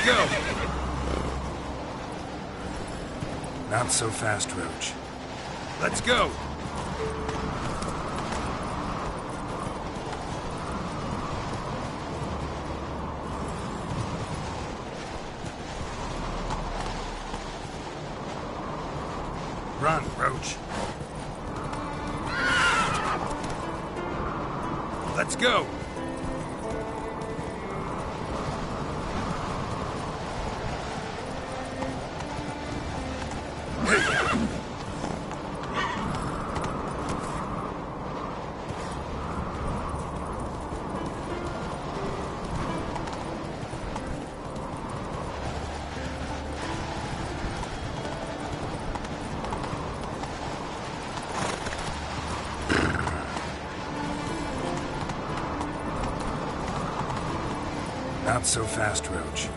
go! Not so fast, Roach. Let's go! Run, Roach. Let's go! Not so fast, Roach.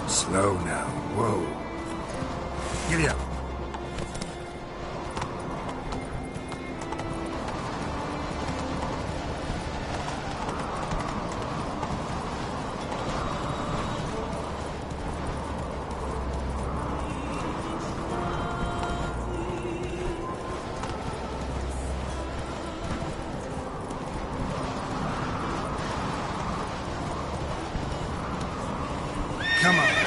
Slow now. Whoa. Giddy up. Come on.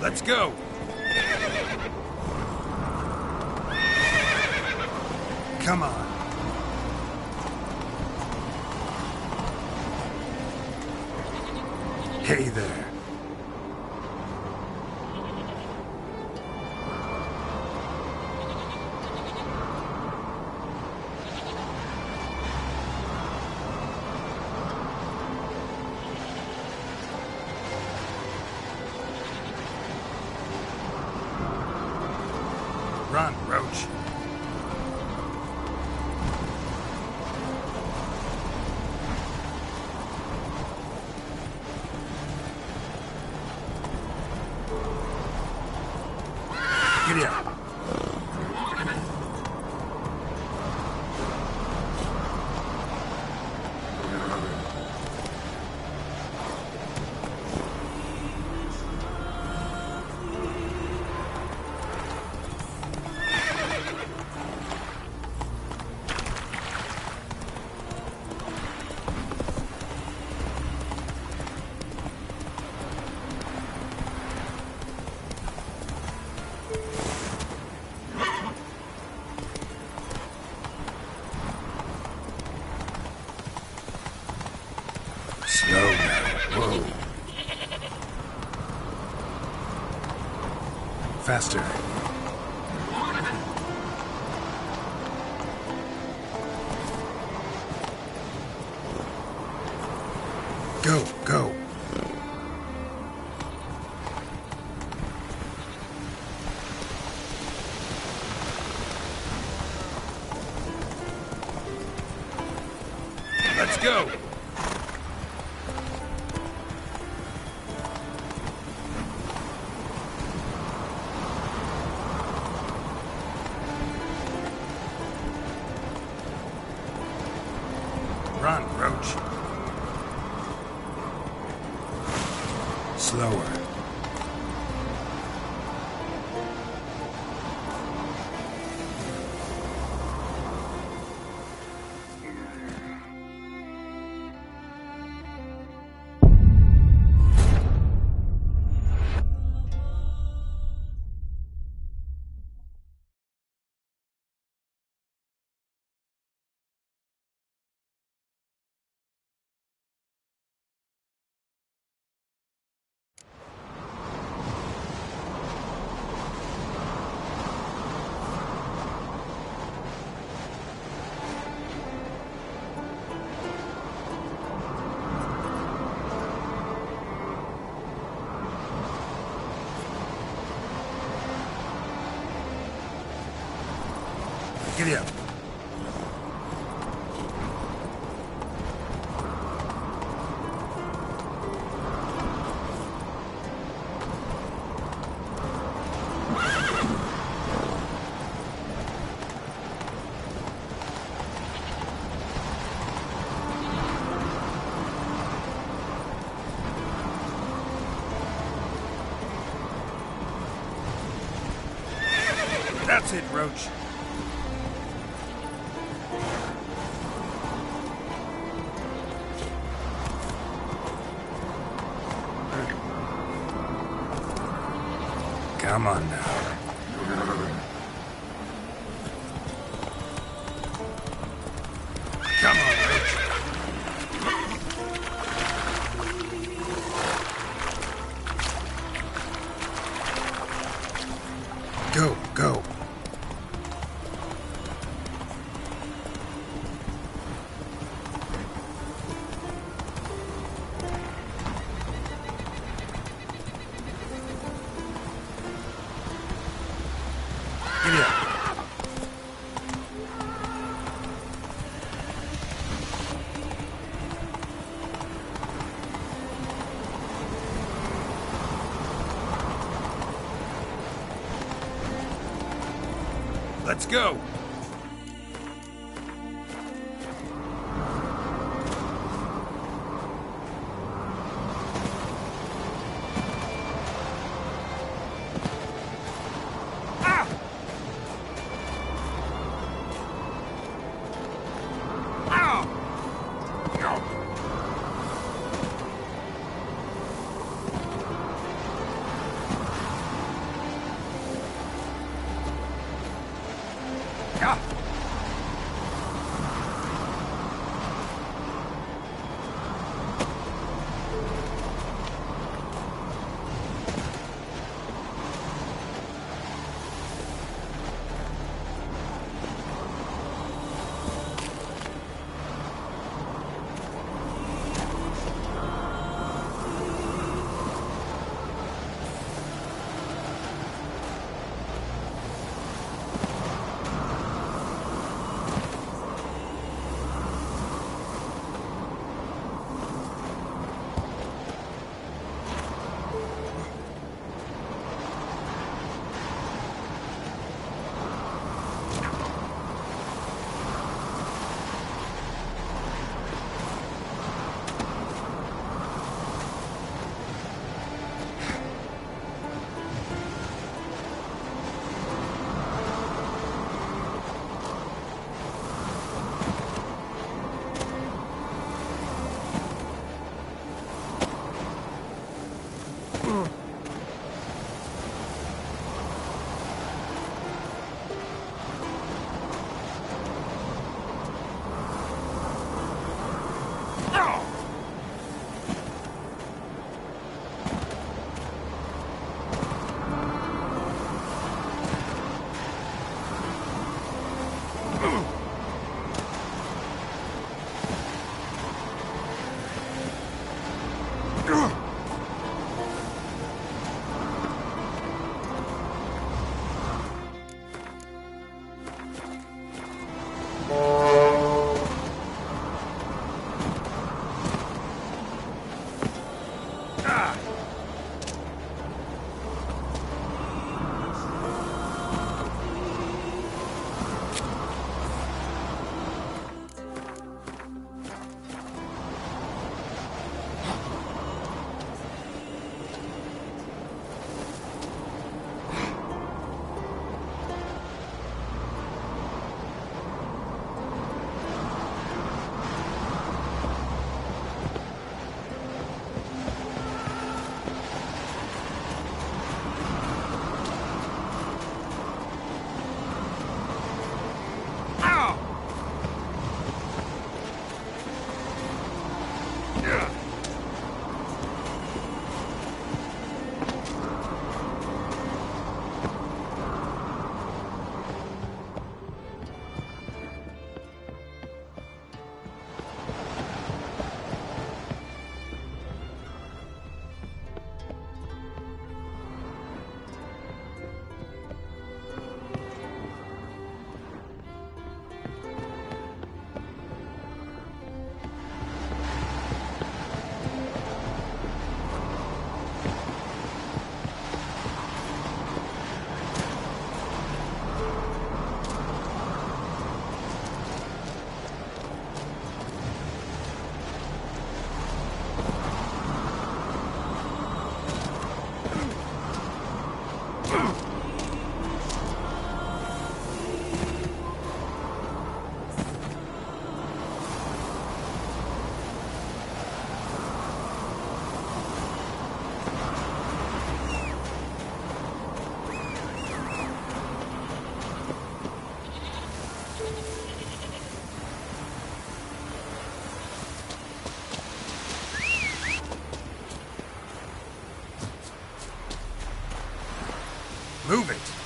Let's go! Come on. Hey there. Run, Roach. Giddy up. Slow now. Whoa. Faster. Go, go. Let's go! Run, Roach. Slower. Giddy up. That's it, Roach. Come on now. Come on, Roach. Go, go. Giddy up. Let's go! Move it!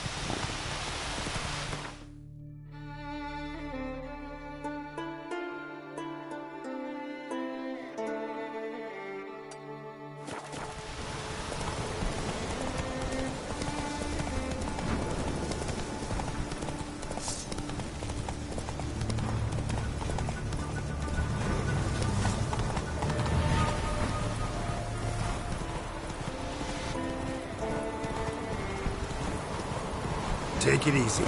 Take it easy.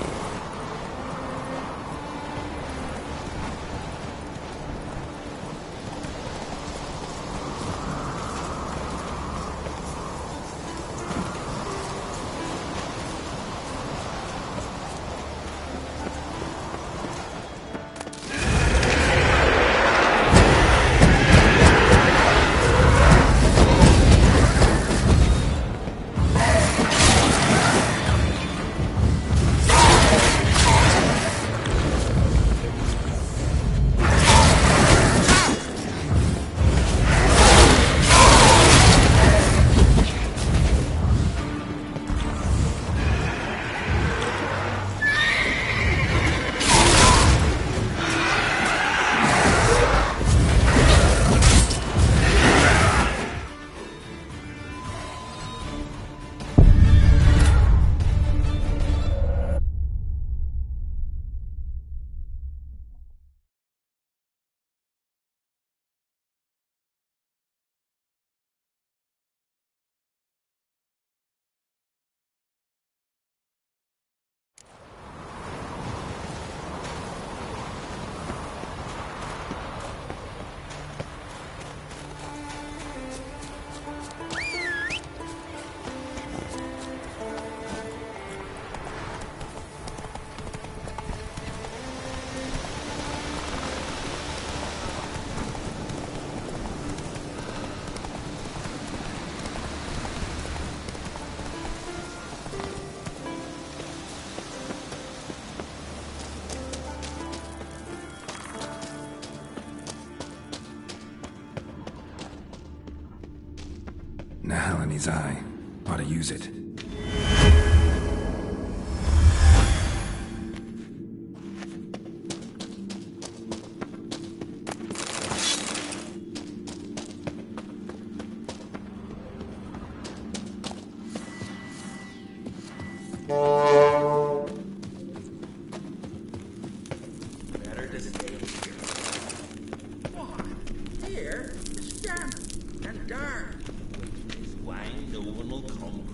Now in his eye. Ought to use it.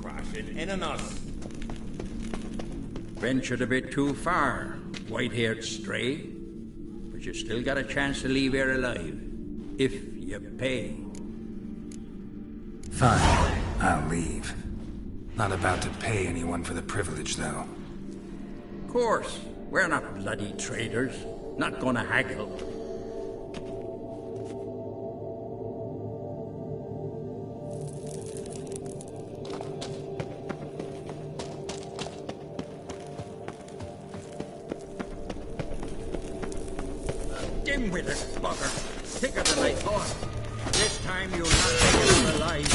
crashing in on us. Ventured a bit too far, white-haired stray. But you still got a chance to leave here alive. If you pay. Fine, I'll leave. Not about to pay anyone for the privilege, though. Of course, we're not bloody traders. Not gonna haggle. Dim-witted bugger. Thicker than I thought. This time you'll not make it out alive.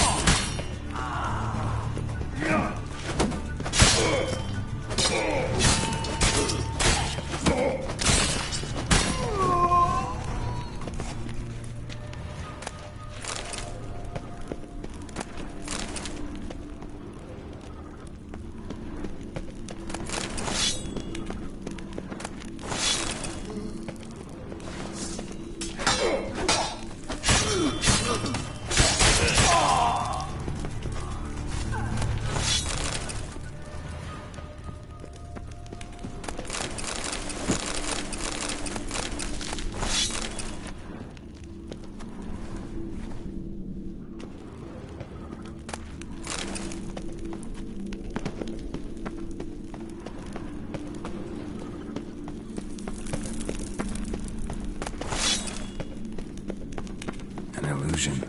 Illusion.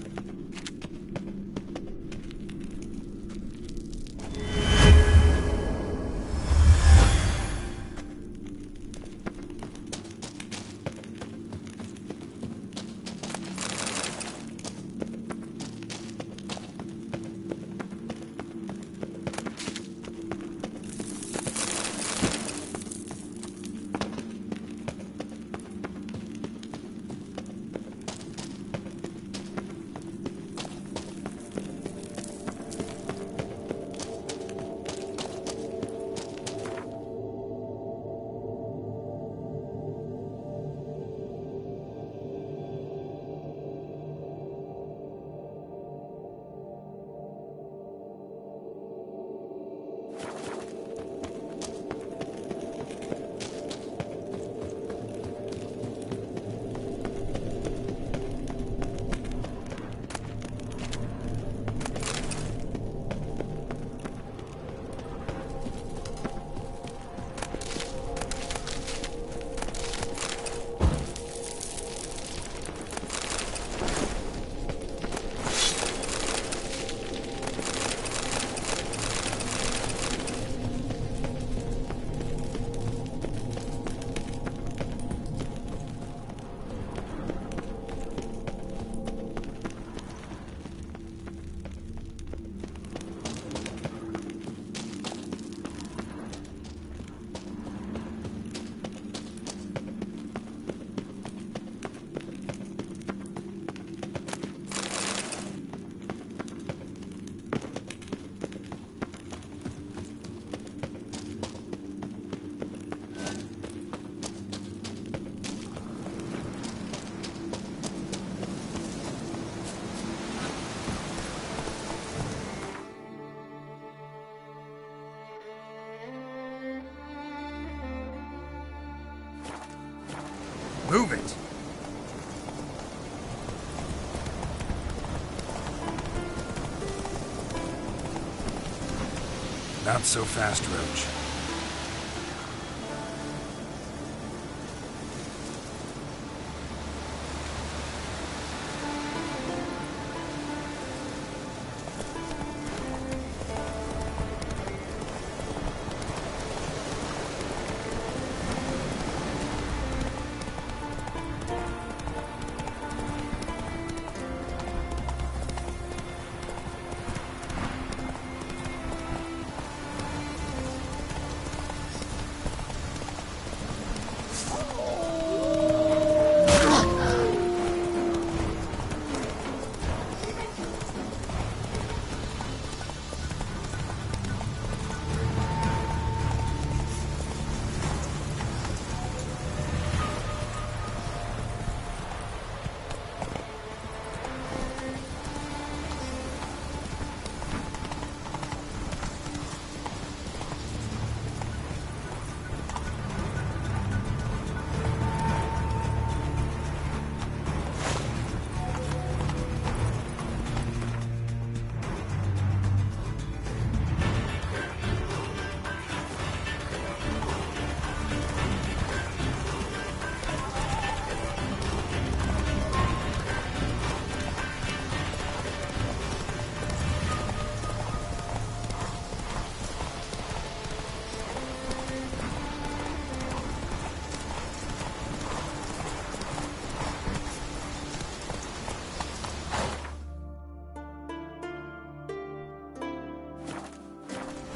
Move it! Not so fast, Roach.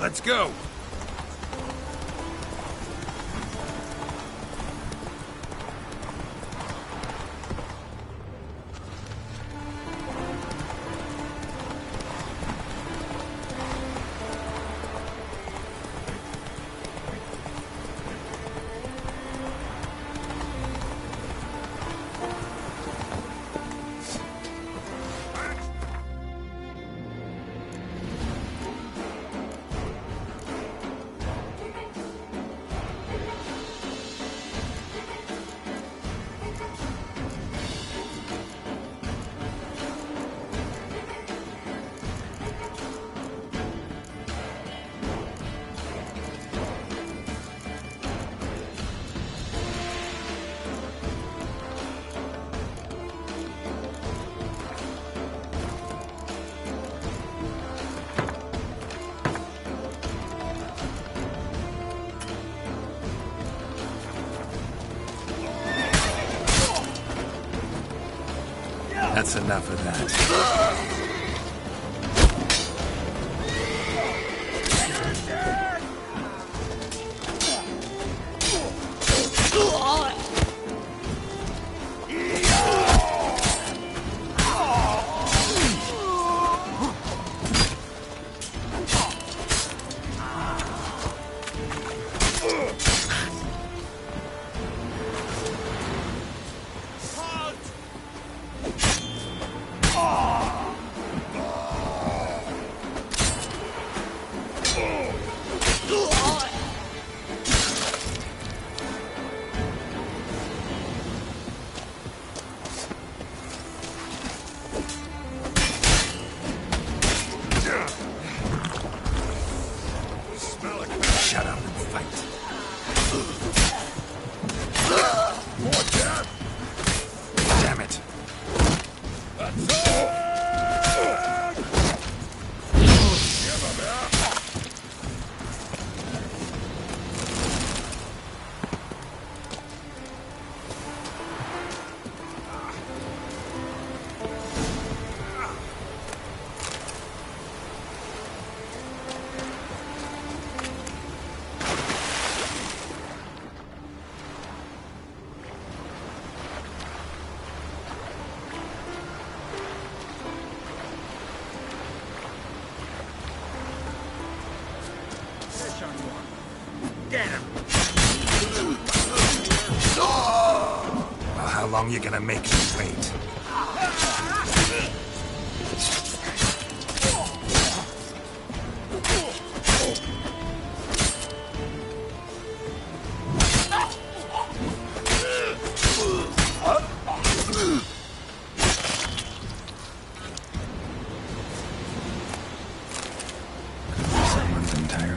Let's go! That's enough of that. Shut up and fight. More death! Damn it. Get him! Well, how long you gonna make me wait?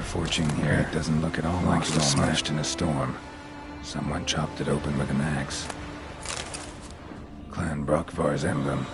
Fortune here. It doesn't look at all like it was smashed in a storm. Someone chopped it open with an axe. Clan Brockvar's emblem.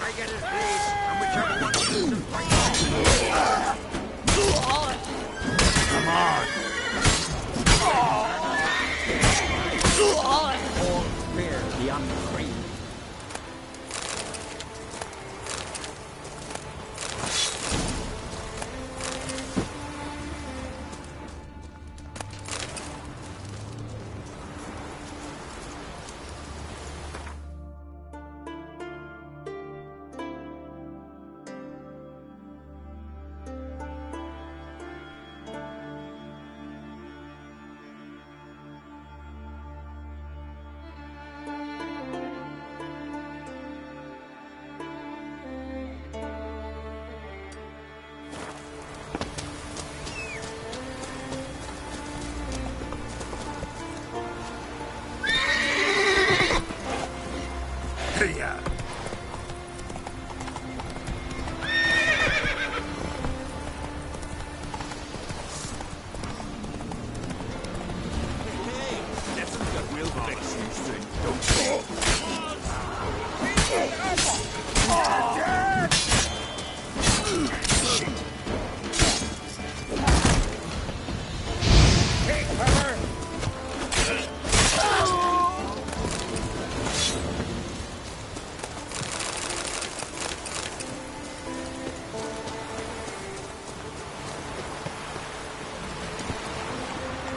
I get his blade, and whichever one uses the first. Come on. All fear the unclean. Yeah.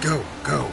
Go, go.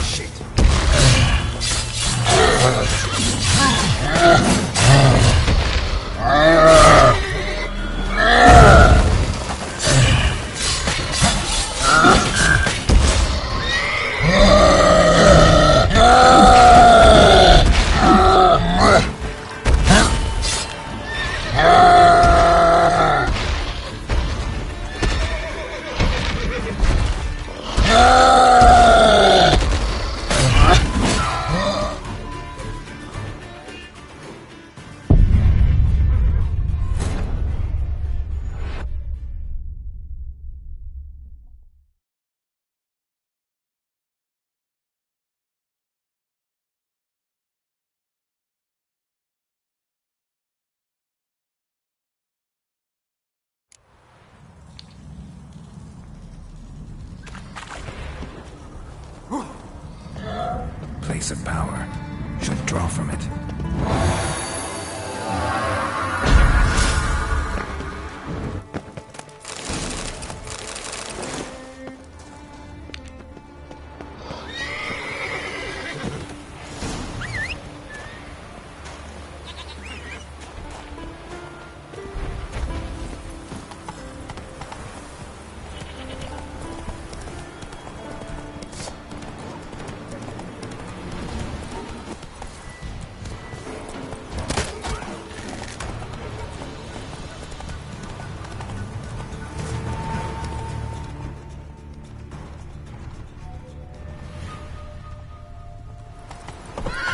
Shit. Place of power. Should draw from it.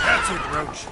That's it, Roach.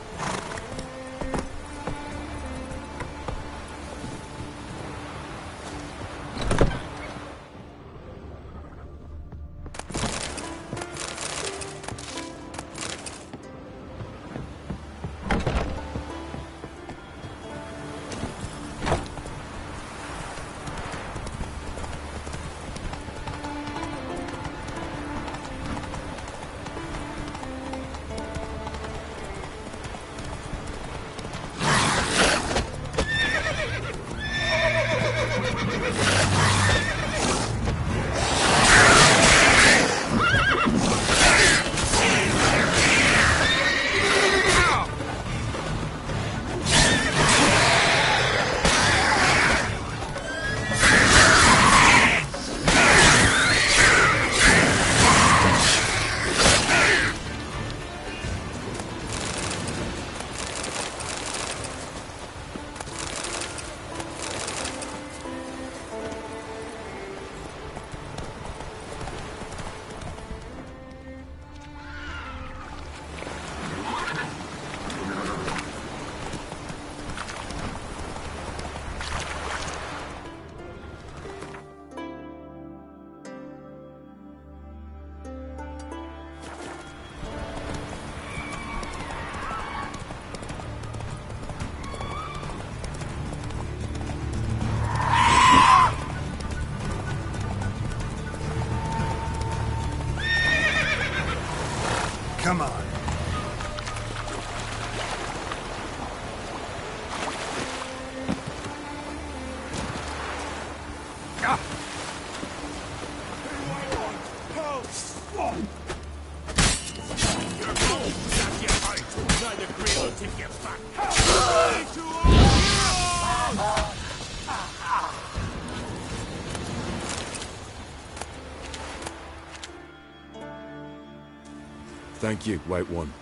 Thank you, White One.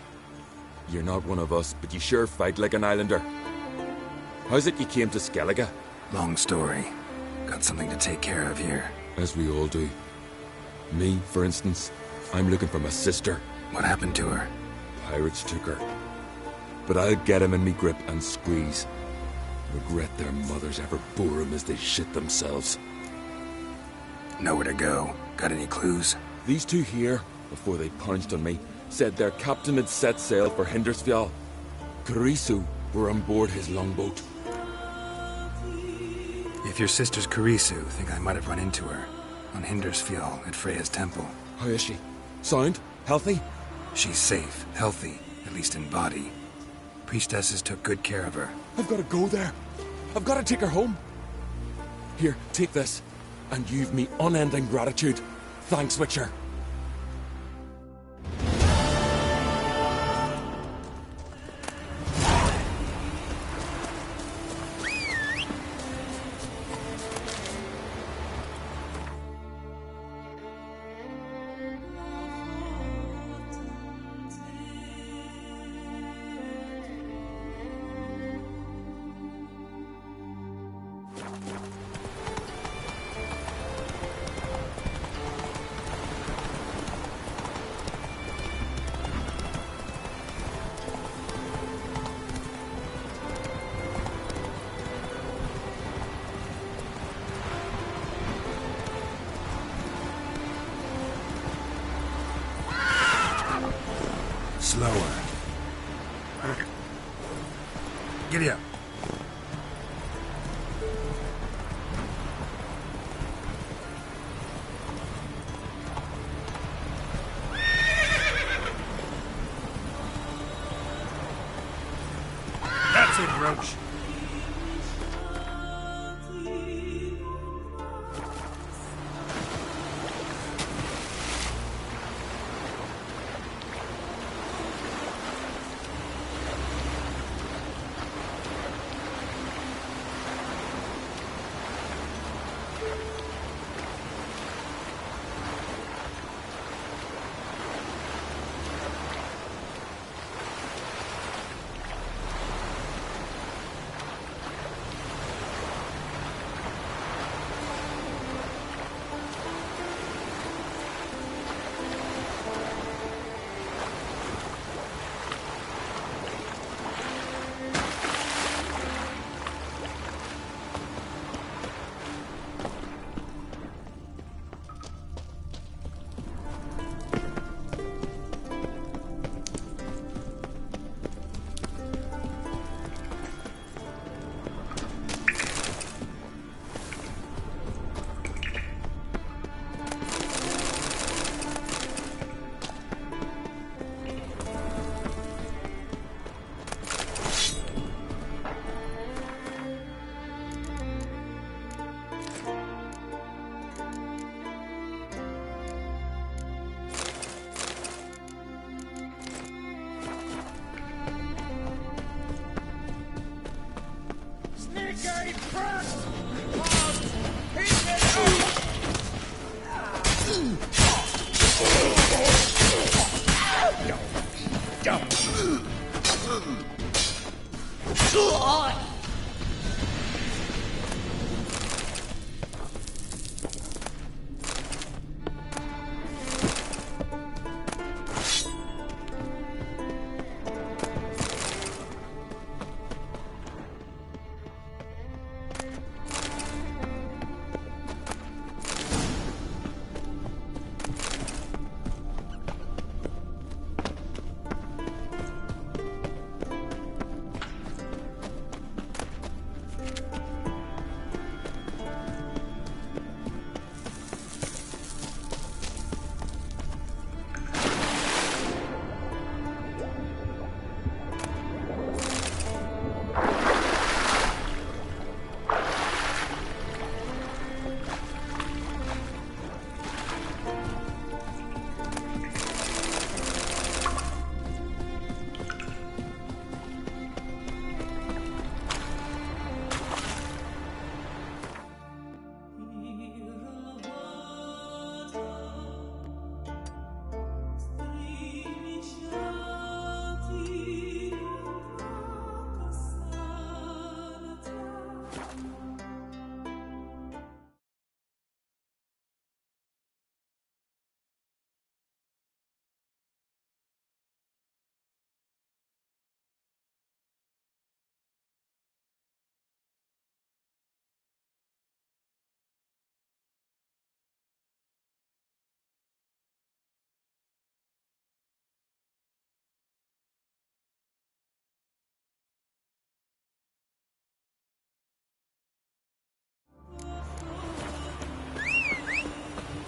You're not one of us, but you sure fight like an islander. How's it you came to Skellige? Long story. Got something to take care of here. As we all do. Me, for instance, I'm looking for my sister. What happened to her? Pirates took her. But I'll get him in me grip and squeeze. Regret their mothers ever bore him as they shit themselves. Nowhere to go. Got any clues? These two here, before they pounced on me, said their captain had set sail for Hindersfjall. Carisu were on board his longboat. If your sister's Carisu, think I might have run into her. On Hindersfjall, at Freya's temple. How is she? Sound? Healthy? She's safe, healthy, at least in body. Priestesses took good care of her. I've got to go there. I've got to take her home. Here, take this. And you've me unending gratitude. Thanks, Witcher. Slower. Giddy up. That's it, Roach.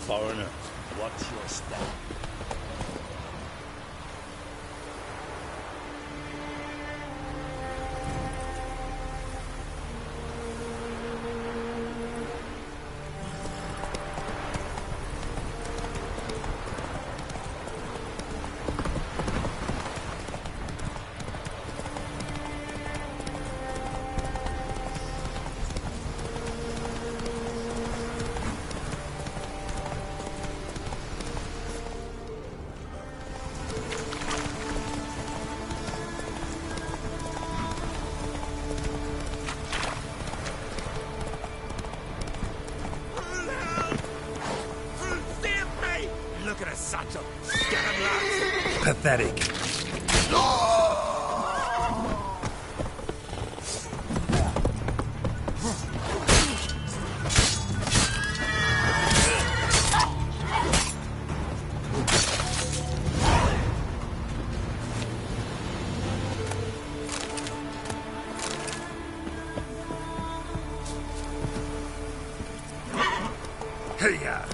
Foreigner, watch your step. Look at us, Sancho. Get him, lads. Pathetic. Hey-ya.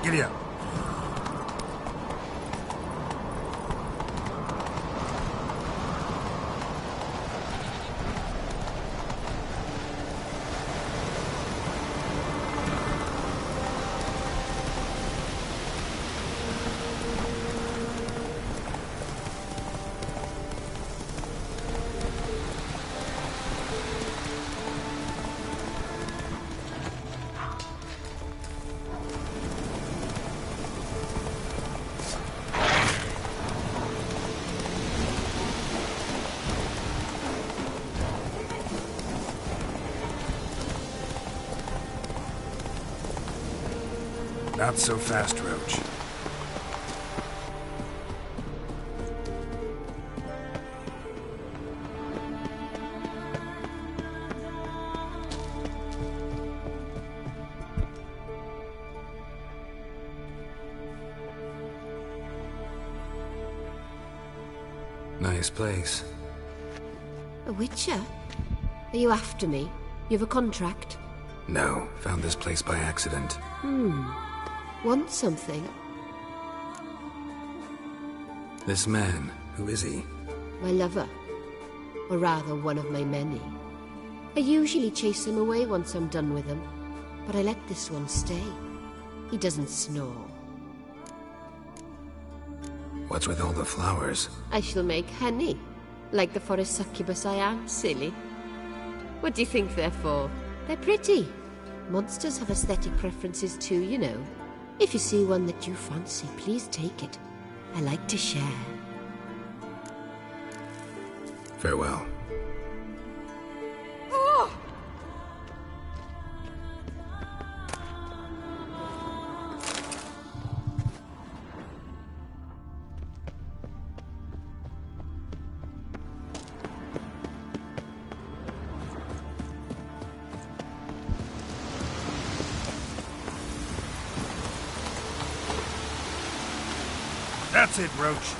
Giddy up. Not so fast, Roach. Nice place. A witcher? Are you after me? You have a contract? No, found this place by accident. Want something? This man, who is he? My lover. Or rather, one of my many. I usually chase him away once I'm done with him, but I let this one stay. He doesn't snore. What's with all the flowers? I shall make honey, like the forest succubus I am, silly. What do you think they're for? They're pretty. Monsters have aesthetic preferences too, you know. If you see one that you fancy, please take it. I like to share. Farewell. That's it, Roach.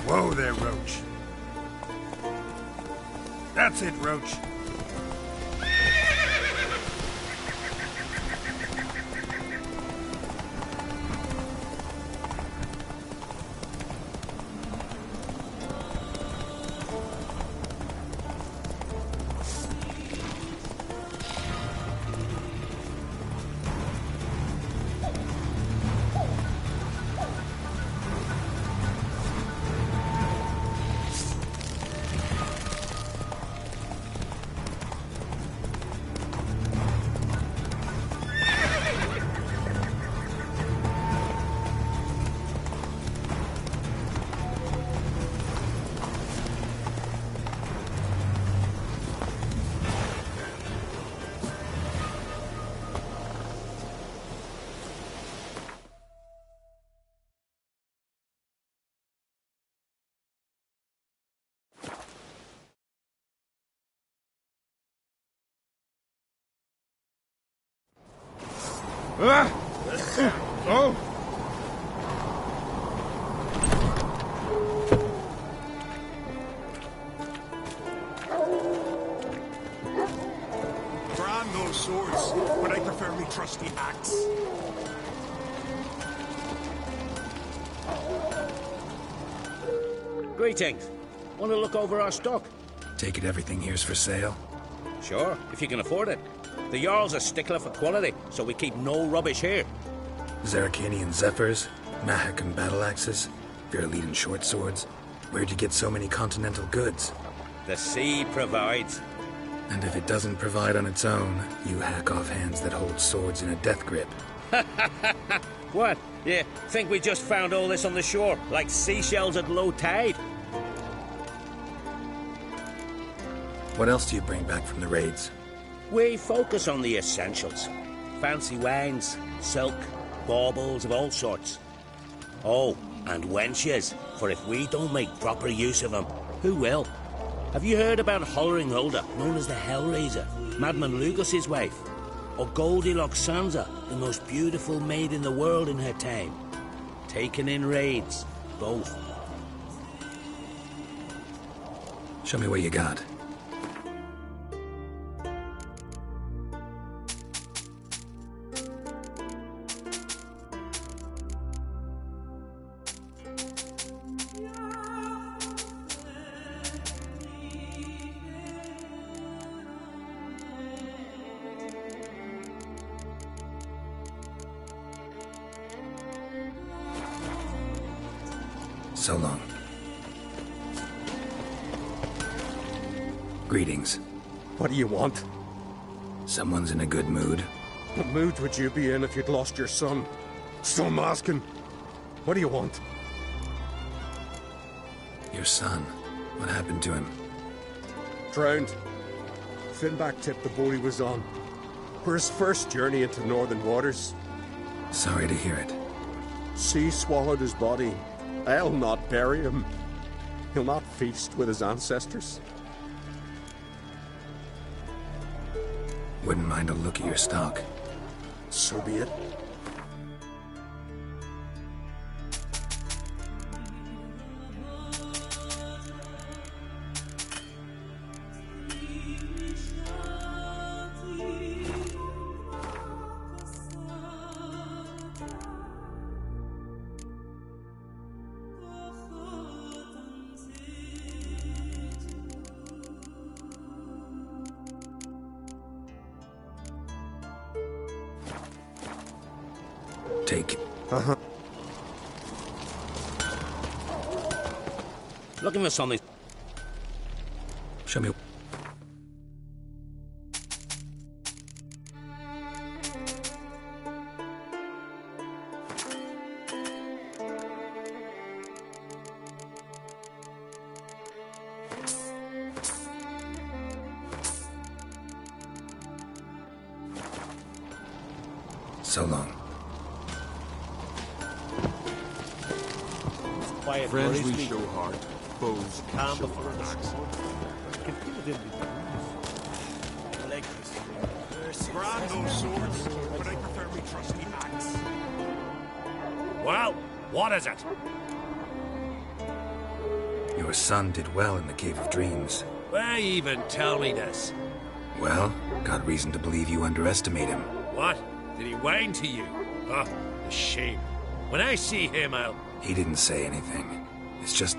Whoa there, Roach. That's it, Roach. Oh! Brand those swords, but I prefer me trusty axe. Greetings. Want to look over our stock? Take it everything here's for sale? Sure, if you can afford it. The Jarl's a stickler for quality, so we keep no rubbish here. Zarkanian Zephyrs, Mahakan battle axes, Virlean short swords. Where'd you get so many continental goods? The sea provides. And if it doesn't provide on its own, you hack off hands that hold swords in a death grip. What? Yeah, think we just found all this on the shore, like seashells at low tide? What else do you bring back from the raids? We focus on the essentials. Fancy wines, silk, baubles of all sorts. Oh, and wenches, for if we don't make proper use of them, who will? Have you heard about Holleringholder, known as the Hellraiser, Madman Lugos's wife? Or Goldilocks Sansa, the most beautiful maid in the world in her time? Taken in raids, both. Show me what you got. So long. Greetings. What do you want? Someone's in a good mood. What mood would you be in if you'd lost your son? So I'm asking. What do you want? Your son. What happened to him? Drowned. Finback tipped the boat he was on. For his first journey into northern waters. Sorry to hear it. Sea swallowed his body. I'll not bury him. He'll not feast with his ancestors. Wouldn't mind a look at your stock. So be it. Take. Looking for something. Show me. So long. Quiet Friends worries we me. show heart, foes we Calm show before our the axe. Brand those swords, but I prefer me trusty axe. Well, what is it? son did well in the Cave of Dreams. Why even tell me this? Well, got reason to believe you underestimate him. What? Did he whine to you? Oh, a shame. When I see him, I'll... He didn't say anything. It's just,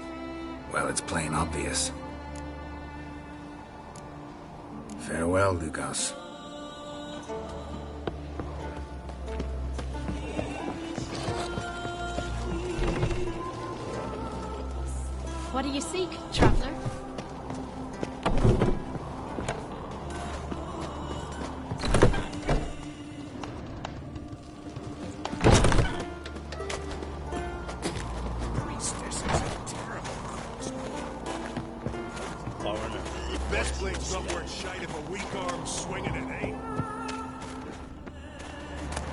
well, it's plain obvious. Farewell, Lucas. What do you seek, traveler? Priestess is a terrible cook. Foreigner. Best blade's not worth shite if a weak arm's swinging it, eh?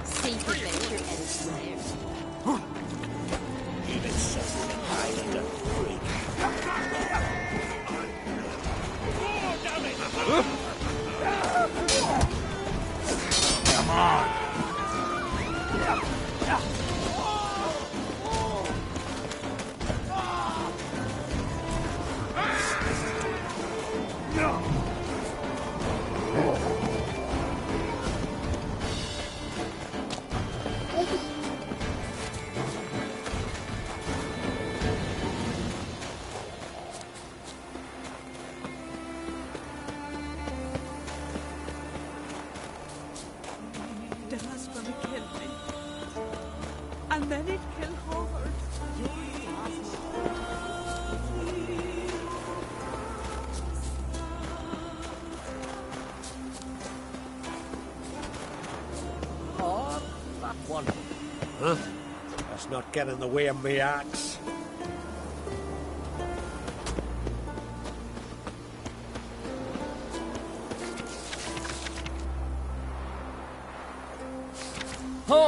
Seek adventure elsewhere. Even such an Highlander freak. Come on! The husband killed me. And then it killed Howard. Oh, that one. Huh? Let's not get in the way of me axe. Huh?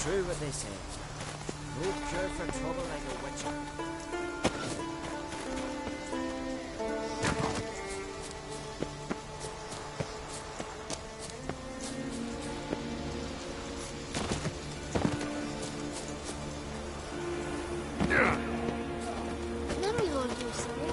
true what they say. No cure for trouble like a witcher. Never you all do, silly.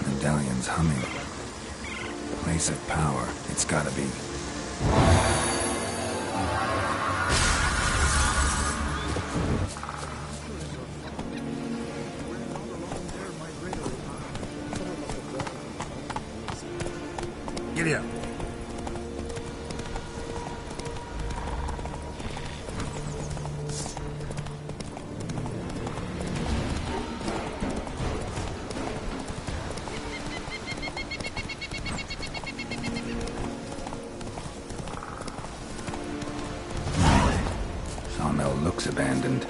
Medallion's humming. Place of power, it's gotta be. Giddy up. Sawmill looks abandoned.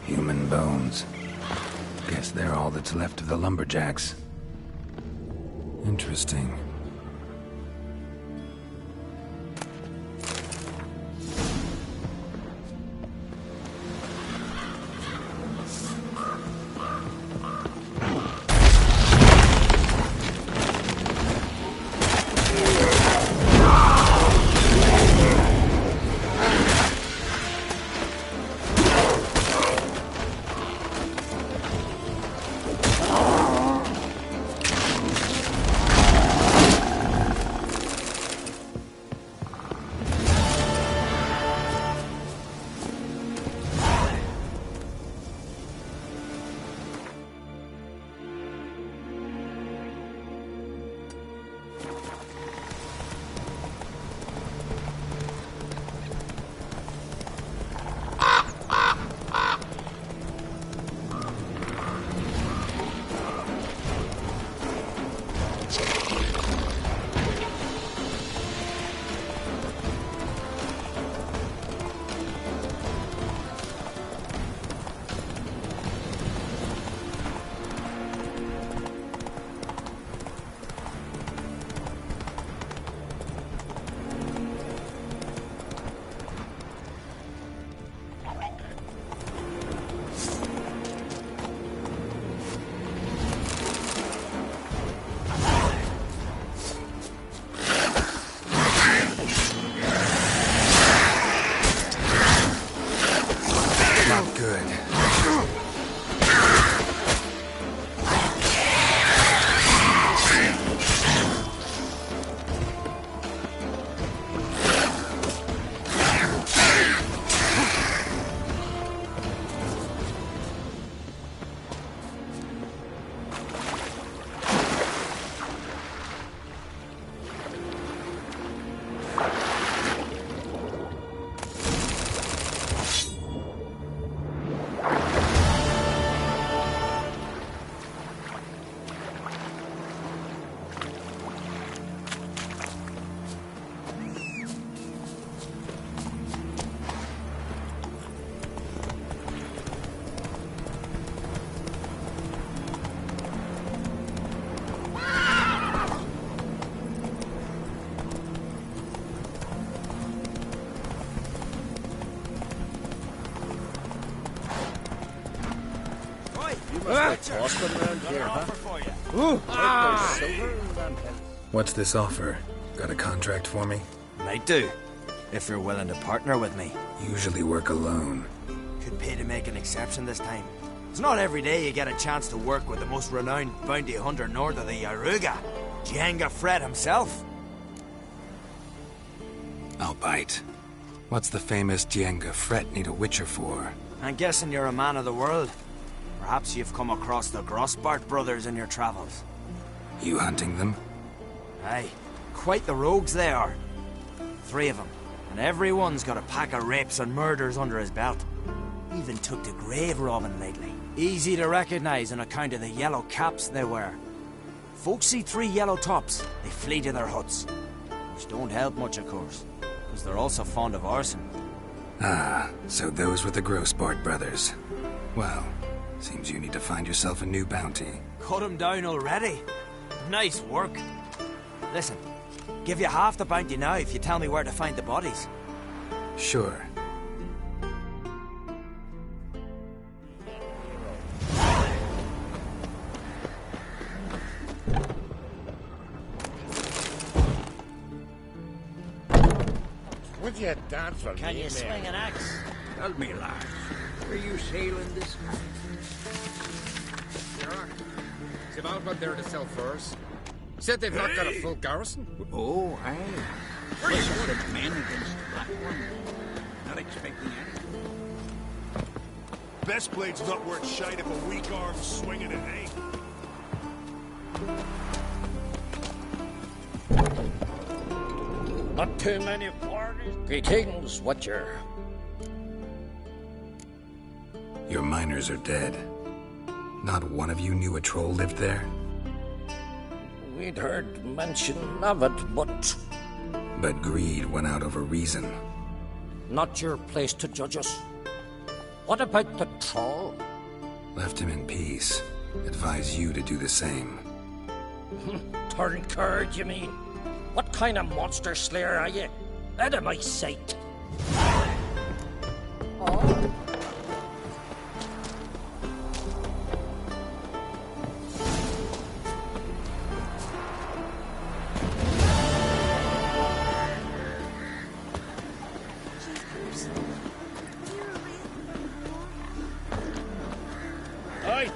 Human bones. Guess they're all that's left of the lumberjacks. Interesting. Not good. What's this offer? Got a contract for me? Might do, if you're willing to partner with me. Usually work alone. Could pay to make an exception this time. It's not every day you get a chance to work with the most renowned bounty hunter north of the Yaruga, Jenga Fred himself. I'll bite. What's the famous Jenga Fred need a witcher for? I'm guessing you're a man of the world. Perhaps you've come across the Grossbart brothers in your travels. You hunting them? Aye, quite the rogues they are. 3 of them, and everyone's got a pack of rapes and murders under his belt. Even took to grave robbing lately. Easy to recognize on account of the yellow caps they wear. Folks see 3 yellow tops, they flee to their huts. Which don't help much, of course, because they're also fond of arson. Ah, so those were the Grossbart brothers. Well, seems you need to find yourself a new bounty. Cut him down already? Nice work. Listen, give you half the bounty now if you tell me where to find the bodies. Sure. Would you dance for Can me, you man? swing an axe? Tell me, lad, are you sailing this night? Sure. Is it out there to sell furs? Said they've not got a full garrison. Oh, aye. Where you going? Men against the Black One. Not expecting any. Best blade's not worth shite if a weak arm swinging it ain't. Not too many parties. Greetings, Witcher. Your miners are dead. Not one of you knew a troll lived there? We'd heard mention of it, but But greed went out over reason. not your place to judge us. What about the troll? Left him in peace. Advise you to do the same. Turn card, you mean? What kind of monster slayer are you? Out of my sight. Aye.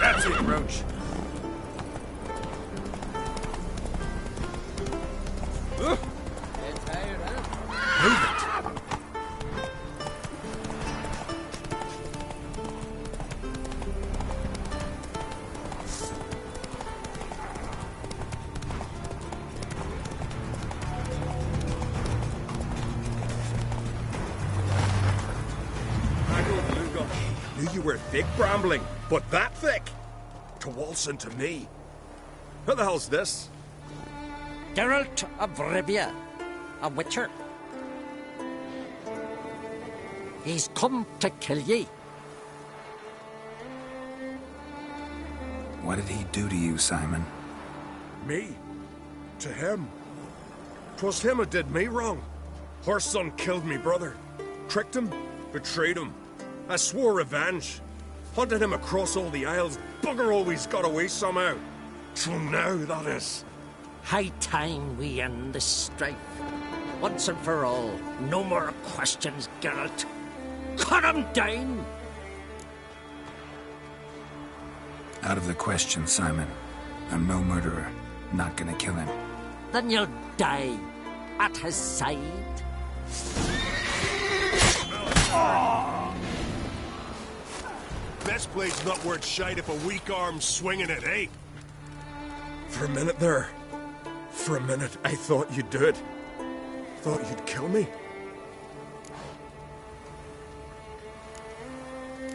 That's it, Roach. Knew you were thick, Brambling, but that thick? To waltz into me. Who the hell's this? Geralt of Rivia, a witcher. He's come to kill ye. What did he do to you, Simon? Me? To him? 'Twas him who did me wrong. Her son killed me brother. Tricked him, betrayed him. I swore revenge. Hunted him across all the isles. Bugger always got away somehow. Till now, that is. High time we end this strife. Once and for all. No more questions, Geralt. Cut him down! Out of the question, Simon. I'm no murderer. Not gonna kill him. Then you'll die at his side. Best blade's not worth shite if a weak arm's swinging it, eh? For a minute there. For a minute, I thought you'd do it. Thought you'd kill me.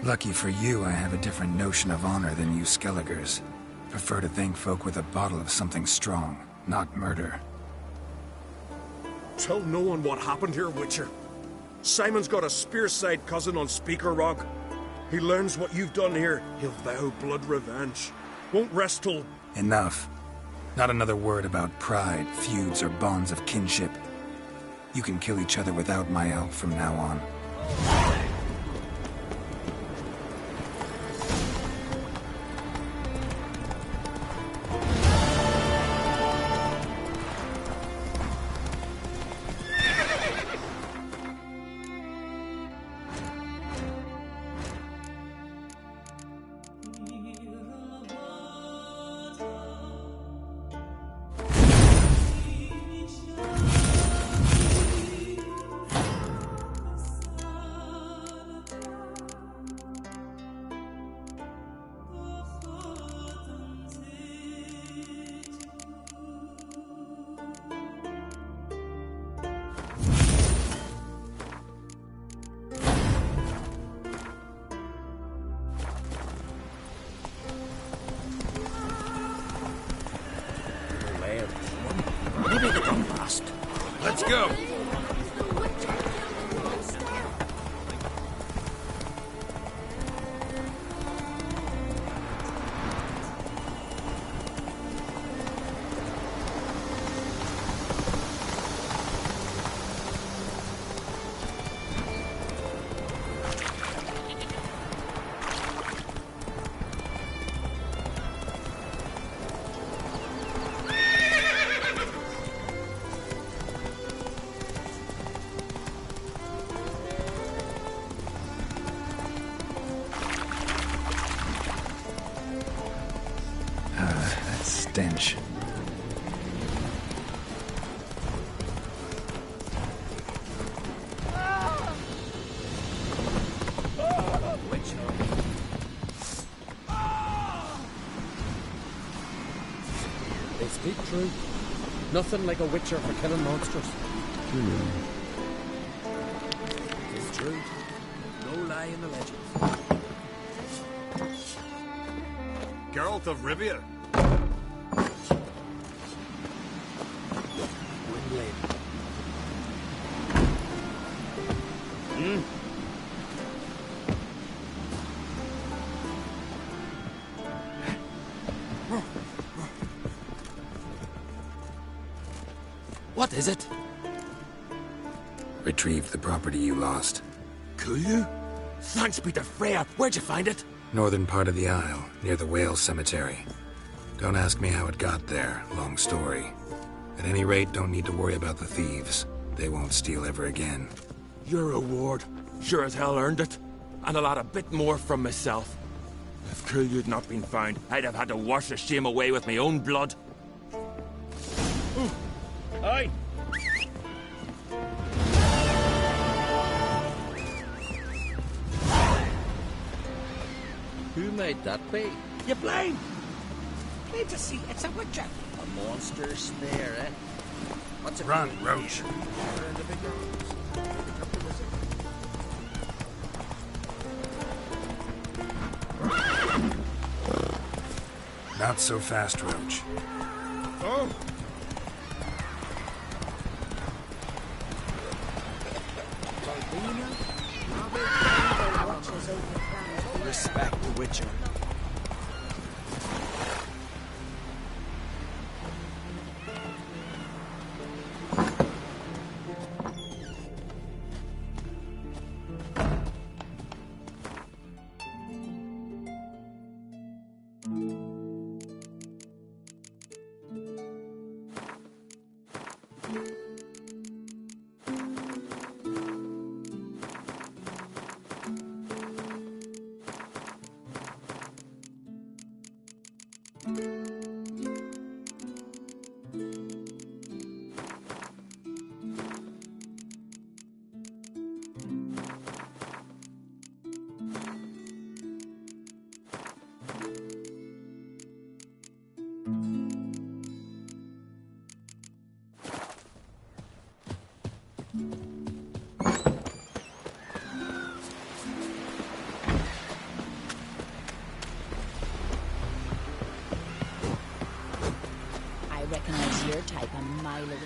Lucky for you, I have a different notion of honor than you Skelligers. Prefer to thank folk with a bottle of something strong, not murder. Tell no one what happened here, Witcher. Simon's got a spearside cousin on Speaker Rock. He learns what you've done here, he'll vow blood revenge. Won't rest till... Enough. Not another word about pride, feuds, or bonds of kinship. You can kill each other without my help from now on. Let's go! Stench. They speak true. Nothing like a witcher for killing monsters. It's true. No lie in the legend. Geralt of Rivia. What is it? Retrieved the property you lost. Cool. Thanks be to Freya. Where'd you find it? Northern part of the Isle, near the whale cemetery. Don't ask me how it got there. Long story. At any rate, don't need to worry about the thieves. They won't steal ever again. Your reward. Sure as hell earned it. And I'll add a bit more from myself. If Cool'd not been found, I'd have had to wash the shame away with my own blood. Aye. Who might that be? You blind? Plain to see, it's a witcher. A monster snare, eh? What's it? Run, Roach. Not so fast, Roach. Oh! Respect the Witcher. I recognize your type a mile away.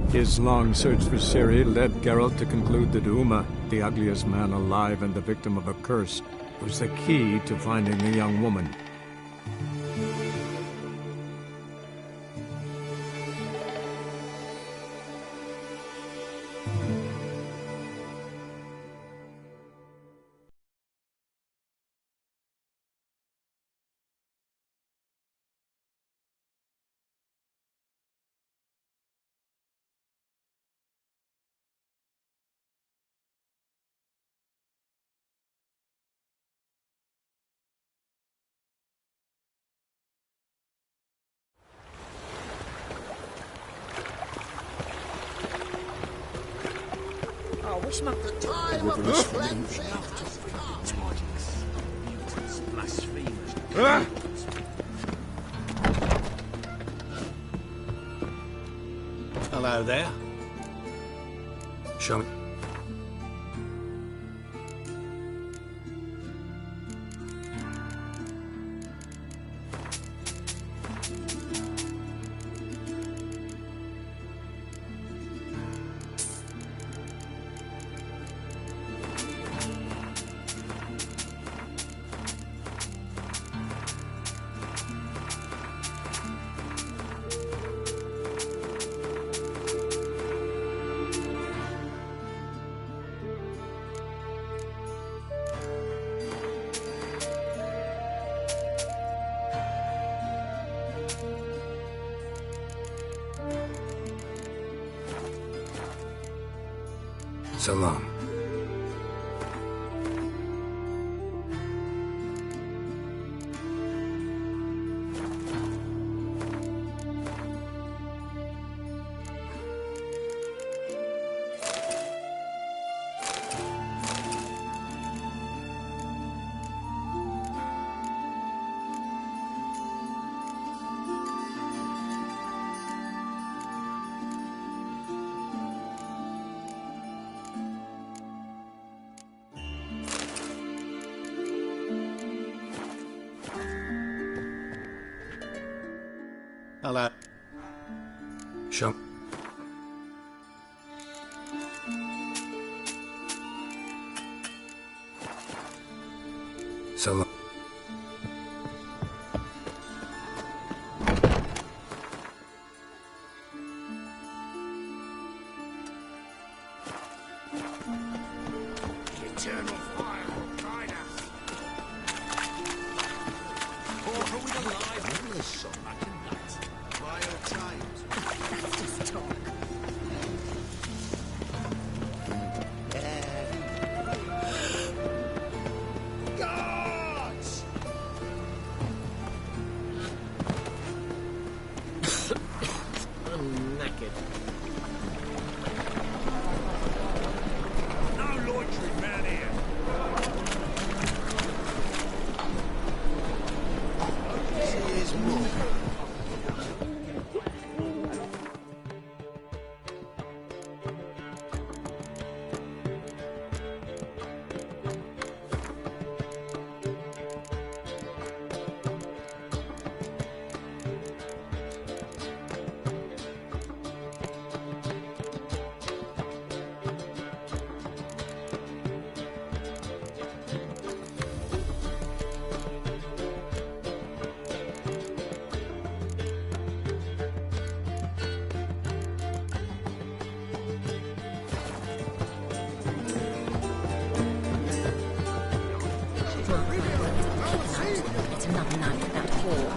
His long search for Ciri led Geralt to conclude that Uma, the ugliest man alive and the victim of a curse, was the key to finding the young woman. I wish my the time of the cleansing blasphemers. Hello there. Show me. So long. Hello. Show. So long. Eternal fire will guide us. Or are we alive? Only so much in night. Vile times. That's just talk. Gods! I'm naked. No loitering man here. Here's more. It's another night at that hall.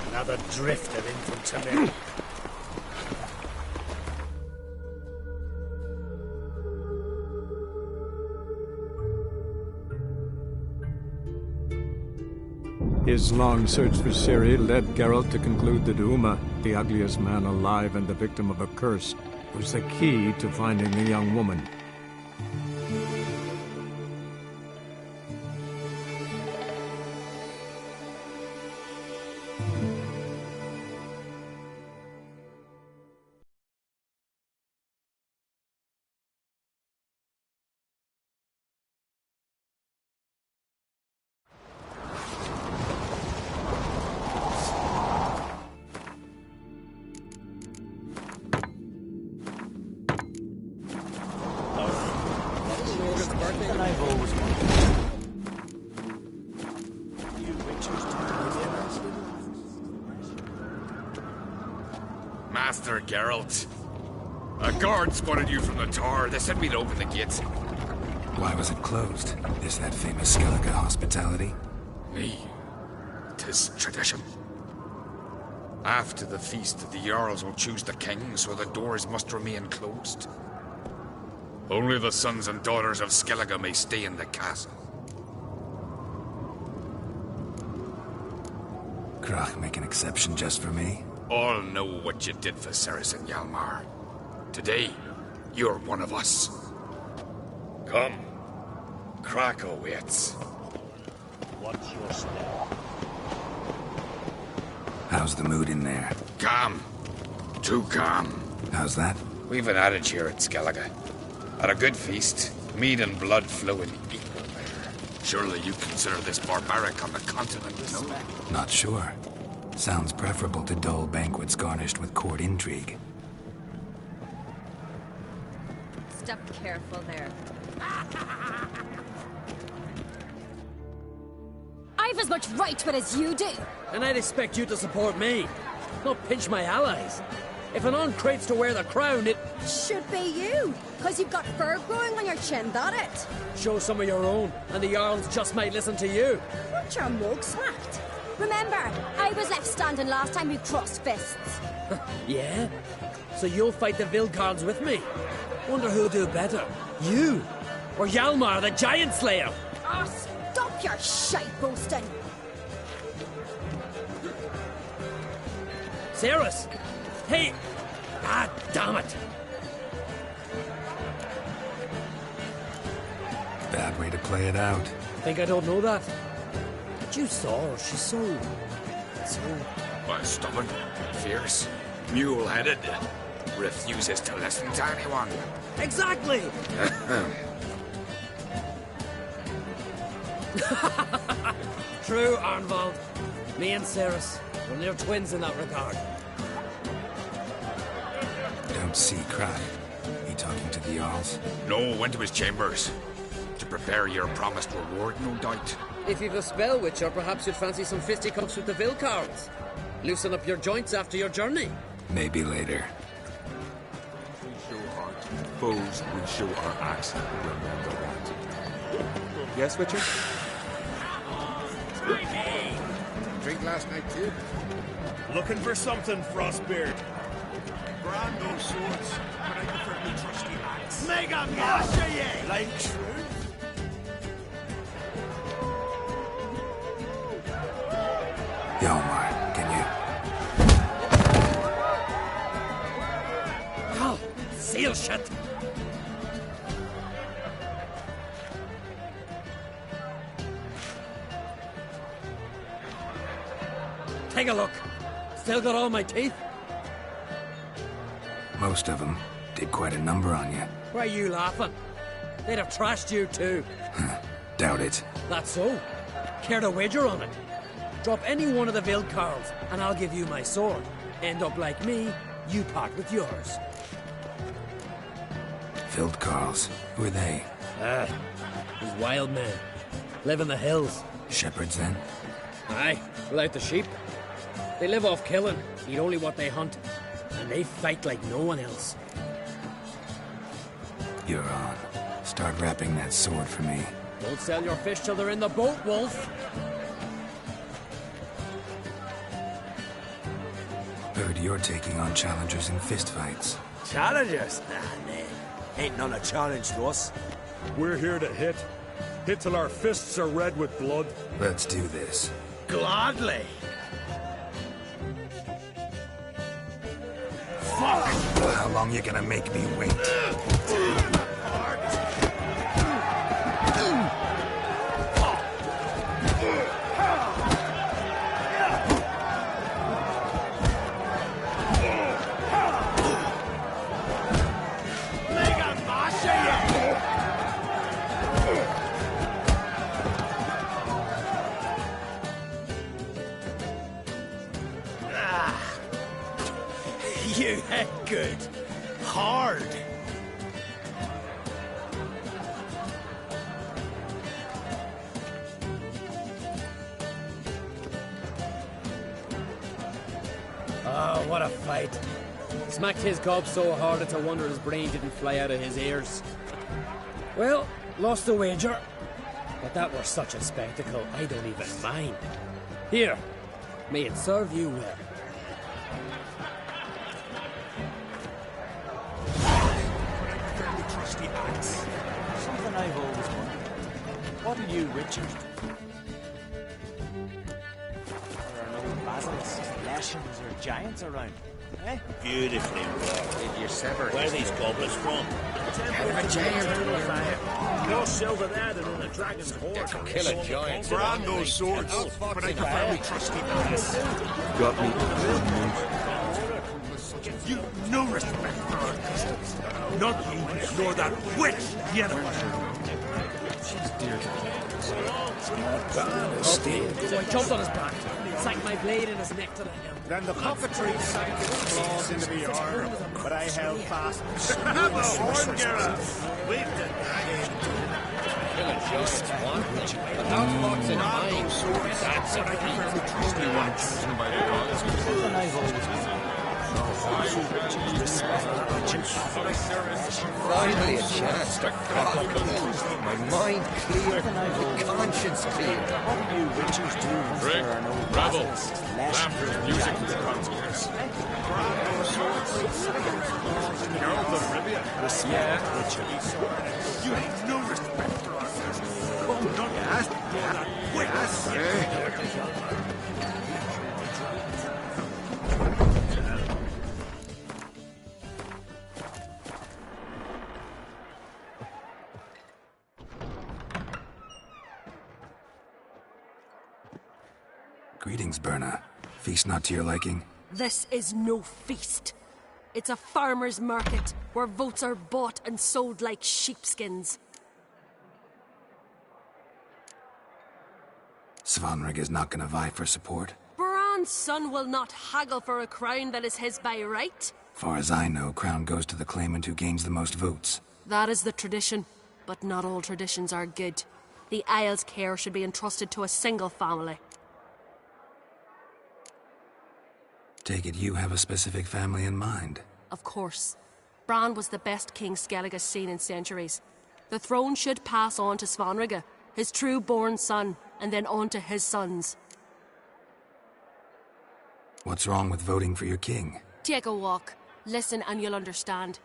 Another drift of infantry. His long search for Ciri led Geralt to conclude that Uma, the ugliest man alive and the victim of a curse, was the key to finding the young woman. that I've always wanted. You witchers Master Geralt. A guard spotted you from the tower. They said we'd open the gates. Why was it closed? Is that famous Skellige hospitality? Me. 'Tis tradition. After the feast, the Jarls will choose the king, so the doors must remain closed. Only the sons and daughters of Skellige may stay in the castle. Krach make an exception just for me? All know what you did for Saracen Hjalmar. Today, you're one of us. Come. Krakow waits. What's your step? How's the mood in there? Calm. Too calm. How's that? We've an adage here at Skellige. At a good feast, mead and blood flow in equal measure. Surely you consider this barbaric on the continent, no? Not sure. Sounds preferable to dull banquets garnished with court intrigue. Step careful there. I've as much right to it as you do. And I'd expect you to support me, not pinch my allies. If an uncrate's to wear the crown, it should be you, because you've got fur growing on your chin, that it? Show some of your own, and the Jarls just might listen to you. Want your mug smacked? Remember, I was left standing last time we crossed fists. Yeah? So you'll fight the Vilcards with me? Wonder who'll do better, you or Hjalmar the Giant Slayer? Oh, stop your shite boasting! Ceres! Hey! Ah, damn it! Bad way to play it out. Think I don't know that? But you saw her, she's so... Well, stubborn, fierce, mule-headed. Refuses to listen to anyone. Exactly! True, Arnvald. Me and Ceres, we're near twins in that regard. Don't see Krach. He talking to the Jarls? No, went to his chambers. To prepare your promised reward, no doubt. If you've a spell, Witcher, perhaps you'd fancy some fisticuffs with the Vilcards. Loosen up your joints after your journey. Maybe later. Foes will show our axe. Remember that. Yes, Witcher? Drink last night, too. Looking for something, Frostbeard. Brand those swords, but I prefer my trusty axe. Mega Masha, ye! Like true? Hjalmar, can you... Oh, seal shut! Take a look. Still got all my teeth? Most of them did quite a number on you. Why are you laughing? They'd have trashed you too. Doubt it. That's so. Care to wager on it? Drop any one of the Vilcards, and I'll give you my sword. End up like me, you part with yours. Vilcards? Who are they? These wild men. Live in the hills. Shepherds, then? Aye, without the sheep. They live off killing, eat only what they hunt, and they fight like no one else. You're on. Start wrapping that sword for me. Don't sell your fish till they're in the boat, Wolf. Heard you're taking on challengers in fistfights. Challengers? Nah, man. Ain't none a challenge to us. We're here to hit. Hit till our fists are red with blood. Let's do this. Gladly. Fuck! How long you gonna make me wait? You hit good. Hard. what a fight. Smacked his gob so hard it's a wonder his brain didn't fly out of his ears. Well, lost the wager. But that were such a spectacle, I don't even mind. Here, may it serve you well. Trusty axe. Something I've always wondered. What are you, Richard? There are no basilisks, lashings, or giants around, eh? Beautifully wrought. Did you sever Where are these goblets from? No silver there than in a dragon's hoard. Kill a giant. Brand those swords, but I prefer me trusty axe. Got me. You no respect for our customs. Not you, nor that witch, Yennefer. She's dear to me. So I jumped on his back, sank my blade in his neck to the hilt. Then the cockatrice sank its claws into the arm, but I held fast. Have a horn, Geralt! We've the dragon. Kill a giant, one. But how fox in a mine? That's what I prefer to trusty one chosen by the gods. Something I've always wondered. Finally a chance to crack up. My mind clear, my conscience clear. What do you witches do once Rick, there are no rebel, basilisks, lashings, laughter, or music giants with around? consequence. Geralt of Rivia. Respect, Richard. You have no respect for our customs. Come, not ask for that witch. Greetings, Berna. Feast not to your liking? This is no feast. It's a farmer's market where votes are bought and sold like sheepskins. Svanrig is not gonna vie for support. Bran's son will not haggle for a crown that is his by right. Far as I know, crown goes to the claimant who gains the most votes. That is the tradition, but not all traditions are good. The Isle's care should be entrusted to a single family. Take it you have a specific family in mind. Of course. Bran was the best king Skellig has seen in centuries. The throne should pass on to Svanrige, his true-born son, and then on to his sons. What's wrong with voting for your king? Take a walk. Listen and you'll understand.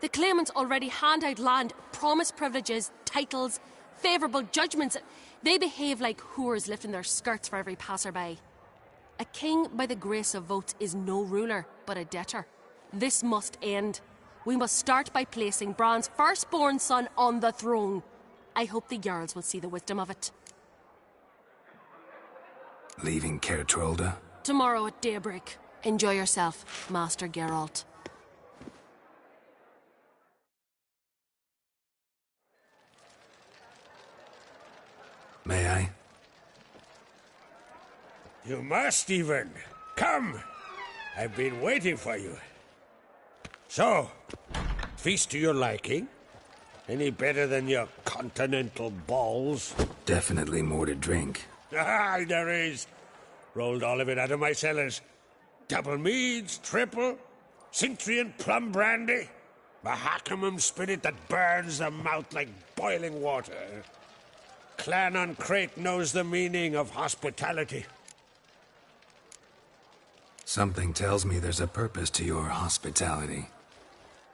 The claimants already hand out land, promise privileges, titles, favourable judgments. They behave like whores lifting their skirts for every passerby. A king by the grace of votes is no ruler, but a debtor. This must end. We must start by placing Bran's firstborn son on the throne. I hope the Jarls will see the wisdom of it. Leaving Caer Trolda? Tomorrow at daybreak. Enjoy yourself, Master Geralt. May I? You must even. Come! I've been waiting for you. So, feast to your liking? Any better than your continental balls? Definitely more to drink. Ah, there is. Rolled all of it out of my cellars. Double meads, triple, Cintrian plum brandy, Mahakimum spirit that burns the mouth like boiling water. Clan on Crate knows the meaning of hospitality. Something tells me there's a purpose to your hospitality.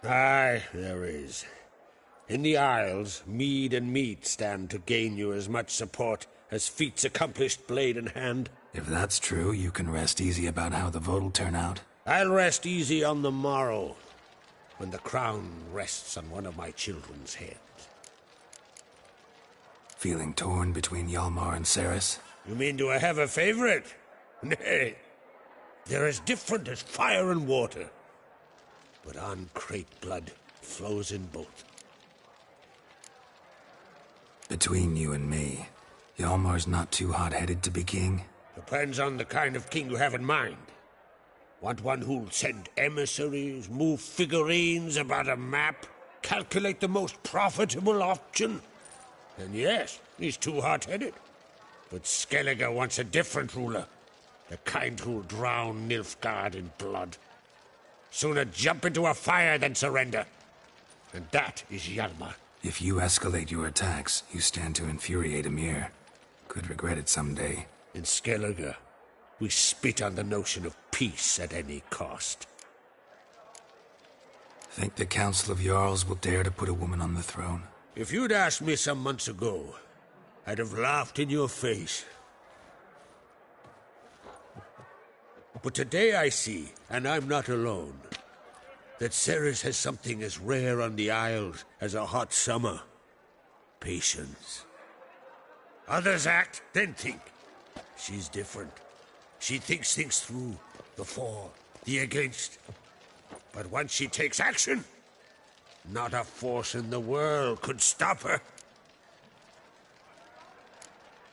Aye, there is. In the Isles, mead and meat stand to gain you as much support as feats accomplished blade in hand. If that's true, you can rest easy about how the vote'll turn out. I'll rest easy on the morrow, when the crown rests on one of my children's heads. Feeling torn between Hjalmar and Cerys? You mean do I have a favorite? Nay. They're as different as fire and water. But on Crate blood flows in both. Between you and me, Hjalmar's not too hot-headed to be king? Depends on the kind of king you have in mind. Want one who'll send emissaries, move figurines about a map, calculate the most profitable option? Then yes, he's too hot-headed. But Skellige wants a different ruler. The kind who'll drown Nilfgaard in blood. Sooner jump into a fire than surrender. And that is Hjalmar. If you escalate your attacks, you stand to infuriate Emir. Could regret it someday. In Skellige, we spit on the notion of peace at any cost. Think the Council of Jarls will dare to put a woman on the throne? If you'd asked me some months ago, I'd have laughed in your face. But today I see, and I'm not alone, that Ceres has something as rare on the Isles as a hot summer. Patience. Others act, then think. She's different. She thinks things through, the for, the against. But once she takes action, not a force in the world could stop her.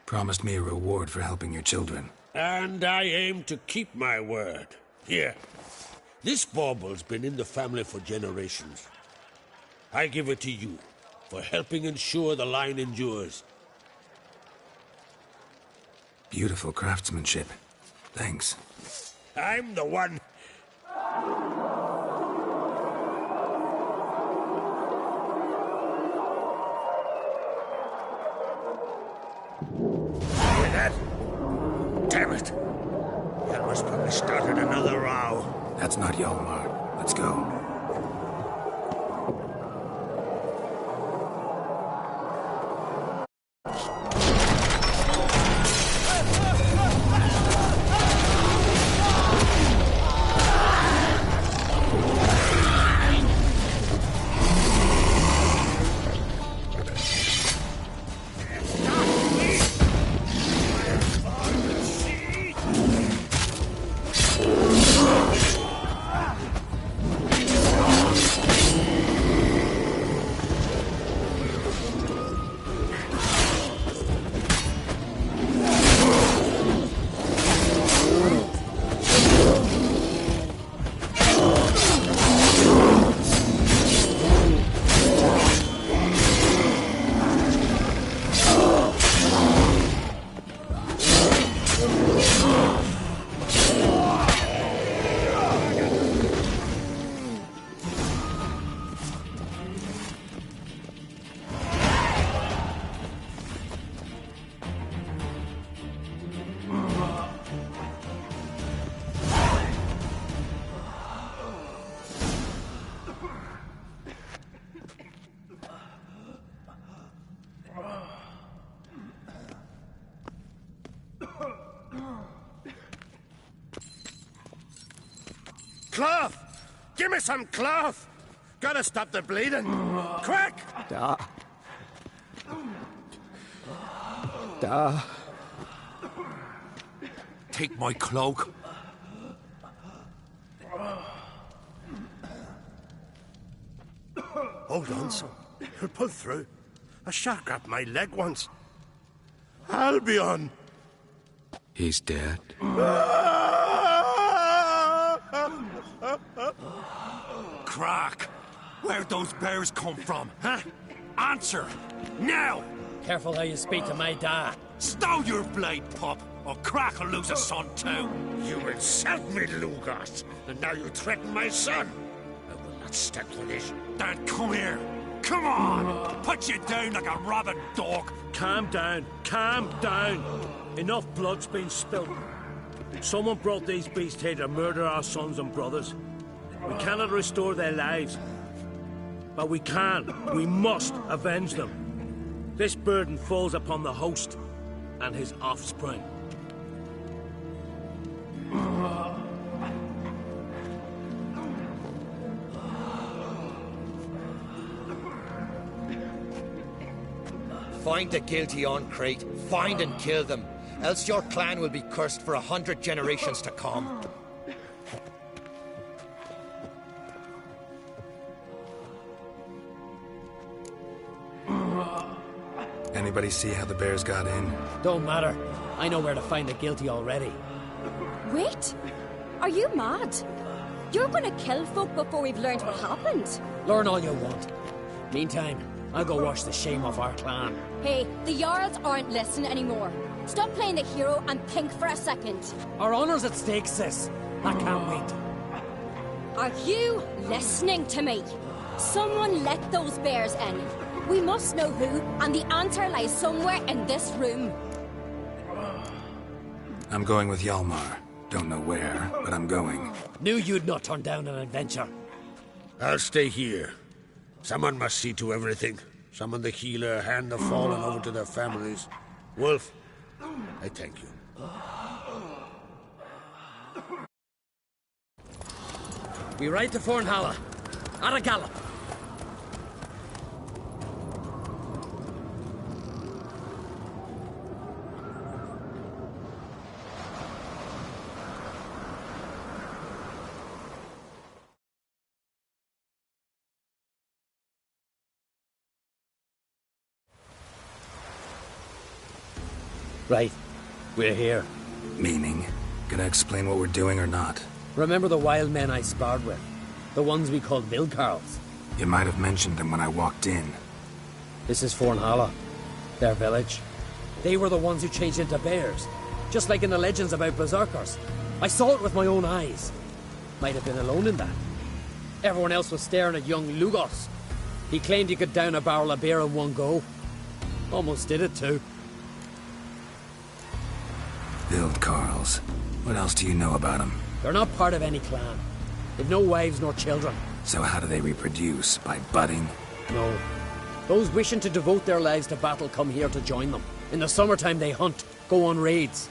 Promised me a reward for helping your children. And I aim to keep my word. Here, this bauble's been in the family for generations. I give it to you for helping ensure the line endures. Beautiful craftsmanship. Thanks. I'm the one. Hear that? Damn it! Hjalmar's probably started another row. That's not Hjalmar. Let's go. Cloth! Give me some cloth! Gotta stop the bleeding! Quick! Da. Take my cloak. Hold on, son. You'll pull through. A shark grabbed my leg once. Albion! He's dead. Crack! Where'd those bears come from, huh? Answer! Now! Careful how you speak to my dad. Stow your blade, pup, or Crack will lose a son too. You insult me, Lugas, and now you threaten my son. I will not stand for this. Then come here. Come on! Put you down like a rabid dog. Calm down. Calm down. Enough blood's been spilled. Someone brought these beasts here to murder our sons and brothers. We cannot restore their lives. But we can. We must avenge them. This burden falls upon the host and his offspring. Find the guilty on Crate. Find and kill them. Else your clan will be cursed for 100 generations to come. Anybody see how the bears got in? Don't matter. I know where to find the guilty already. Wait! Are you mad? You're gonna kill folk before we've learned what happened? Learn all you want. Meantime, I'll go wash the shame off our clan. Hey, the Jarls aren't listening anymore. Stop playing the hero and think for a second. Our honor's at stake, sis. I can't wait. Are you listening to me? Someone let those bears in. We must know who, and the answer lies somewhere in this room. I'm going with Hjalmar. Don't know where, but I'm going. Knew you'd not turn down an adventure. I'll stay here. Someone must see to everything. Summon the healer, hand the fallen over to their families. Wolf, I thank you. We ride to Fornhalla. At a gallop. Right. We're here. Meaning? Gonna explain what we're doing or not? Remember the wild men I sparred with? The ones we called Vilkarls? You might have mentioned them when I walked in. This is Fornhalla. Their village. They were the ones who changed into bears. Just like in the legends about berserkers. I saw it with my own eyes. Might have been alone in that. Everyone else was staring at young Lugos. He claimed he could down a barrel of beer in one go. Almost did it too. Vilkarls. What else do you know about them? They're not part of any clan. They've no wives nor children. So how do they reproduce? By budding? No. Those wishing to devote their lives to battle come here to join them. In the summertime they hunt, go on raids.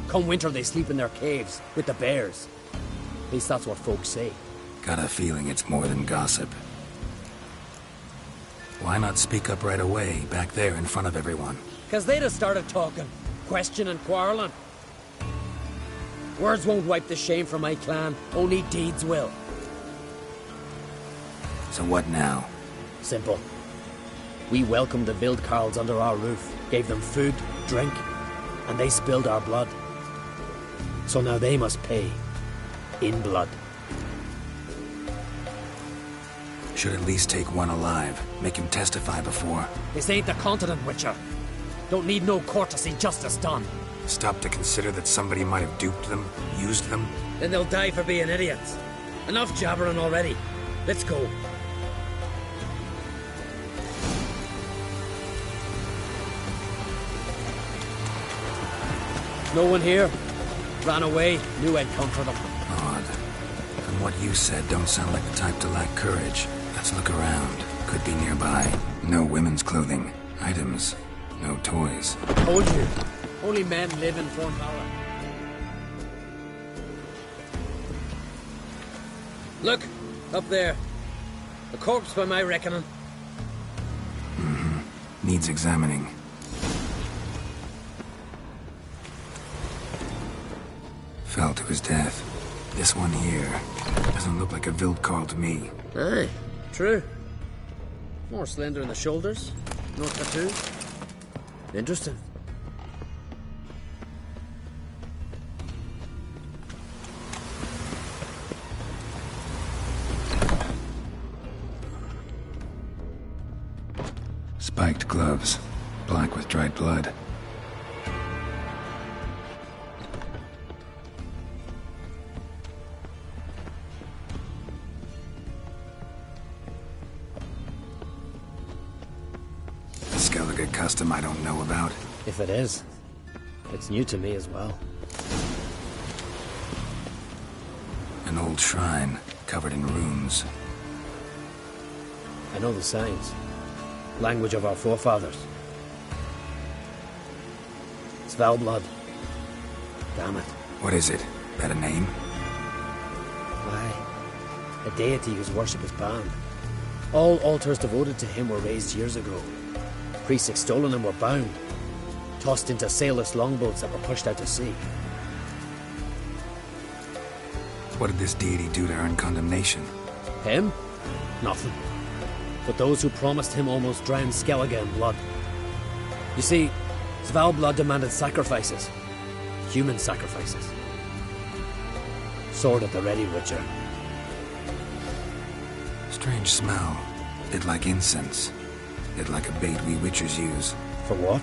Come winter they sleep in their caves, with the bears. At least that's what folks say. Got a feeling it's more than gossip. Why not speak up right away, back there in front of everyone? 'Cause they'd have started talking, questioning, quarreling. Words won't wipe the shame from my clan, only deeds will. So what now? Simple. We welcomed the Vilkarls under our roof, gave them food, drink, and they spilled our blood. So now they must pay. In blood. Should at least take one alive. Make him testify before. This ain't the continent, Witcher. Don't need no courtesy, justice done. Stop to consider that somebody might have duped them, used them? Then they'll die for being idiots. Enough jabbering already. Let's go. No one here? Ran away, knew I'd come for them. Odd. From what you said, don't sound like the type to lack courage. Let's look around. Could be nearby. No women's clothing. Items. No toys. Told you. Only men live in Fornhalla. Look, up there. A corpse by my reckoning. Mm-hmm. Needs examining. Fell to his death. This one here doesn't look like a Vilkarl to me. Aye, true. More slender in the shoulders, no tattoo. Interesting. Spiked gloves, black with dried blood. A Skellige custom I don't know about. If it is, it's new to me as well. An old shrine, covered in runes. I know the signs. Language of our forefathers. Svalblood. Damn it. What is it? That a name? Why? A deity whose worship is banned. All altars devoted to him were raised years ago. Priests extolling him were bound. Tossed into sailless longboats that were pushed out to sea. What did this deity do to earn condemnation? Him? Nothing. But those who promised him almost drowned Skellige in blood. You see, Svalblood demanded sacrifices. Human sacrifices. Sword at the ready, Witcher. Strange smell. Bit like incense. Bit like a bait we Witchers use. For what?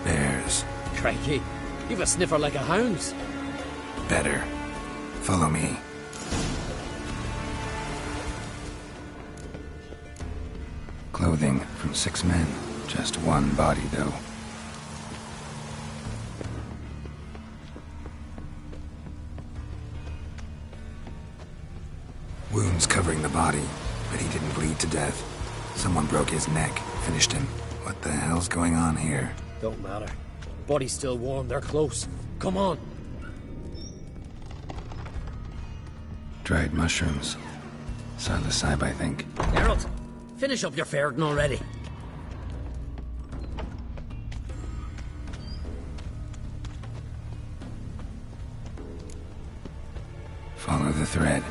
Bears. Crikey, you've a sniffer like a hound's. Better. Follow me. Clothing from 6 men. Just one body, though. Wounds covering the body, but he didn't bleed to death. Someone broke his neck, finished him. What the hell's going on here? Don't matter. Body's still warm, they're close. Come on. Dried mushrooms. Psilocybe, I think. Geralt, finish up your ferreting already. Follow the thread.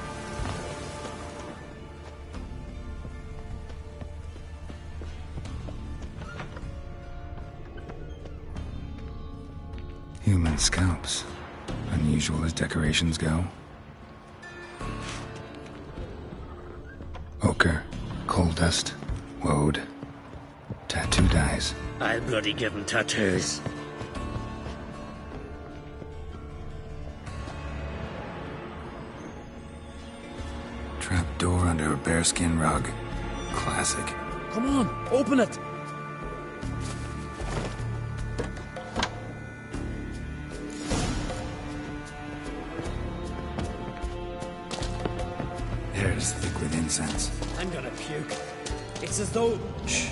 Human scalps. Unusual as decorations go. Ochre, coal dust, woad, tattoo dyes. I'll bloody give him tattoos. Trap door under a bearskin rug. Classic. Come on, open it! Air's thick with incense. I'm gonna puke. It's as though... Shh.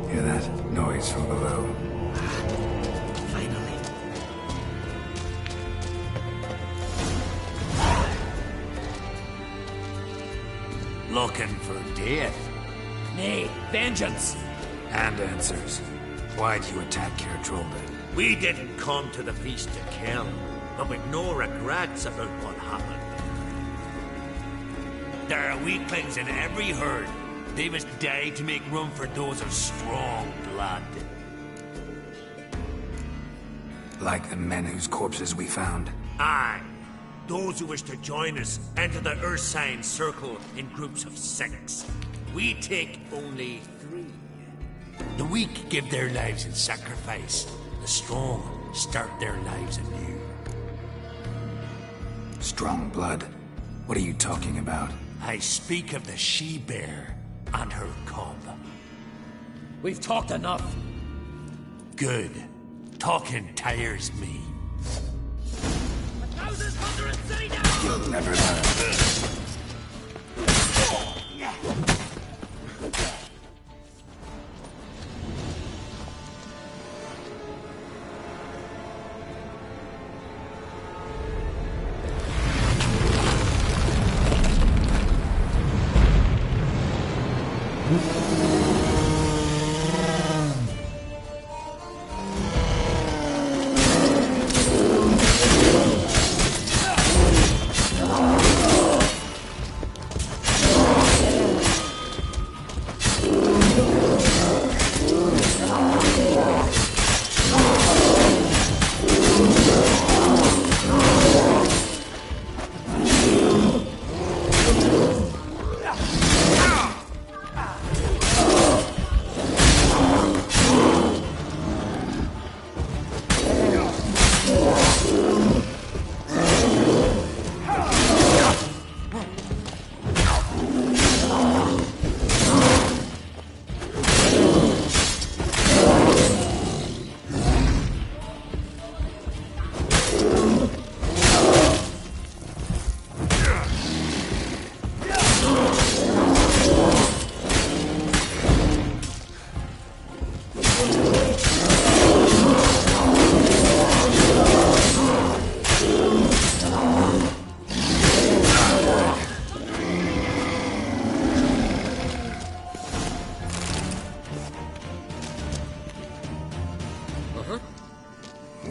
Hear that? Noise from below. Finally. Looking for death? Nay, vengeance! And answers. Why'd you attack Caer Trolde? We didn't come to the feast to kill, and with no regrets about what happened. There are weaklings in every herd. They must die to make room for those of strong blood. Like the men whose corpses we found. Aye. Those who wish to join us enter the Ursine Circle in groups of 6. We take only 3. The weak give their lives in sacrifice. The strong start their lives anew. Strong blood? What are you talking about? I speak of the she-bear and her cub. We've talked enough. Good. Talking tires me. You'll never learn.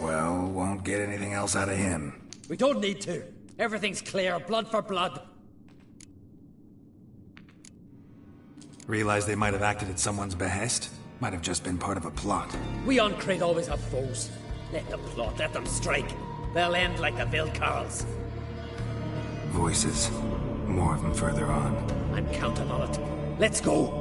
Well, won't get anything else out of him. We don't need to. Everything's clear, blood for blood. Realize they might have acted at someone's behest? Might have just been part of a plot. We on Crete always have foes. Let them plot, let them strike. They'll end like the Vilcarls. Voices. More of them further on. I'm counting on it. Let's go.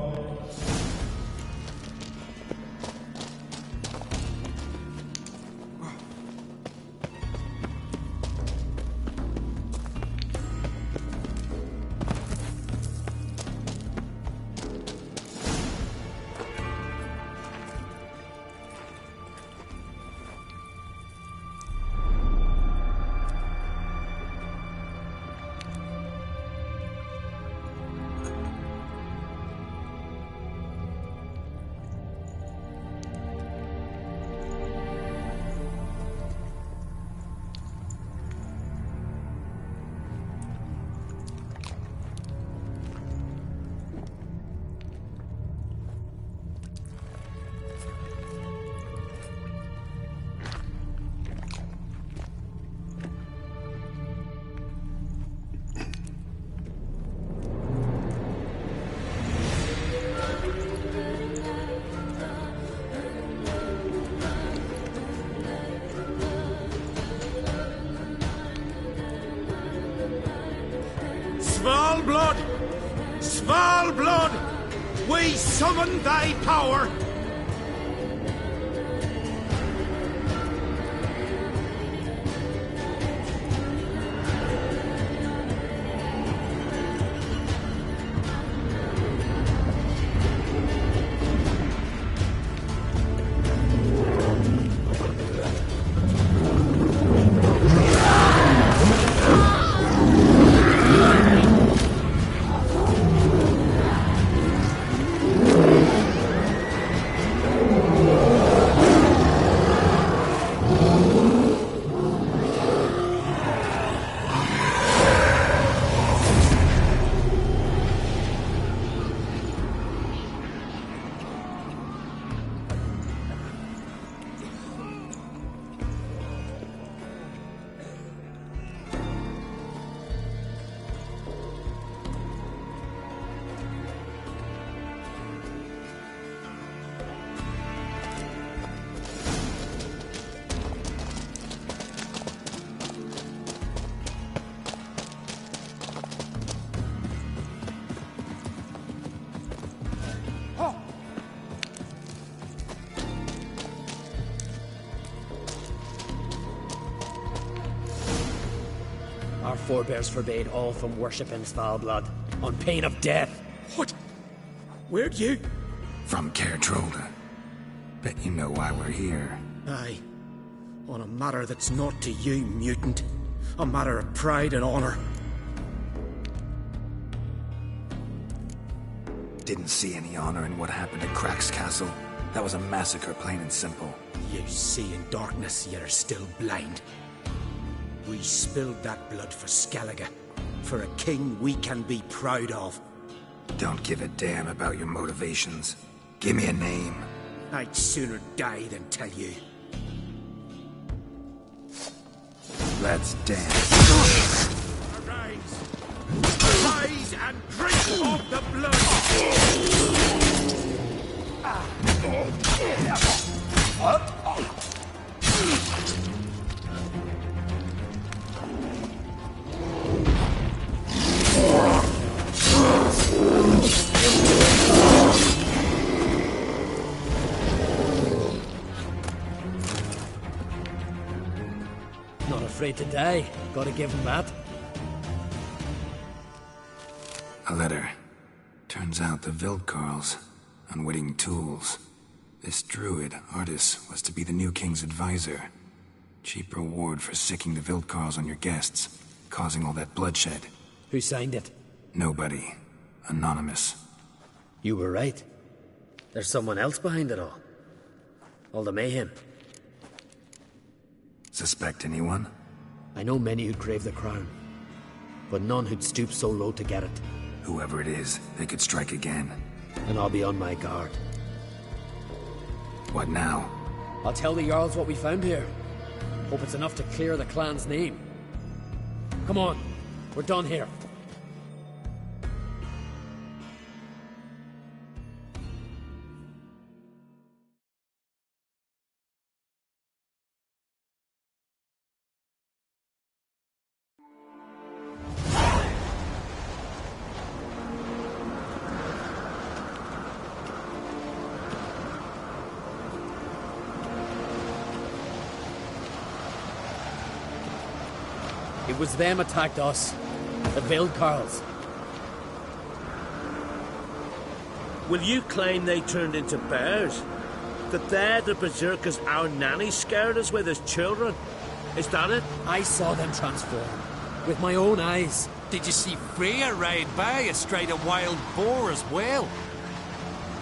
Svalblood, we summon thy power. Our forebears forbade all from worship in Svalblood, on pain of death. What? Where'd you? From Caer Trolda. Bet you know why we're here. Aye. On a matter that's not to you, mutant. A matter of pride and honor. Didn't see any honor in what happened at Crack's castle. That was a massacre, plain and simple. You see in darkness, yet are still blind. We spilled that blood for Skellige, for a king we can be proud of. Don't give a damn about your motivations. Give me a name. I'd sooner die than tell you. Let's dance. Arise! Arise and drink of the blood! Not afraid to die. Gotta give him that. A letter. Turns out the Vildkarls, unwitting tools. This druid, Artis, was to be the new king's advisor. Cheap reward for sicking the Vildkarls on your guests, causing all that bloodshed. Who signed it? Nobody. Anonymous. You were right. There's someone else behind it all. All the mayhem. Suspect anyone? I know many who'd crave the crown, but none who'd stoop so low to get it. Whoever it is, they could strike again. And I'll be on my guard. What now? I'll tell the Jarls what we found here. Hope it's enough to clear the clan's name. Come on, we're done here. It was them attacked us. The Vildkarls. Will you claim they turned into bears? That they're the berserkers our nanny scared us with as children? Is that it? I saw them transform. With my own eyes. Did you see Freya ride by astride a wild boar as well?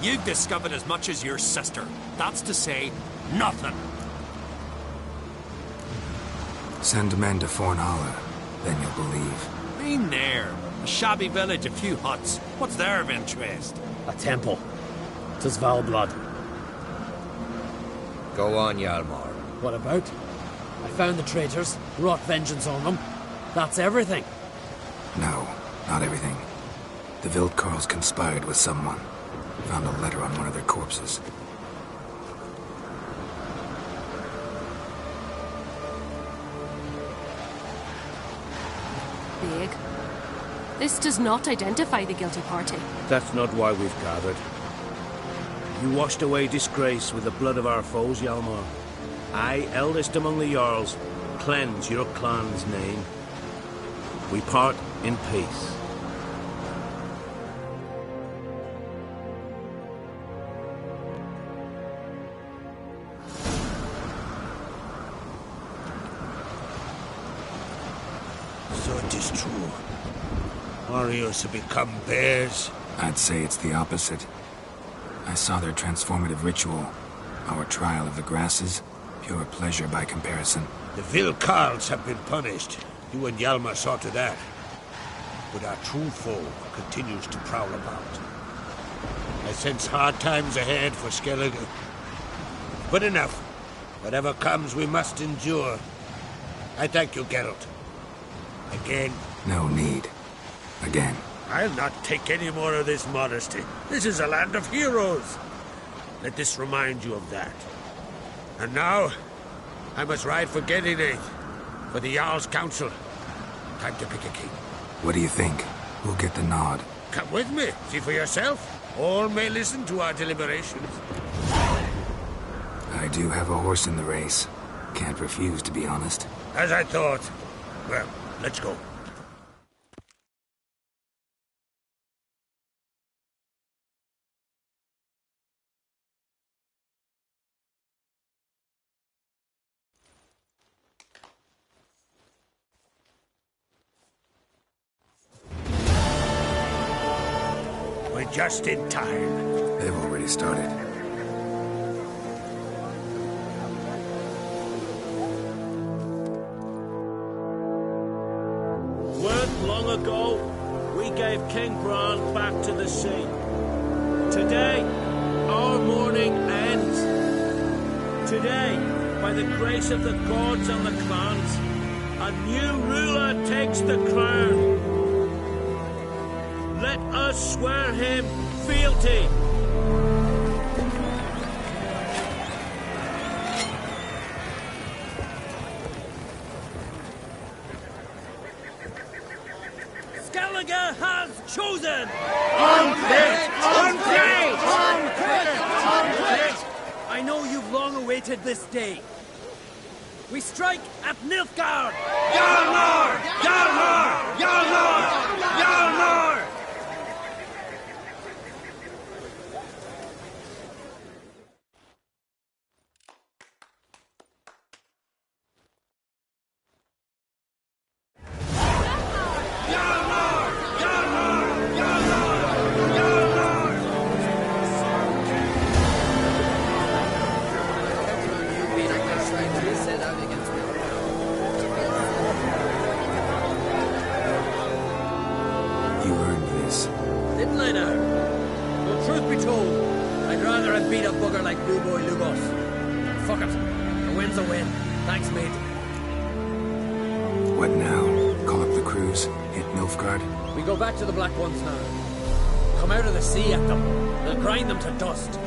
You've discovered as much as your sister. That's to say, nothing. Send men to Fornhala, then you'll believe. Been there. A shabby village, a few huts. What's their of interest? A temple. To Svalblood. Go on, Hjalmar. What about? I found the traitors, wrought vengeance on them. That's everything. No, not everything. The Vildkarls conspired with someone. Found a letter on one of their corpses. Big. This does not identify the guilty party. That's not why we've gathered. You washed away disgrace with the blood of our foes, Hjalmar. I, eldest among the Jarls, cleanse your clan's name. We part in peace. So it is true. Warriors have become bears. I'd say it's the opposite. I saw their transformative ritual. Our trial of the grasses, pure pleasure by comparison. The Vil Carls have been punished. You and Hjalmar saw to that. But our true foe continues to prowl about. I sense hard times ahead for Skellige. But enough. Whatever comes, we must endure. I thank you, Geralt. Again. No need. Again. I'll not take any more of this modesty. This is a land of heroes. Let this remind you of that. And now, I must ride for Gedinate, for the Jarl's Council. Time to pick a king. What do you think? Who'll get the nod? Come with me. See for yourself. All may listen to our deliberations. I do have a horse in the race. Can't refuse, to be honest. As I thought. Well, let's go. We're just in time. They've already started. Weren't long ago, we gave King Bran back to the sea. Today, our mourning ends. Today, by the grace of the gods and the clans, a new ruler takes the crown. Let us swear him fealty. Skellige has chosen! Unfit! Unfit! Unfit! Unfit! I know you've long awaited this day. We strike at Nilfgaard! Hjalmar! Hjalmar! Hjalmar! Hjalmar! You earned this. Didn't I now? Well, truth be told, I'd rather have beat a bugger like Blue Boy Lugos. Fuck it. A win's a win. Thanks, mate. What now? Call up the crews? Hit Nilfgaard? We go back to the Black Ones now. Come out of the sea at them. They'll grind them to dust.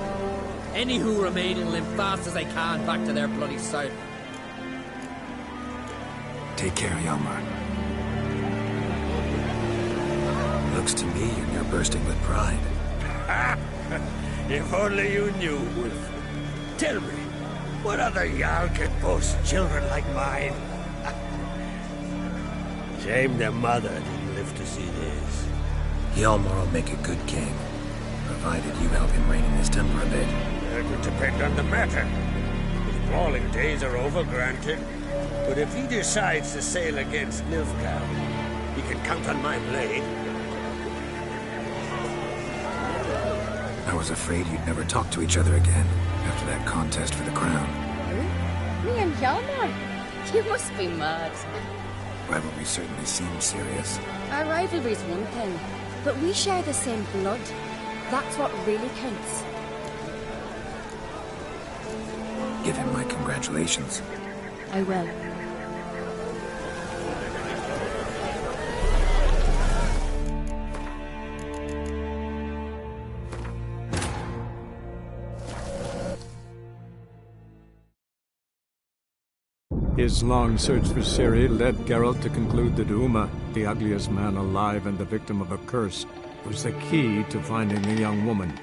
Any who remain will limp fast as they can back to their bloody south. Take care, Hjalmar. Looks to me you're bursting with pride. If only you knew, Wolf. Tell me, what other Jarl can boast children like mine? Shame their mother didn't live to see this. Hjalmar will make a good king, provided you help him rein in his temper a bit. It would depend on the matter. His brawling days are over, granted. But if he decides to sail against Nilfgaard, he can count on my blade. I was afraid you'd never talk to each other again after that contest for the crown. Me and Hjalmar? You must be mad. Rivalry certainly seems serious. Our rivalry's one thing, but we share the same blood. That's what really counts. Give him my congratulations. I will. His long search for Ciri led Geralt to conclude that Uma, the ugliest man alive and the victim of a curse, was the key to finding the young woman.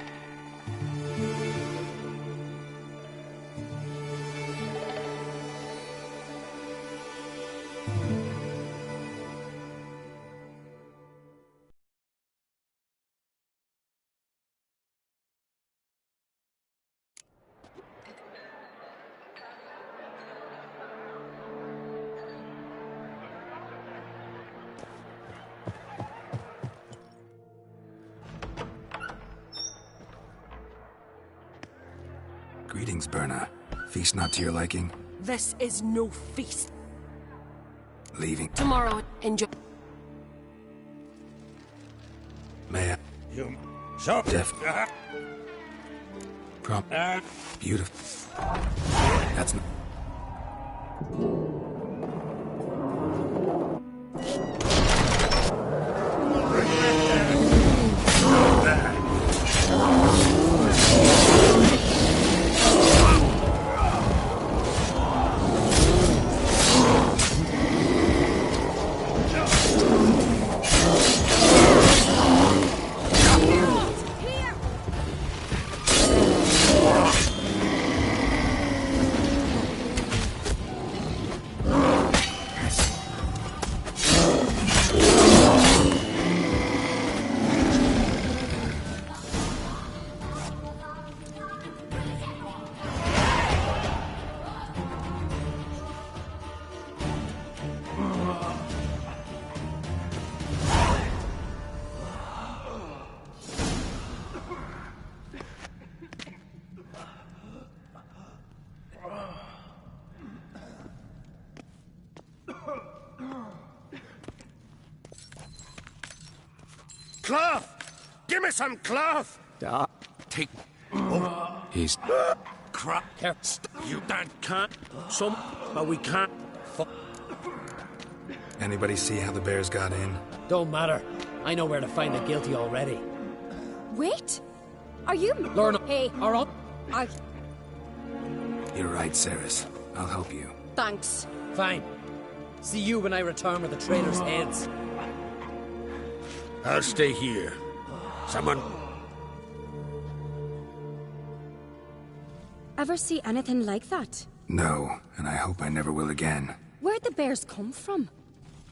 Greetings, Berna. Feast not to your liking? This is no feast. Leaving. Tomorrow, enjoy. May I? You... So... Def... Beautiful. That's... Cloth! Give me some cloth! Take... He's... Crap. You can't... But we can't... Anybody see how the bears got in? Don't matter. I know where to find the guilty already. Wait! Are you... Lorna, Hey. Are... You're right, Ceres. I'll help you. Thanks. Fine. See you when I return with the traitors' heads. I'll stay here. Someone... Ever see anything like that? No, and I hope I never will again. Where'd the bears come from?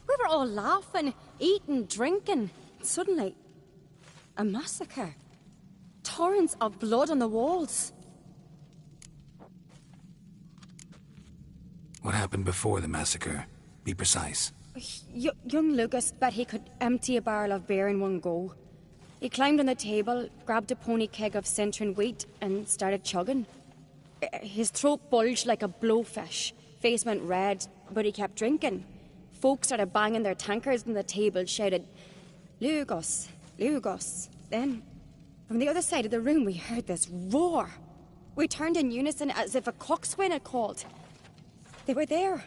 We were all laughing, eating, drinking. Suddenly, a massacre. Torrents of blood on the walls. What happened before the massacre? Be precise. Young Lucas bet he could empty a barrel of beer in one go. He climbed on the table, grabbed a pony keg of Centron wheat, and started chugging. His throat bulged like a blowfish. Face went red, but he kept drinking. Folks started banging their tankards on the table, shouted, "Lugos, Lugos." Then, from the other side of the room, we heard this roar. We turned in unison as if a coxswain had called. They were there.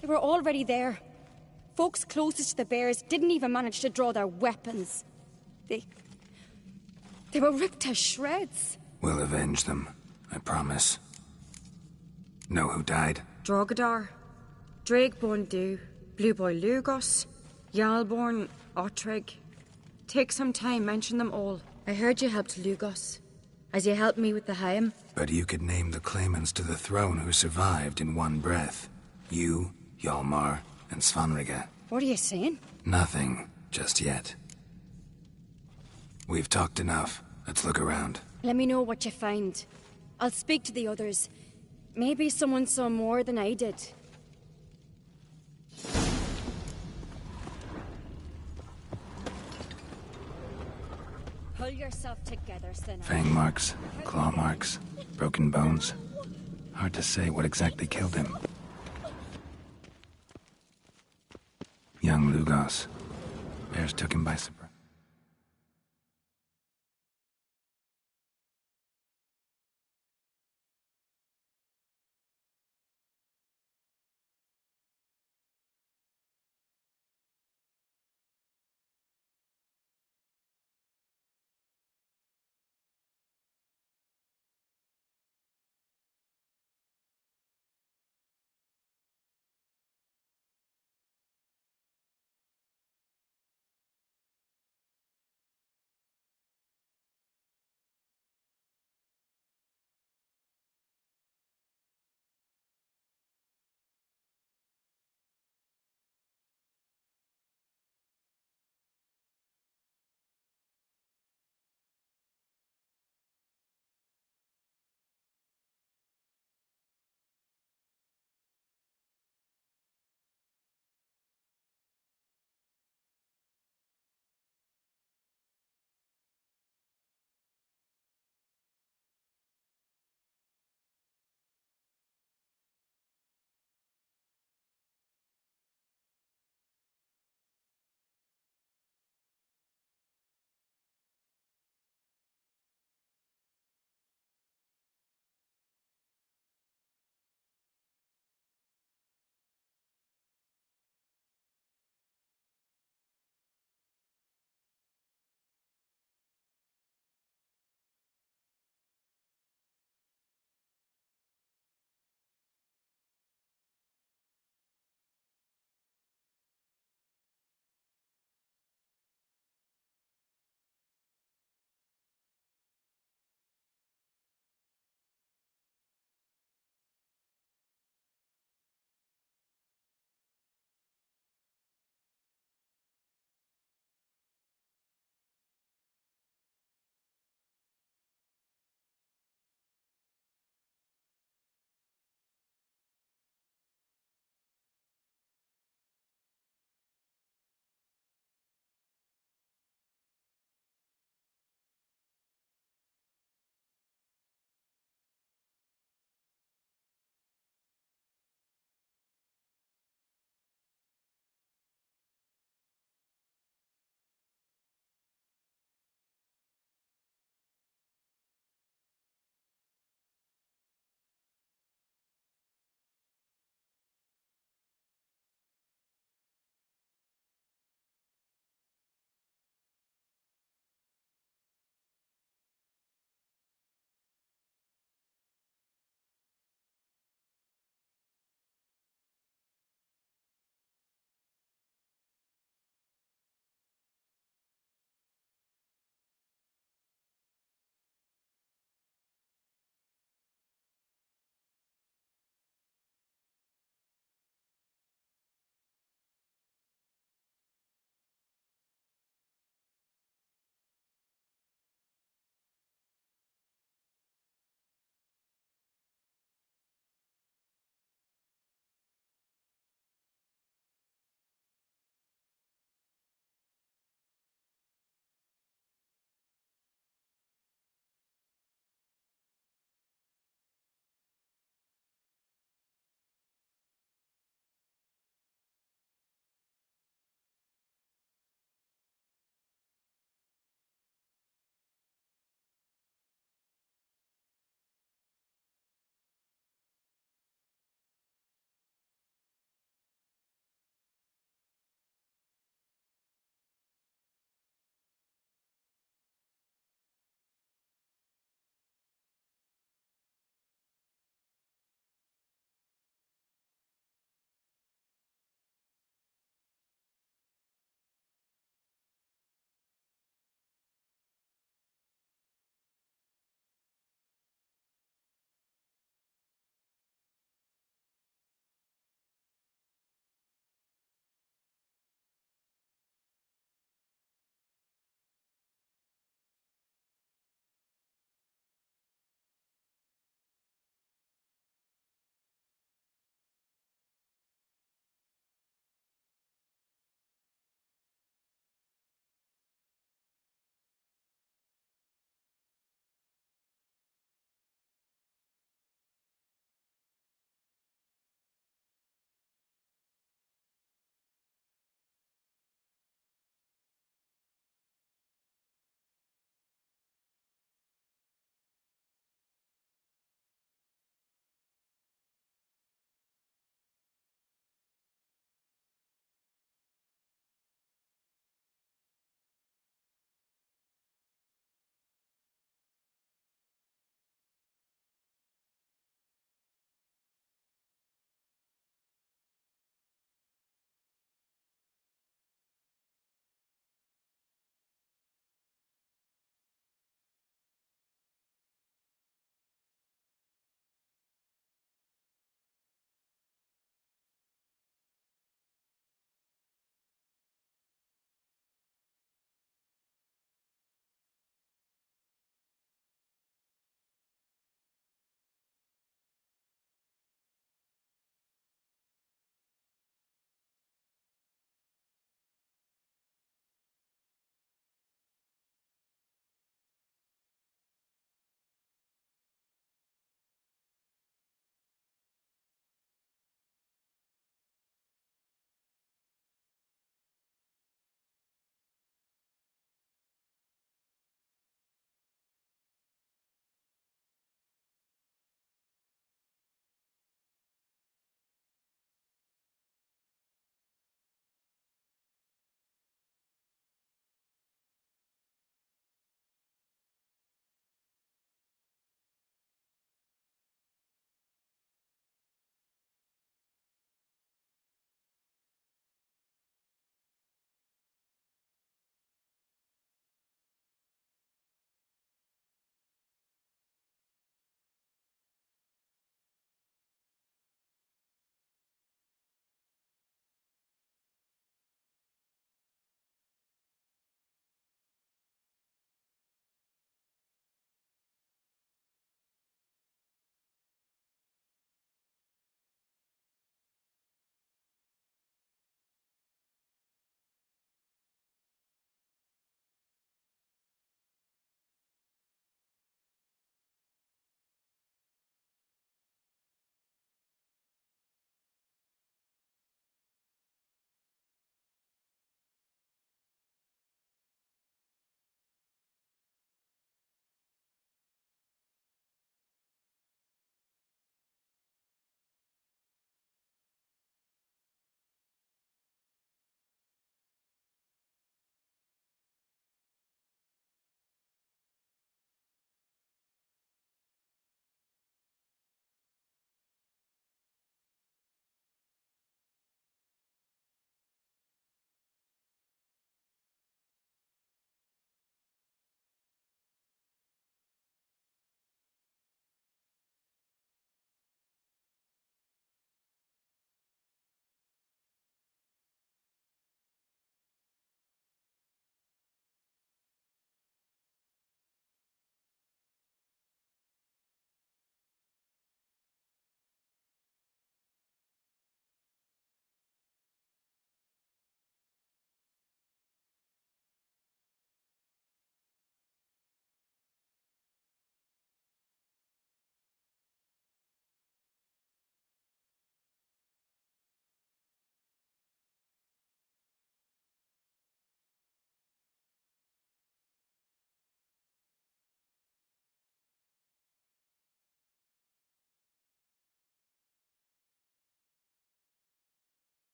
They were already there. Folks closest to the bears didn't even manage to draw their weapons. They were ripped to shreds. We'll avenge them, I promise. Know who died? Drogadar, Drakeborn Du, Blue Boy Lugos, Yalborn, Ottrig. Take some time, mention them all. I heard you helped Lugos, as you helped me with the Haim. But you could name the claimants to the throne who survived in one breath. You, Hjalmar, and Svanrige. What are you saying? Nothing, just yet. We've talked enough. Let's look around. Let me know what you find. I'll speak to the others. Maybe someone saw more than I did. Pull yourself together, Sinner. Fang marks, claw marks, broken bones. Hard to say what exactly killed him. Young Lugos. Bears took him by surprise.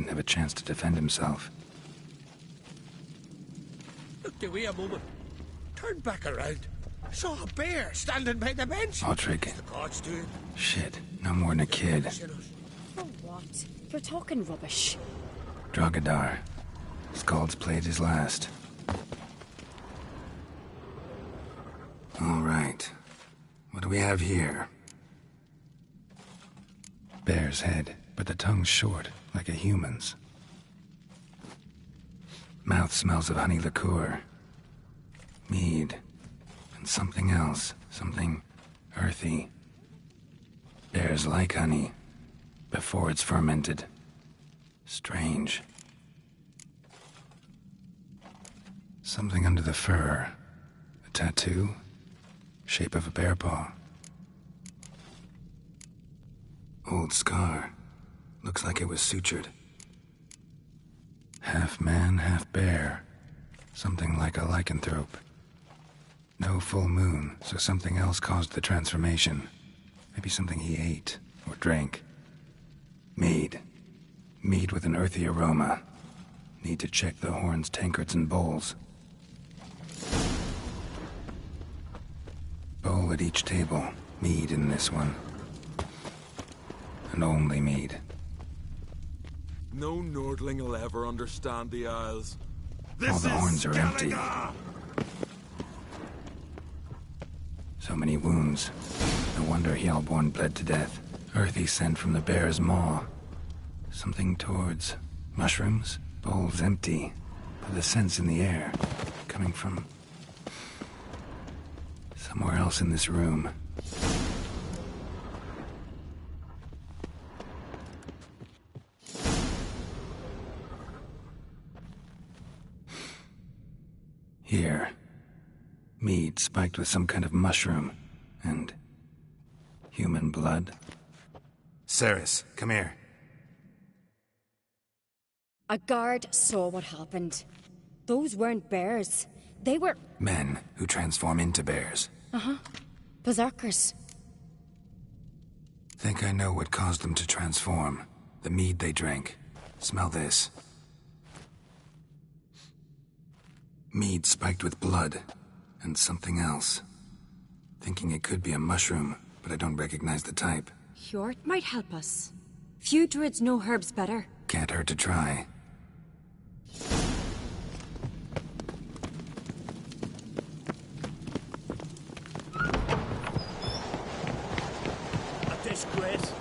didn't have a chance to defend himself. Look, wait a moment. Turn back around. I saw a bear standing by the bench. Aldrich. The gods do it. Shit, no more than a kid. For what? You're talking rubbish. Drogadar. Skald's played his last. All right. What do we have here? Bear's head, but the tongue's short, like a human's. Mouth smells of honey liqueur. Mead. And something else. Something earthy. Bears like honey. Before it's fermented. Strange. Something under the fur. A tattoo? Shape of a bear paw. Old scar. Looks like it was sutured. Half man, half bear. Something like a lycanthrope. No full moon, so something else caused the transformation. Maybe something he ate or drank. Mead. Mead with an earthy aroma. Need to check the horns, tankards, and bowls. Bowl at each table. Mead in this one. And only mead. No Nordling will ever understand the Isles. All the horns are empty. So many wounds. No wonder Hjalborn bled to death. Earthy scent from the bear's maw. Something towards mushrooms. Bowl's empty. But the scent's in the air. Coming from somewhere else in this room. Here. Mead spiked with some kind of mushroom. And human blood. Ceres, come here. A guard saw what happened. Those weren't bears. They were... Men who transform into bears. Uh-huh. Berserkers. Think I know what caused them to transform. The mead they drank. Smell this. Mead spiked with blood. And something else. Thinking it could be a mushroom, but I don't recognize the type. Hjort might help us. Few druids know herbs better. Can't hurt to try. A disgrace.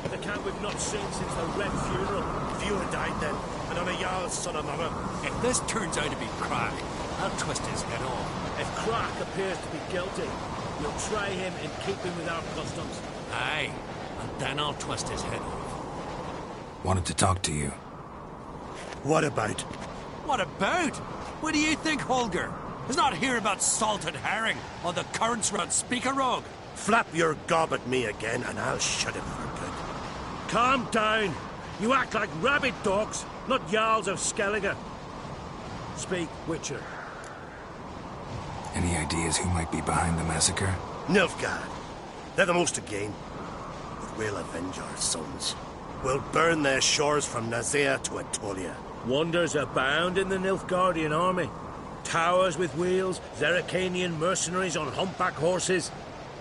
The camp we've not seen since the Red Funeral. Few had died then, and on a Jarl's son another. If this turns out to be Crack, I'll twist his head off. If Crack appears to be guilty, we'll try him in keeping with our customs. Aye, and then I'll twist his head off. Wanted to talk to you. What about? What about? What do you think, Holger? Is not here about salted herring or the currents round Speakerog? Flap your gob at me again, and I'll shut him for good. Calm down. You act like rabid dogs, not Jarls of Skellige. Speak, Witcher. Any ideas who might be behind the massacre? Nilfgaard. They're the most again. But we'll avenge our sons. We'll burn their shores from Nazea to Atolia. Wonders abound in the Nilfgaardian army. Towers with wheels, Zerrikanian mercenaries on humpback horses.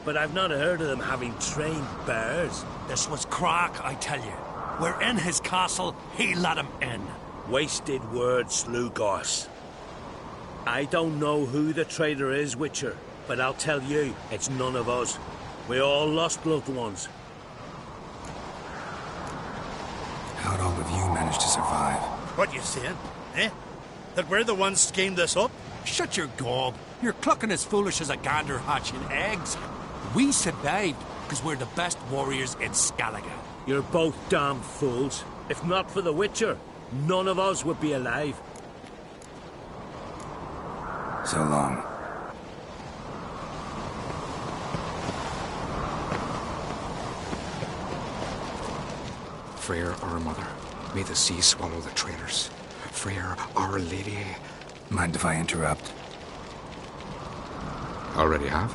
But I've not heard of them having trained bears. This was Crack, I tell you. We're in his castle, he let him in. Wasted words, Lugos. I don't know who the traitor is, Witcher, but I'll tell you, it's none of us. We all lost loved ones. How'd all of you manage to survive? What you saying, eh? That we're the ones schemed this up? Shut your gob. You're clucking as foolish as a gander hatching eggs. We survived because we're the best warriors in Skellige. You're both damn fools. If not for the Witcher, none of us would be alive. So long. Freyr, our mother, may the sea swallow the traitors. Freyr, our lady. Mind if I interrupt? Already have?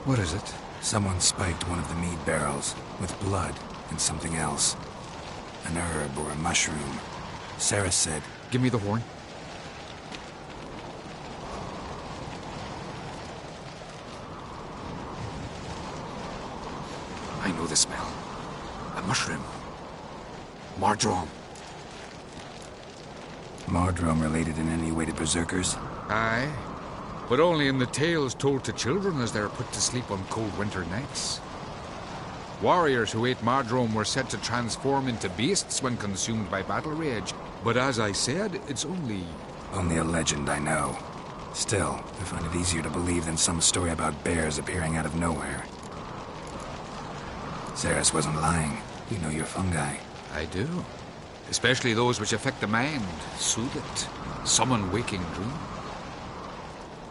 What is it? Someone spiked one of the mead barrels with blood and something else. An herb or a mushroom. Sarah said. Give me the horn. I know the smell. A mushroom. Mardrome. Mardrome related in any way to berserkers? Aye. But only in the tales told to children as they're put to sleep on cold winter nights. Warriors who ate Mardrome were said to transform into beasts when consumed by battle rage. But as I said, it's only... Only a legend, I know. Still, I find it easier to believe than some story about bears appearing out of nowhere. Ceres wasn't lying. You know your fungi. I do. Especially those which affect the mind, soothe it, summon waking dream.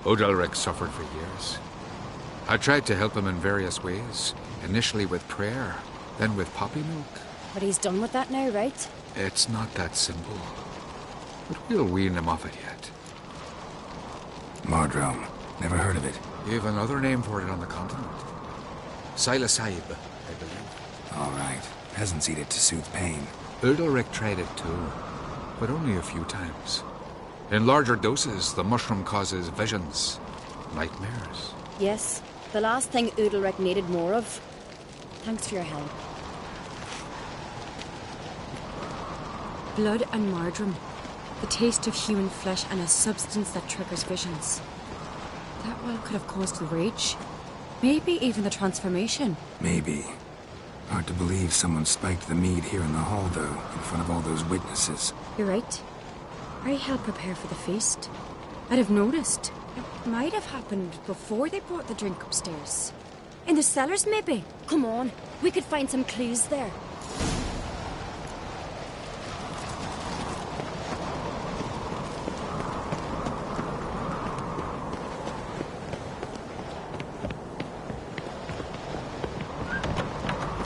Odalric suffered for years. I tried to help him in various ways. Initially with prayer, then with poppy milk. But he's done with that now, right? It's not that simple. But we'll wean him off it yet. Mardrome. Never heard of it. You have another name for it on the continent. Psilocybe, I believe. All right. Peasants eat it to soothe pain. Odalric tried it too, but only a few times. In larger doses, the mushroom causes visions, nightmares. Yes, the last thing Udalric needed more of. Thanks for your help. Blood and Mardrome. The taste of human flesh and a substance that triggers visions. That well could have caused the rage. Maybe even the transformation. Maybe. Hard to believe someone spiked the mead here in the hall, though, in front of all those witnesses. You're right. I helped prepare for the feast. I'd have noticed. It might have happened before they brought the drink upstairs. In the cellars, maybe? Come on, we could find some clues there.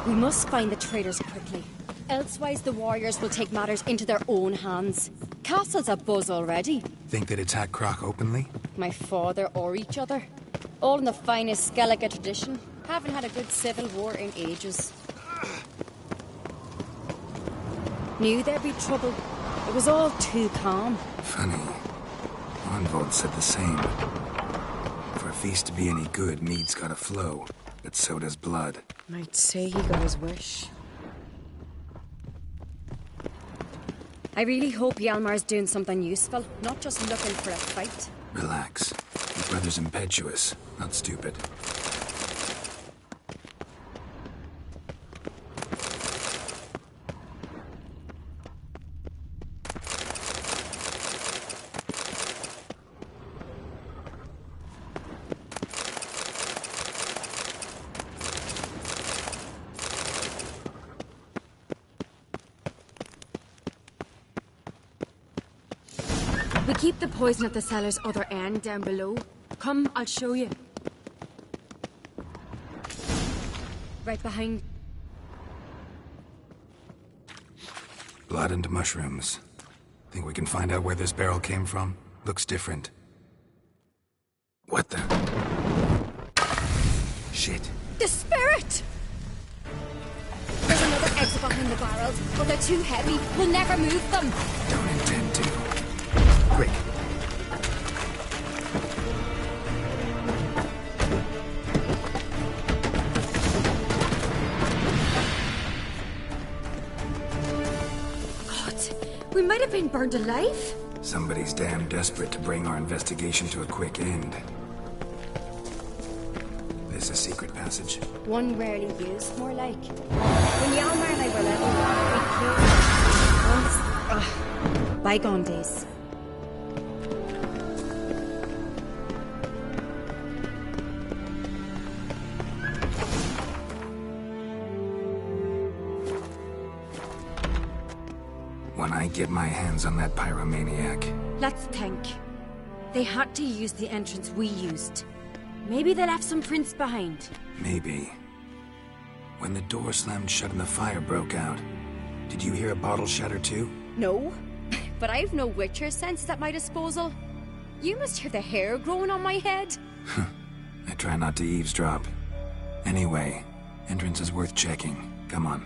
We must find the traitors quickly. Elsewise, the warriors will take matters into their own hands. Castle's abuzz already. Think they'd attack Croc openly? My father or each other. All in the finest Skellige tradition. Haven't had a good civil war in ages. Knew there'd be trouble. It was all too calm. Funny. Arnvold said the same. For a feast to be any good, mead's gotta flow. But so does blood. Might say he got his wish. I really hope Hjalmar's doing something useful, not just looking for a fight. Relax. Your brother's impetuous, not stupid. We keep the poison at the cellar's other end down below. Come, I'll show you. Right behind. Blood and mushrooms. Think we can find out where this barrel came from? Looks different. What the? Shit. The spirit! There's another exit behind the barrels, but they're too heavy. We'll never move them. Don't intend to. Quick. We might have been burned alive. Somebody's damn desperate to bring our investigation to a quick end. This a secret passage? One rarely used, more like. When Hjalmar and I were little, we played once. Bygone days. When I get my hands on that pyromaniac. Let's think. They had to use the entrance we used. Maybe they left some prints behind. Maybe. When the door slammed shut and the fire broke out, did you hear a bottle shatter too? No, but I've no Witcher sense at my disposal. You must hear the hair growing on my head. I try not to eavesdrop. Anyway, entrance is worth checking. Come on.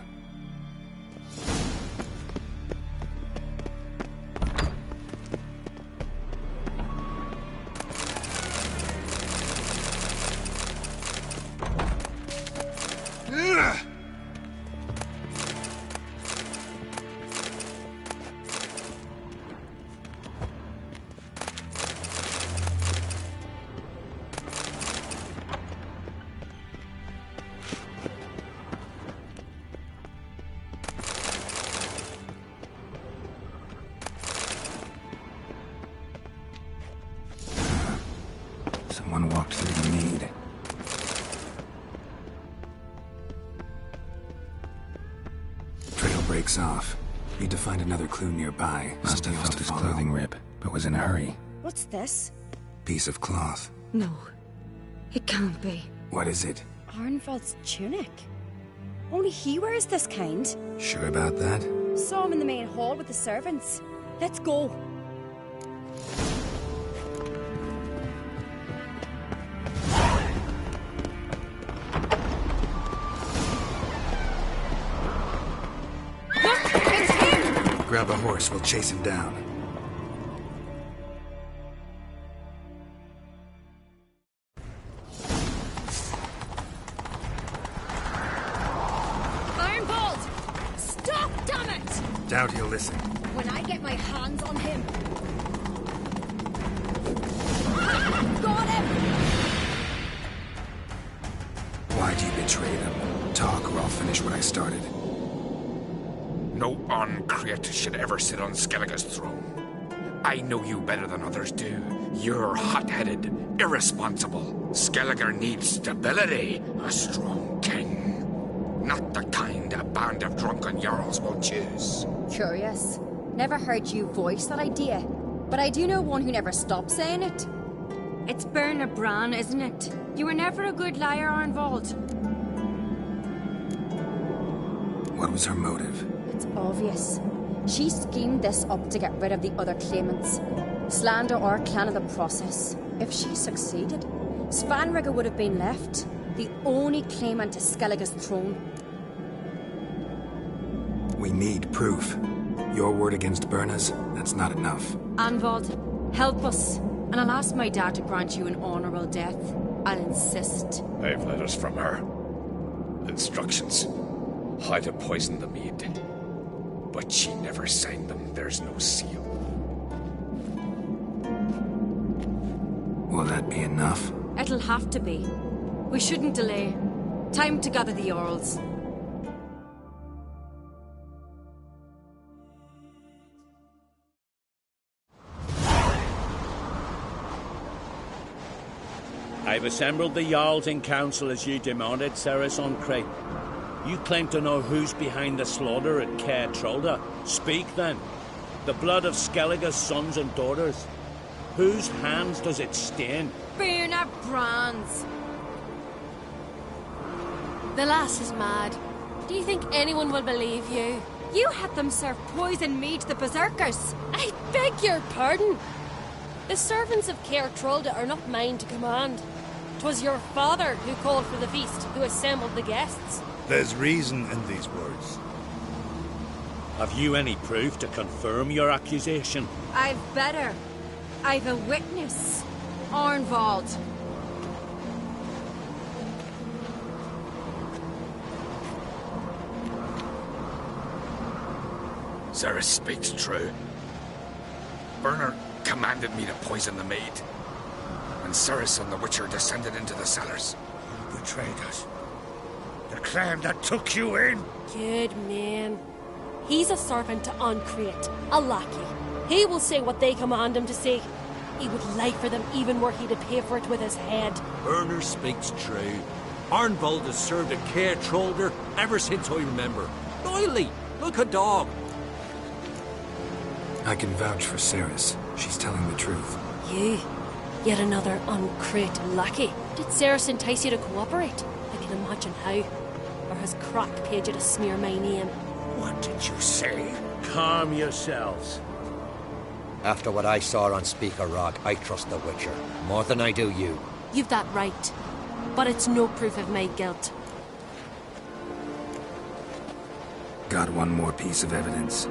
One walked through the mead. Trail breaks off. Need to find another clue nearby. Must have felt his clothing rip, but was in a hurry. What's this? Piece of cloth. No. It can't be. What is it? Arnvald's tunic. Only he wears this kind. Sure about that? Saw him in the main hall with the servants. Let's go. Grab a horse, we'll chase him down. Arnvald! Stop, damn it! Doubt he'll listen. When I get my hands on him... Got him! Why'd you betray them? Talk or I'll finish what I started. No Uncreate should ever sit on Skellige's throne. I know you better than others do. You're hot-headed, irresponsible. Skellige needs stability, a strong king. Not the kind a band of drunken jarls will choose. Curious. Never heard you voice that idea. But I do know one who never stops saying it. It's Berna Bran, isn't it? You were never a good liar, Arnvald. What was her motive? It's obvious. She schemed this up to get rid of the other claimants. Slander our clan in the process. If she succeeded, Svanrige would have been left, the only claimant to Skellige's throne. We need proof. Your word against Berna's, that's not enough. Arnvald, help us. And I'll ask my dad to grant you an honourable death. I'll insist. I have letters from her. Instructions. How to poison the mead. But she never signed them. There's no seal. Will that be enough? It'll have to be. We shouldn't delay. Time to gather the Jarls. I've assembled the Jarls in council as you demanded, Ceres Uncreate. You claim to know who's behind the slaughter at Caer Trolda. Speak then. The blood of Skellige's sons and daughters. Whose hands does it stain? Berna Bran's. The lass is mad. Do you think anyone will believe you? You had them serve poison mead to the berserkers. I beg your pardon. The servants of Caer Trolda are not mine to command. 'Twas your father who called for the feast, who assembled the guests. There's reason in these words. Have you any proof to confirm your accusation? I've better. I've a witness. Arnvald. Ceres speaks true. Berna commanded me to poison the maid. And Ceres and the Witcher descended into the cellars. You betrayed us. The clan that took you in. Good man. He's a servant to Uncreate, a lackey. He will say what they command him to say. He would lie for them even were he to pay for it with his head. Berner speaks true. Arnvald has served at Caer Trolder ever since I remember. Loyally, look a dog. I can vouch for Ceres. She's telling the truth. You? Yet another Uncreate lackey. Did Ceres entice you to cooperate? I can imagine how. Or has Crack paid you to smear my name? What did you say? Calm yourselves. After what I saw on Speaker Rock, I trust the Witcher. More than I do you. You've that right. But it's no proof of my guilt. Got one more piece of evidence.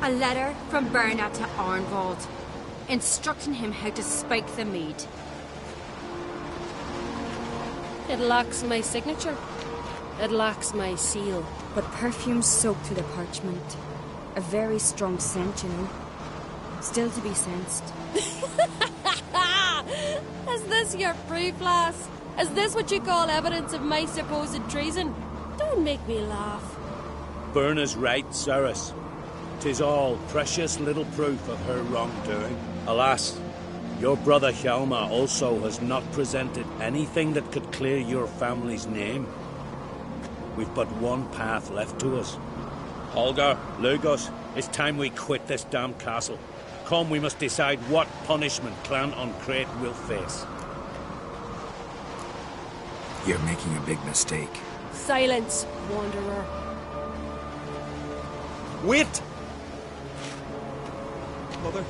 A letter from Berna to Arnvald, instructing him how to spike the mead. It lacks my signature. It lacks my seal. But perfume soaked through the parchment. A very strong scent, you know. Still to be sensed. Is this your proof, lass? Is this what you call evidence of my supposed treason? Don't make me laugh. Berna's right, Ceres. 'Tis all precious little proof of her wrongdoing. Alas, your brother Hjalmar also has not presented anything that could clear your family's name. We've but one path left to us. Holger, Lugos, it's time we quit this damn castle. Come, we must decide what punishment Clan on Crete will face. You're making a big mistake. Silence, Wanderer. Wait! Mother,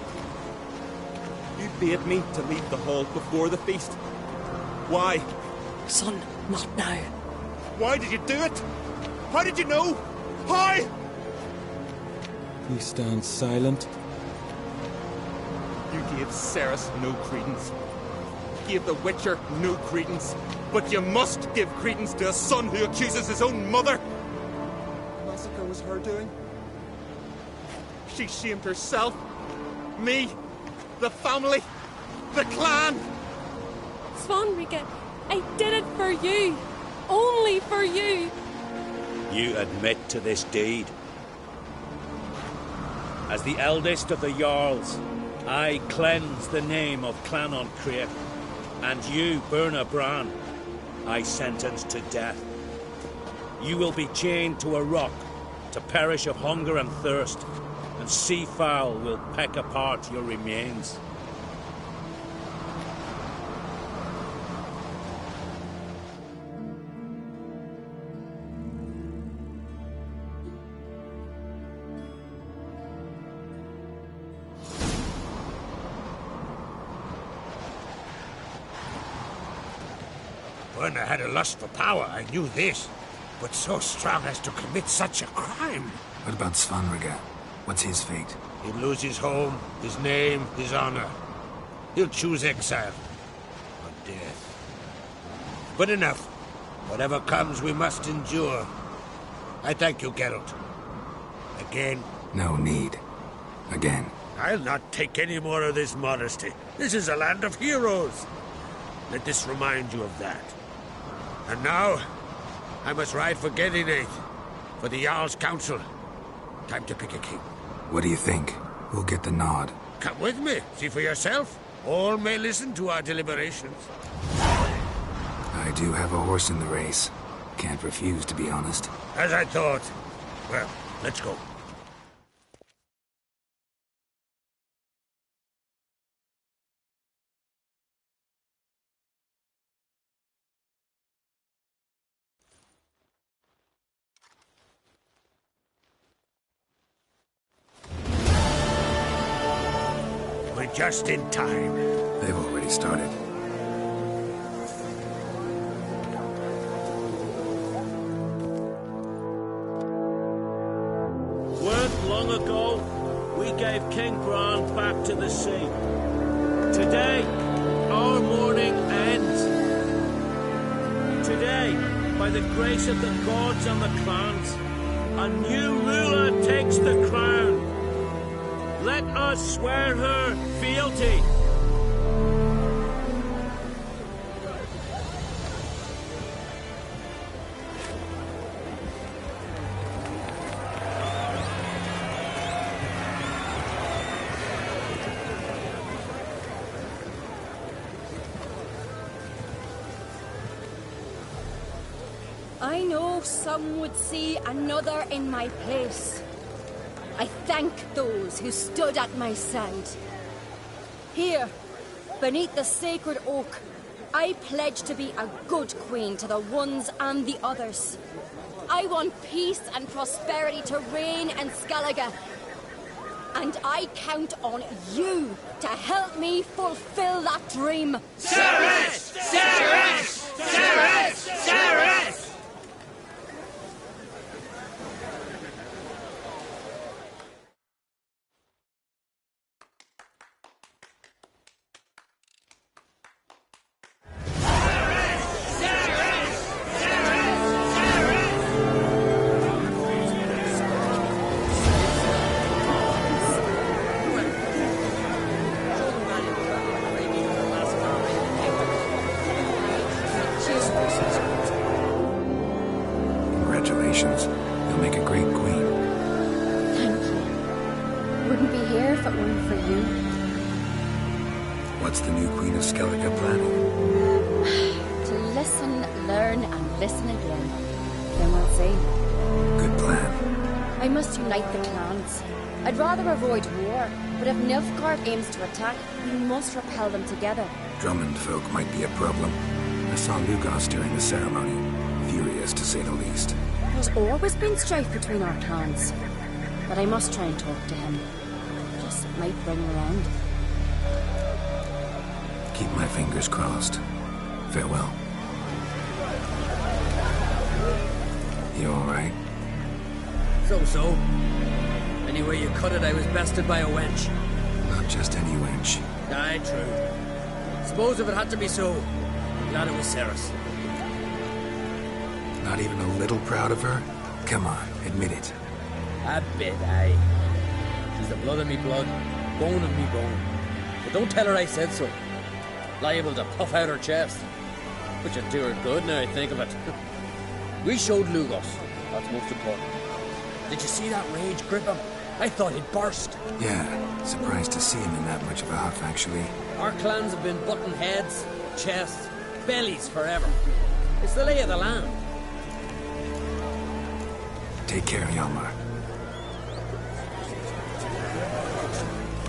you bade me to leave the hall before the feast. Why? Son, not now. Why did you do it? How did you know? How? You stand silent. You gave Cerys no credence. Gave the Witcher no credence. But you must give credence to a son who accuses his own mother. The massacre was her doing. She shamed herself. Me. The family. The clan. Svanrika, I did it for you. Only for you. You admit to this deed. As the eldest of the Jarls, I cleanse the name of Clan on Crete, and you, Burna Bran, I sentence to death. You will be chained to a rock to perish of hunger and thirst, and sea fowl will peck apart your remains. Burna had a lust for power, I knew this. But so strong as to commit such a crime. What about Svanrika? What's his fate? He'll lose his home, his name, his honor. He'll choose exile. Or death. But enough. Whatever comes, we must endure. I thank you, Geralt. Again. No need. Again. I'll not take any more of this modesty. This is a land of heroes. Let this remind you of that. And now, I must ride for Gedinath, for the Jarl's Council. Time to pick a king. What do you think? Who'll get the nod? Come with me, see for yourself. All may listen to our deliberations. I do have a horse in the race. Can't refuse, to be honest. As I thought. Well, let's go. We're just in time. They've already started. Weren't long ago, we gave King Bran back to the sea. Today, our mourning ends. Today, by the grace of the gods and the clans, a new ruler takes the crown. Let us swear her fealty. I know some would see another in my place. I thank those who stood at my side. Here, beneath the sacred oak, I pledge to be a good queen to the ones and the others. I want peace and prosperity to reign in Skellige. And I count on you to help me fulfill that dream. Cerys! Cerys! Cerys! Cerys! Jesus. here if it weren't for you. What's the new Queen of Skellige planning? To listen, learn, and listen again. Then we'll see. Good plan. I must unite the clans. I'd rather avoid war, but if Nilfgaard aims to attack, we must repel them together. Drummond folk might be a problem. I saw Lugos during the ceremony. Furious, to say the least. There's always been strife between our clans. But I must try and talk to him. Just might bring him around. Keep my fingers crossed. Farewell. You alright? So. Anyway you cut it, I was bested by a wench. Not just any wench. Aye, true. Suppose if it had to be so, glad it was Ceres. Not even a little proud of her? Come on, admit it. A bit, aye. She's the blood of me blood, bone of me bone. But don't tell her I said so. Liable to puff out her chest. Which would do her good now I think of it. We showed Lugos. That's most important. Did you see that rage grip him? I thought he'd burst. Yeah, surprised to see him in that much of a huff, actually. Our clans have been butting heads, chests, bellies forever. It's the lay of the land. Take care, Hjalmar.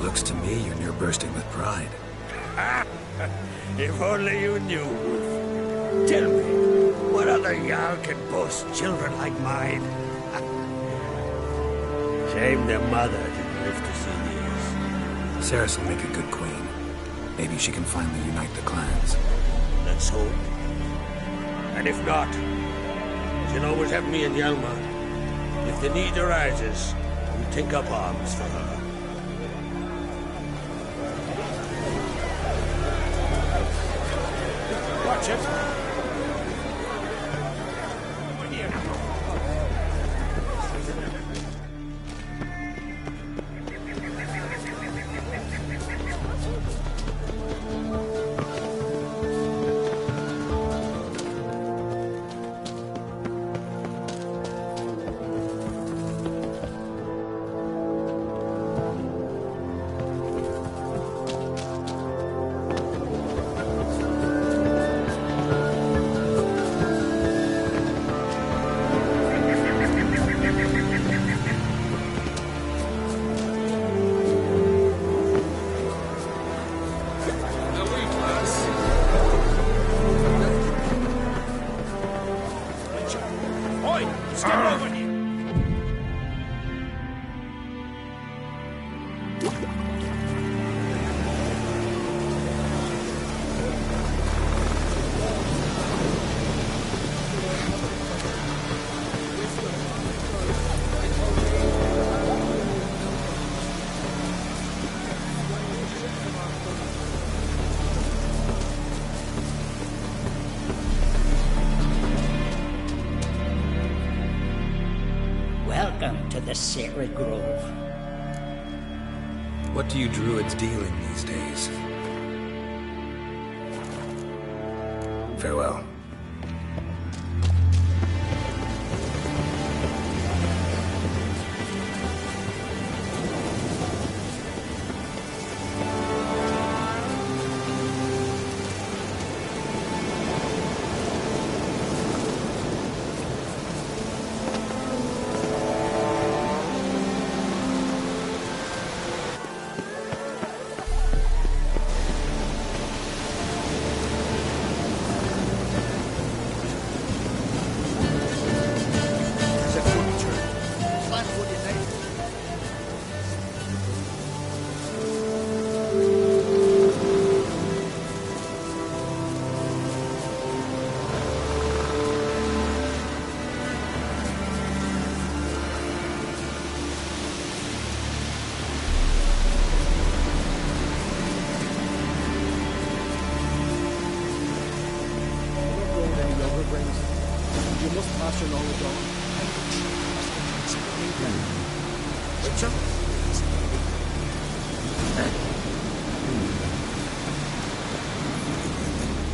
Looks to me you're near bursting with pride. If only you knew, Wolf. Tell me, what other Jarl can boast children like mine? Shame their mother didn't live to see these. Ceres will make a good queen. Maybe she can finally unite the clans. Let's hope. And if not, you can always have me and Hjalmar. If the need arises, we'll take up arms for her. Watch it. The sacred grove. What do you druids deal in these days? Farewell.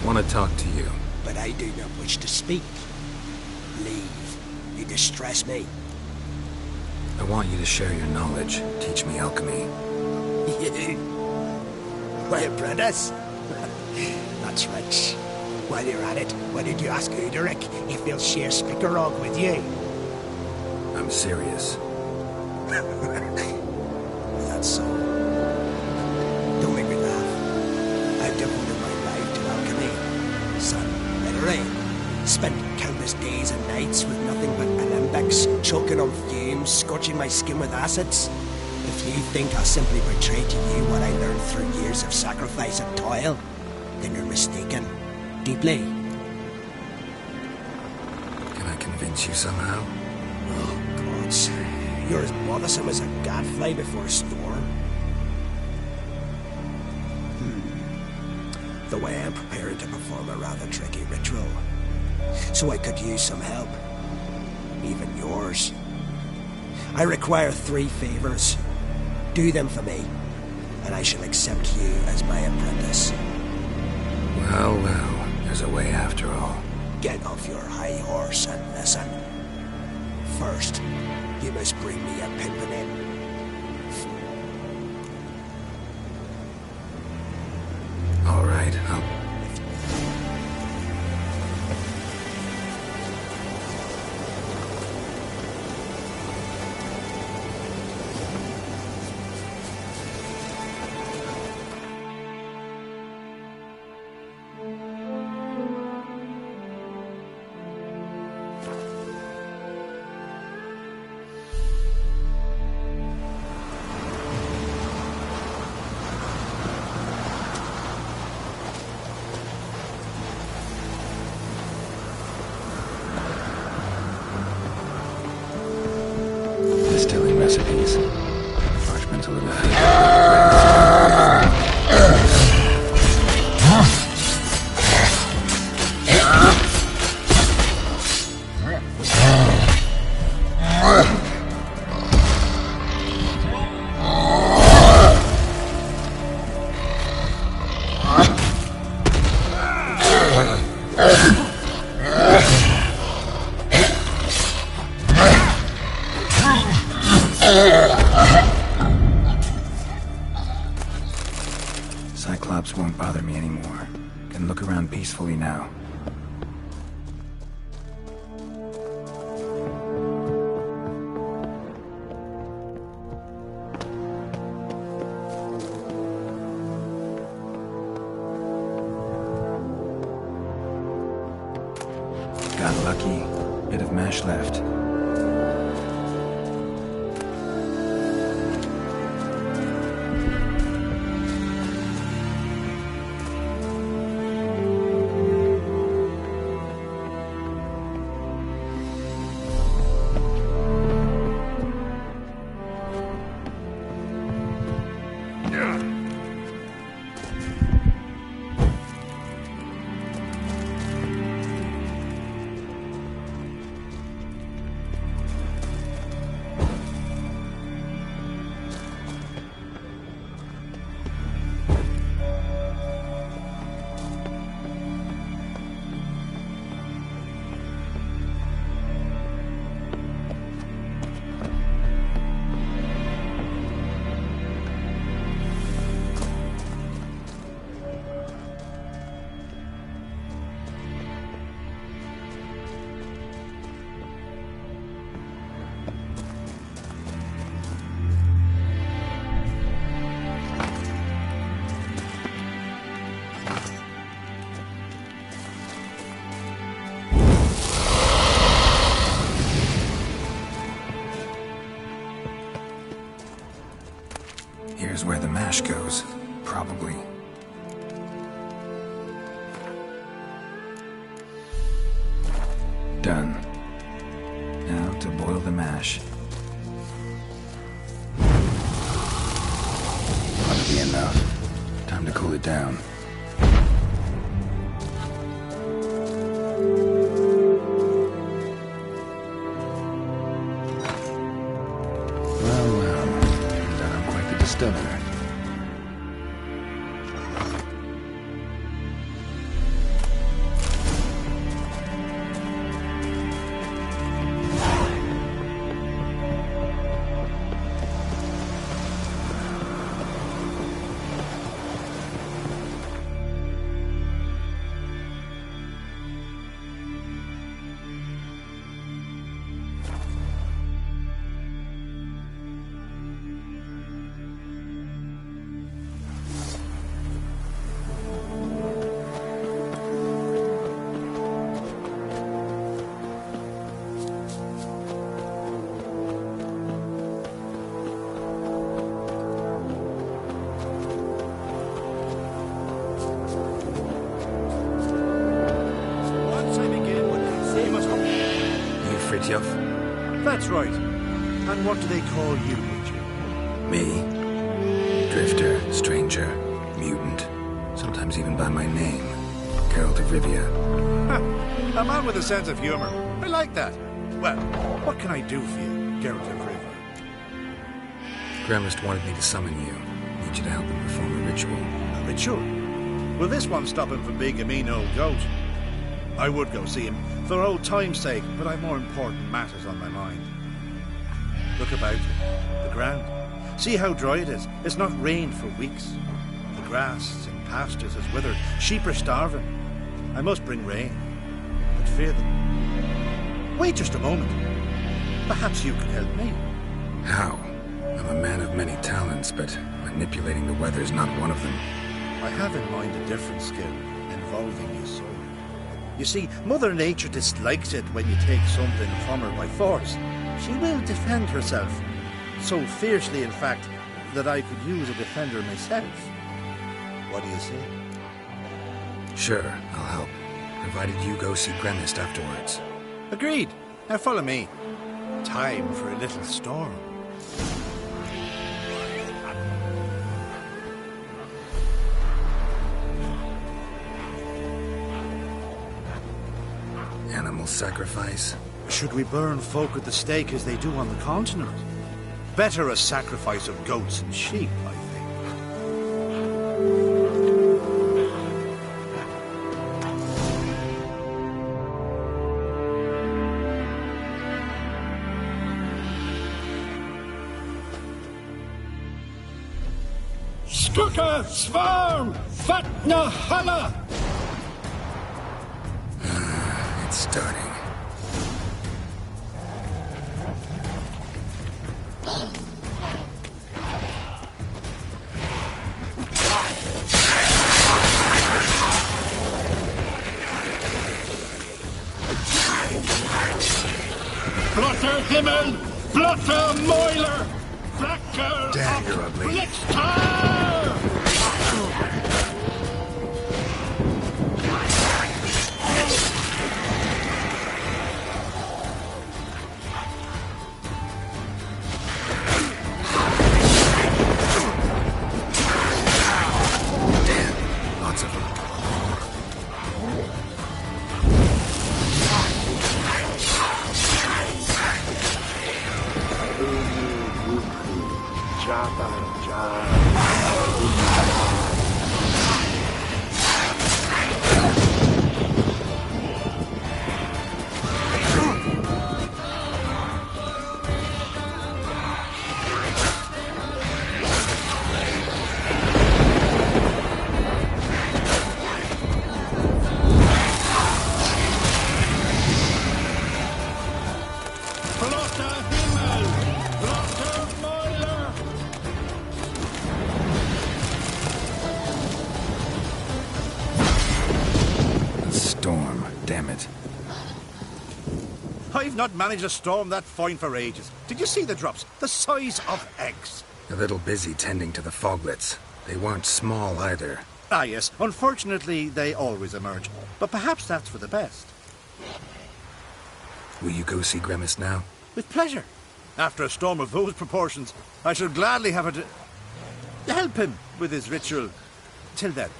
Want to talk to you. But I do not wish to speak. Leave. You distress me. I want you to share your knowledge, teach me alchemy. You? My apprentice? That's right. While you're at it, why did you ask Uderic if he'll share Spickerog with you? I'm serious. That's so. Don't make me laugh. I've devoted my life to alchemy. Sun, let it rain. Spent countless days and nights with nothing but alembics, choking on fumes, scorching my skin with acids. If you think I'll simply betray to you what I learned through years of sacrifice and toil, then you're mistaken. Deeply. Can I convince you somehow? Oh, gods. You're as bothersome as a gadfly before a storm. Though I am prepared to perform a rather tricky ritual. So I could use some help. Even yours. I require 3 favors. Do them for me, and I shall accept you as my apprentice. Well, well, there's a way after all. Get off your high horse and listen. First, you must bring me a pimpernel. All right, distilling recipes. Parchment a little Cyclops won't bother me anymore. Can look around peacefully now. Got lucky. Bit of mash left. Here's where the mash goes, probably. Done. Now to boil the mash. Ought to be enough. Time to cool it down. Distiller. That's right. And what do they call you, Richard? Me? Drifter, stranger, mutant. Sometimes even by my name. Geralt of Rivia. A man with a sense of humor. I like that. Well, what can I do for you, Geralt of Rivia? Gremist wanted me to summon you. Need you to help him perform a ritual. A ritual? Will this one stop him from being a mean old goat? I would go see him for old time's sake, but I've more important matters on my mind. Look about you. The ground. See how dry it is. It's not rained for weeks. The grass in pastures has withered. Sheep are starving. I must bring rain. But fear them. Wait just a moment. Perhaps you can help me. How? I'm a man of many talents, but manipulating the weather's not one of them. I have in mind a different skill involving your soul. You see, Mother Nature dislikes it when you take something from her by force. She will defend herself. So fiercely, in fact, that I could use a defender myself. What do you say? Sure, I'll help. Provided you go see Gremist afterwards. Agreed. Now follow me. Time for a little storm. Animal sacrifice? Should we burn folk at the stake as they do on the continent? Better a sacrifice of goats and sheep, I think. Skuka, Svarm, Fatna, Hala! It's starting. Blotter Himmel, Blotter Moiler, Blacker Damn, you're ugly. Blitztar! I've not managed a storm that fine for ages. Did you see the drops? The size of eggs. A little busy tending to the foglets. They weren't small either. Ah, yes. Unfortunately, they always emerge. But perhaps that's for the best. Will you go see Gremist now? With pleasure. After a storm of those proportions, I shall gladly have it to help him with his ritual. Till then.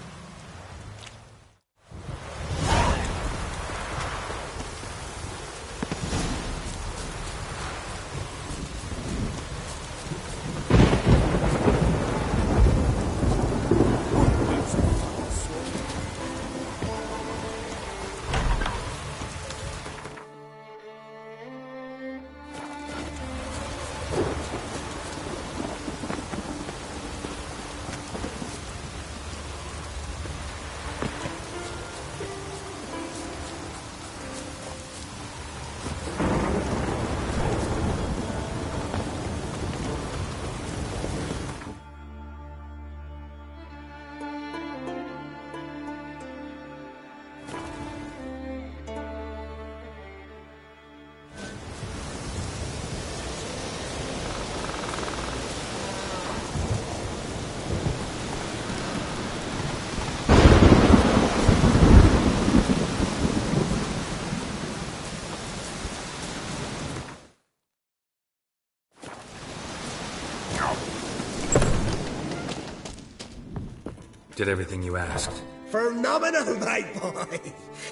Did everything you asked. Phenomenal, my boy.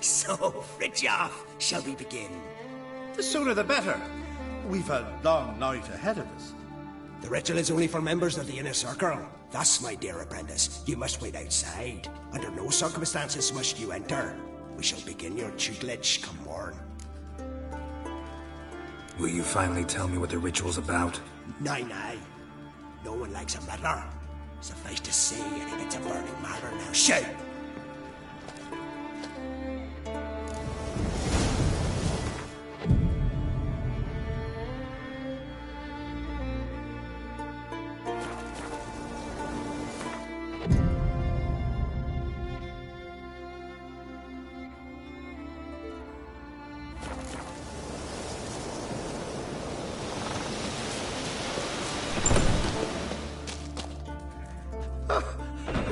So, Fritjof, shall we begin? The sooner the better. We've a long night ahead of us. The ritual is only for members of the inner circle. Thus, my dear apprentice, you must wait outside. Under no circumstances must you enter. We shall begin your tutelage come morn. Will you finally tell me what the ritual's about? Nay. No one likes a meddler. Suffice to say, it's a burning matter now. Shout!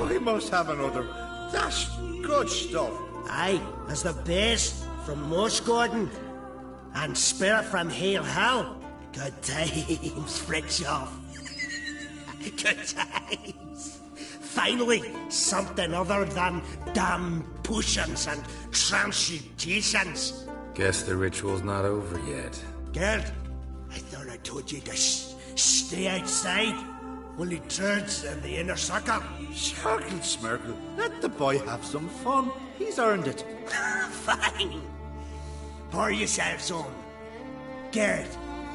We must have another. That's good stuff. Aye, as the best from Moss Gordon and Spirit from Hail Hell. Good times, Fritjof. Good times. Finally, something other than damn potions and transmutations. Guess the ritual's not over yet. Gerd, I thought I told you to stay outside. Only turds in the inner circle. Sharkle Smirkle, let the boy have some fun. He's earned it. Fine. Pour yourselves on. Gerd,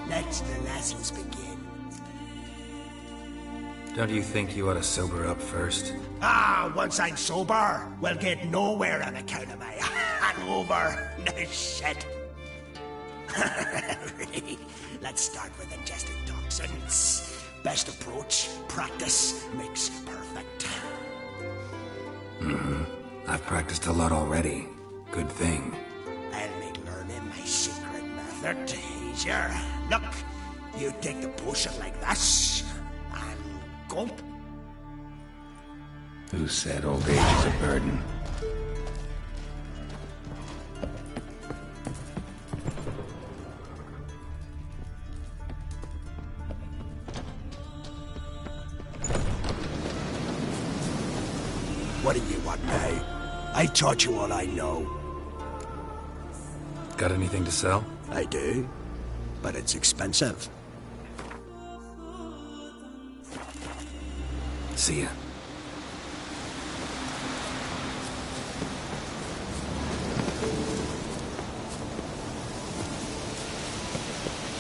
let the lessons begin. Don't you think you ought to sober up first? Once I'm sober, we'll get nowhere on account of my hangover. No shit. Let's start with ingesting toxins. Best approach, practice makes perfect. I've practiced a lot already. Good thing. I'll make learning my secret method easier. Look, you take the potion like this, and gulp. Who said old age is a burden? What do you want now? I taught you all I know. Got anything to sell? I do, but it's expensive. See ya.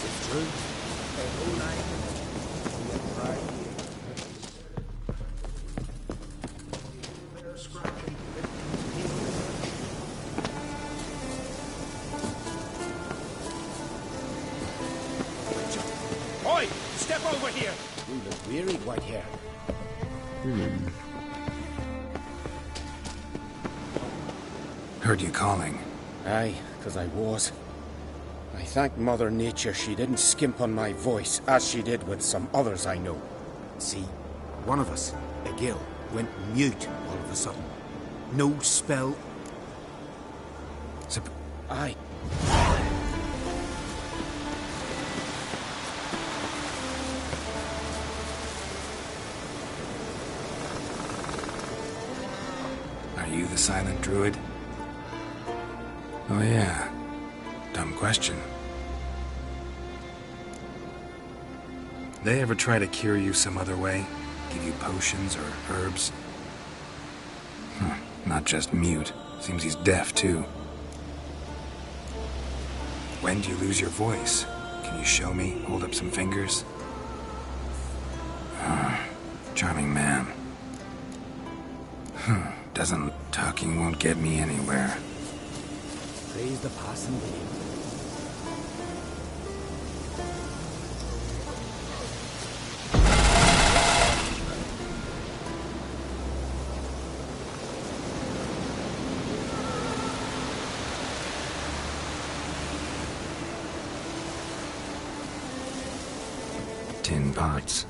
It's true. A whole line of it. Right here. Oi! Step over here! You look weary, Whitehair. Heard you calling. Aye, 'cause I was. I thank Mother Nature she didn't skimp on my voice, as she did with some others I know. See, one of us, a gill, went mute all of a sudden. No spell. Aye. Are you the silent druid? Oh yeah. Dumb question. They ever try to cure you some other way? Give you potions or herbs? Not just mute. Seems he's deaf too. When do you lose your voice? Can you show me? Hold up some fingers? Charming man. Talking won't get me anywhere. Praise the passing day. Tin pots.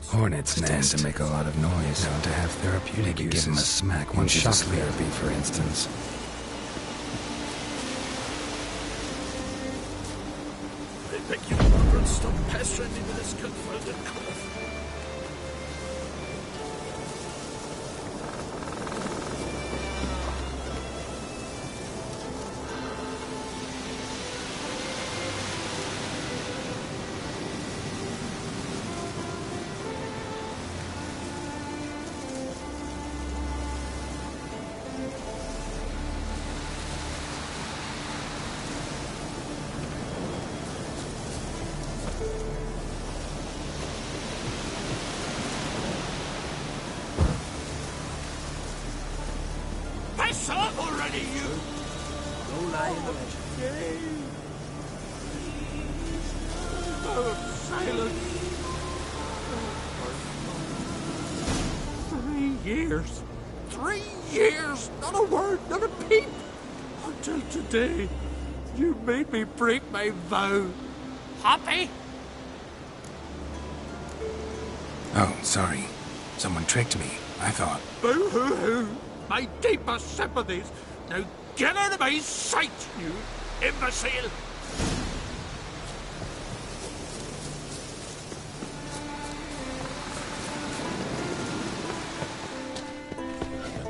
Hornets tend to make a lot of noise. Known to have therapeutic uses. Give them a smack once shock therapy, for instance. I beg your pardon, stop pestering me with this confounded cough. Brandy, you! No lie in the legend. Oh, silence! 3 years. 3 years! Not a word, not a peep! Until today, you made me break my vow. Happy? Oh, sorry. Someone tricked me, I thought. Boo-hoo-hoo! My deepest sympathies! Now get out of my sight, you imbecile!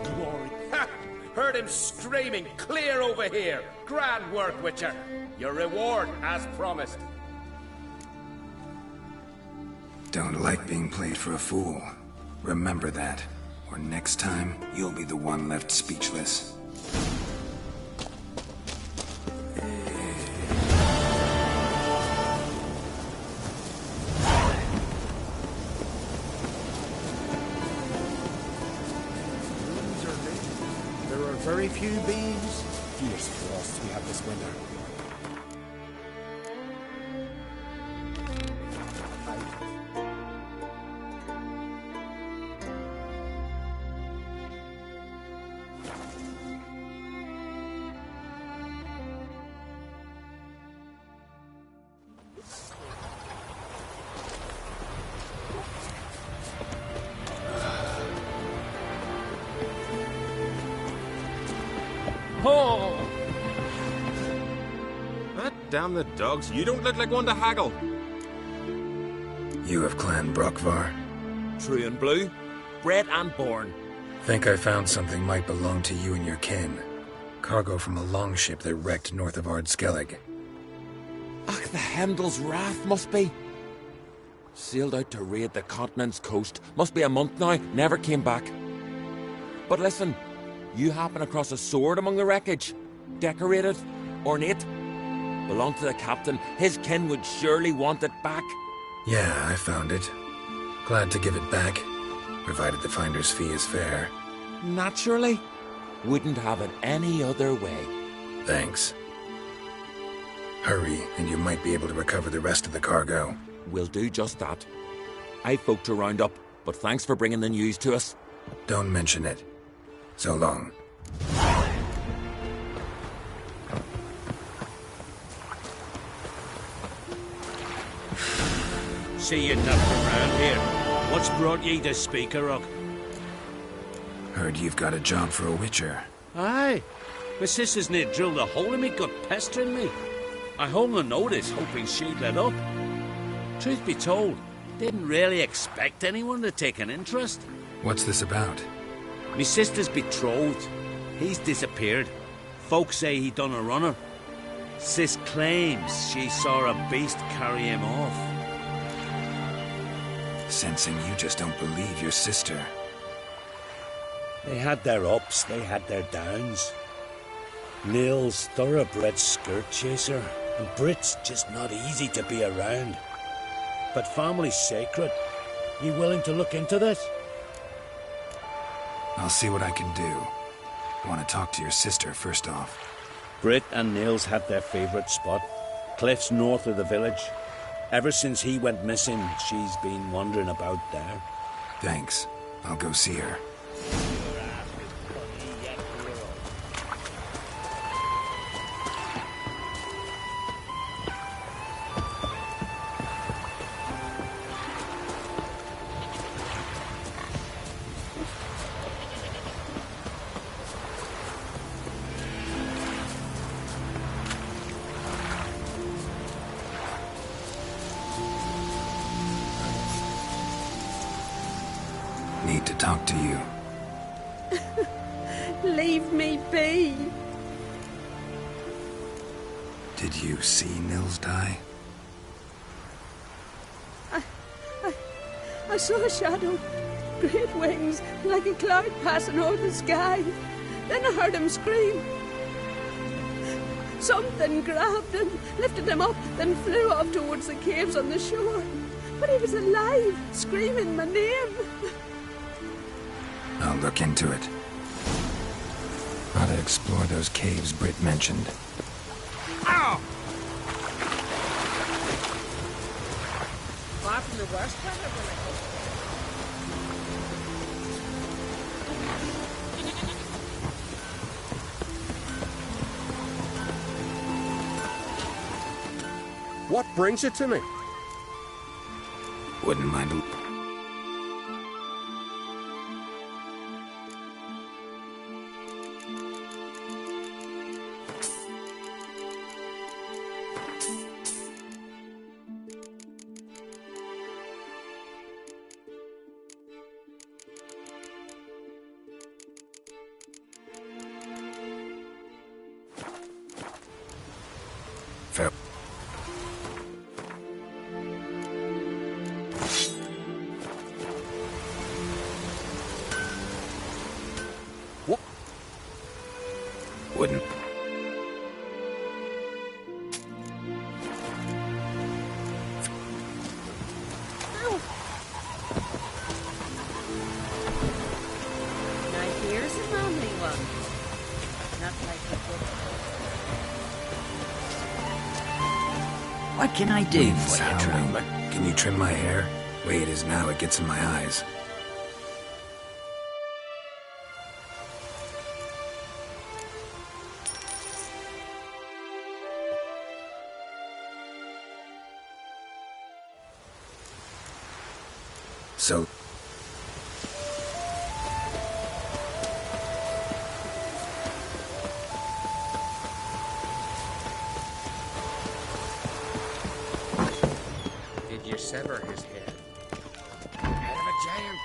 Glory. Ha! Heard him screaming clear over here. Grand work, Witcher. Your reward as promised. Don't like being played for a fool. Remember that, or next time, you'll be the one left speechless. There are very few bees. Fierce frosts we have this winter. Oh! Ah, damn the dogs. You don't look like one to haggle. You of Clan Brockvar? True and blue, bred and born. Think I found something might belong to you and your kin. Cargo from a longship that wrecked north of Ardskellig. Ach, the Heimdall's Wrath must be. Sailed out to raid the continent's coast. Must be a month now, never came back. But listen, you happen across a sword among the wreckage. Decorated, ornate. Belonged to the captain. His kin would surely want it back. Yeah, I found it. Glad to give it back, provided the finder's fee is fair. Naturally. Wouldn't have it any other way. Thanks. Hurry, and you might be able to recover the rest of the cargo. We'll do just that. I've folk to round up, but thanks for bringing the news to us. Don't mention it. So long. See you nothing around here. What's brought ye to Speakerrock? Heard you've got a job for a witcher. Aye. My sister's near drilled a hole in me, got pestering me. I hung a notice, hoping she'd let up. Truth be told, didn't really expect anyone to take an interest. What's this about? Me sister's betrothed. He's disappeared. Folks say he done a runner. Sis claims she saw a beast carry him off. Sensing you just don't believe your sister. They had their ups, they had their downs. Nils, thoroughbred skirt chaser, and Brit's just not easy to be around. But family's sacred. You willing to look into this? I'll see what I can do. Want to talk to your sister first off. Brit and Nils had their favourite spot. Cliffs north of the village. Ever since he went missing, she's been wandering about there. Thanks. I'll go see her. Need to talk to you. Leave me be. Did you see Nils die? I saw a shadow. Great wings, like a cloud passing over the sky. Then I heard him scream. Something grabbed him, lifted him up, then flew off towards the caves on the shore. But he was alive, screaming my name. I'll look into it. Ought to explore those caves Britt mentioned. Ow! Far from the worst part of the What brings you to me? Wouldn't mind a... Fair. What? Wouldn't. Now here's a lonely one. Not like a book. What can I do for you, traveler? Can you trim my hair? Way it is now, it gets in my eyes. So... Did you sever his head? Head of a giant.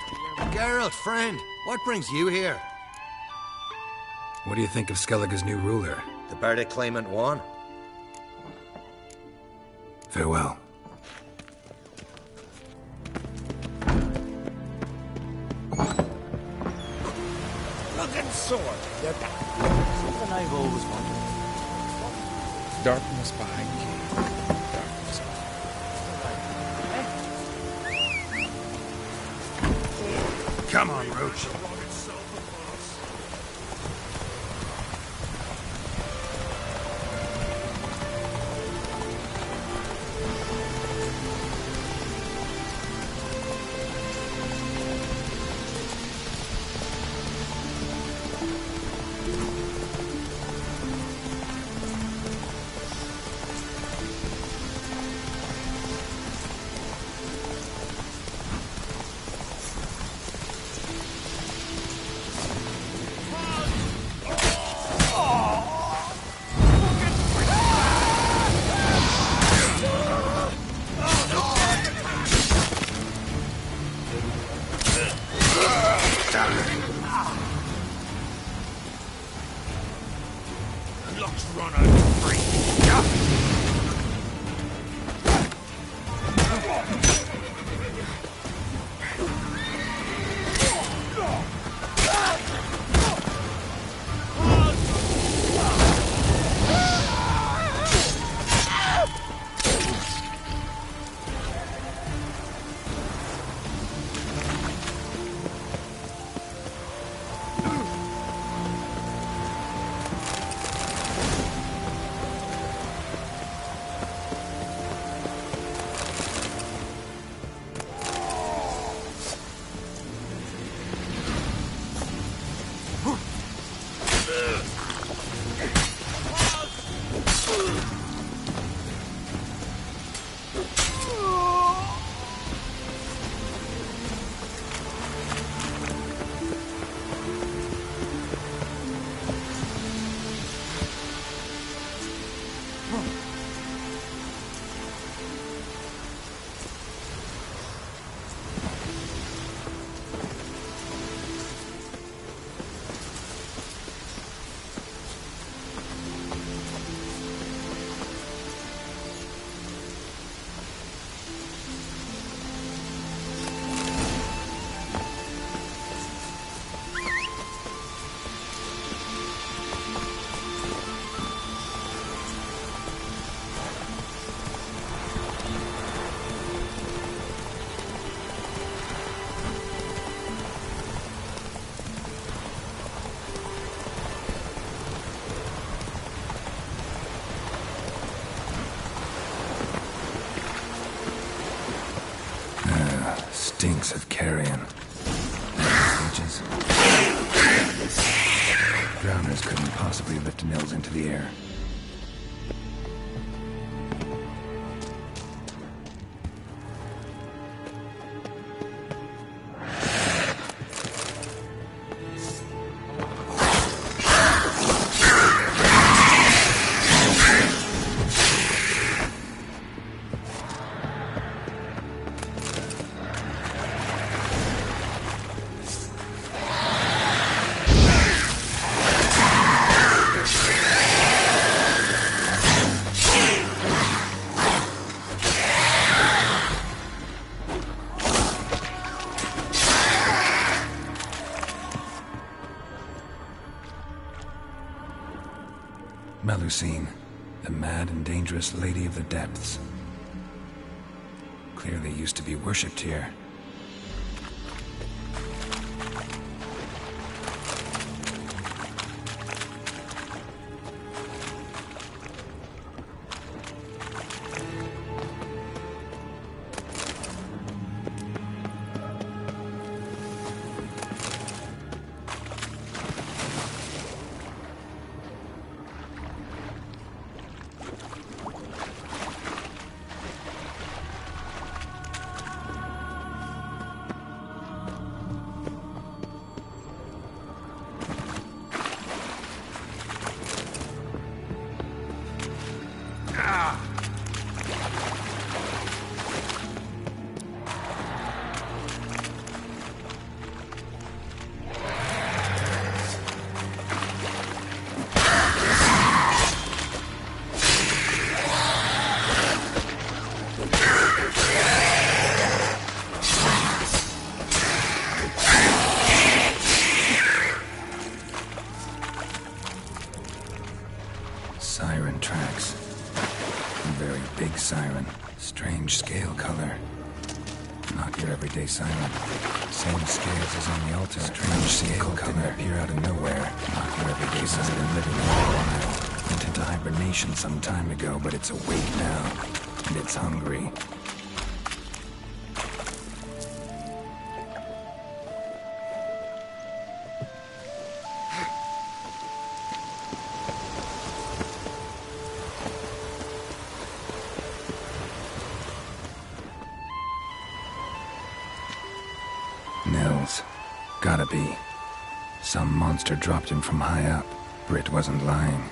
Geralt, friend, what brings you here? What do you think of Skellige's new ruler? The Bardic claimant won. Farewell. Looking sword. You're Something I've always wanted. Darkness behind you. Darkness. Come on, Roach. Luck's run out of free. stinks of carrion. Leeches. Drowners couldn't possibly lift Nils into the air. Melusine, the mad and dangerous Lady of the Depths. Clearly used to be worshipped here. Siren tracks. A very big siren. Strange scale color. Not your everyday siren. Same scales as on the altar. Strange scale color. Appear out of nowhere. Not your everyday siren. Living for a while. Went into hibernation some time ago, but it's awake now. And it's hungry. Nils. Gotta be. Some monster dropped him from high up. Britt wasn't lying.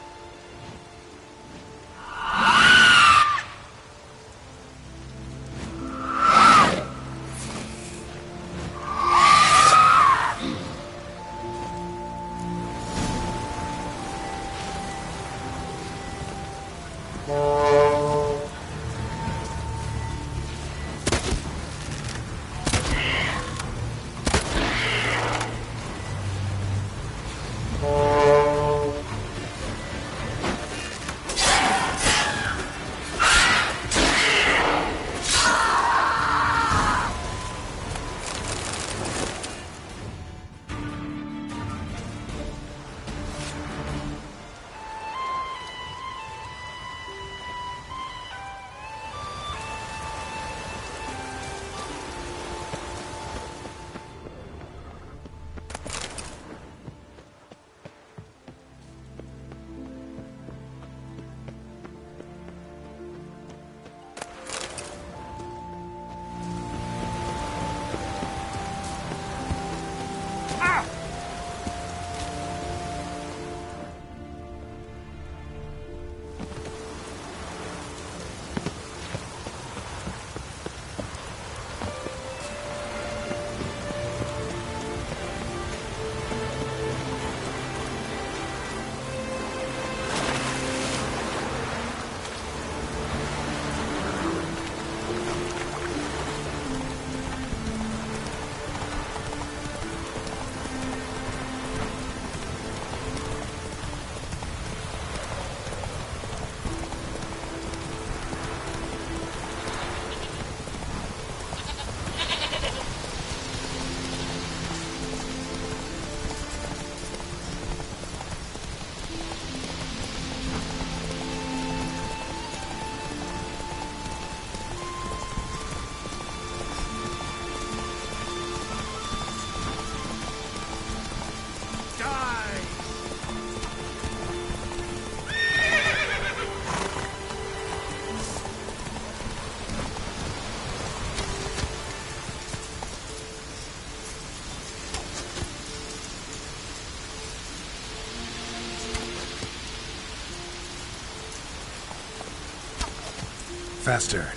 Faster.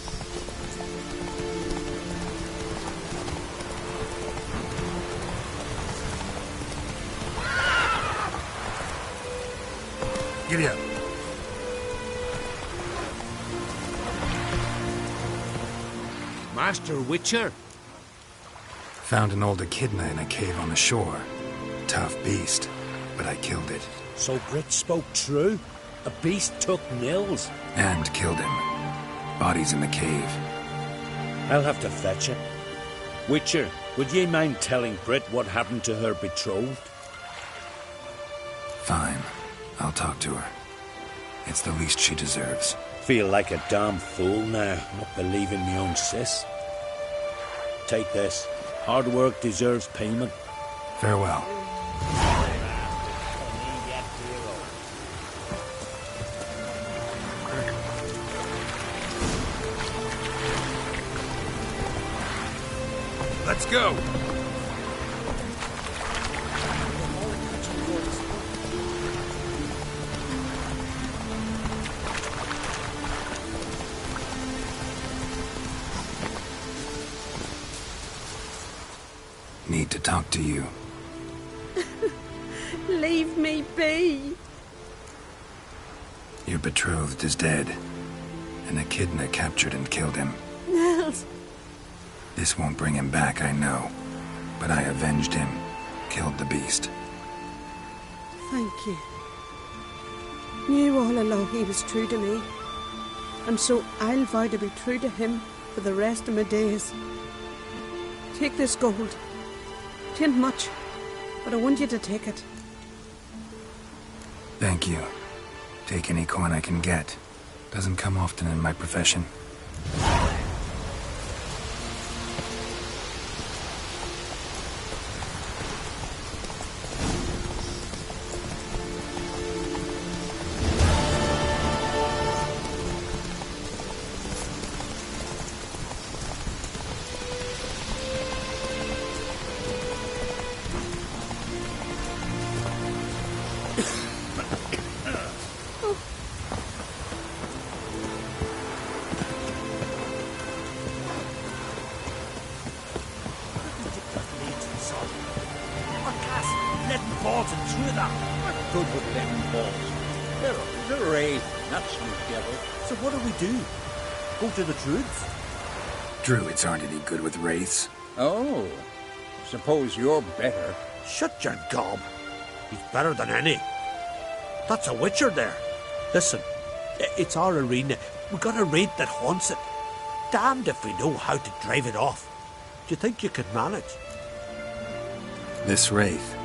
Giddy up. Master Witcher? Found an old echidna in a cave on the shore. Tough beast, but I killed it. So Brit spoke true? A beast took Nils? And killed him. Body's in the cave. I'll have to fetch it. Witcher, would ye mind telling Brit what happened to her betrothed? Fine. I'll talk to her. It's the least she deserves. Feel like a damn fool now, not believing me own sis. Take this. Hard work deserves payment. Farewell. Let's go! Need to talk to you. Leave me be. Your betrothed is dead. An echidna captured and killed him. Nils. This won't bring him back, I know. But I avenged him. Killed the beast. Thank you. Knew all along he was true to me. And so I'll vow to be true to him for the rest of my days. Take this gold. 'Tain't much, but I want you to take it. Thank you. Take any coin I can get. Doesn't come often in my profession. Good with them balls. They're a raid, that's no devil. So what do we do? Go to the druids? Druids aren't any good with wraiths. Oh, suppose you're better. Shut your gob. He's better than any. That's a witcher there. Listen, it's our arena. We got a raid that haunts it. Damned if we know how to drive it off. Do you think you could manage? This wraith,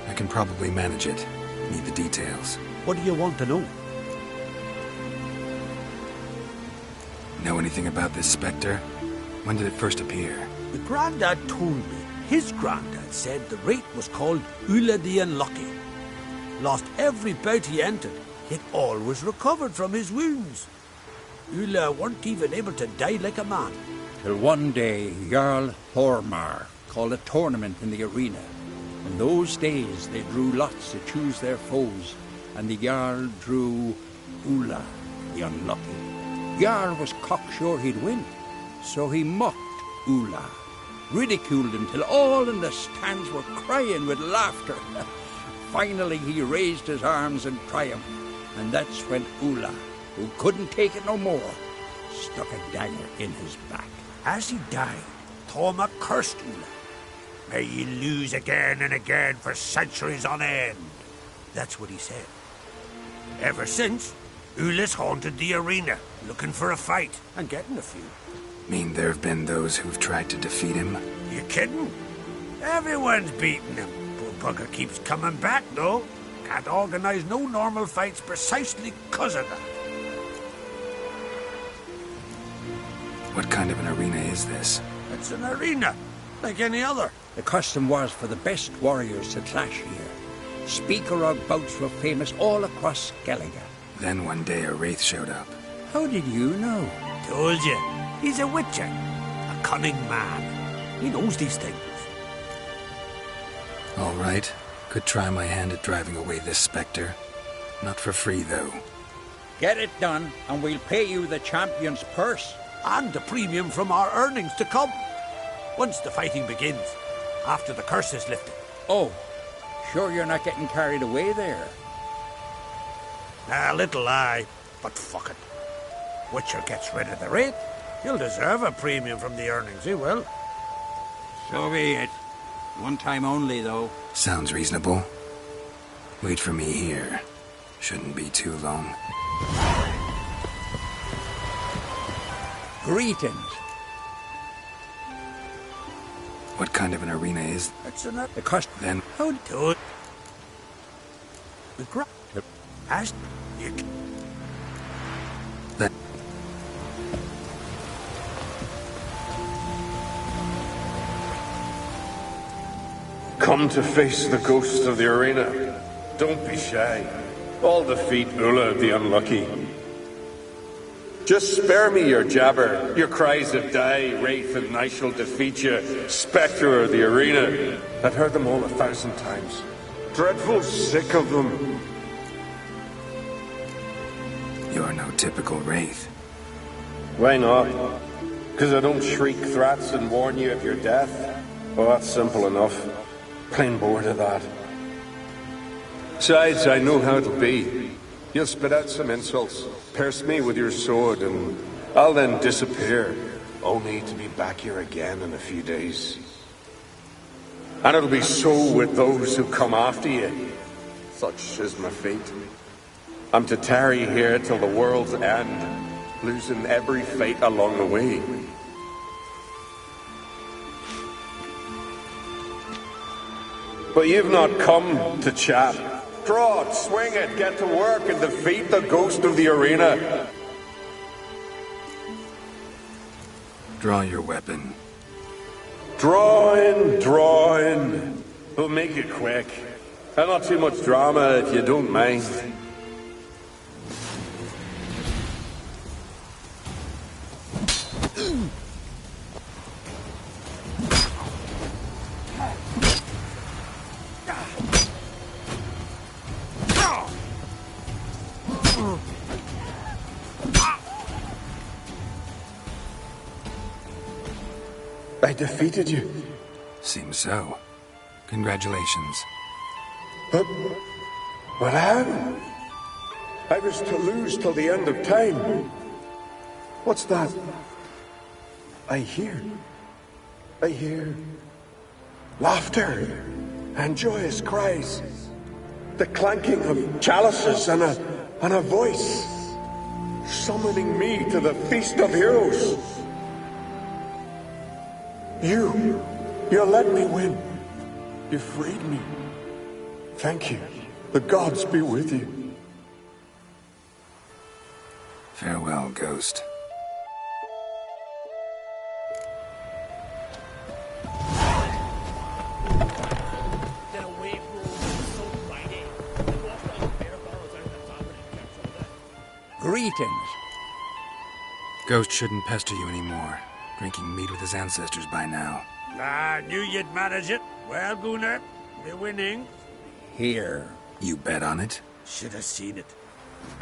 I can probably manage it. Need the details. What do you want to know? Know anything about this spectre? When did it first appear? The Grandad told me his granddad said the wraith was called Ulla the Unlucky. Lost every bout he entered, yet always recovered from his wounds. Ulla weren't even able to die like a man. Till one day, Jarl Thormar called a tournament in the arena. In those days, they drew lots to choose their foes, and the Jarl drew Ulla, the Unlucky. Jarl was cocksure he'd win, so he mocked Ulla, ridiculed him till all in the stands were crying with laughter. Finally, he raised his arms in triumph, and that's when Ulla, who couldn't take it no more, stuck a dagger in his back. As he died, Thormar cursed Ulla. May ye lose again and again for centuries on end. That's what he said. Ever since, Ulla's haunted the arena, looking for a fight, and getting a few. Mean there have been those who've tried to defeat him? You kidding? Everyone's beating him. Poor bugger keeps coming back, though. Can't organize no normal fights precisely 'cause of that. What kind of an arena is this? It's an arena, like any other. The custom was for the best warriors to clash here. Speakerog bouts were famous all across Skellige. Then one day a wraith showed up. How did you know? Told you. He's a witcher. A cunning man. He knows these things. All right. Could try my hand at driving away this spectre. Not for free, though. Get it done, and we'll pay you the champion's purse. And the premium from our earnings to come. Once the fighting begins, after the curse is lifted. Oh, sure you're not getting carried away there? A little lie, but fuck it. Witcher gets rid of the rate, he'll deserve a premium from the earnings, he will. So be it. One time only, though. Sounds reasonable. Wait for me here. Shouldn't be too long. Greetings. What kind of an arena is? It's an the cost. Then how do it? The crap. Ask you. That. Come to face the ghost of the arena. Don't be shy. I'll defeat Ulla the Unlucky. Just spare me your jabber, your cries of die, wraith, and I shall defeat you, spectre of the arena. I've heard them all 1,000 times. Dreadful sick of them. You're no typical wraith. Why not? Because I don't shriek threats and warn you of your death? Well, that's simple enough. Plain bored of that. Besides, I know how it'll be. You'll spit out some insults, pierce me with your sword, and I'll then disappear, only to be back here again in a few days. And it'll be so with those who come after you. Such is my fate. I'm to tarry here till the world's end, losing every fate along the way. But you've not come to chat. Draw it, swing it, get to work and defeat the ghost of the arena. Draw your weapon. Draw in. We'll make it quick. And not too much drama if you don't mind. I defeated you. Seems so. Congratulations. But how? I was to lose till the end of time. What's that? I hear laughter and joyous cries. The clanking of chalices and a voice summoning me to the feast of heroes. You let me win. You freed me. Thank you. The gods be with you. Farewell, Ghost. Greetings. Ghost shouldn't pester you anymore. Drinking meat with his ancestors by now. Knew you'd manage it. Well, Gunnar, we're winning. Here. You bet on it? Should have seen it.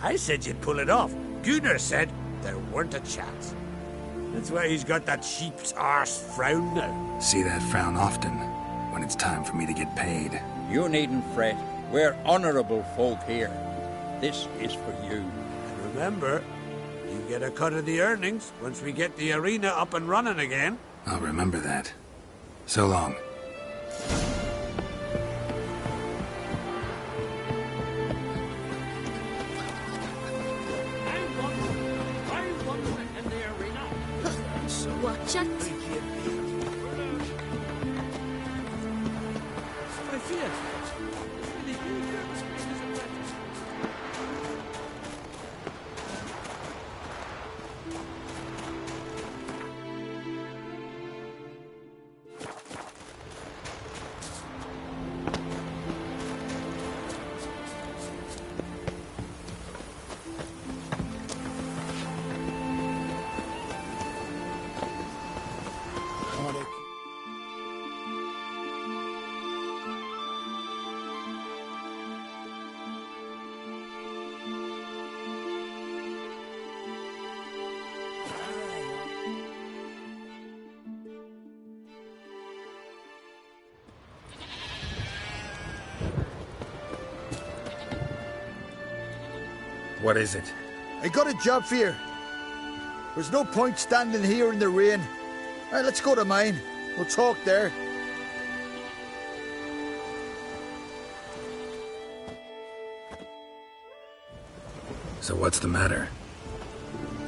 I said you'd pull it off. Gunnar said there weren't a chance. That's why he's got that sheep's arse frown now. See that frown often, when it's time for me to get paid. You needn't fret. We're honourable folk here. This is for you. And remember, you get a cut of the earnings once we get the arena up and running again. I'll remember that. So long. Watch it. What is it? I got a job for you. There's no point standing here in the rain. Right, let's go to mine. We'll talk there. So what's the matter?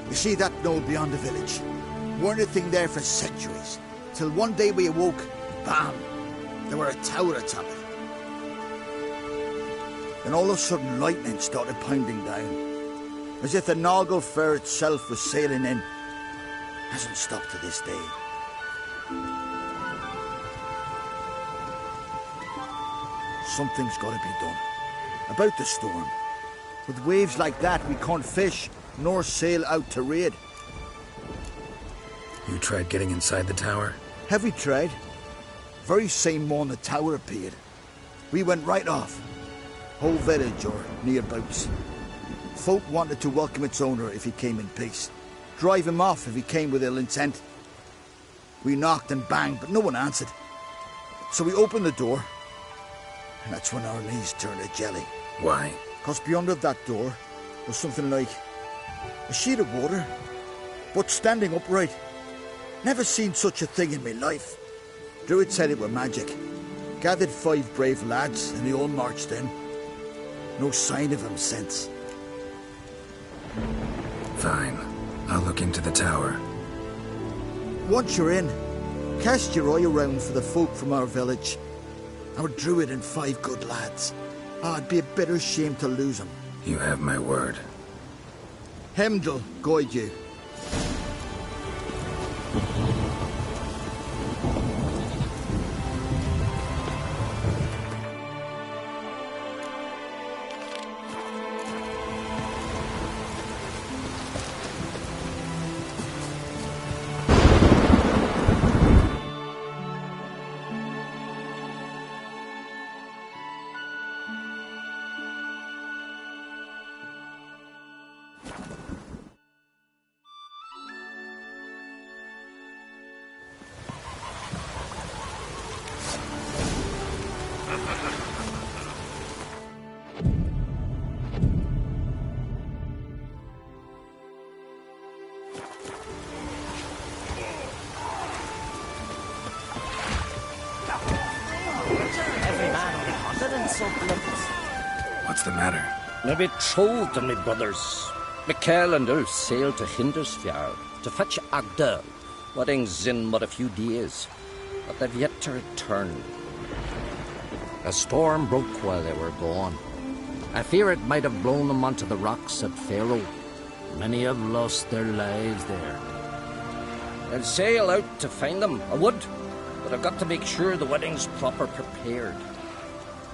You see that knoll beyond the village? Weren't a thing there for centuries. Till one day we awoke, bam! There were a tower atop it. Then all of a sudden lightning started pounding down. As if the Noggle Fair itself was sailing in. Hasn't stopped to this day. Something's got to be done. About the storm. With waves like that, we can't fish, nor sail out to raid. You tried getting inside the tower? Have we tried? Very same morning the tower appeared. We went right off. Whole village or nearabouts. Folk wanted to welcome its owner if he came in peace. Drive him off if he came with ill intent. We knocked and banged, but no one answered. So we opened the door, and that's when our knees turned to jelly. Why? Because beyond of that door was something like a sheet of water, but standing upright. Never seen such a thing in my life. Druid said it were magic. Gathered 5 brave lads, and they all marched in. No sign of him since. Fine. I'll look into the tower. Once you're in, cast your eye around for the folk from our village. Our druid and 5 good lads. I'd be a bitter shame to lose them. You have my word. Heimdall guide you. What's the matter? My betrothed and my brothers, Mikkel and Ulf, sailed to Hindersfjord to fetch Agda. Wedding's in but a few days, but they've yet to return. A storm broke while they were gone. I fear it might have blown them onto the rocks at Faroe. Many have lost their lives there. I'll sail out to find them, I would, but I've got to make sure the wedding's proper prepared.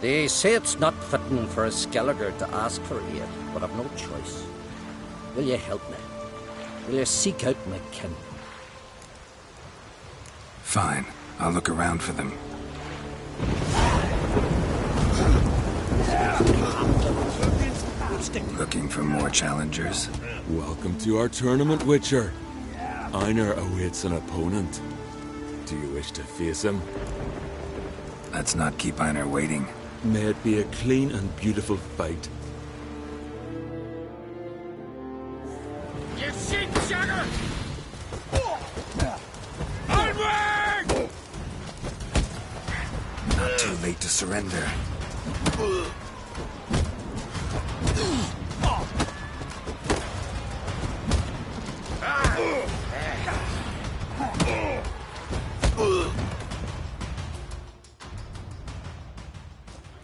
They say it's not fitting for a Skelliger to ask for aid, but I've no choice. Will you help me? Will you seek out my kin? Fine. I'll look around for them. Looking for more challengers? Welcome to our tournament, Witcher. Einar awaits an opponent. Do you wish to face him? Let's not keep Einar waiting. May it be a clean and beautiful fight. You sheep shagger! Onward! Not too late to surrender.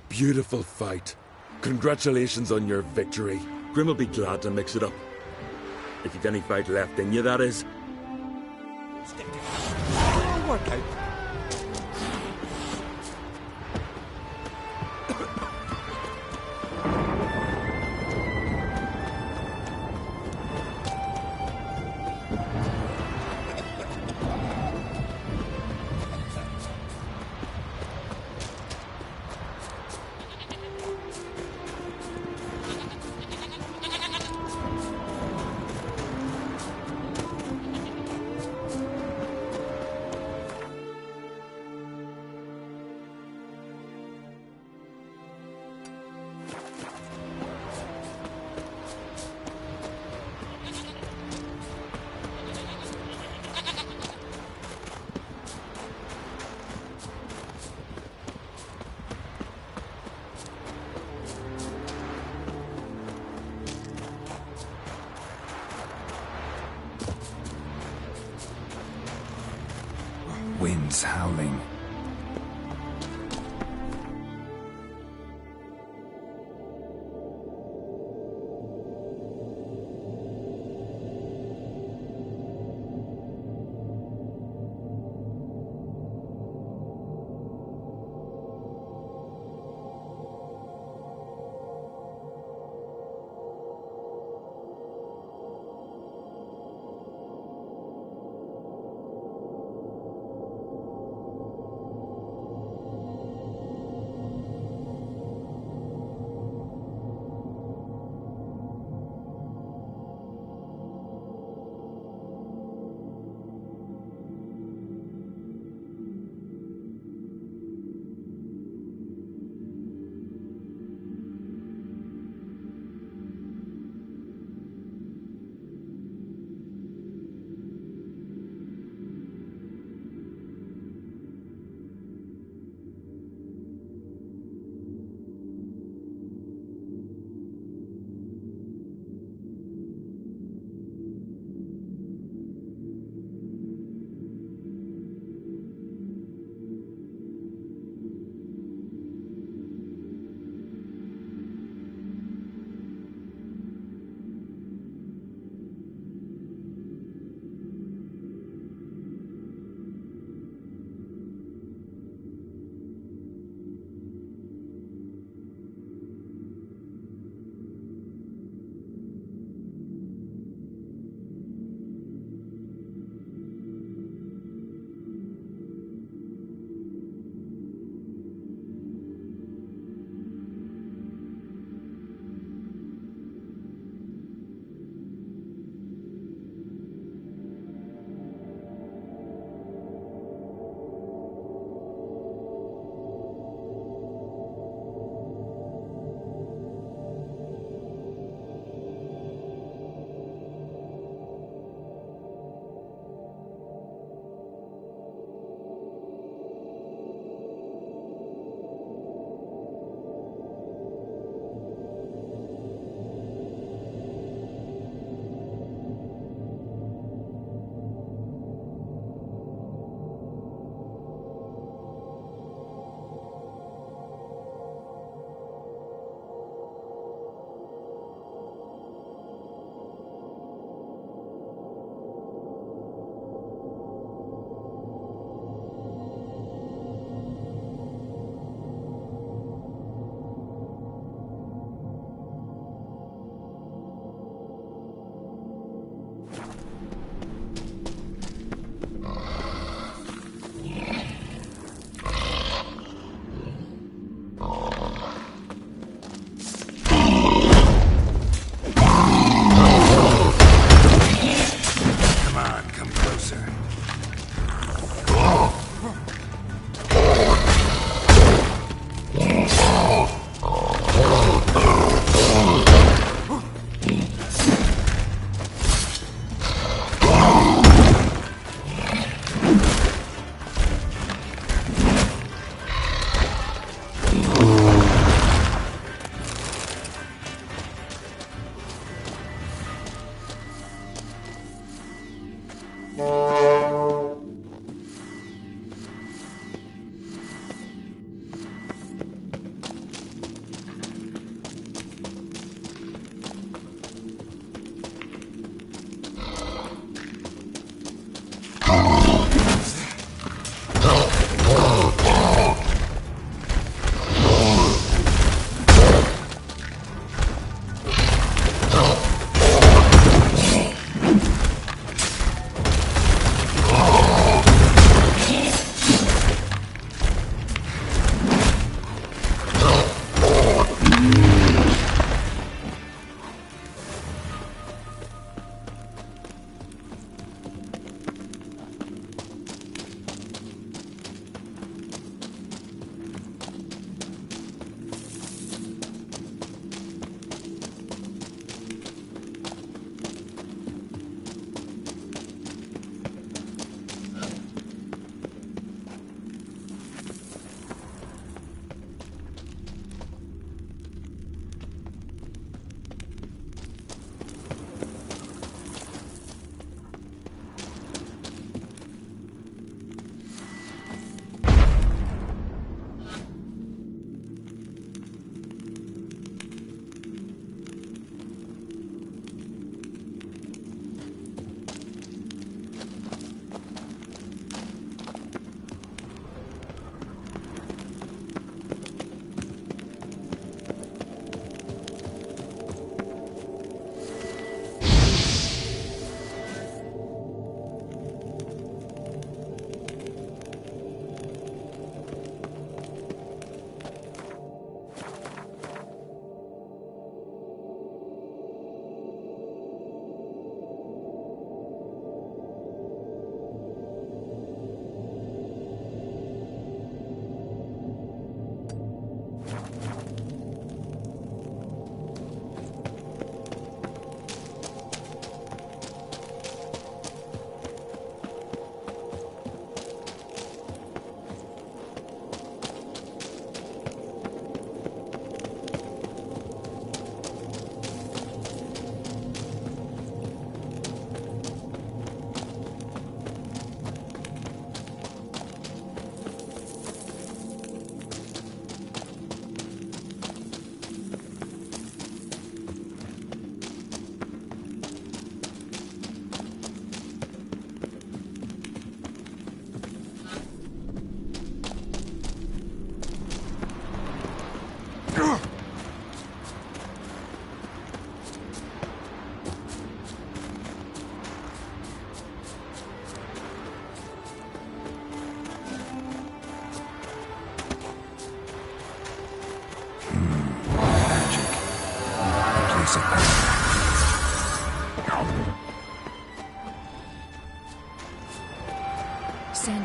Beautiful fight. Congratulations on your victory. Grim will be glad to mix it up. If you've any fight left in you, that is. Work out. wind's howling.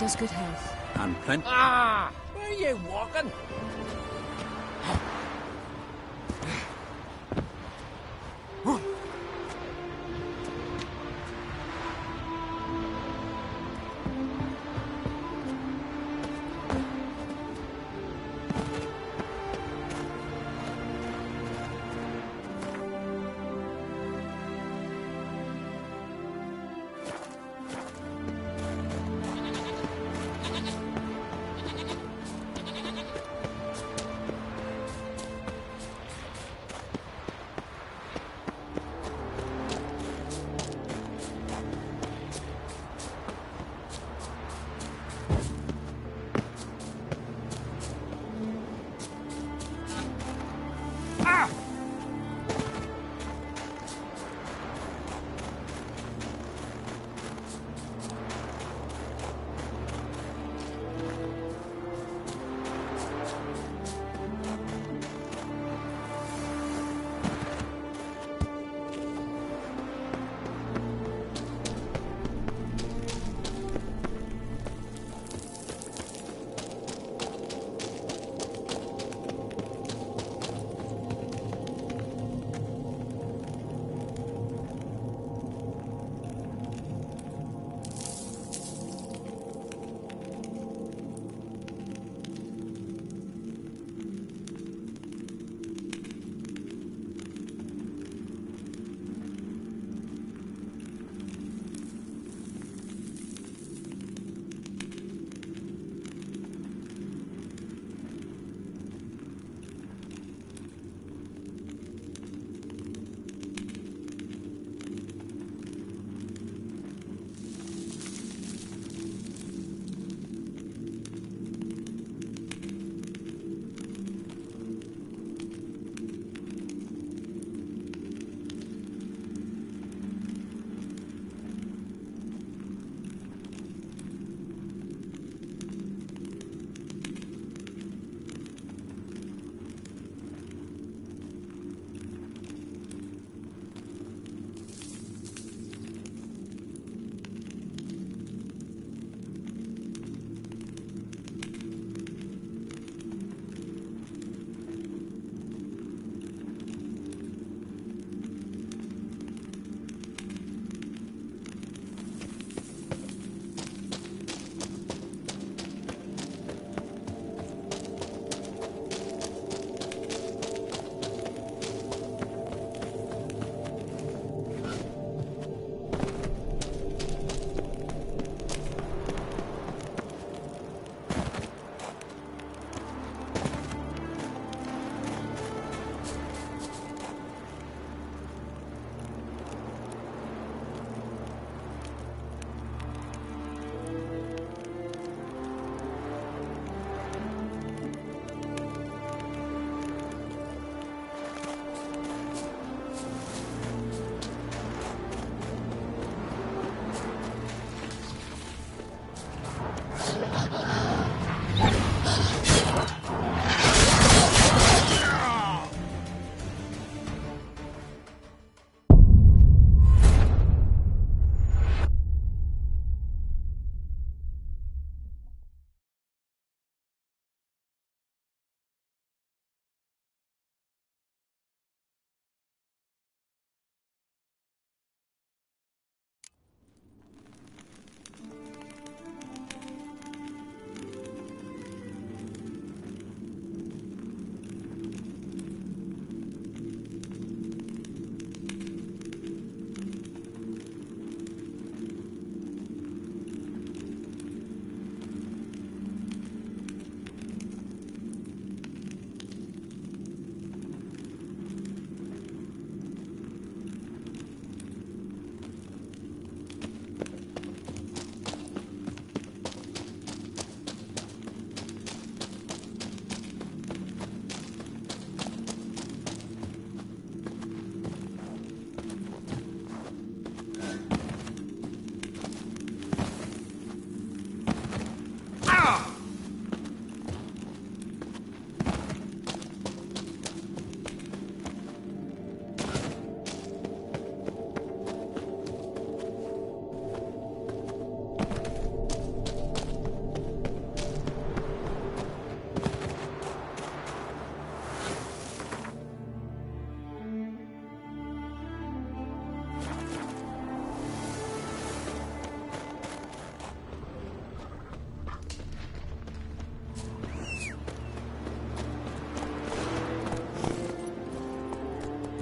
Mama's good health. And plenty. Ah! Where are you walking?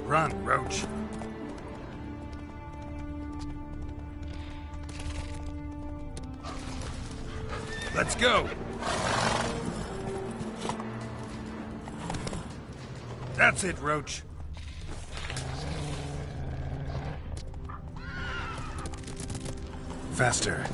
Run, Roach. Let's go! That's it, Roach. Faster.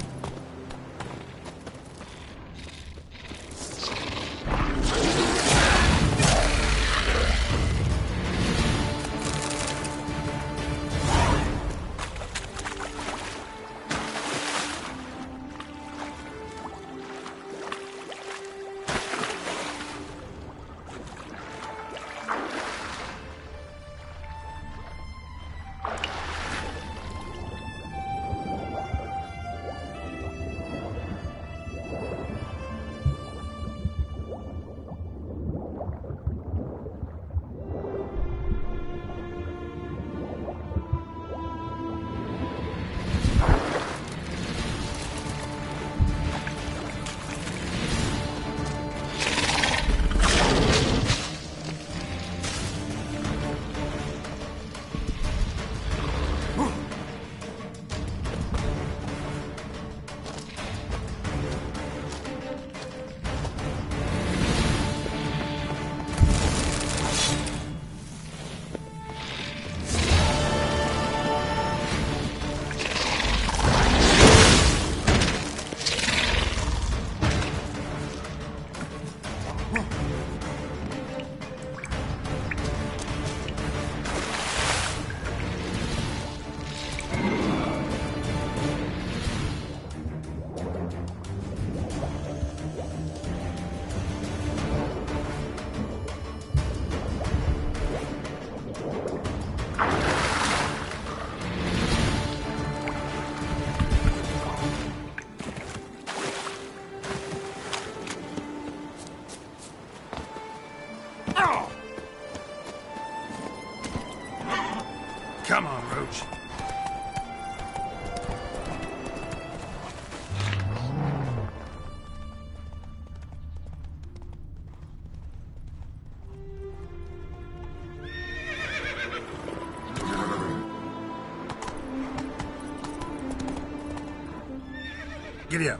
Come on, Roach. Giddy up.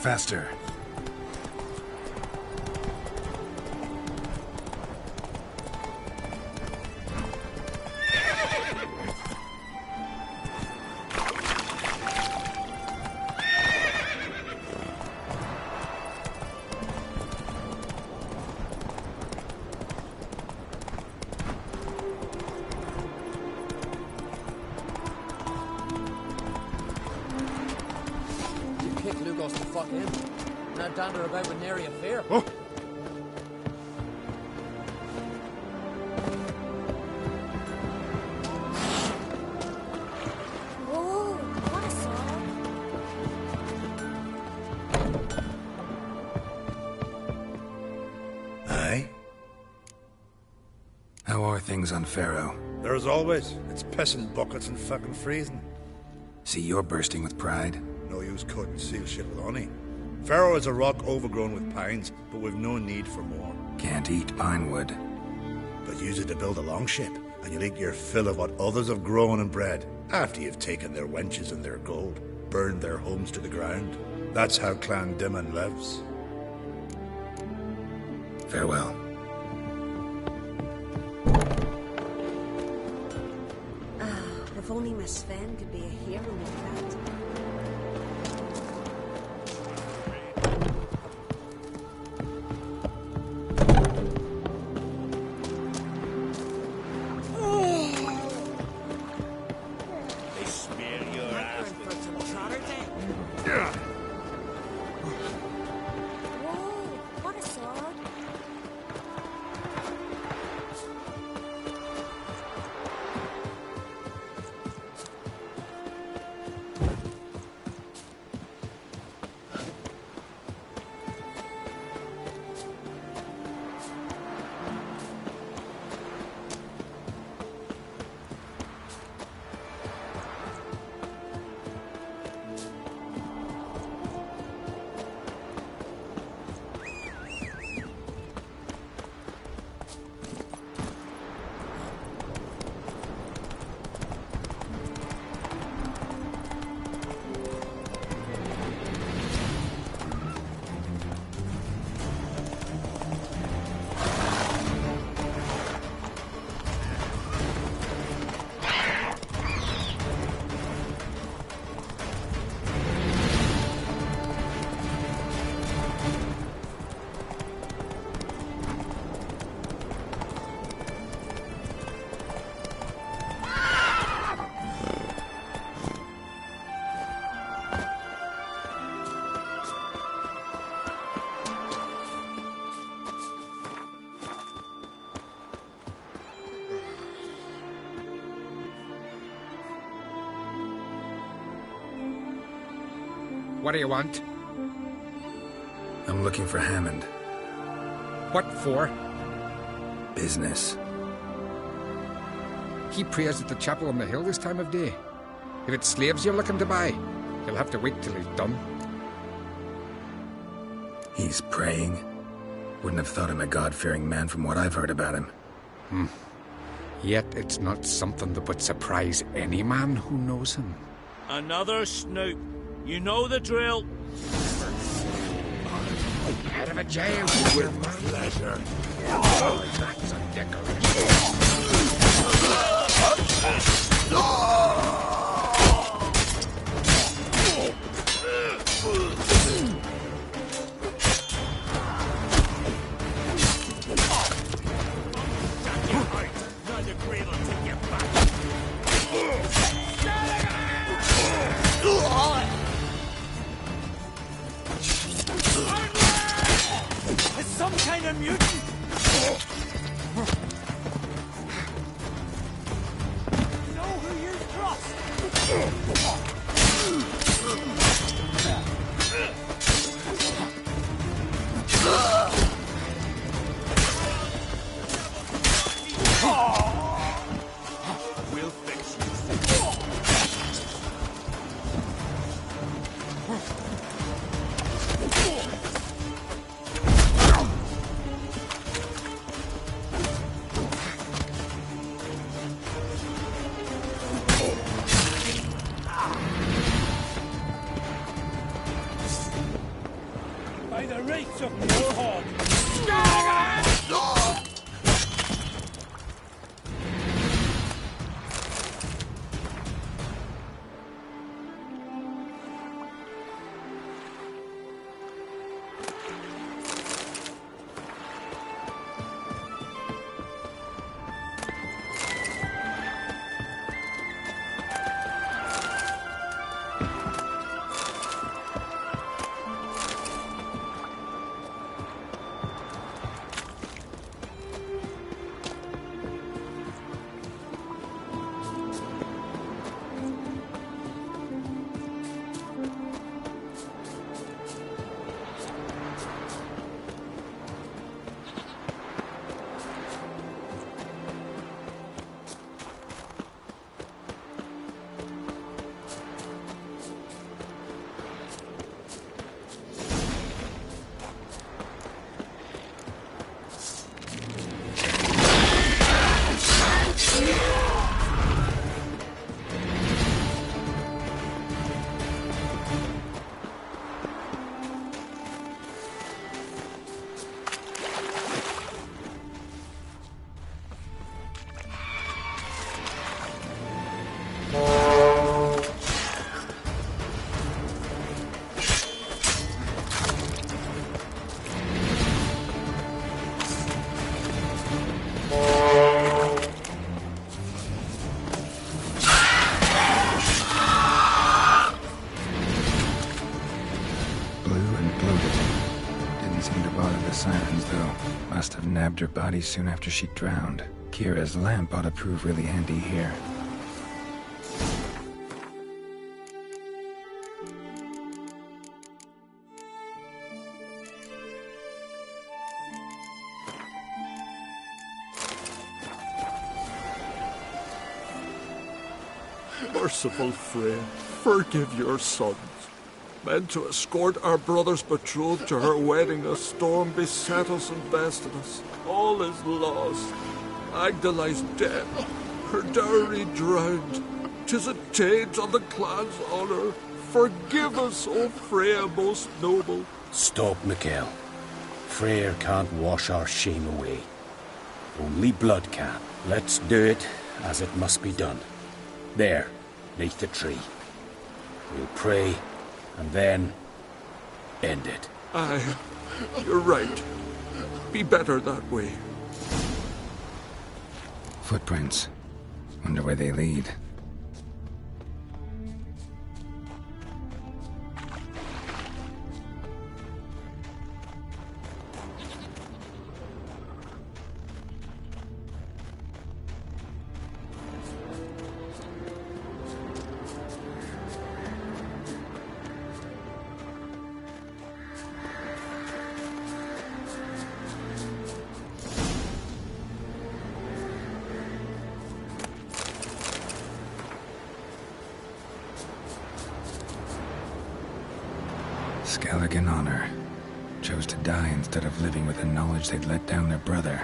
Faster. About with nary a fear. Oh. Whoa, what a song. Aye? How are things on Pharaoh? There as always. It's pissing buckets and fucking freezing. See, you're bursting with pride. No use cutting seal shit with honey. Pharaoh is a rock overgrown with pines, but we've no need for more. Can't eat pine wood. But use it to build a longship, and you'll eat your fill of what others have grown and bred, after you've taken their wenches and their gold, burned their homes to the ground. That's how Clan Dimon lives. Farewell. If only Miss Sven could be a hero like that. What do you want? I'm looking for Hammond. What for? Business. He prays at the chapel on the hill this time of day. If it's slaves you're looking to buy, you'll have to wait till he's done. He's praying? Wouldn't have thought him a God-fearing man from what I've heard about him. Yet it's not something that would surprise any man who knows him. Another snoop. You know the drill. Out of a jail with pleasure. That's a decoration. It's some kind of mutant. Must have nabbed her body soon after she drowned. Kira's lamp ought to prove really handy here. Merciful Freya, forgive your sons. Meant to escort our brother's betrothed to her wedding, a storm beset us and bested us. All is lost. Agdali's dead, her dowry drowned. 'Tis a taint on the clan's honour. Forgive us, O Freya most noble. Stop, Mikhail. Freyr can't wash our shame away. Only blood can. Let's do it as it must be done. There, neath the tree. We'll pray, and then end it. Aye, you're right. Be better that way. Footprints. Wonder where they lead. Skelligan honor. Chose to die instead of living with the knowledge they'd let down their brother.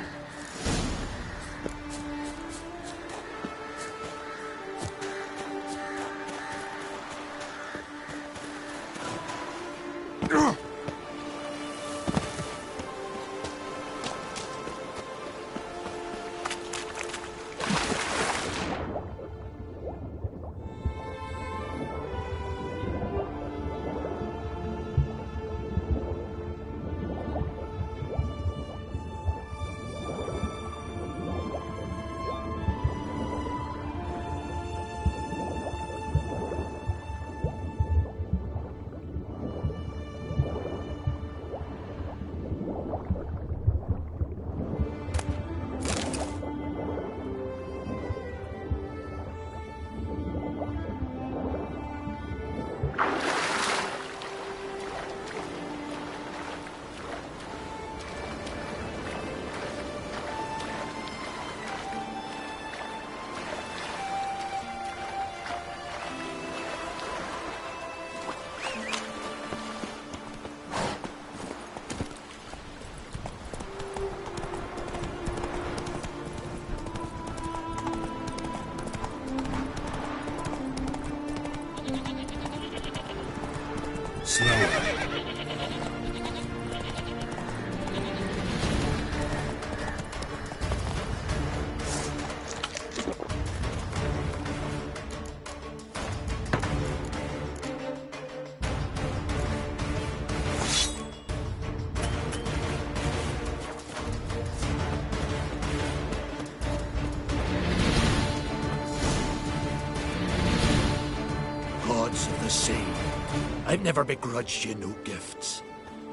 I've never begrudged you no gifts.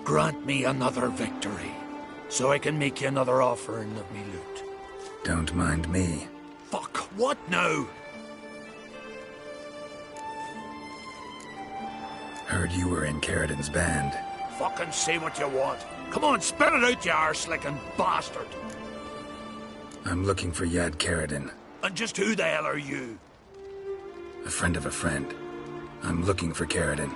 Grant me another victory, so I can make you another offering of me loot. Don't mind me. Fuck, what now? Heard you were in Caridin's band. Fucking say what you want. Come on, spit it out, you arse-licking bastard. I'm looking for Yad Caridin. And just who the hell are you? A friend of a friend. I'm looking for Caridin.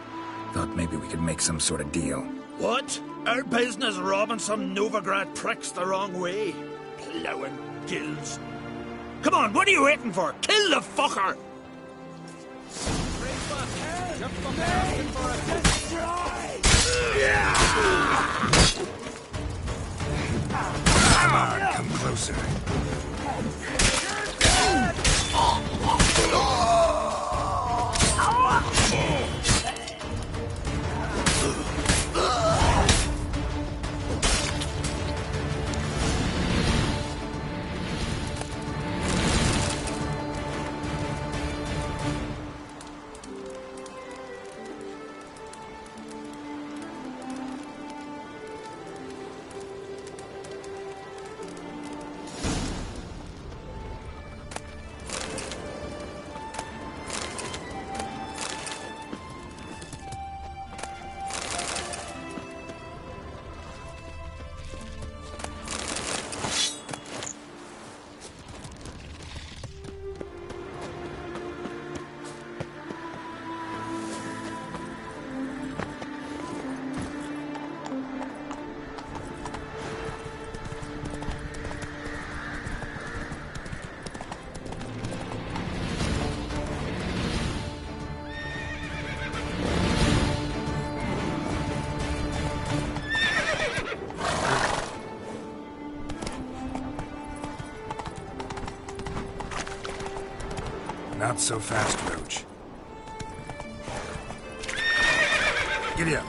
Thought maybe we could make some sort of deal. What? Our business robbing some Novigrad pricks the wrong way? Plowing gills. Come on, what are you waiting for? Kill the fucker! Come on, come closer. Not so fast, Roach. Giddy up.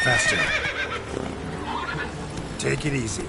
Faster. Take it easy.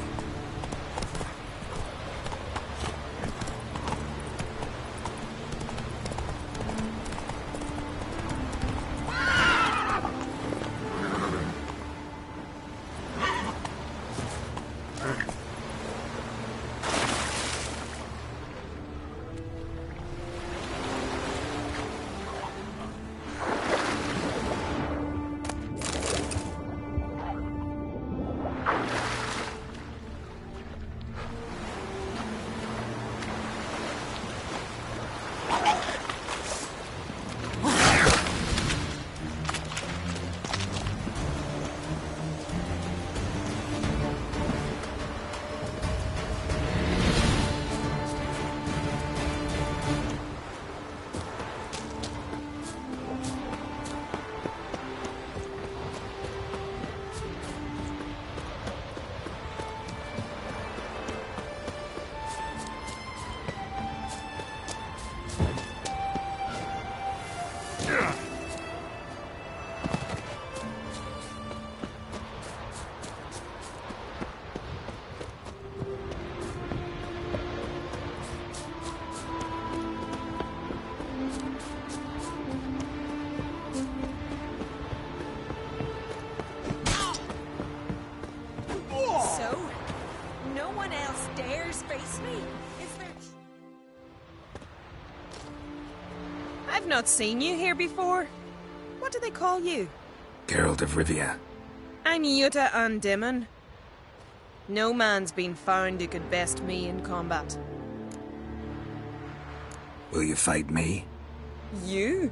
I've not seen you here before. What do they call you? Geralt of Rivia. I'm Yuta Undimmen. No man's been found who could best me in combat. Will you fight me? You?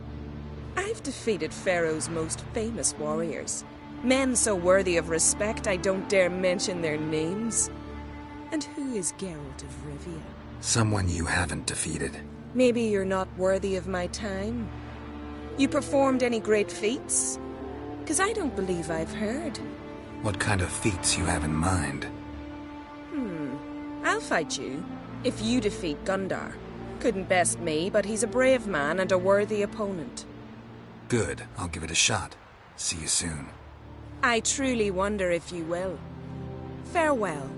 I've defeated Pharaoh's most famous warriors. Men so worthy of respect I don't dare mention their names. And who is Geralt of Rivia? Someone you haven't defeated. Maybe you're not worthy of my time. You performed any great feats? 'Cause I don't believe I've heard. What kind of feats you have in mind? I'll fight you, if you defeat Gundar. Couldn't best me, but he's a brave man and a worthy opponent. Good, I'll give it a shot. See you soon. I truly wonder if you will. Farewell.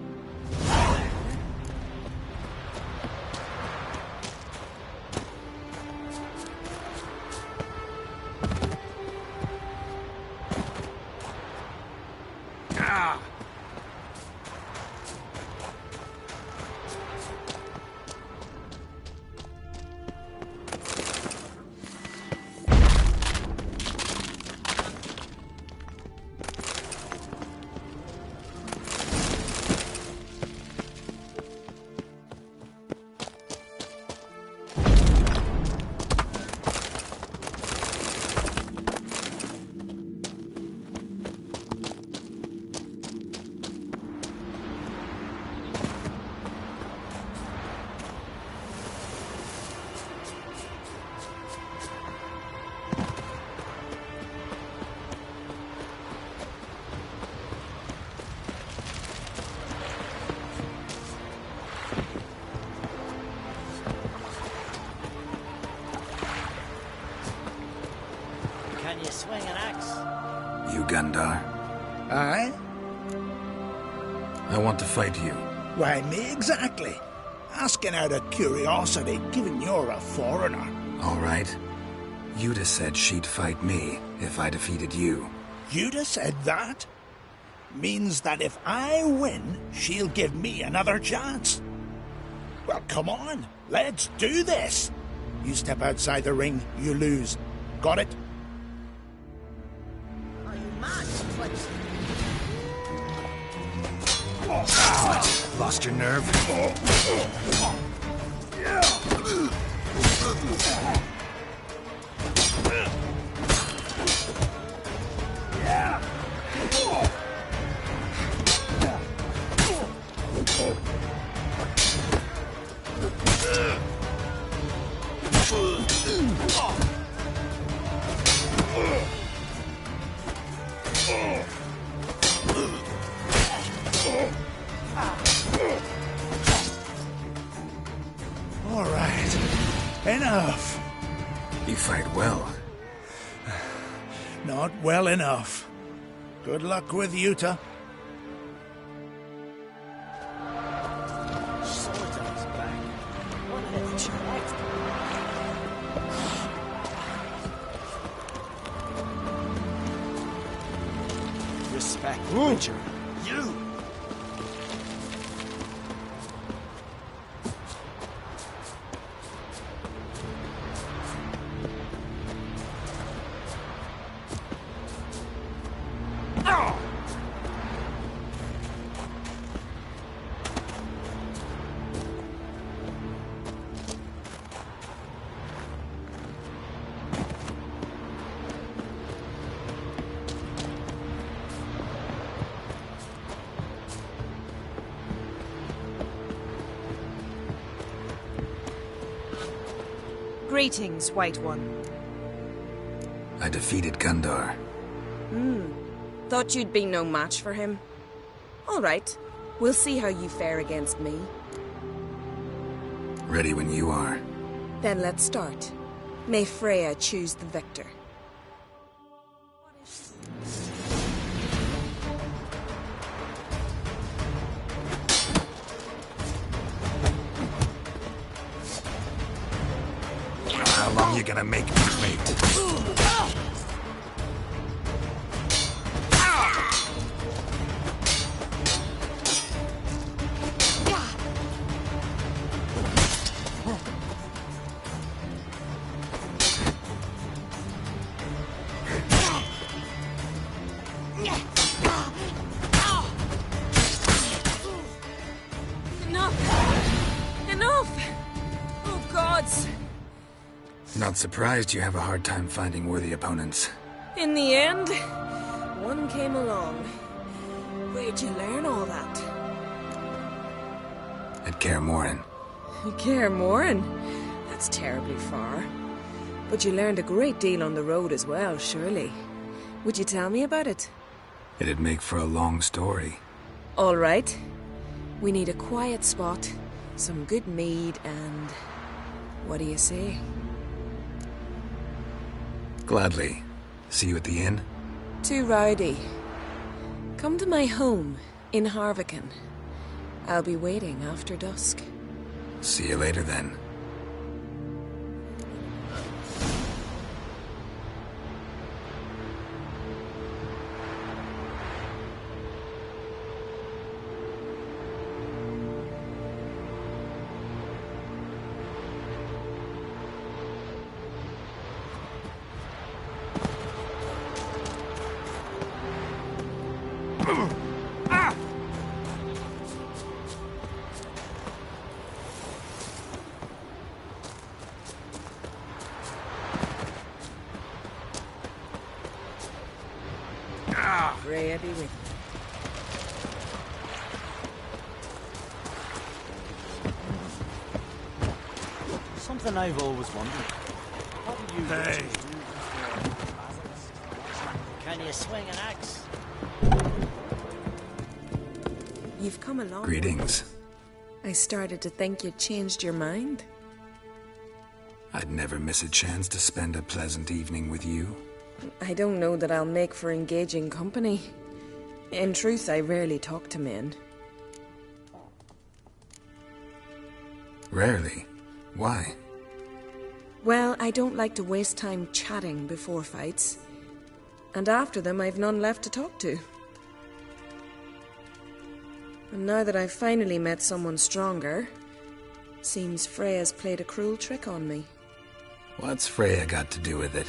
Swing an axe. You Gundar? Aye? I want to fight you. Why, me exactly. Asking out of curiosity, given you're a foreigner. All right. Yuta said she'd fight me if I defeated you. Yuta said that? Means that if I win, she'll give me another chance. Well, come on. Let's do this. You step outside the ring, you lose. Got it? Lost your nerve? All right. Enough. You fight well. Not well enough. Good luck with Utah. Swords on his back. What an intellect. Respect, Witcher. You! Greetings, White One. I defeated Gundar. Thought you'd be no match for him. All right. We'll see how you fare against me. Ready when you are. Then let's start. May Freya choose the victor. How long you gonna make me wait? Enough! Oh, gods! Not surprised you have a hard time finding worthy opponents. In the end, one came along. Where'd you learn all that? At Kaer Morhen. Kaer Morhen? That's terribly far. But you learned a great deal on the road as well, surely. Would you tell me about it? It'd make for a long story. All right. We need a quiet spot, some good mead, and... what do you say? Gladly. See you at the inn? Too rowdy. Come to my home in Harviken. I'll be waiting after dusk. See you later then. Freya be with you. Something I've always wondered. What do you Hey. Can you swing an axe? You've come along. Greetings. I started to think you'd changed your mind. I'd never miss a chance to spend a pleasant evening with you. I don't know that I'll make for engaging company. In truth, I rarely talk to men. Rarely. Why? Well, I don't like to waste time chatting before fights. And after them, I've none left to talk to. And now that I've finally met someone stronger, seems Freya's played a cruel trick on me. What's Freya got to do with it?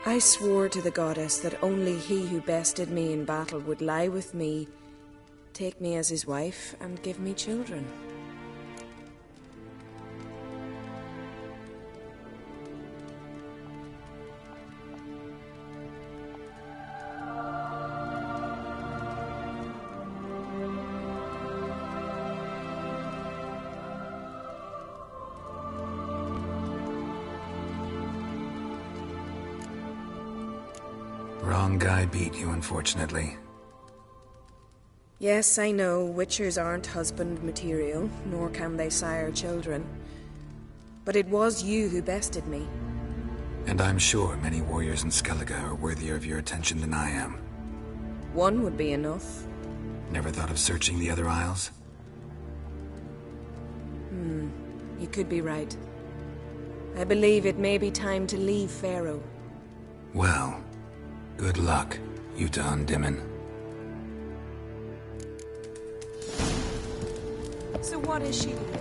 I swore to the goddess that only he who bested me in battle would lie with me, take me as his wife, and give me children. Wrong guy beat you, unfortunately. Yes, I know, witchers aren't husband material, nor can they sire children. But it was you who bested me. And I'm sure many warriors in Skellige are worthier of your attention than I am. One would be enough. Never thought of searching the other isles? You could be right. I believe it may be time to leave Faroe. Well, good luck, Utah and Dimon. So what is she doing?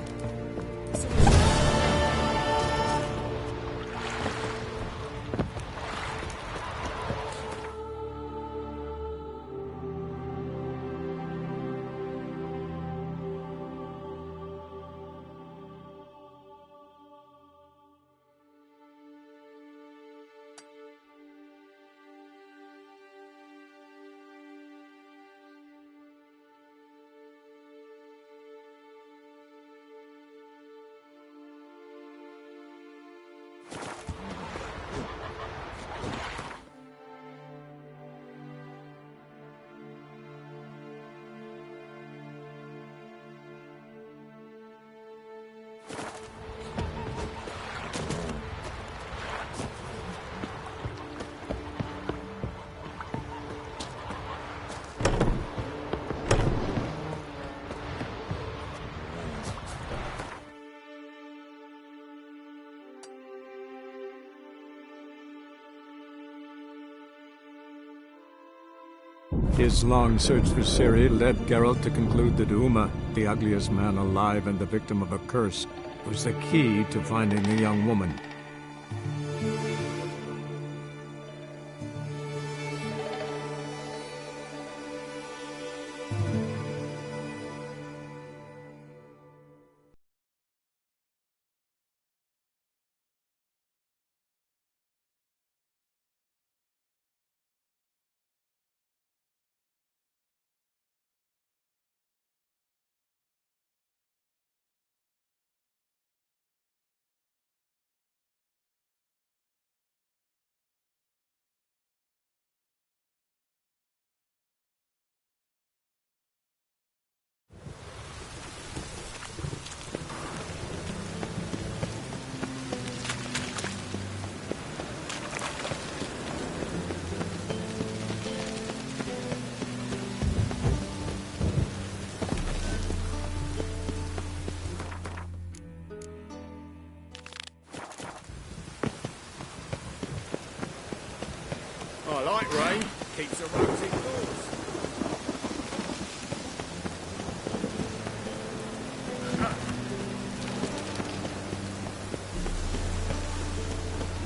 His long search for Ciri led Geralt to conclude that Uma, the ugliest man alive and the victim of a curse, was the key to finding the young woman. I like rain. Keeps the roads indoors.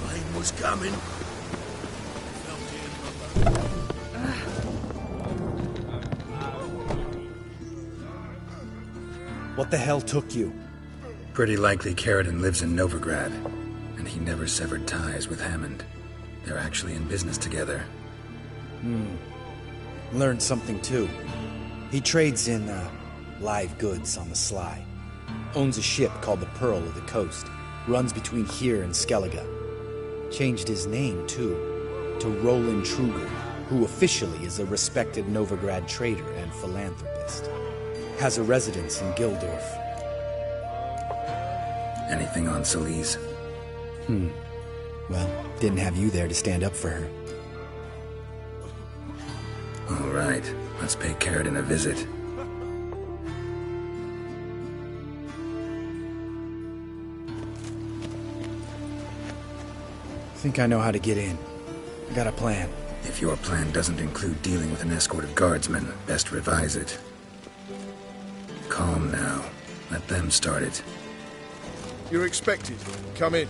Rain was coming. What the hell took you? Pretty likely Carradine lives in Novigrad, and he never severed ties with Hammond. They're actually in business together. Learned something too. He trades in, live goods on the sly. Owns a ship called the Pearl of the Coast. Runs between here and Skellige. Changed his name, too, to Roland Truger, who officially is a respected Novigrad trader and philanthropist. Has a residence in Gildorf. Anything on Celise? Well, didn't have you there to stand up for her. All right, let's pay Carradine a visit. Think I know how to get in. I got a plan. If your plan doesn't include dealing with an escort of guardsmen, best revise it. Calm now. Let them start it. You're expected. Come in.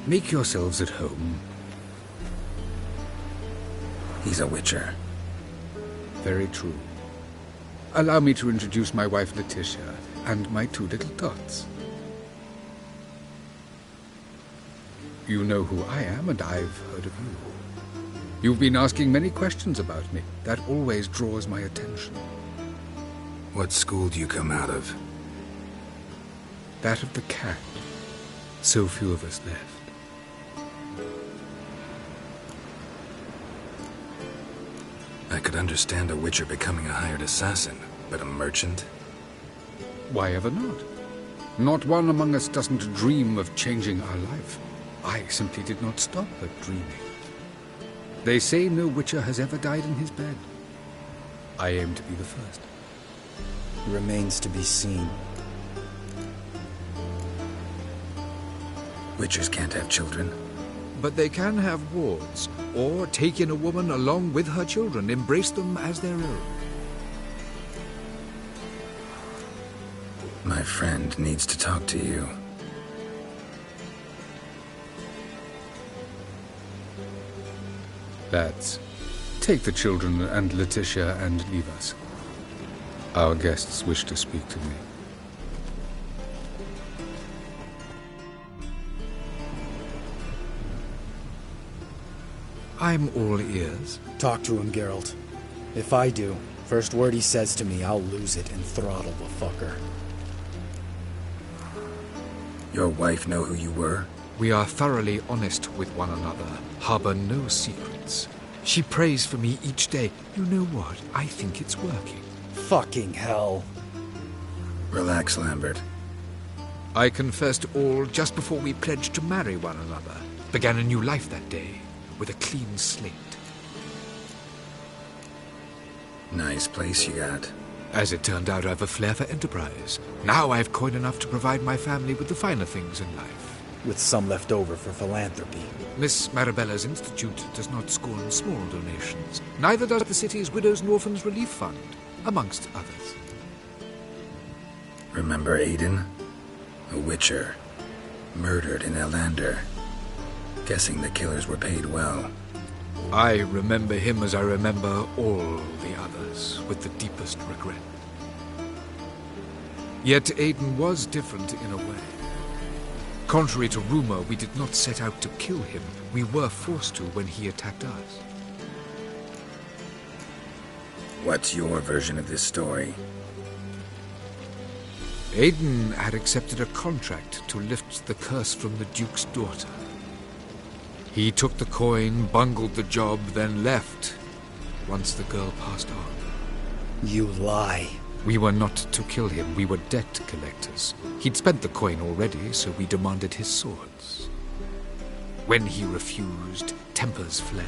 Make yourselves at home. He's a witcher. Very true. Allow me to introduce my wife Letitia and my two little tots. You know who I am, and I've heard of you. You've been asking many questions about me. That always draws my attention. What school do you come out of? that of the cat. So few of us left. I could understand a witcher becoming a hired assassin, but a merchant? Why ever not? Not one among us doesn't dream of changing our life. I simply did not stop at dreaming. They say no witcher has ever died in his bed. I aim to be the first. Remains to be seen. Witchers can't have children. But they can have wards, or take in a woman along with her children, embrace them as their own. My friend needs to talk to you. Lads, take the children and Letitia and leave us. Our guests wish to speak to me. I'm all ears. Talk to him, Geralt. If I do, first word he says to me, I'll lose it and throttle the fucker. Your wife know who you were? We are thoroughly honest with one another, harbor no secrets. She prays for me each day. You know what? I think it's working. Fucking hell. Relax, Lambert. I confessed all just before we pledged to marry one another. Began a new life that day, with a clean slate. Nice place you got. As it turned out, I've a flair for enterprise. Now I've coin enough to provide my family with the finer things in life. With some left over for philanthropy. Miss Marabella's institute does not scorn small donations. Neither does the city's Widows and Orphans Relief Fund, amongst others. Remember Aiden? A witcher. Murdered in Elander. Guessing the killers were paid well. I remember him as I remember all the others, with the deepest regret. Yet Aiden was different in a way. Contrary to rumor, we did not set out to kill him. We were forced to when he attacked us. What's your version of this story? Aiden had accepted a contract to lift the curse from the Duke's daughter. He took the coin, bungled the job, then left, once the girl passed on. You lie. We were not to kill him, we were debt collectors. He'd spent the coin already, so we demanded his swords. When he refused, tempers flared.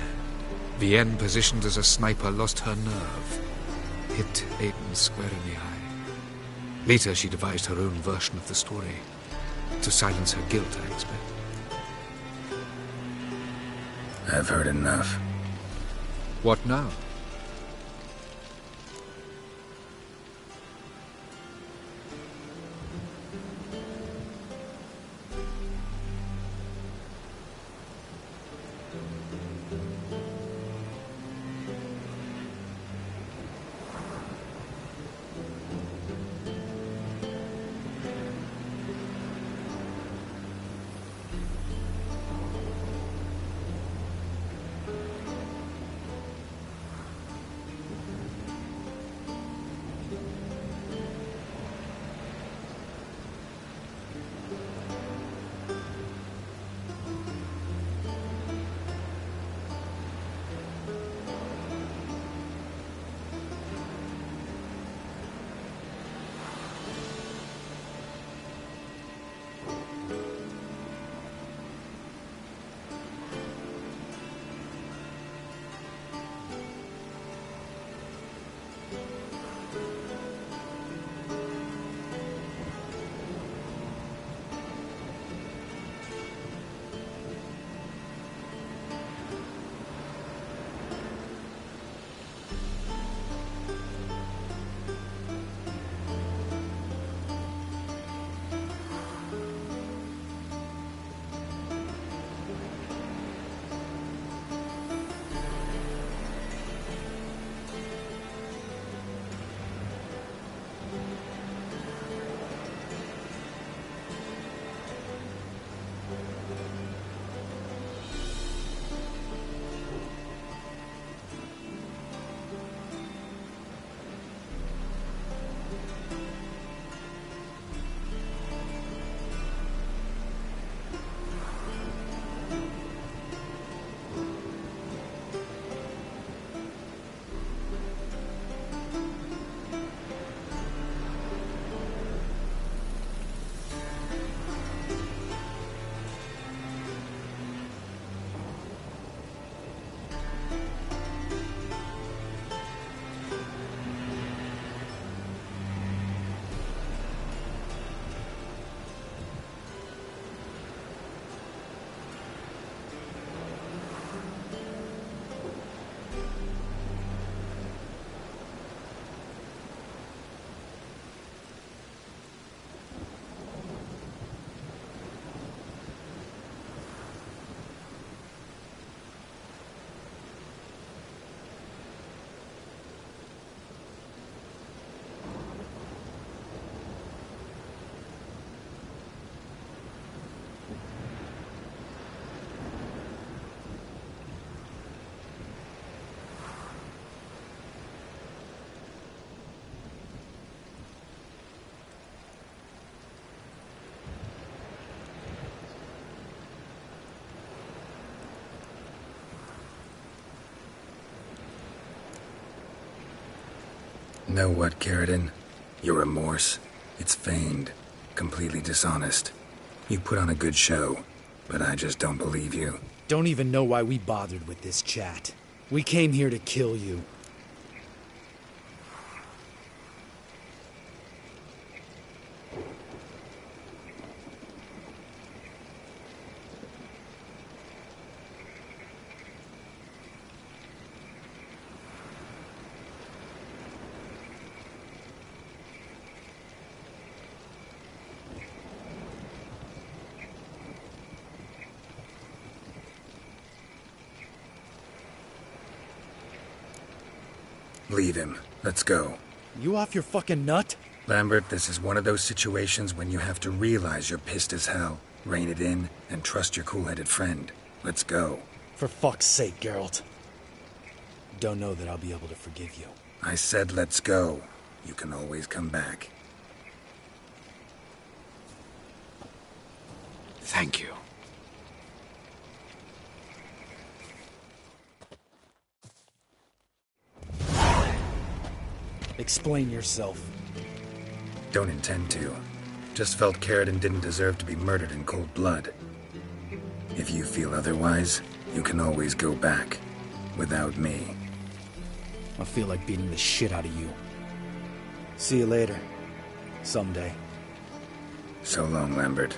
Vienne, positioned as a sniper, lost her nerve. Hit Aiden square in the eye. Later, she devised her own version of the story. To silence her guilt, I expect. I've heard enough. What now? Know what, Carradine? Your remorse? It's feigned. Completely dishonest. You put on a good show, but I just don't believe you. Don't even know why we bothered with this chat. We came here to kill you. Leave him. Let's go. You off your fucking nut? Lambert, this is one of those situations when you have to realize you're pissed as hell, rein it in, and trust your cool-headed friend. Let's go. For fuck's sake, Geralt. Don't know that I'll be able to forgive you. I said let's go. You can always come back. Thank you. Explain yourself. Don't intend to. Just felt Carradine didn't deserve to be murdered in cold blood. If you feel otherwise, you can always go back. Without me. I feel like beating the shit out of you. See you later. Someday. So long, Lambert.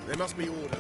There must be order.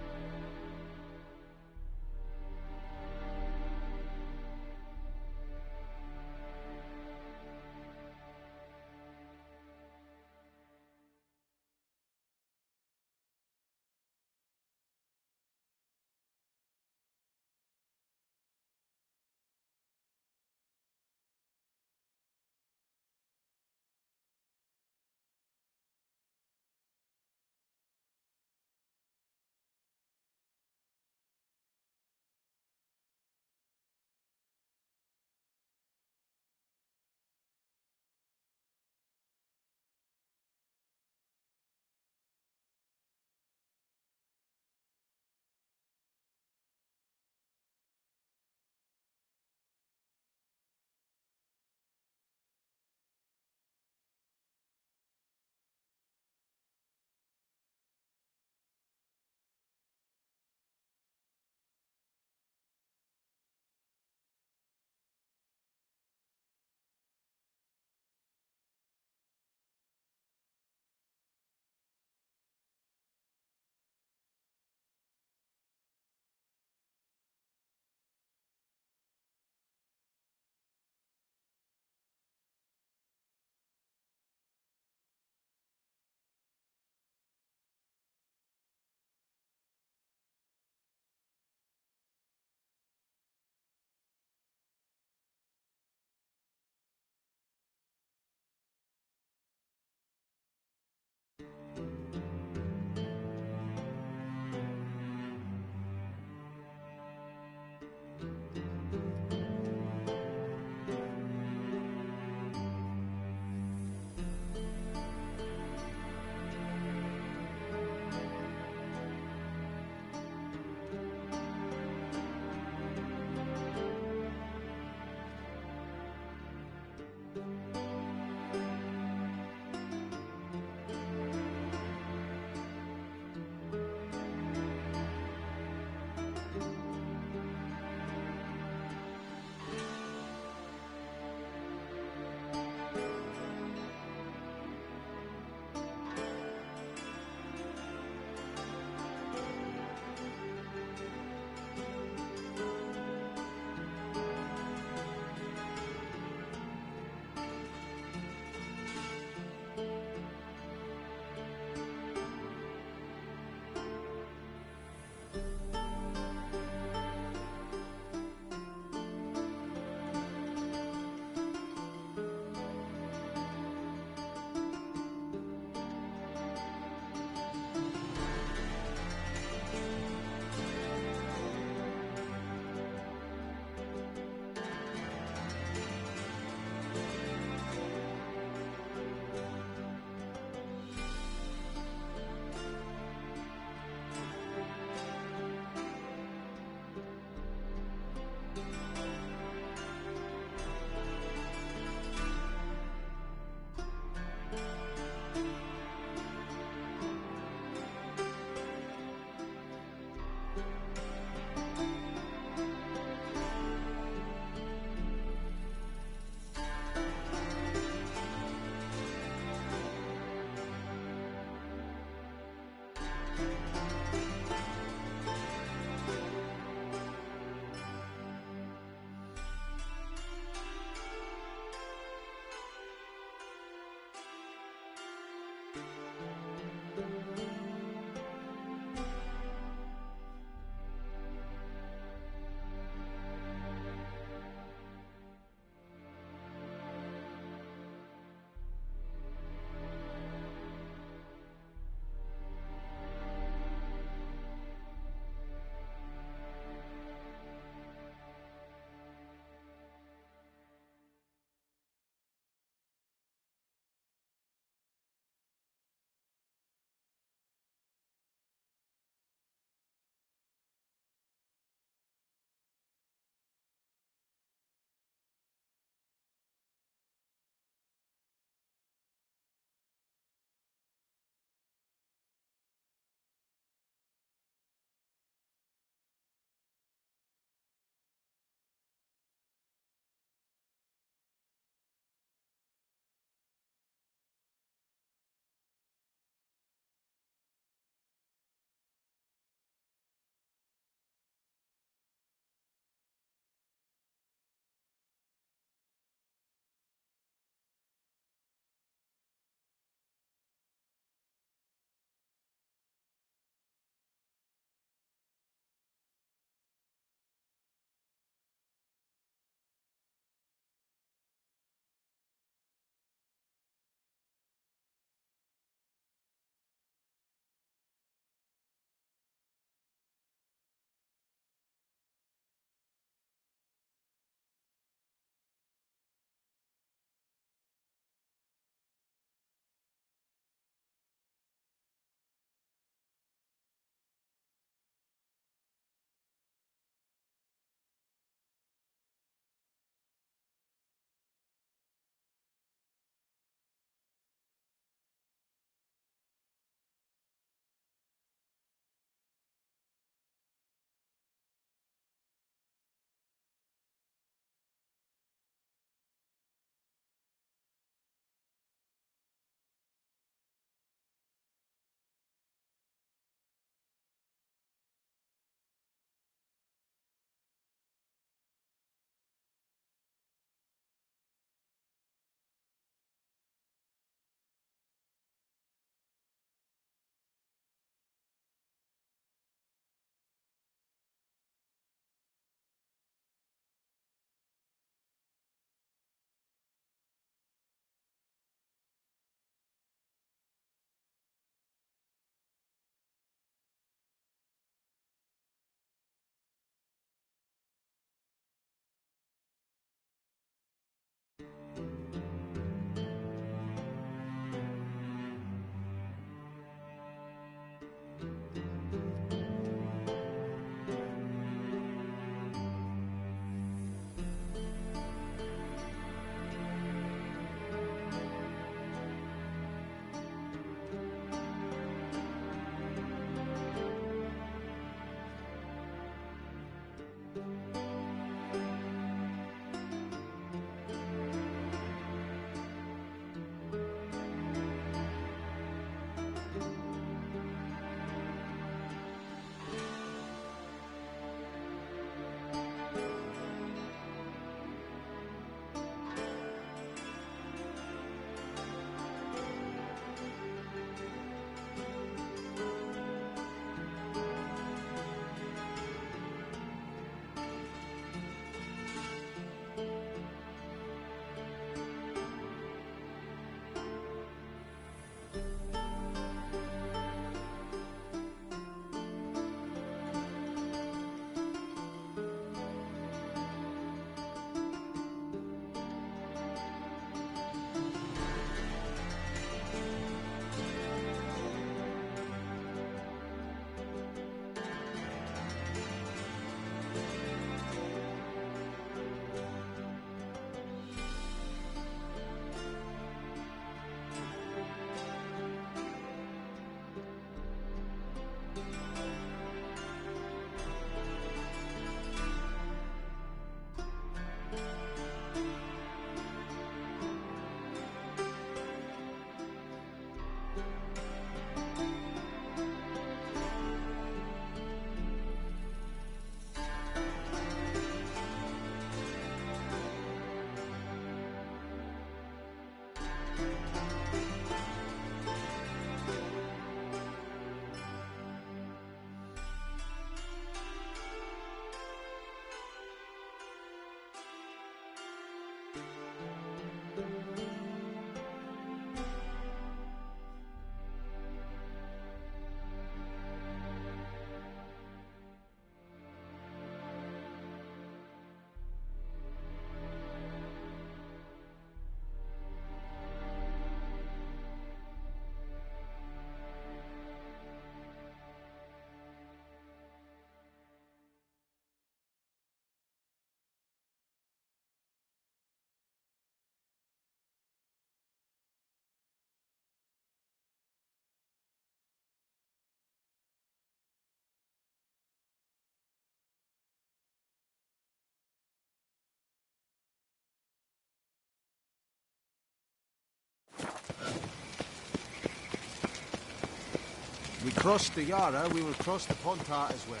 crossed the Yara, we will cross the Pontar as well.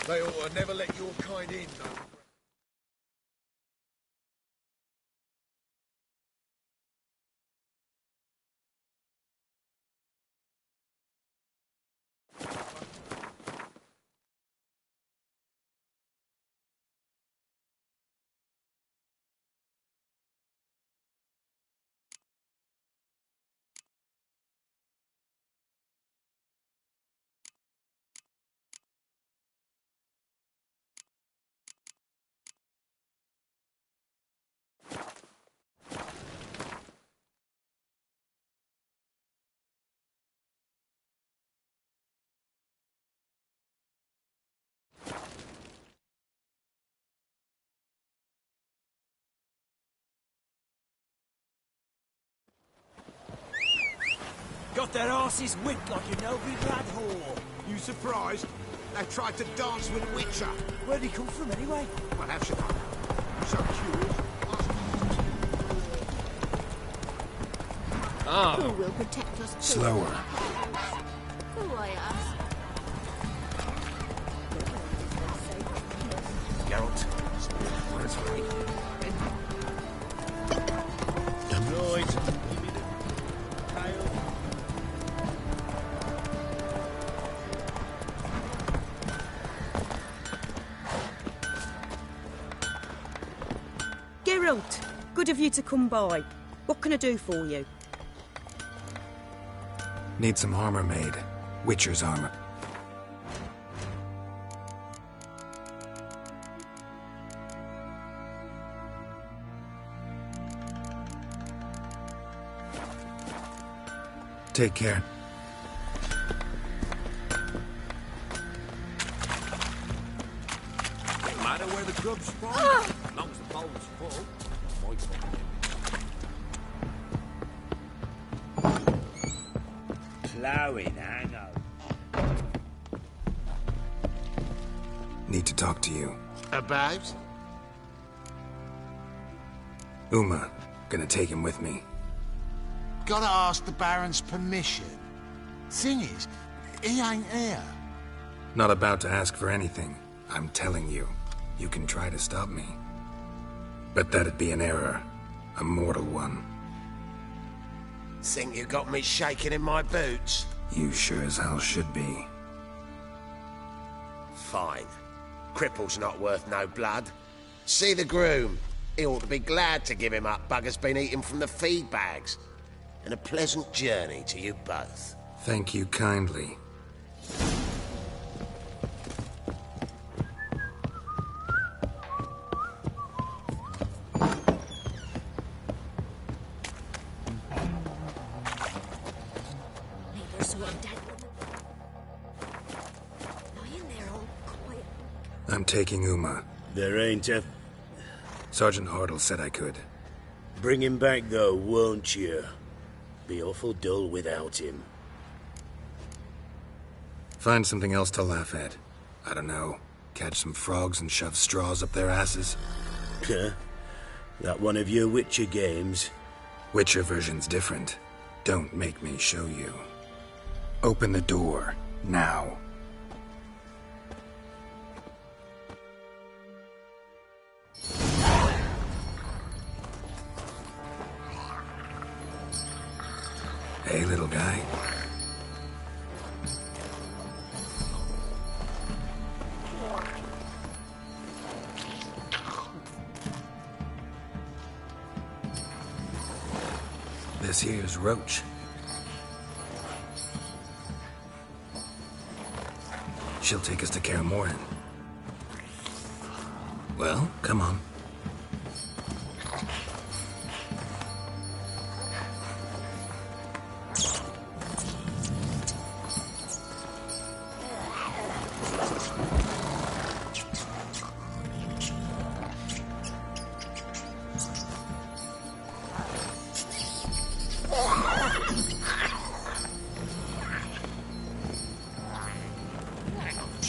They ought to never let your kind in, though. Got their asses whipped like a no-big-lad whore. You surprised? They tried to dance with a Witcher. Where'd he come from, anyway? Well, how should I know? So curious. Who will protect us? Slower. Who I ask? Geralt. That's right. Right. Geralt, good of you to come by. What can I do for you? Need some armor made. Witcher's armor. Take care. Don't matter where the grub's from. Ah! As long as the bowl's full. My fault. Ploughing, hang on. Need to talk to you. About? Uma. Gonna take him with me. Gotta ask the Baron's permission. Thing is, he ain't here. Not about to ask for anything. I'm telling you. You can try to stop me. But that'd be an error. A mortal one. Think you got me shaking in my boots? You sure as hell should be. Fine. Cripple's not worth no blood. See the groom. He ought to be glad to give him up. Bugger's been eating from the feed bags. And a pleasant journey to you both. Thank you kindly. Neighbours who are dead. Lying there all quiet. I'm taking Uma. There ain't a... Sergeant Hartle said I could. Bring him back, though, won't you? Be awful dull without him. Find something else to laugh at. I don't know. Catch some frogs and shove straws up their asses. Huh? That one of your Witcher games? Witcher version's different. Don't make me show you. Open the door. Now. Hey, little guy. This here's Roach. She'll take us to Kaer Morhen. Well, come on.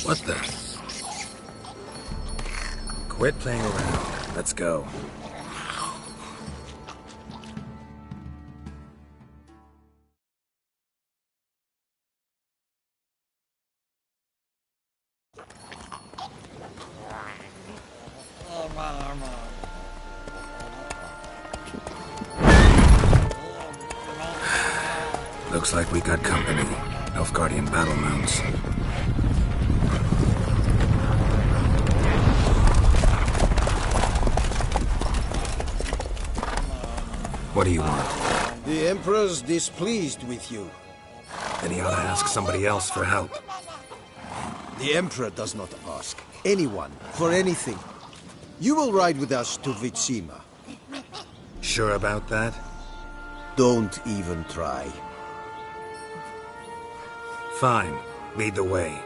What the? Quit playing around. Let's go. Looks like we got company. Nilfgaardian battle mounts. What do you want? The Emperor's displeased with you. Then he ought to ask somebody else for help. The Emperor does not ask anyone for anything. You will ride with us to Vitsima. Sure about that? Don't even try. Fine. Lead the way.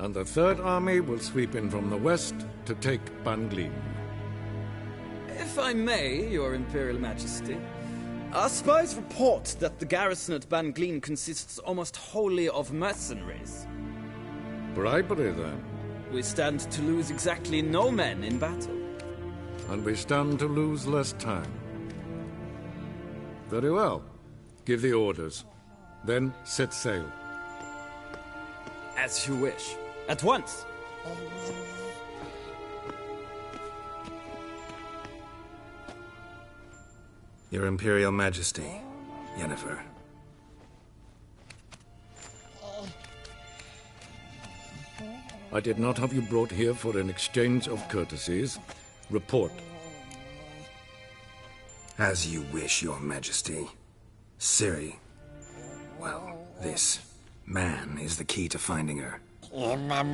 And the Third Army will sweep in from the west to take Banglin. If I may, Your Imperial Majesty, our spies report that the garrison at Banglin consists almost wholly of mercenaries. Bribery, then. We stand to lose exactly no men in battle. And we stand to lose less time. Very well. Give the orders. Then set sail. As you wish. At once! Your Imperial Majesty, Yennefer. I did not have you brought here for an exchange of courtesies. Report. As you wish, Your Majesty. Ciri. Well, this man is the key to finding her. I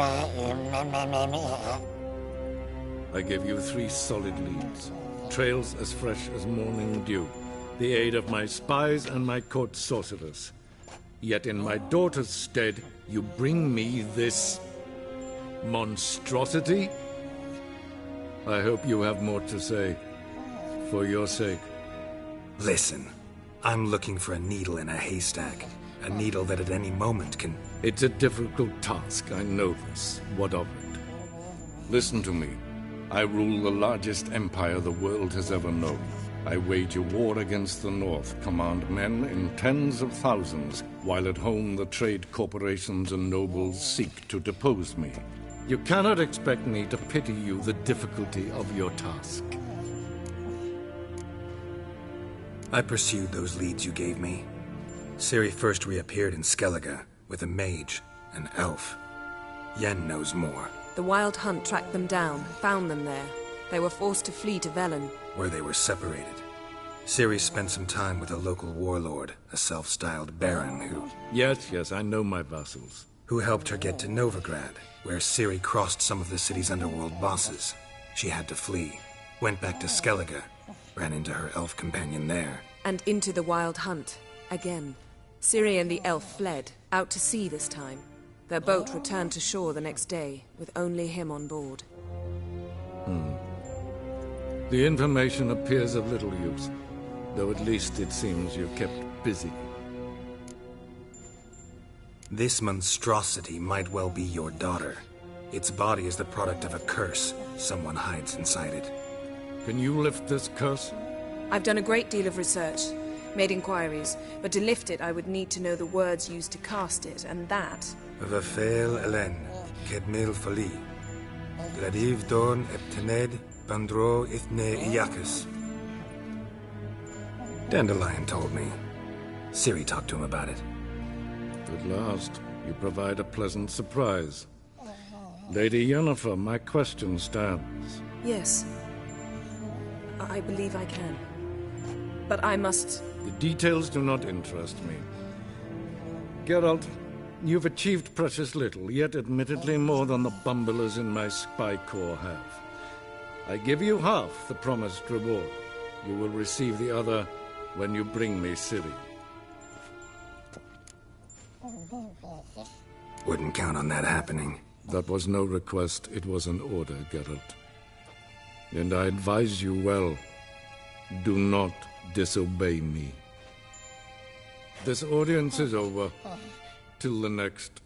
give you 3 solid leads. Trails as fresh as morning dew. The aid of my spies and my court sorcerers. Yet in my daughter's stead, you bring me this monstrosity? I hope you have more to say. For your sake. Listen, I'm looking for a needle in a haystack. A needle that at any moment can... It's a difficult task, I know this. What of it? Listen to me. I rule the largest empire the world has ever known. I wage a war against the North, command men in tens of thousands, while at home the trade corporations and nobles seek to depose me. You cannot expect me to pity you the difficulty of your task. I pursued those leads you gave me. Ciri first reappeared in Skellige with a mage, an elf. Yen knows more. The Wild Hunt tracked them down, found them there. They were forced to flee to Velen, where they were separated. Ciri spent some time with a local warlord, a self-styled baron who... Yes, I know my vassals. Who helped her get to Novigrad, where Ciri crossed some of the city's underworld bosses. She had to flee, went back to Skellige, ran into her elf companion there. And into the Wild Hunt, again. Ciri and the elf fled, out to sea this time. Their boat returned to shore the next day, with only him on board. The information appears of little use, though at least it seems you're kept busy. This monstrosity might well be your daughter. Its body is the product of a curse. Someone hides inside it. Can you lift this curse? I've done a great deal of research, made inquiries, but to lift it I would need to know the words used to cast it, and that... Vafel Elen, Kedmil Fali, Gladiv Dorn Eptened, Bandro Ithne Iacus. Dandelion told me. Ciri talked to him about it. At last, you provide a pleasant surprise. Lady Yennefer, my question stands. Yes. I believe I can. But I must... The details do not interest me. Geralt, you've achieved precious little, yet admittedly more than the bumblers in my spy corps have. I give you half the promised reward. You will receive the other when you bring me Ciri. Wouldn't count on that happening. That was no request, it was an order, Geralt. And I advise you well. Do not disobey me. This audience is over. Till the next.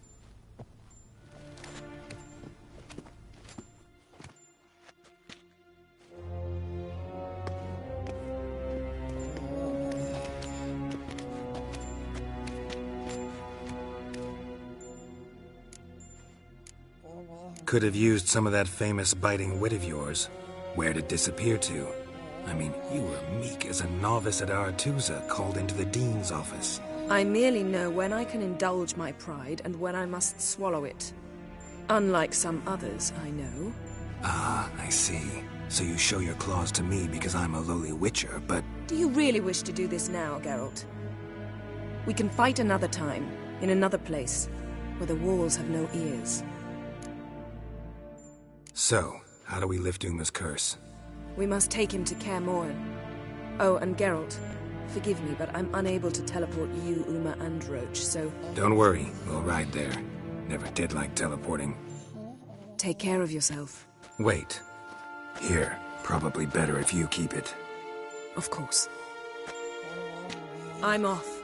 Could have used some of that famous biting wit of yours. Where'd it disappear to? I mean, you were meek as a novice at Aretusa called into the Dean's office. I merely know when I can indulge my pride and when I must swallow it. Unlike some others I know. Ah, I see. So you show your claws to me because I'm a lowly witcher, but... Do you really wish to do this now, Geralt? We can fight another time, in another place, where the walls have no ears. So, how do we lift Uma's curse? We must take him to Kaer Morhen. Oh, and Geralt, forgive me, but I'm unable to teleport you, Uma, and Roach, so... Don't worry, we'll ride there. Never did like teleporting. Take care of yourself. Wait. Here, probably better if you keep it. Of course. I'm off.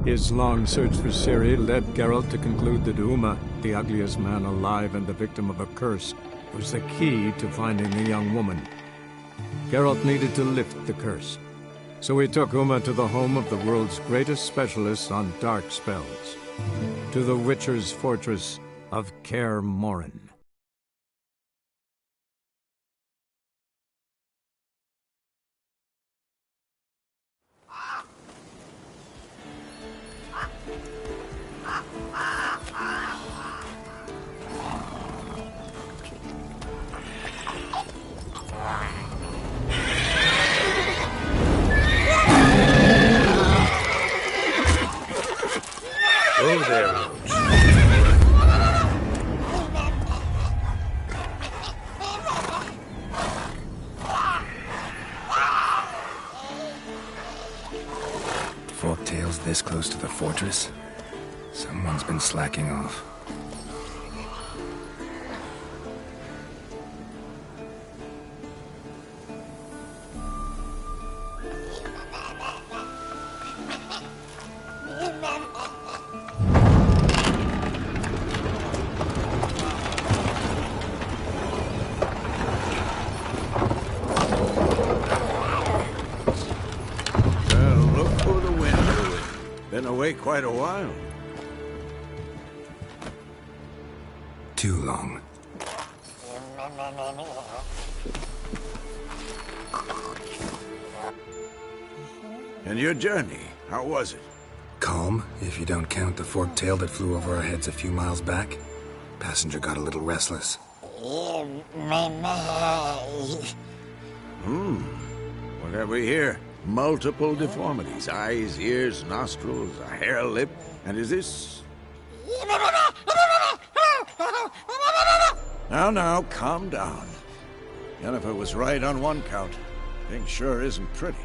His long search for Ciri led Geralt to conclude that Uma, the ugliest man alive and the victim of a curse, was the key to finding the young woman. Geralt needed to lift the curse, so he took Uma to the home of the world's greatest specialist on dark spells, to the Witcher's fortress of Kaer Morhen. Oh, there, Roach. Forktails this close to the fortress? Someone's been slacking off. Quite a while. Too long. And your journey, how was it? Calm, if you don't count the forktail that flew over our heads a few miles back. Passenger got a little restless. What have we here? Multiple deformities. Eyes, ears, nostrils, a hair lip. And is this... Now, calm down. Yennefer was right on one count. Thing sure isn't pretty.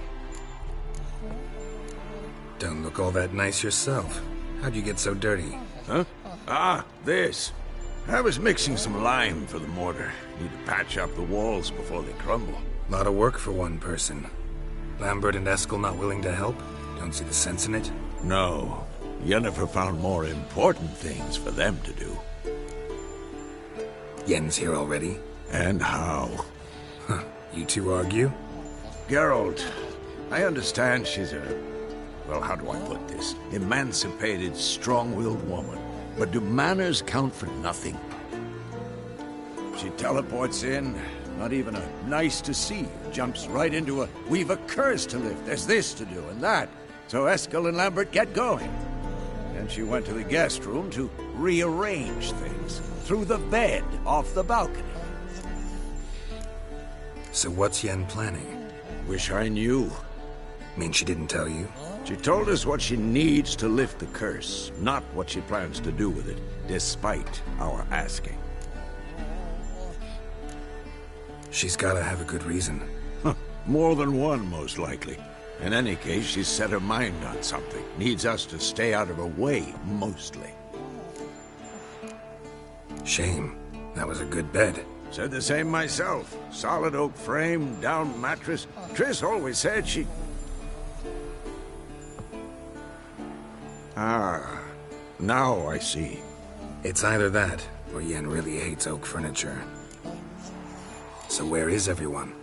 Don't look all that nice yourself. How'd you get so dirty? Huh? Ah, this. I was mixing some lime for the mortar. Need to patch up the walls before they crumble. Lot of work for one person. Lambert and Eskel not willing to help? Don't see the sense in it? No. Yennefer found more important things for them to do. Yen's here already? And how? Huh. You two argue? Geralt, I understand she's a... well, how do I put this? Emancipated, strong-willed woman. But do manners count for nothing? She teleports in, not even a nice to see, jumps right into a, we've a curse to lift, there's this to do and that. So Eskel and Lambert get going. Then she went to the guest room to rearrange things, through the bed, off the balcony. So what's Yen planning? Wish I knew. Mean she didn't tell you? She told us what she needs to lift the curse, not what she plans to do with it, despite our asking. She's gotta have a good reason. More than one, most likely. In any case, she's set her mind on something. Needs us to stay out of her way, mostly. Shame. That was a good bed. Said the same myself. Solid oak frame, down mattress. Triss always said she... Ah, now I see. It's either that, or Yen really hates oak furniture. So where is everyone?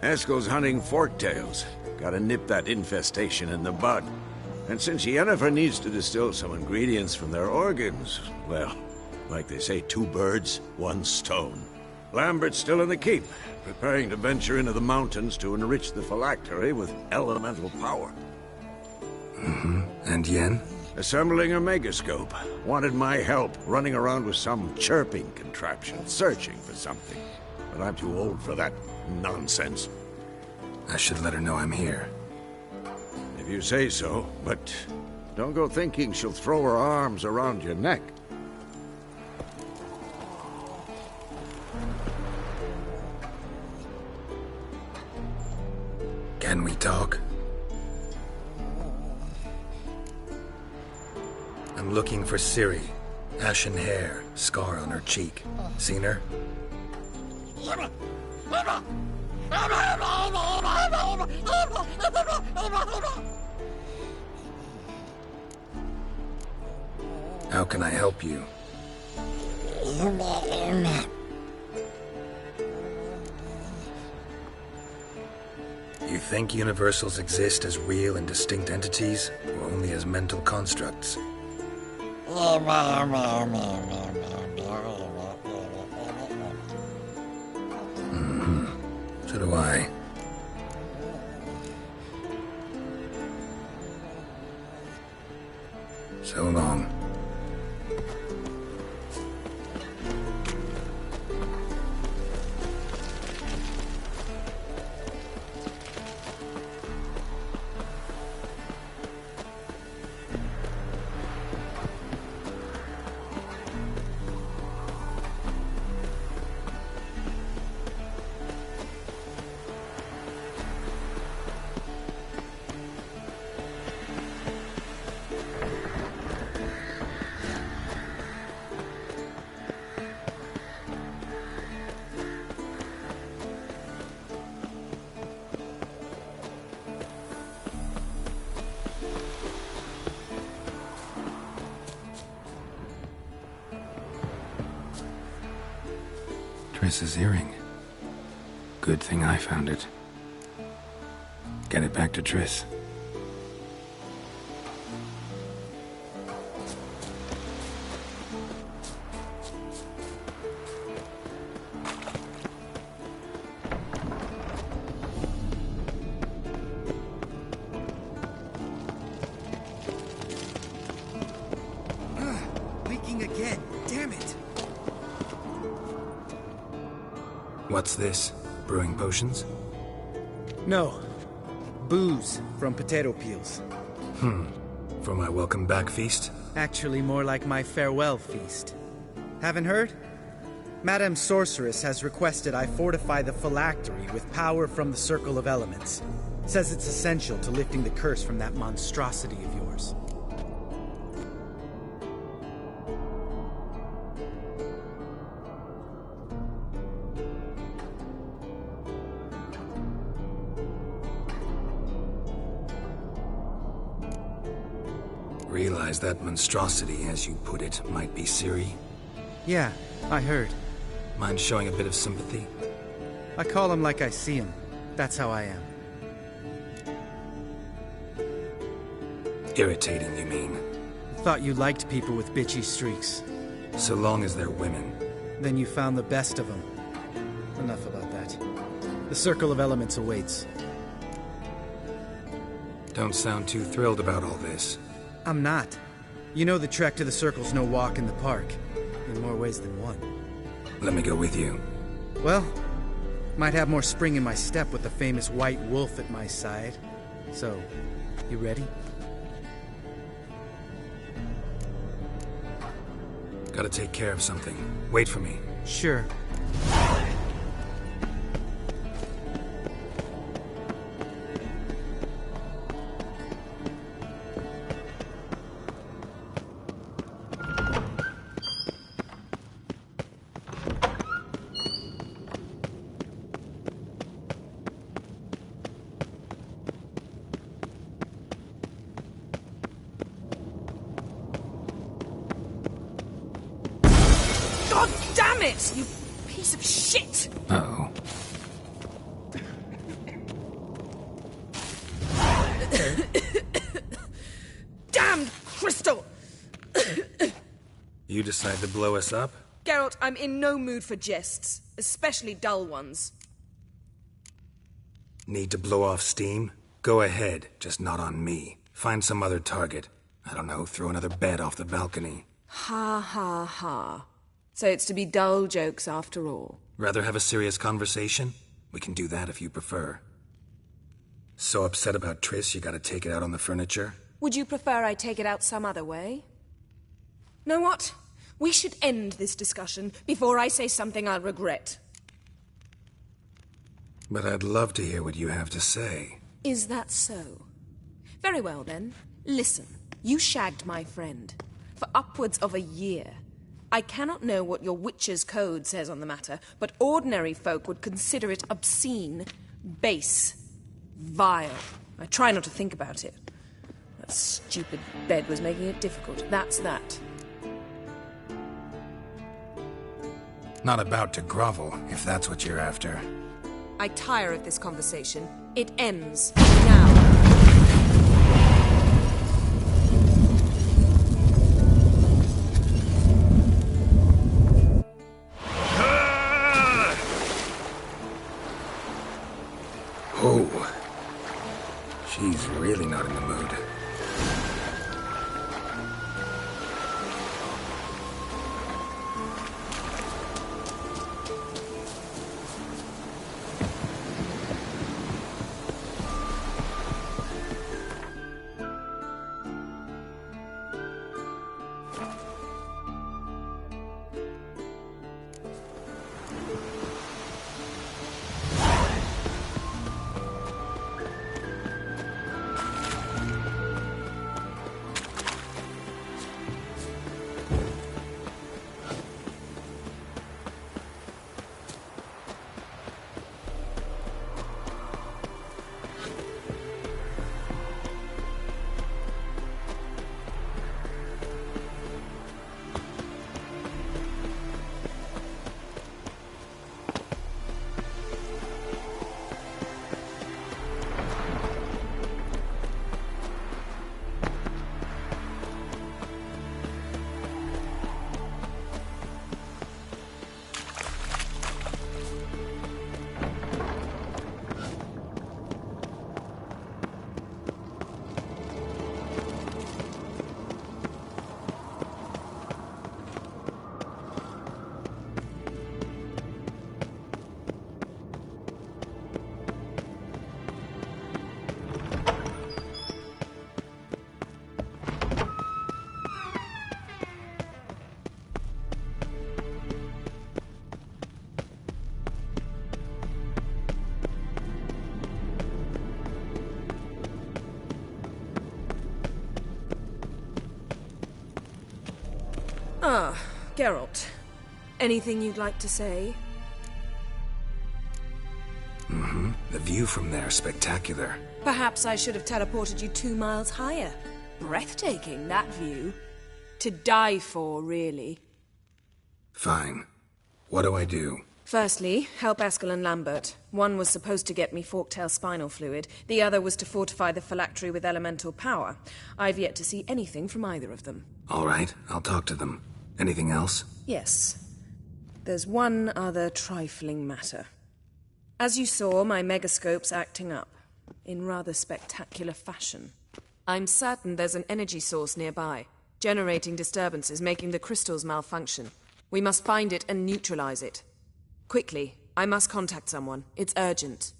Eskel's hunting forktails. Gotta nip that infestation in the bud. And since Yennefer needs to distill some ingredients from their organs, well, like they say, 2 birds, 1 stone. Lambert's still in the keep, preparing to venture into the mountains to enrich the phylactery with elemental power. Mm-hmm. And Yen? Assembling a megascope. Wanted my help, running around with some chirping contraption, searching for something. But I'm too old for that nonsense. I should let her know I'm here. If you say so, but don't go thinking she'll throw her arms around your neck. Can we talk? I'm looking for Ciri. Ashen hair, scar on her cheek. Seen her? How can I help you? You think universals exist as real and distinct entities, or only as mental constructs? So do I. So long. Triss's earring. Good thing I found it. Get it back to Triss. Leaking again. Damn it. What's this? Brewing potions? No. Booze from potato peels. For my welcome back feast? Actually, more like my farewell feast. Haven't heard? Madame Sorceress has requested I fortify the phylactery with power from the Circle of Elements. Says it's essential to lifting the curse from that monstrosity of yours. Realize that monstrosity, as you put it, might be Ciri? Yeah, I heard. Mind showing a bit of sympathy? I call him like I see him. That's how I am. Irritating, you mean? Thought you liked people with bitchy streaks. So long as they're women. Then you found the best of them. Enough about that. The Circle of Elements awaits. Don't sound too thrilled about all this. I'm not. You know the trek to the Circle's no walk in the park. In more ways than one. Let me go with you. Well, might have more spring in my step with the famous white wolf at my side. So, you ready? Gotta take care of something. Wait for me. Sure. God damn it, you piece of shit! Uh-oh. Damned crystal! You decide to blow us up? Geralt, I'm in no mood for jests, especially dull ones. Need to blow off steam? Go ahead, just not on me. Find some other target. I don't know, throw another bed off the balcony. Ha ha ha. So it's to be dull jokes after all. Rather have a serious conversation? We can do that if you prefer. So upset about Triss you gotta take it out on the furniture? Would you prefer I take it out some other way? Know what? We should end this discussion before I say something I'll regret. But I'd love to hear what you have to say. Is that so? Very well then. Listen, you shagged my friend for upwards of a year. I cannot know what your witch's code says on the matter, but ordinary folk would consider it obscene, base, vile. I try not to think about it. That stupid bed was making it difficult. That's that. Not about to grovel, if that's what you're after. I tire of this conversation. It ends now. Oh. She's really not in the mood. Ah, Geralt. Anything you'd like to say? Mm-hmm. The view from there, spectacular. Perhaps I should have teleported you 2 miles higher. Breathtaking, that view. To die for, really. Fine. What do I do? Firstly, help Eskel and Lambert. One was supposed to get me forktail spinal fluid. The other was to fortify the phylactery with elemental power. I've yet to see anything from either of them. All right, I'll talk to them. Anything else? Yes. There's one other trifling matter. As you saw, my megascope's acting up. In rather spectacular fashion. I'm certain there's an energy source nearby, generating disturbances, making the crystals malfunction. We must find it and neutralize it. Quickly, I must contact someone. It's urgent.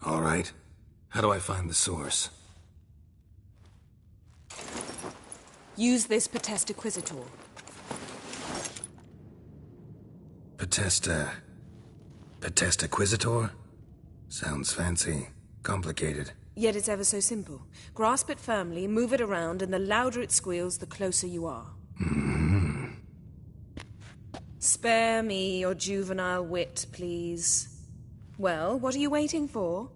All right. How do I find the source? Use this Potesta Quisitor. Potesta Quisitor? Sounds fancy. Complicated. Yet it's ever so simple. Grasp it firmly, move it around, and the louder it squeals, the closer you are. Mm-hmm. Spare me your juvenile wit, please. Well, what are you waiting for?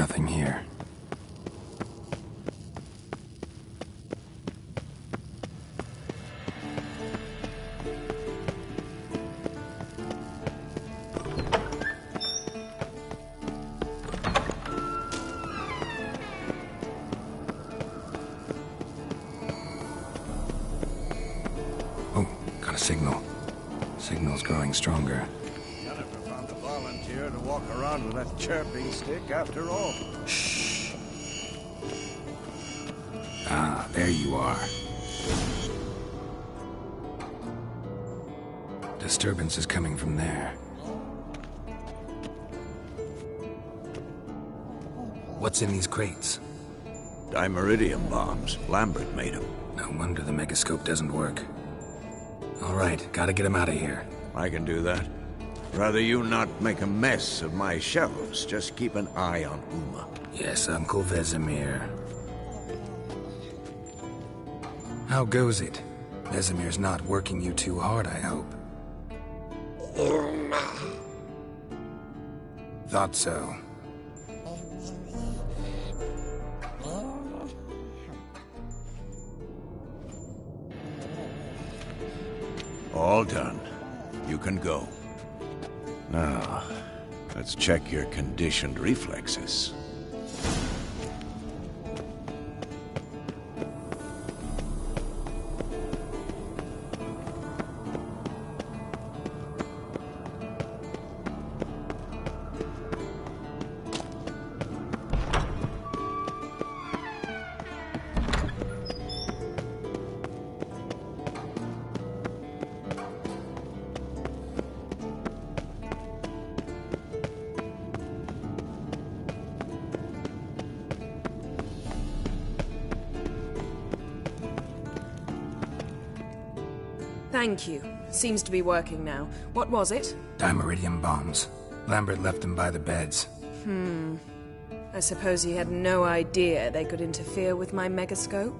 Nothing here. Oh, got a signal. Signal's growing stronger. Jennifer found a volunteer to walk around with that chirping stick after all. Shh. Ah, there you are. Disturbance is coming from there. What's in these crates? Dimeridium bombs. Lambert made them. No wonder the megascope doesn't work. All right, gotta get him out of here. I can do that. Rather you not make a mess of my shelves. Just keep an eye on Uma. Yes, Uncle Vesemir. How goes it? Vesemir's not working you too hard, I hope. Uma. Thought so. All done. You can go. Now, let's check your conditioned reflexes. Thank you. Seems to be working now. What was it? Dimeridium bombs. Lambert left them by the beds. I suppose he had no idea they could interfere with my megascope?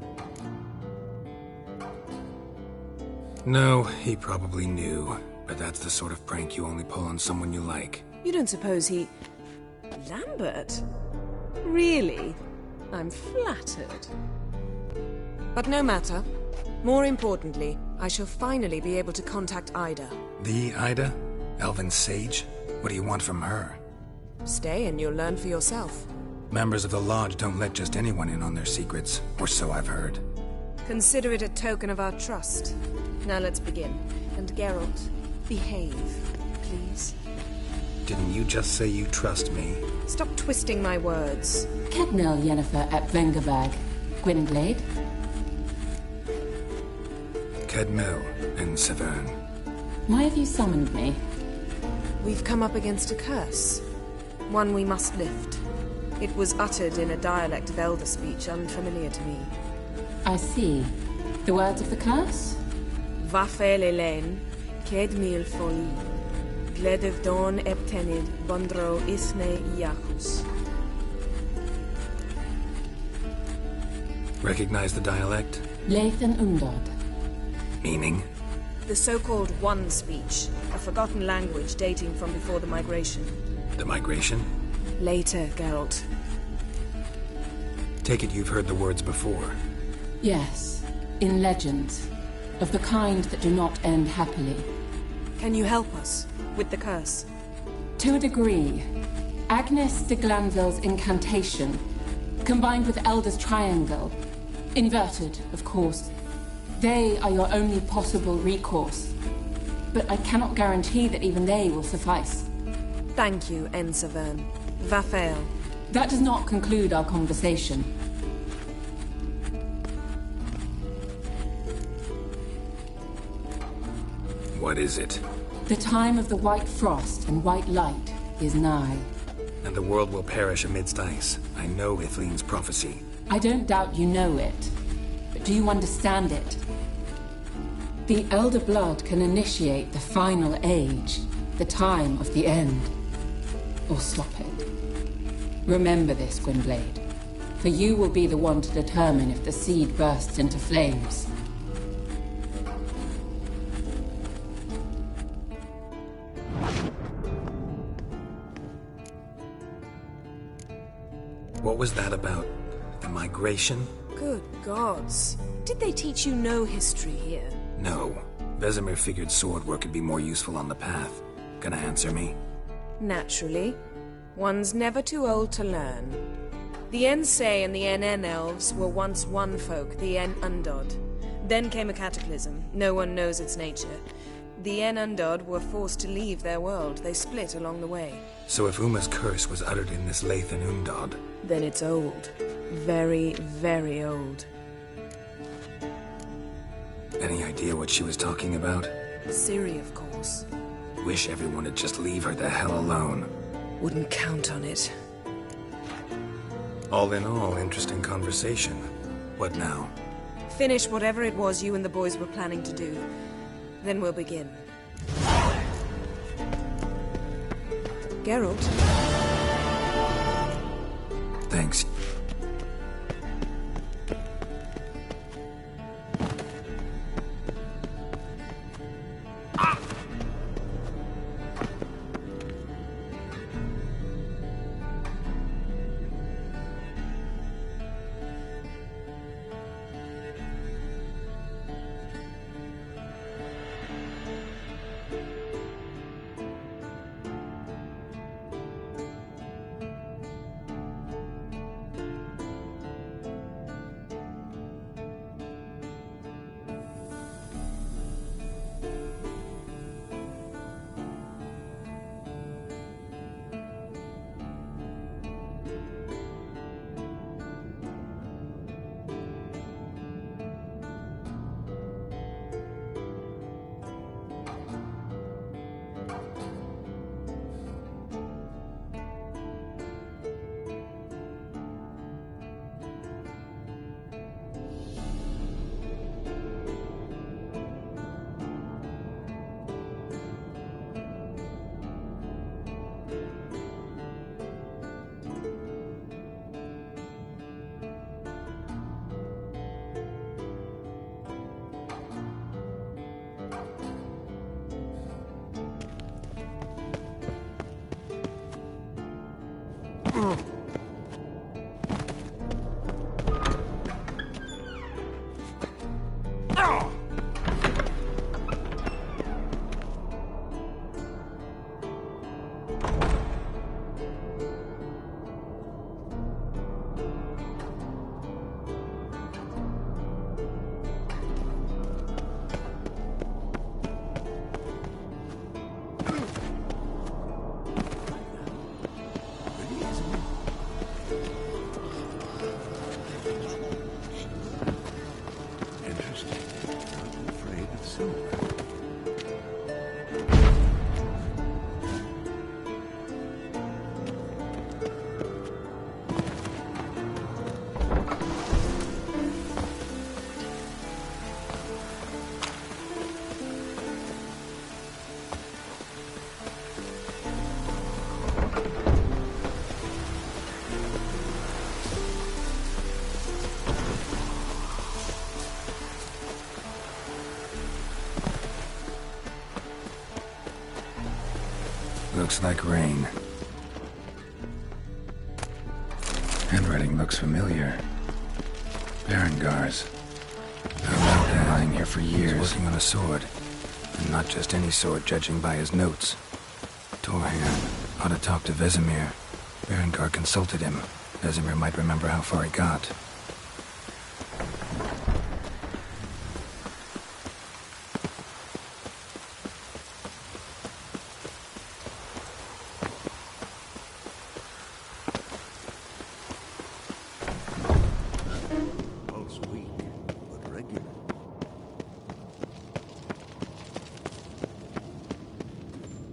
No, he probably knew. But that's the sort of prank you only pull on someone you like. You don't suppose he... Lambert? Really? I'm flattered. But no matter. More importantly, I shall finally be able to contact Ida. The Ida? Elven sage? What do you want from her? Stay and you'll learn for yourself. Members of the Lodge don't let just anyone in on their secrets, or so I've heard. Consider it a token of our trust. Now let's begin. And Geralt, behave, please. Didn't you just say you trust me? Stop twisting my words. Kednil Yennefer at Vengerberg. Gwynblade. Kedmil and Severn. Why have you summoned me? We've come up against a curse. One we must lift. It was uttered in a dialect of Elder speech unfamiliar to me. I see. The words of the curse? Vafel Elaine, Kedmil Foi, Gledev Dawn Eptenid, Bondro Isne Iacus. Recognize the dialect? Lathan Undod. Meaning? The so-called One speech, a forgotten language dating from before the migration. The migration? Later, Geralt. Take it you've heard the words before. Yes, in legends. Of the kind that do not end happily. Can you help us with the curse? To a degree. Agnes de Glanville's incantation, combined with Elder's triangle, inverted, of course. They are your only possible recourse. But I cannot guarantee that even they will suffice. Thank you, Severn. Vafel. That does not conclude our conversation. What is it? The time of the white frost and white light is nigh. And the world will perish amidst ice. I know Ithleen's prophecy. I don't doubt you know it. But do you understand it? The Elder Blood can initiate the final age, the time of the end. Or stop it. Remember this, Gwynblade. For you will be the one to determine if the seed bursts into flames. What was that about? The migration? Good gods. Did they teach you no history here? No. Vesemir figured sword work could be more useful on the path. Gonna answer me? Naturally. One's never too old to learn. The Ensei and the NN elves were once one folk, the En Undod. Then came a cataclysm. No one knows its nature. The En Undod were forced to leave their world. They split along the way. So if Uma's curse was uttered in this Lathan Undod... Then it's old. Very, very old. Any idea what she was talking about? Ciri, of course. Wish everyone would just leave her the hell alone. Wouldn't count on it. All in all, interesting conversation. What now? Finish whatever it was you and the boys were planning to do. Then we'll begin. Geralt? Thanks. Looks like rain. Handwriting looks familiar. Berengar's. How about that? Lying here for years, working on a sword. And not just any sword, judging by his notes. Torhan ought to talk to Vesemir. Berengar consulted him. Vesemir might remember how far he got.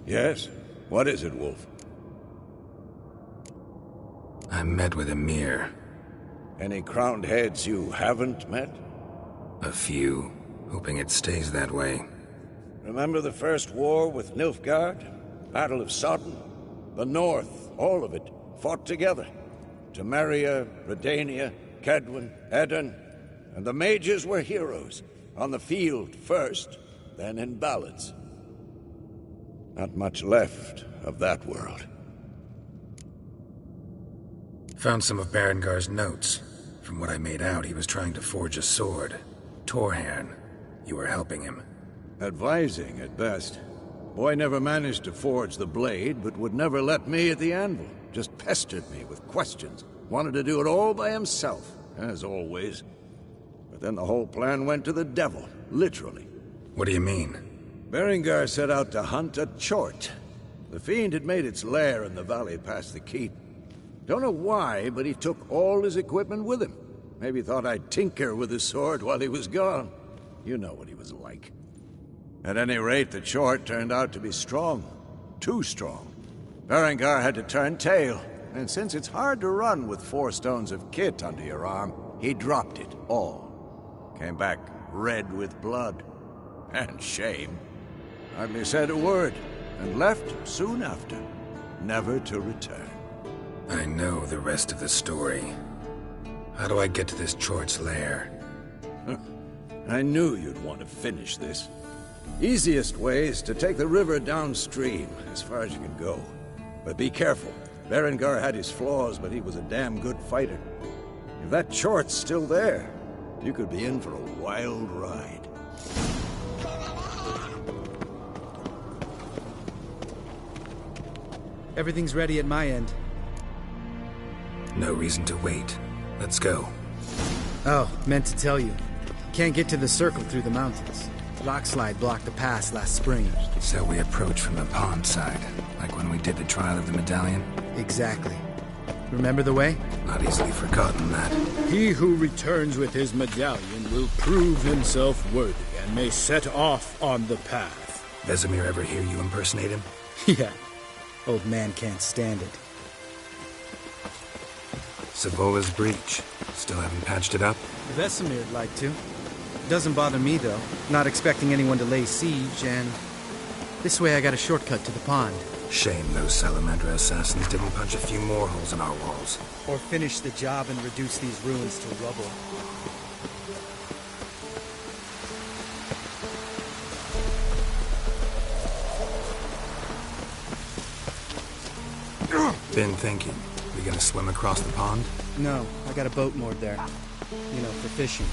Yes? What is it, Wolf? I met with Emir. Any crowned heads you haven't met? A few. Hoping it stays that way. Remember the first war with Nilfgaard? Battle of Sodden? The North, all of it, fought together. Temeria, Redania, Kedwen, Edirn, and the mages were heroes. On the field first, then in ballads. Not much left of that world. Found some of Berengar's notes. From what I made out, he was trying to forge a sword. Torhairn. You were helping him. Advising, at best. Boy never managed to forge the blade, but would never let me at the anvil. Just pestered me with questions. Wanted to do it all by himself, as always. But then the whole plan went to the devil, literally. What do you mean? Berengar set out to hunt a chort. The fiend had made its lair in the valley past the keep. Don't know why, but he took all his equipment with him. Maybe thought I'd tinker with his sword while he was gone. You know what he was like. At any rate, the chort turned out to be strong. Too strong. Berengar had to turn tail, and since it's hard to run with 4 stones of kit under your arm, he dropped it all. Came back red with blood. And shame. Hardly said a word, and left soon after, never to return. I know the rest of the story. How do I get to this chort's lair? I knew you'd want to finish this. Easiest way is to take the river downstream, as far as you can go. But be careful. Berengar had his flaws, but he was a damn good fighter. If that chort's still there, you could be in for a wild ride. Everything's ready at my end. No reason to wait. Let's go. Oh, meant to tell you. Can't get to the circle through the mountains. Rockslide blocked the pass last spring. So we approach from the pond side, like when we did the trial of the medallion? Exactly. Remember the way? Not easily forgotten that. He who returns with his medallion will prove himself worthy and may set off on the path. Vesemir ever hear you impersonate him? Yeah. Old man can't stand it. Savola's breach. Still haven't patched it up? Vesemir'd like to. Doesn't bother me, though. Not expecting anyone to lay siege, and... this way I got a shortcut to the pond. Shame those Salamander assassins didn't punch a few more holes in our walls. Or finish the job and reduce these ruins to rubble. Been thinking. We gonna swim across the pond? No, I got a boat moored there. You know, for fishing.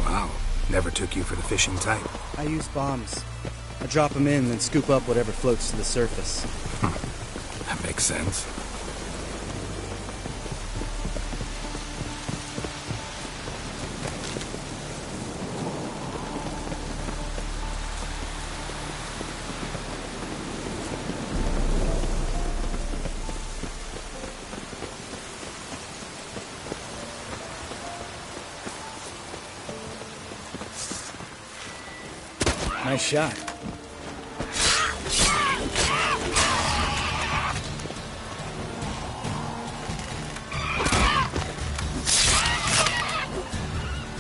Wow. Never took you for the fishing type. I use bombs. I drop them in, then scoop up whatever floats to the surface. That makes sense. Nice shot.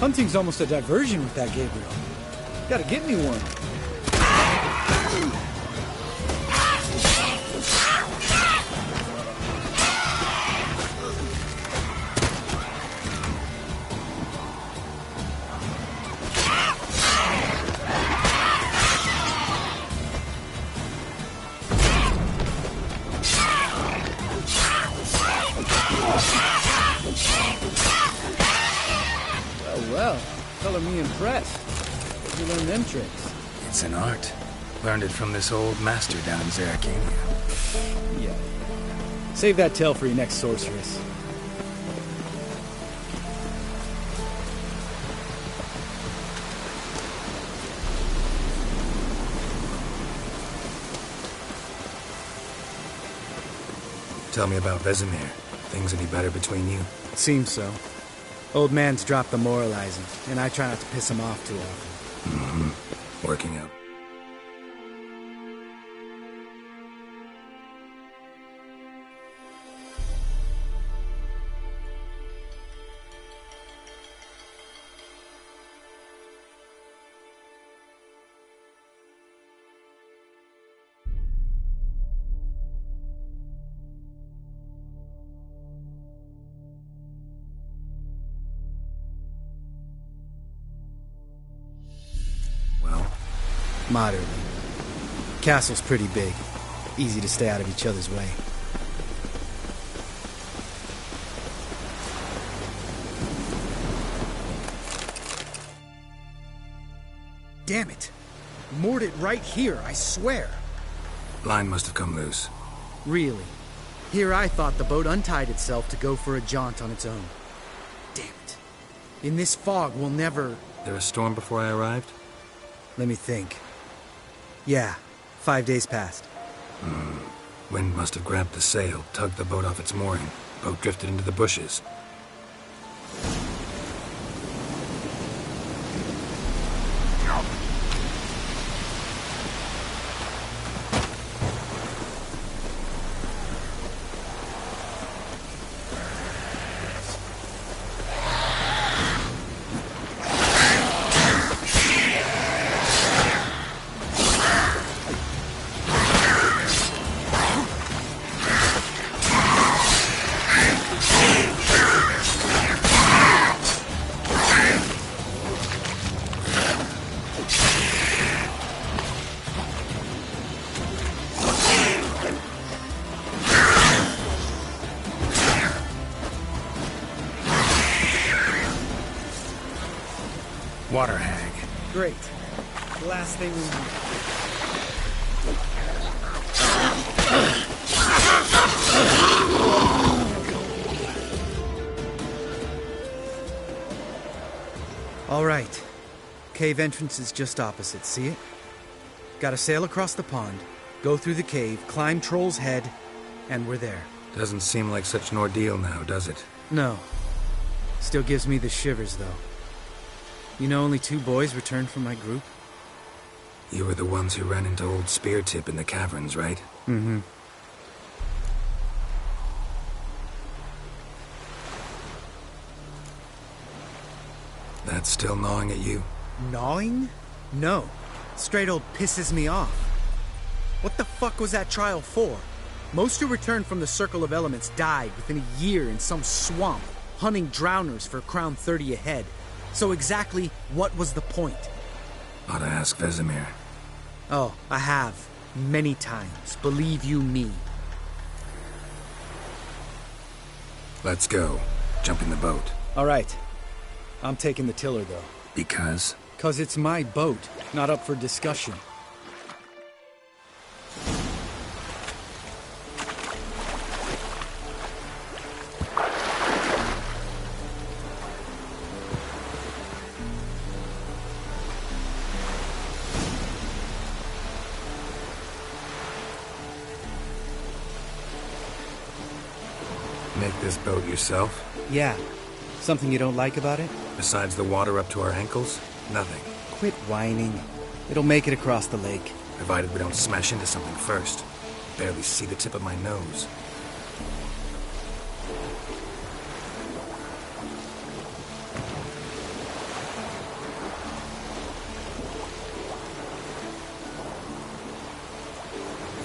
Hunting's almost a diversion with that Gabriel. Gotta get me one. Well, color me impressed. Where'd you learn them tricks? It's an art. Learned it from this old master down in Zerrikania. Yeah. Save that tale for your next sorceress. Tell me about Vesemir. Things any better between you? Seems so. Old man's dropped the moralizing, and I try not to piss him off too often. Mm-hmm. Working out. Moderately. Castle's pretty big. Easy to stay out of each other's way. Damn it. Moored it right here, I swear. Line must have come loose. Really? Here I thought the boat untied itself to go for a jaunt on its own. Damn it. In this fog, we'll never... There a storm before I arrived? Let me think. Yeah, 5 days passed. Wind must have grabbed the sail, tugged the boat off its mooring. Boat drifted into the bushes. Water hag. Great. Last thing we need. All right. Cave entrance is just opposite, see it? Gotta sail across the pond, go through the cave, climb Troll's Head, and we're there. Doesn't seem like such an ordeal now, does it? No. Still gives me the shivers, though. You know only 2 boys returned from my group? You were the ones who ran into old Speartip in the caverns, right? Mm-hmm. That's still gnawing at you? Gnawing? No. Straight old pisses me off. What the fuck was that trial for? Most who returned from the Circle of Elements died within a year in some swamp, hunting drowners for Crown 30 a head. So exactly what was the point? Ought to ask Vesemir. Oh, I have. Many times. Believe you me. Let's go. Jump in the boat. All right. I'm taking the tiller, though. Because? 'Cause it's my boat, not up for discussion. Make this boat yourself? Yeah. Something you don't like about it? Besides the water up to our ankles? Nothing. Quit whining. It'll make it across the lake. Provided we don't smash into something first. Barely see the tip of my nose.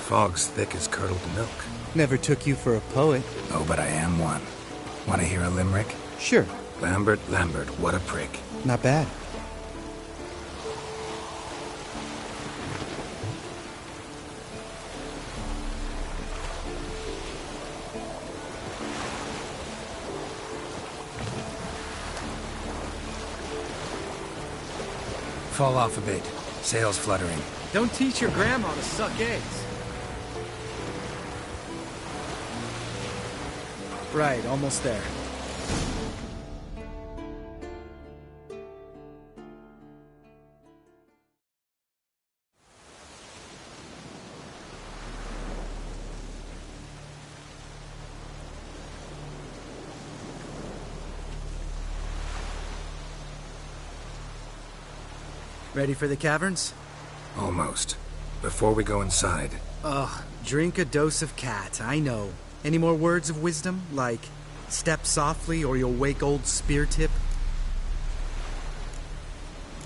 Fog's thick as curdled milk. Never took you for a poet. Oh, but I am one. Want to hear a limerick? Sure. Lambert, what a prick. Not bad. Fall off a bit. Sails fluttering. Don't teach your grandma to suck eggs. Right, almost there. Ready for the caverns? Almost. Before we go inside. Ugh, drink a dose of cat, I know. Any more words of wisdom? Like, step softly or you'll wake old Speartip?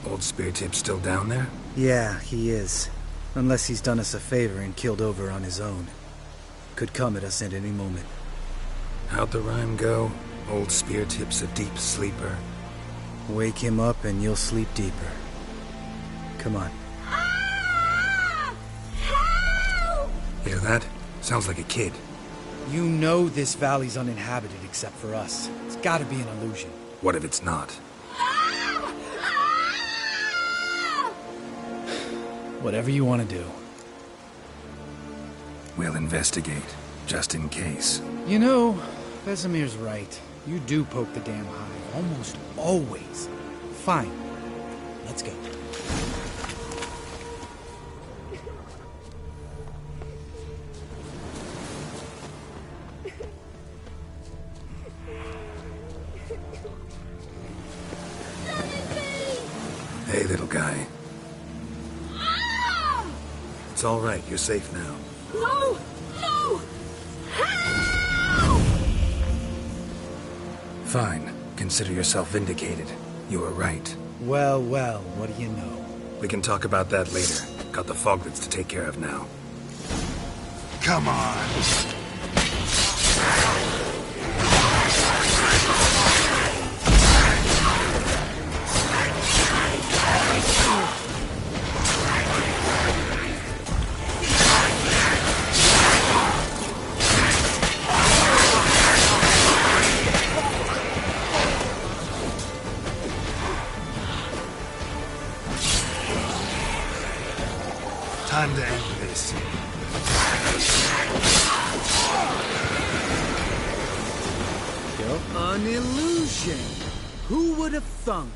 Old Speartip's still down there? Yeah, he is. Unless he's done us a favor and killed over on his own. Could come at us at any moment. How'd the rhyme go? Old Speartip's a deep sleeper. Wake him up and you'll sleep deeper. Come on. Hear that? Sounds like a kid. You know this valley's uninhabited except for us. It's gotta be an illusion. What if it's not? Whatever you want to do. We'll investigate, just in case. You know, Vesemir's right. You do poke the damn hive, almost always. Fine. Let's go. Hey, little guy. It's all right. You're safe now. No! No! Fine. Consider yourself vindicated. You were right. Well, well, what do you know? We can talk about that later. Got the foglets to take care of now. Come on. Time to end this. An illusion. Who would have thunk?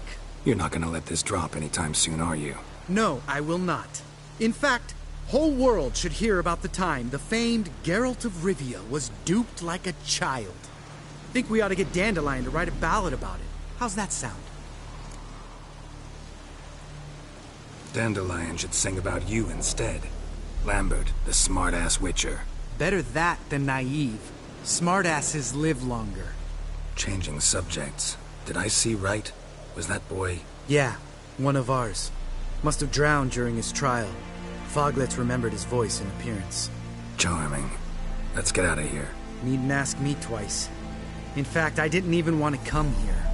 You're not gonna let this drop anytime soon, are you? No, I will not. In fact, whole world should hear about the time the famed Geralt of Rivia was duped like a child. Think we ought to get Dandelion to write a ballad about it. How's that sound? Dandelion should sing about you instead. Lambert, the smart-ass witcher. Better that than naive. Smartasses live longer. Changing subjects. Did I see right? Was that boy... Yeah, one of ours. Must have drowned during his trial. Foglets remembered his voice and appearance. Charming. Let's get out of here. Needn't ask me twice. In fact, I didn't even want to come here.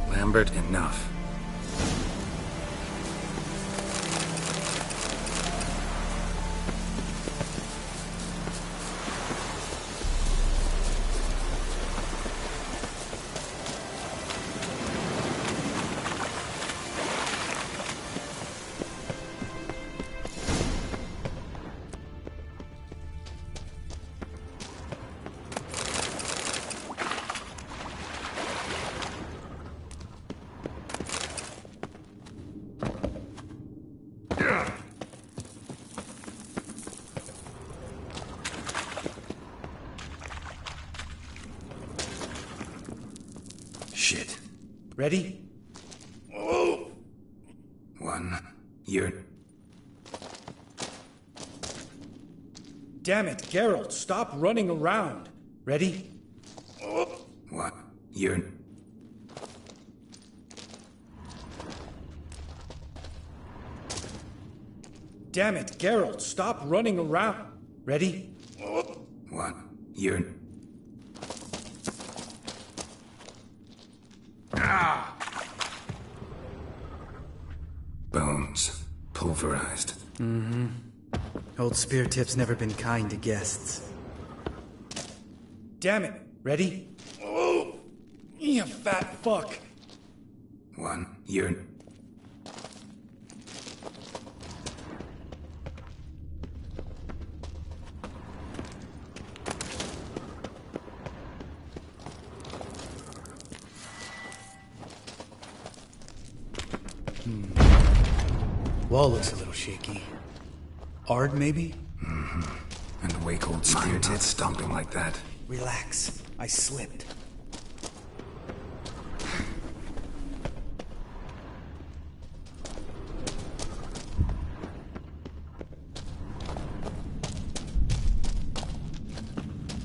Lambert, enough. Shit. Ready? One. You're... Damn it, Geralt, stop running around. Ready? What? You're... Damn it, Geralt, stop running around. Ready? What? You're... Bones. Pulverized. Mm-hmm. Old Spear Tip's never been kind to guests. Damn it. Ready? You fat fuck. One. You're... Wall looks a little shaky. Ard, maybe? Mm-hmm. And wake old Spear Tip stomping like that. Relax. I slipped.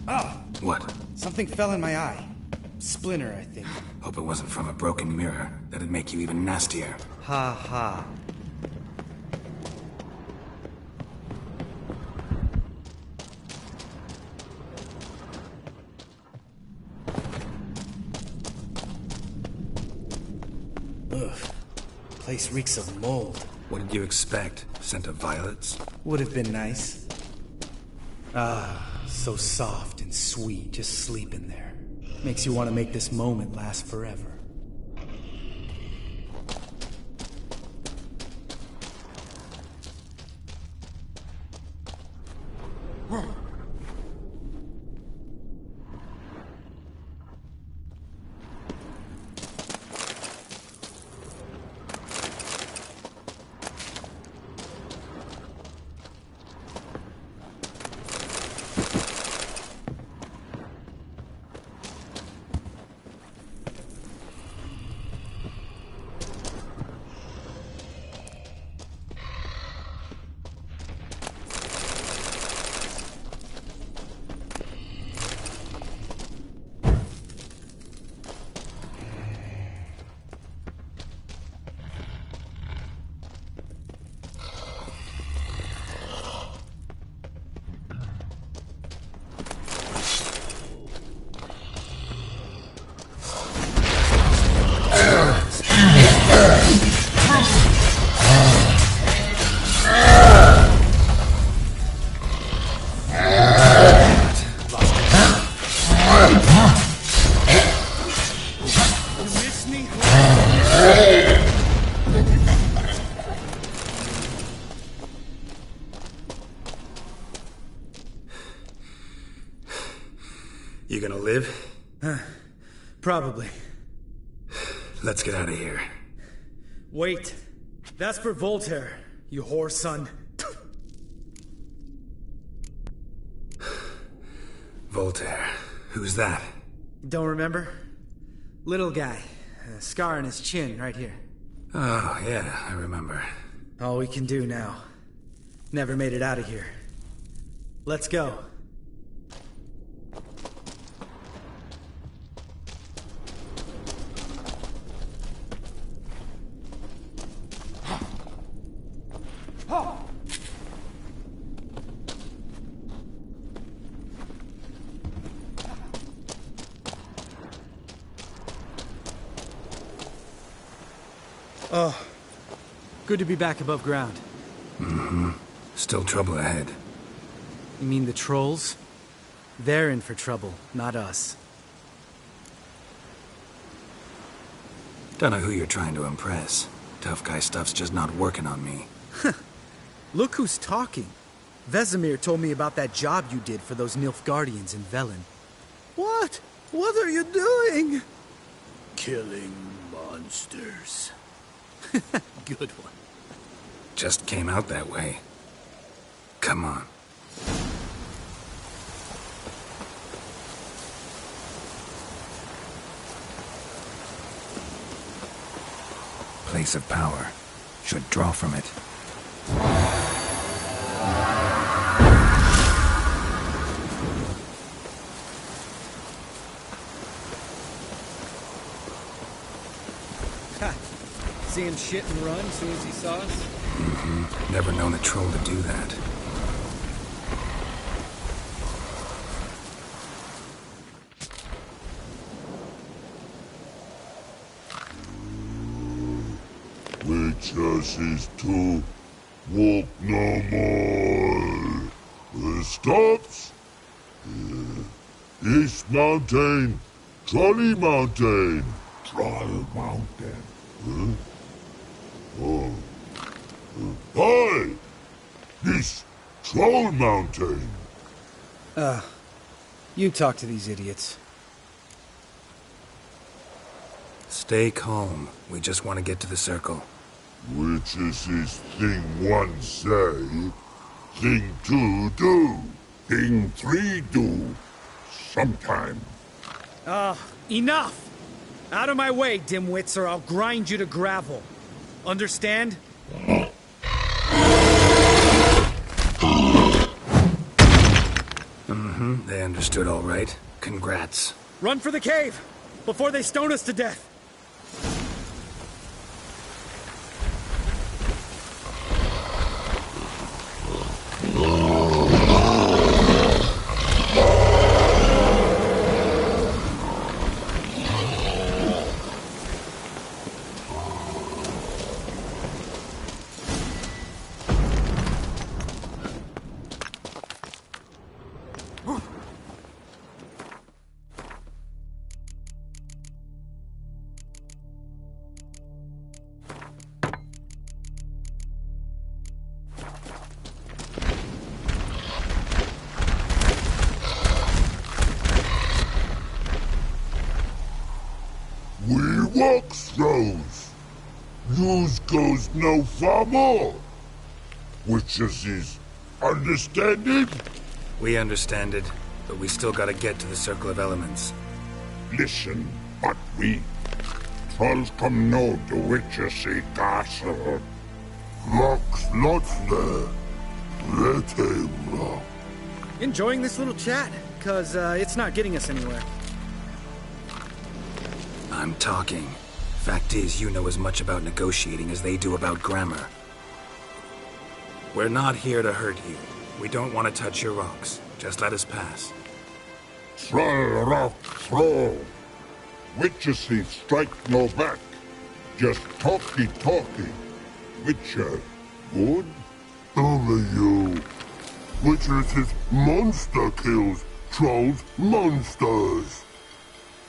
Ah! What? Something fell in my eye. Splinter, I think. Hope it wasn't from a broken mirror. That'd make you even nastier. Ha ha. Ugh. Place reeks of mold. What did you expect? Scent of violets? Would have been nice. Ah, so soft and sweet, just sleeping there. Makes you want to make this moment last forever. You gonna live? Probably. Let's get out of here. Wait. That's for Voltaire, you whore son. Voltaire. Who's that? Don't remember? Little guy. A scar on his chin, right here. Oh, yeah, I remember. All we can do now. Never made it out of here. Let's go. Oh, good to be back above ground. Mm-hmm. Still trouble ahead. You mean the trolls? They're in for trouble, not us. Don't know who you're trying to impress. Tough guy stuff's just not working on me. Look who's talking. Vesemir told me about that job you did for those Nilfgaardians in Velen. What? What are you doing? Killing monsters. Good one. Just came out that way. Come on. Place of power. Should draw from it. See him shit and run as soon as he saw us? Mm-hmm. Never known a troll to do that. Which is to walk no more. Stops? East Mountain, Trolley Mountain. Troll Mountain. Huh? Oh. Hi! This Troll Mountain. You talk to these idiots. Stay calm. We just want to get to the circle. Which is this thing one say, thing two do, thing three do, sometime. Enough! Out of my way, dimwits, or I'll grind you to gravel. Understand? Mm-hmm. They understood all right. Congrats. Run for the cave! Before they stone us to death! Walk throws. Yous goes no far more. Witches is understand it? We understand it, but we still gotta get to the Circle of Elements. Listen, but we trolls come know the witches castle. Locks lots there. Let him rock. Enjoying this little chat, cause it's not getting us anywhere. I'm talking. Fact is, you know as much about negotiating as they do about grammar. We're not here to hurt you. We don't want to touch your rocks. Just let us pass. Troll rock troll. Witches strike no back. Just talky. Witcher, good? Only you. Witches is monster kills. Trolls monsters.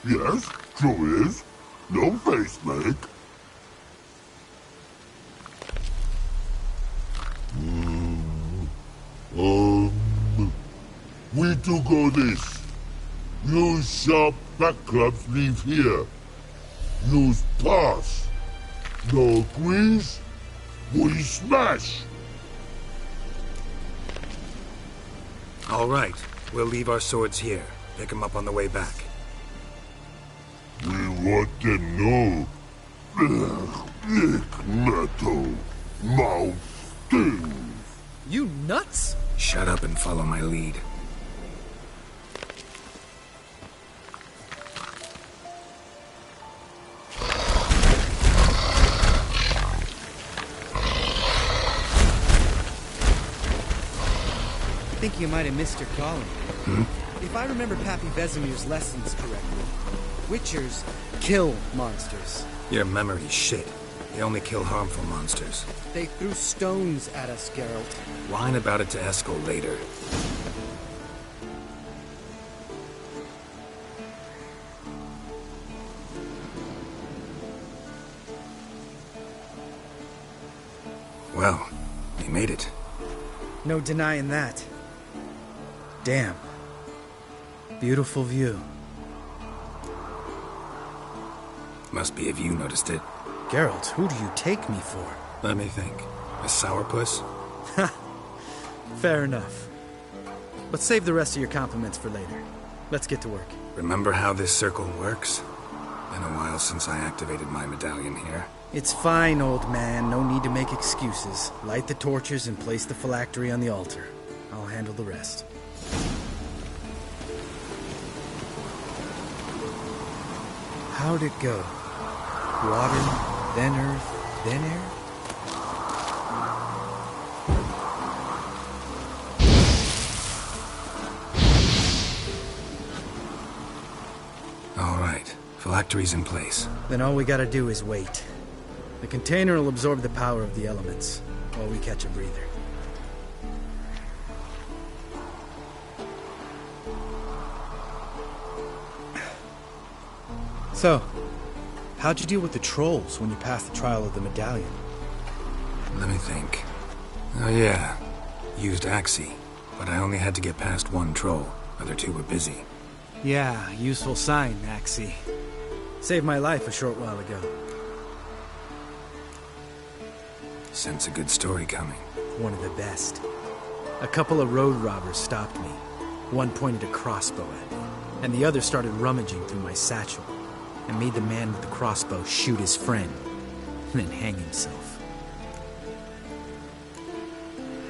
Yes, true is. No face make. We do go this. Use sharp back clubs leave here. Use pass. No agrees? We smash. All right. We'll leave our swords here. Pick them up on the way back. We want them know. Big metal. Mouth stings. You nuts? Shut up and follow my lead. I think you might have missed your calling. If I remember Pappy Vesemir's lessons correctly, Witchers kill monsters. Your memory's shit. They only kill harmful monsters. They threw stones at us, Geralt. Whine about it to Eskel later. Well, we made it. No denying that. Damn. Beautiful view. Must be if you noticed it. Geralt, who do you take me for? Let me think. A sourpuss? Fair enough. But save the rest of your compliments for later. Let's get to work. Remember how this circle works? Been a while since I activated my medallion here. It's fine, old man. No need to make excuses. Light the torches and place the phylactery on the altar. I'll handle the rest. How'd it go? Water, then earth, then air? All right. Phylactery's in place. Then all we gotta do is wait. The container will absorb the power of the elements, while we catch a breather. So, how'd you deal with the trolls when you passed the trial of the medallion? Let me think. Oh yeah, used Axie, but I only had to get past one troll. Other two were busy. Yeah, useful sign, Axie. Saved my life a short while ago. Sense a good story coming. One of the best. A couple of road robbers stopped me. One pointed a crossbow at me, and the other started rummaging through my satchel, and made the man with the crossbow shoot his friend, and then hang himself.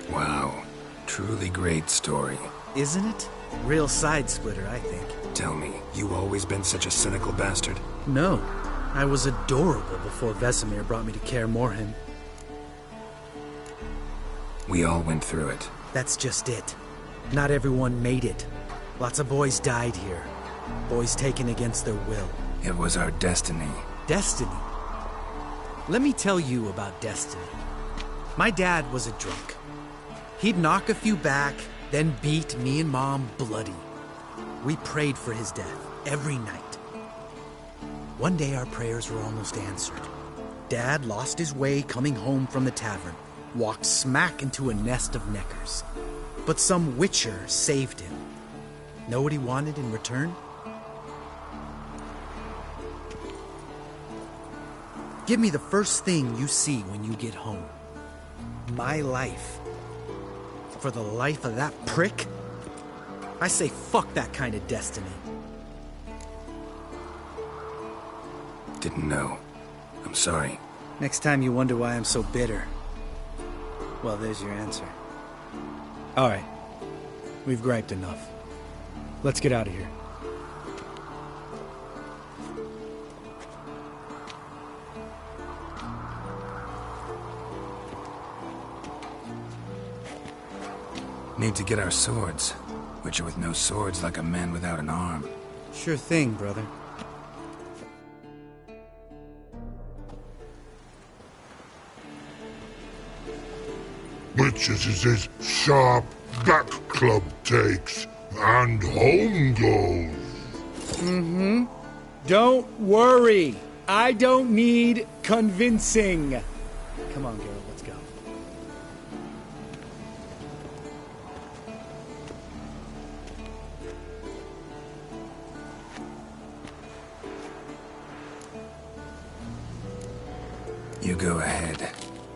Wow. Truly great story. Isn't it? Real side-splitter, I think. Tell me, you always been such a cynical bastard? No. I was adorable before Vesemir brought me to Kaer Morhen. We all went through it. That's just it. Not everyone made it. Lots of boys died here. Boys taken against their will. It was our destiny. Destiny? Let me tell you about destiny. My dad was a drunk. He'd knock a few back, then beat me and Mom bloody. We prayed for his death every night. One day our prayers were almost answered. Dad lost his way coming home from the tavern, walked smack into a nest of neckers. But some witcher saved him. Know what he wanted in return? Give me the first thing you see when you get home. My life. For the life of that prick? I say fuck that kind of destiny. Didn't know. I'm sorry. Next time you wonder why I'm so bitter, well, there's your answer. All right. We've griped enough. Let's get out of here. Need to get our swords, which are with no swords like a man without an arm. Sure thing, brother. Which is his sharp back club takes, and home goes. Mm-hmm. Don't worry. I don't need convincing. Come on, Geralt, let's go. You go ahead.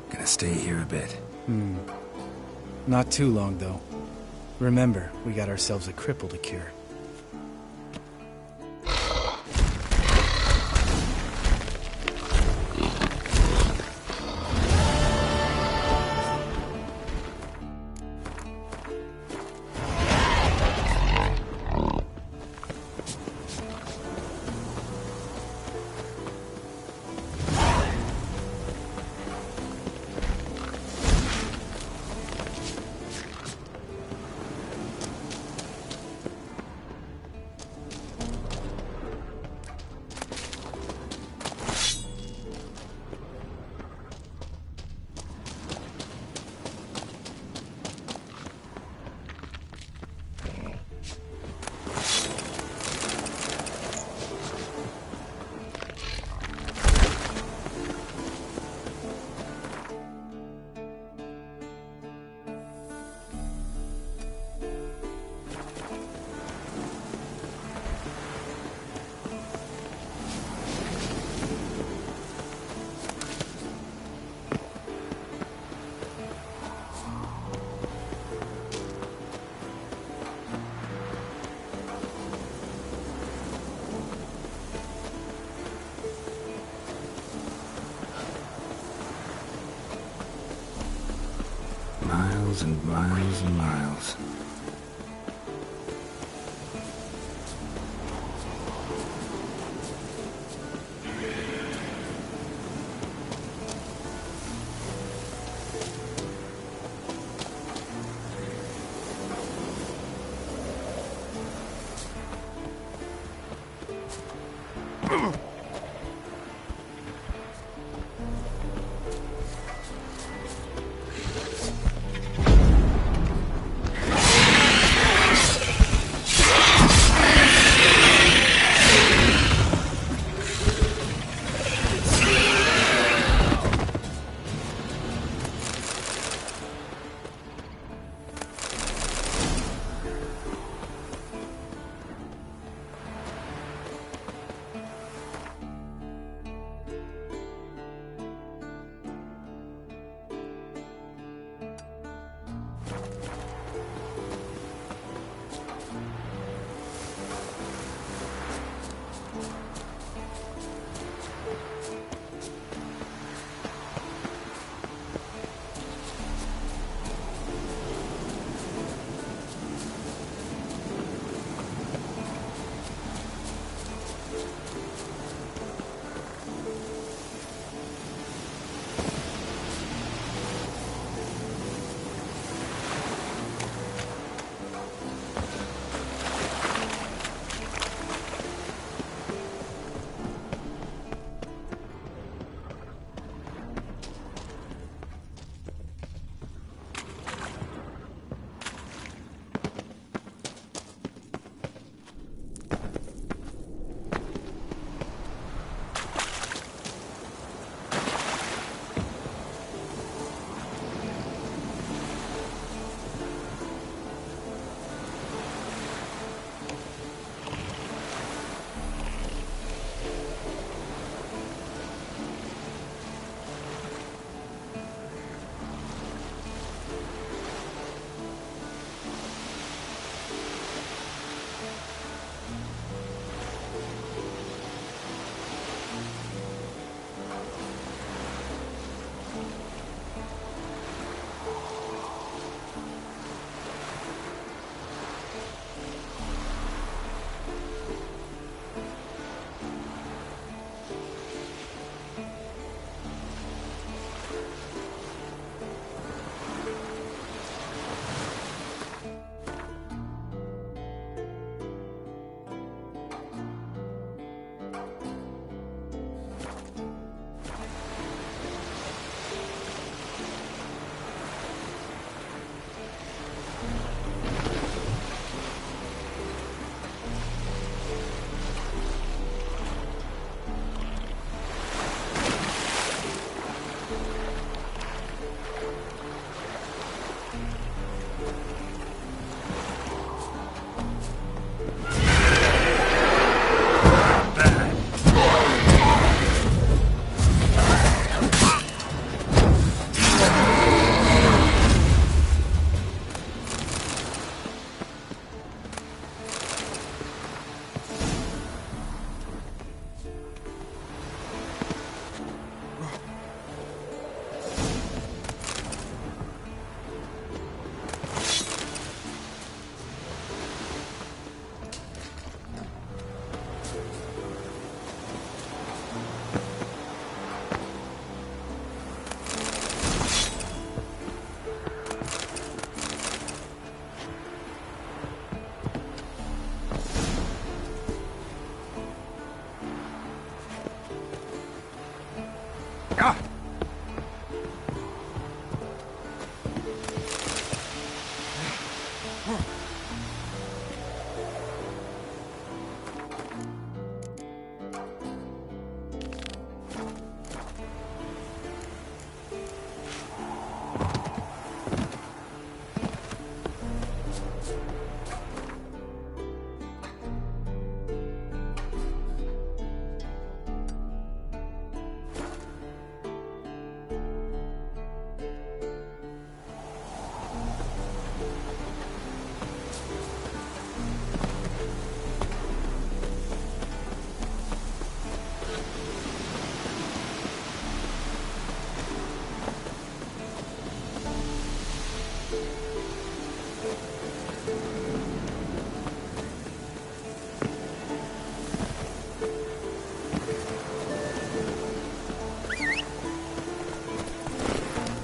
Gonna stay here a bit. Not too long, though. Remember, we got ourselves a cripple to cure. Miles and miles and miles.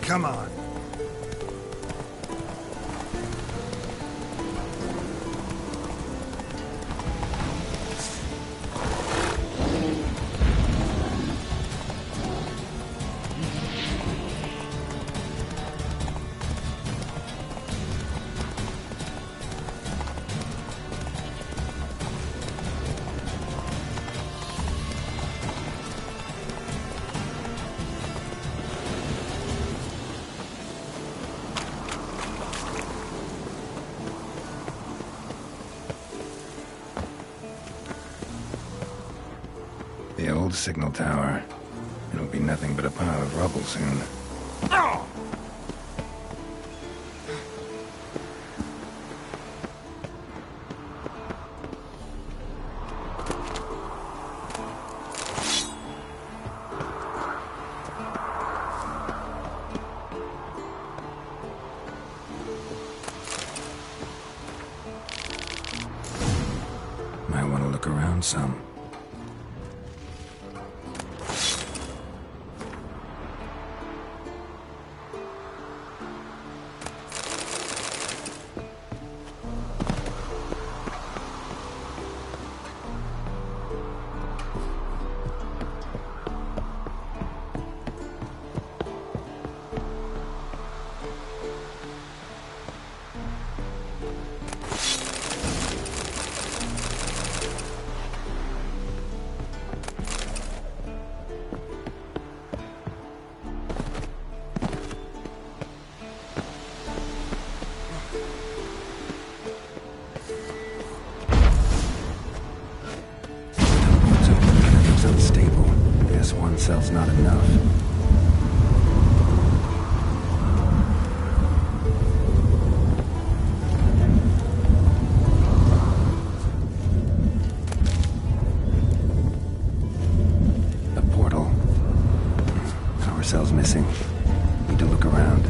Come on. The old signal tower. It'll be nothing but a pile of rubble soon. Might want to look around some. One cell's not enough. A portal. Power cell's missing. Need to look around.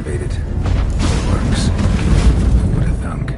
activated. Works. Who would have thunk?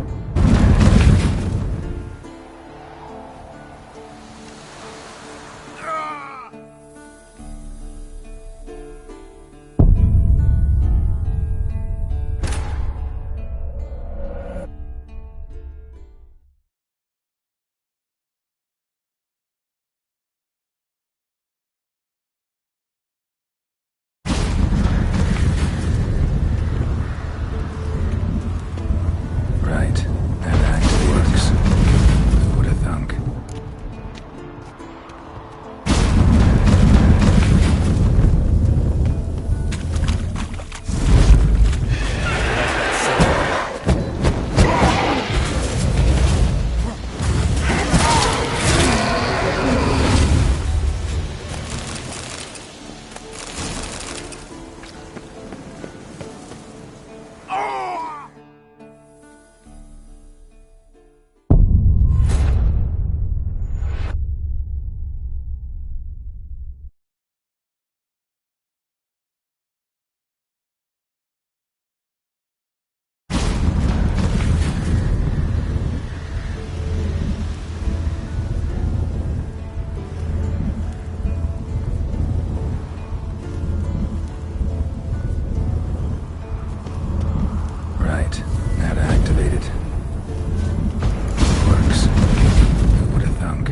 Right. That actually works. Who would have thunk? Right. That activated. Works. Who would have thunk?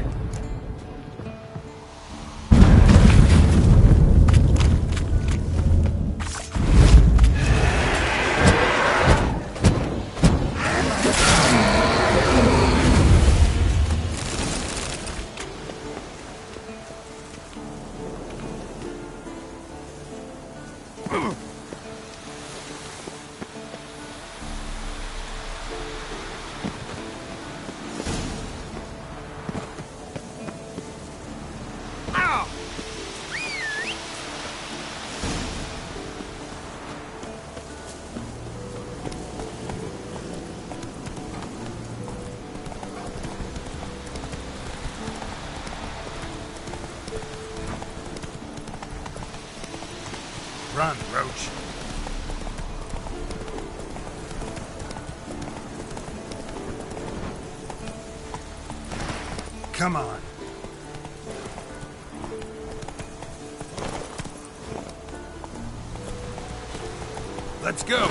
Run, Roach. Come on. Let's go.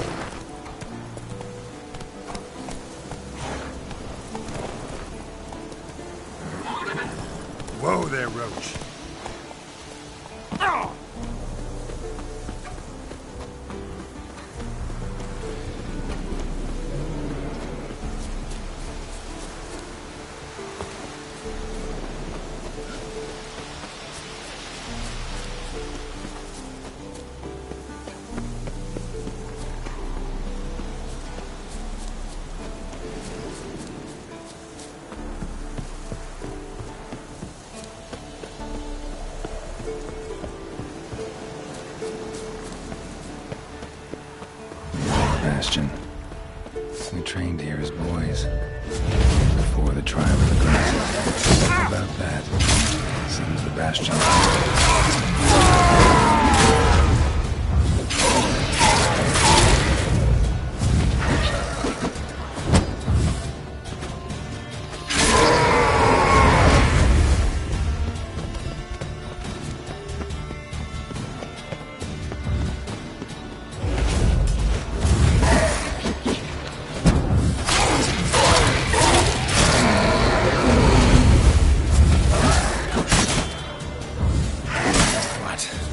Whoa there, Roach. Bastion. We trained here as boys. Before the trial of the Grasses. How about that? Seems the Bastion.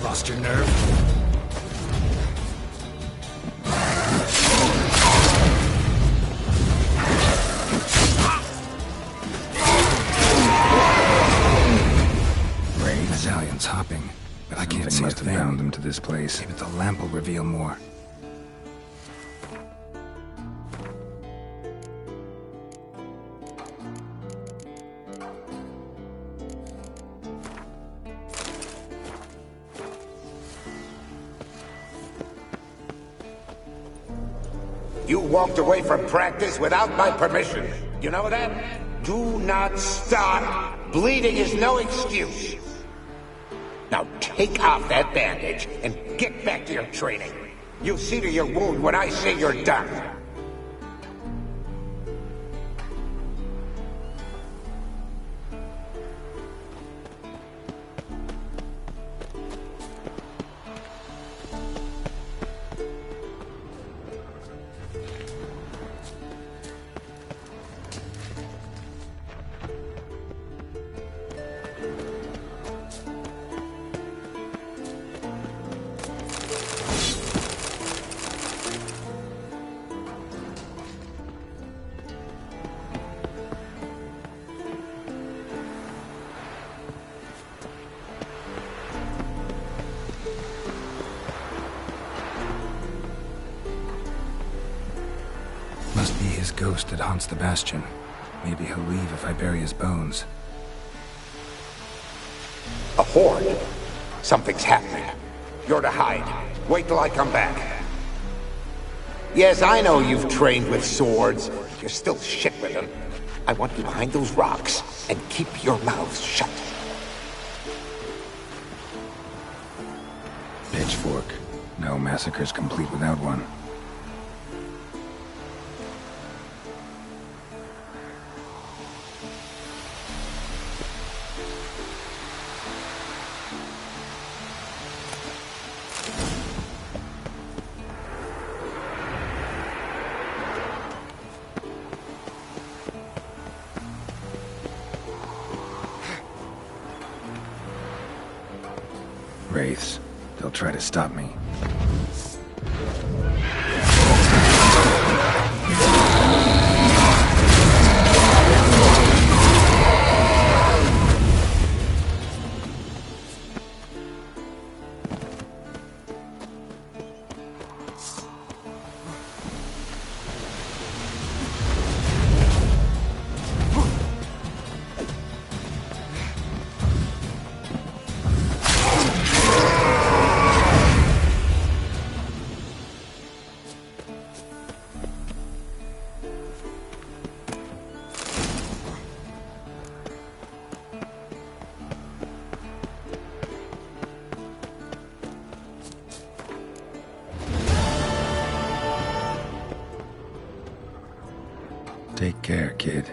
Lost your nerve? Ray, the Zallion's hopping, but I can't see a thing. Bound them to this place. Maybe the lamp will reveal more. You walked away from practice without my permission. You know that? Do not stop. Bleeding is no excuse. Now take off that bandage and get back to your training. You'll see to your wound when I say you're done. Must be his ghost that haunts the bastion. Maybe he'll leave if I bury his bones. A horde. Something's happening. You're to hide. Wait till I come back. Yes, I know you've trained with swords. You're still shit with them. I want you behind those rocks, and keep your mouths shut. Pitchfork. No massacre's complete without one. Wraiths. They'll try to stop me. Take care, kid.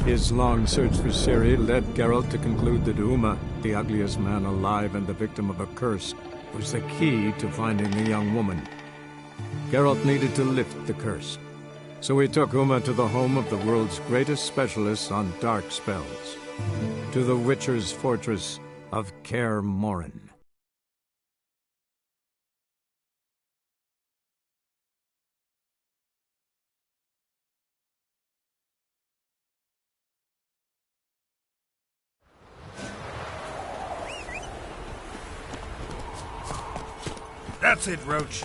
His long search for Ciri led Geralt to conclude that Uma, the ugliest man alive and the victim of a curse, was the key to finding the young woman. Geralt needed to lift the curse, so he took Uma to the home of the world's greatest specialists on dark spells, to the Witcher's fortress of Kaer Morhen. That's it, Roach.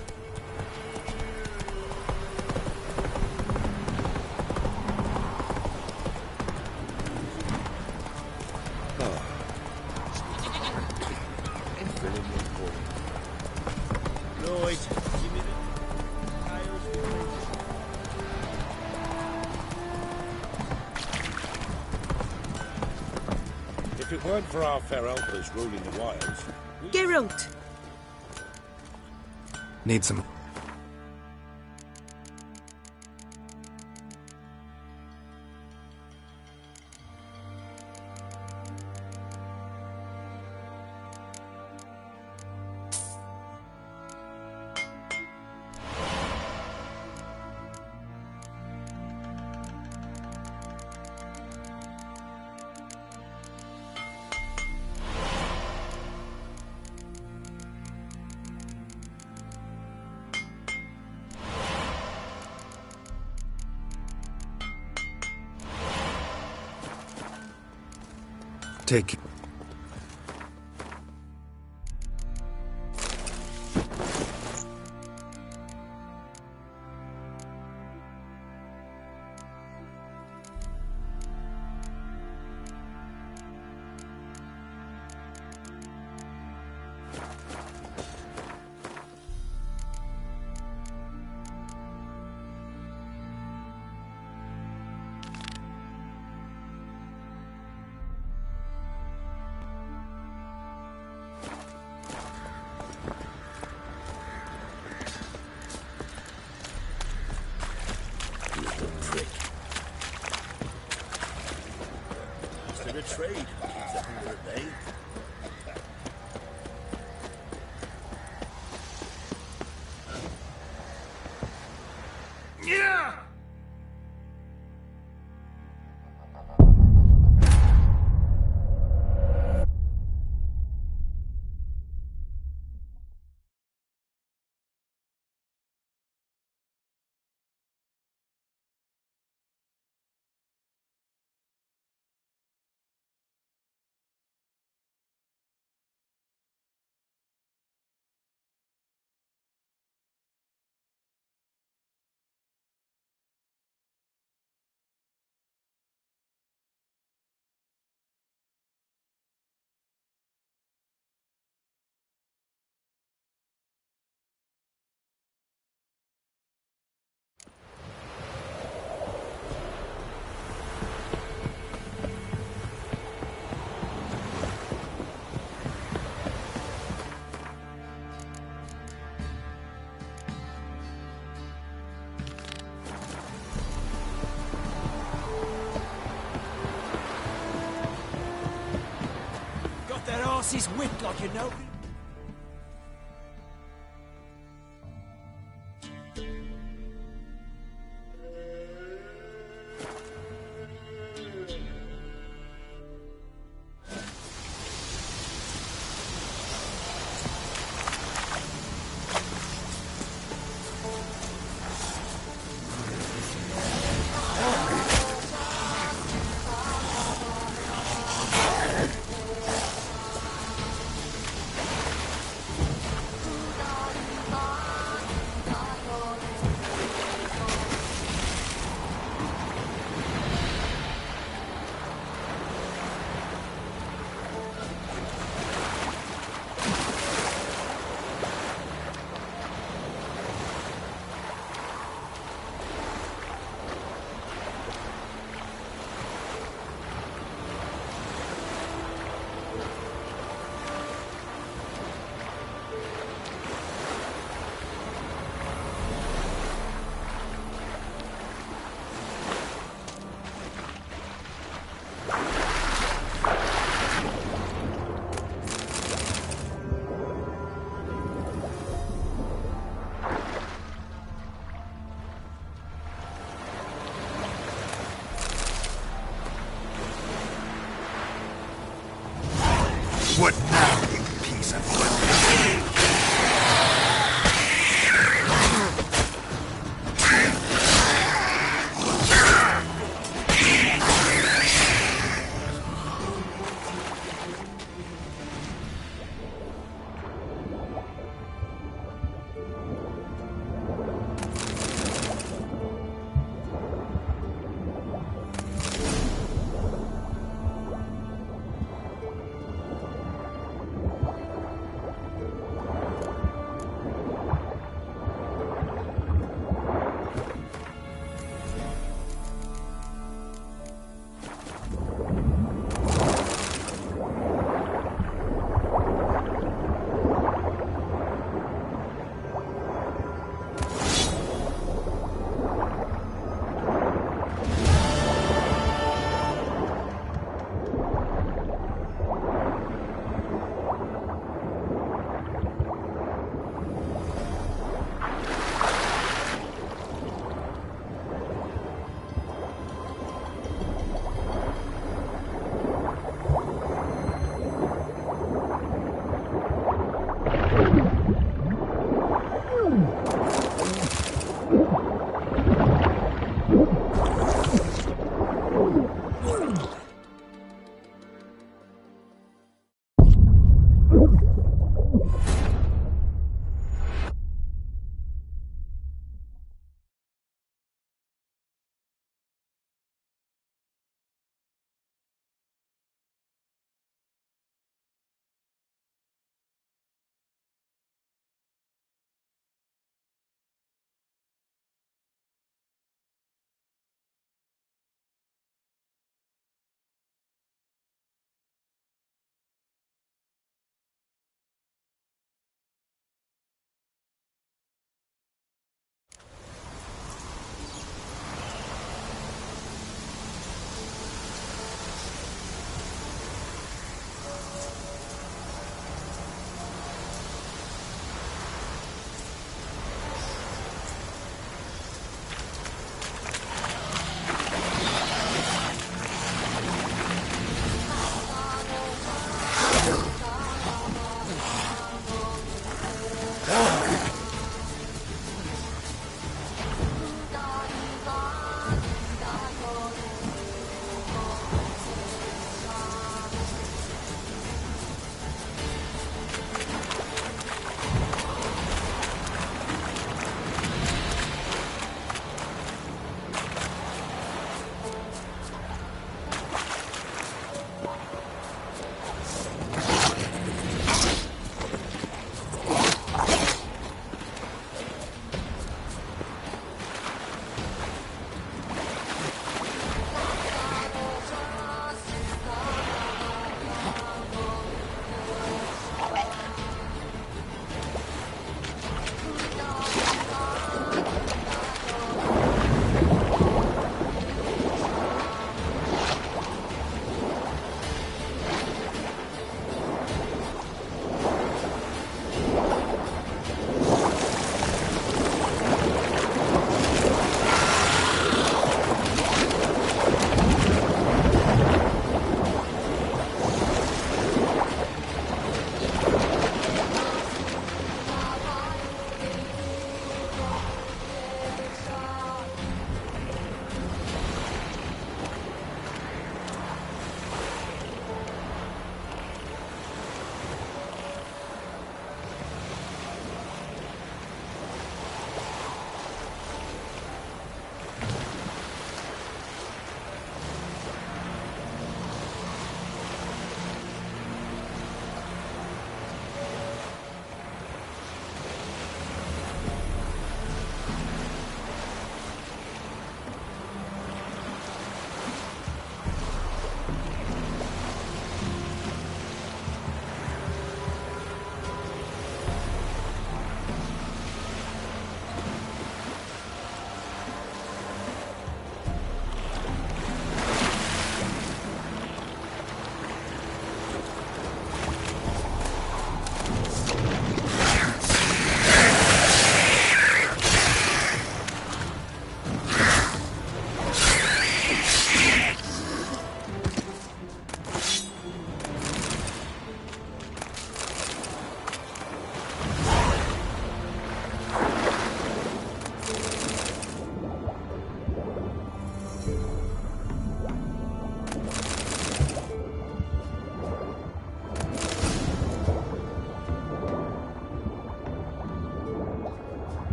If it weren't for our fair uncles ruling the wilds... Geralt! Need some... Take... Trade. Yeah! He's whipped like you know. What now, you piece of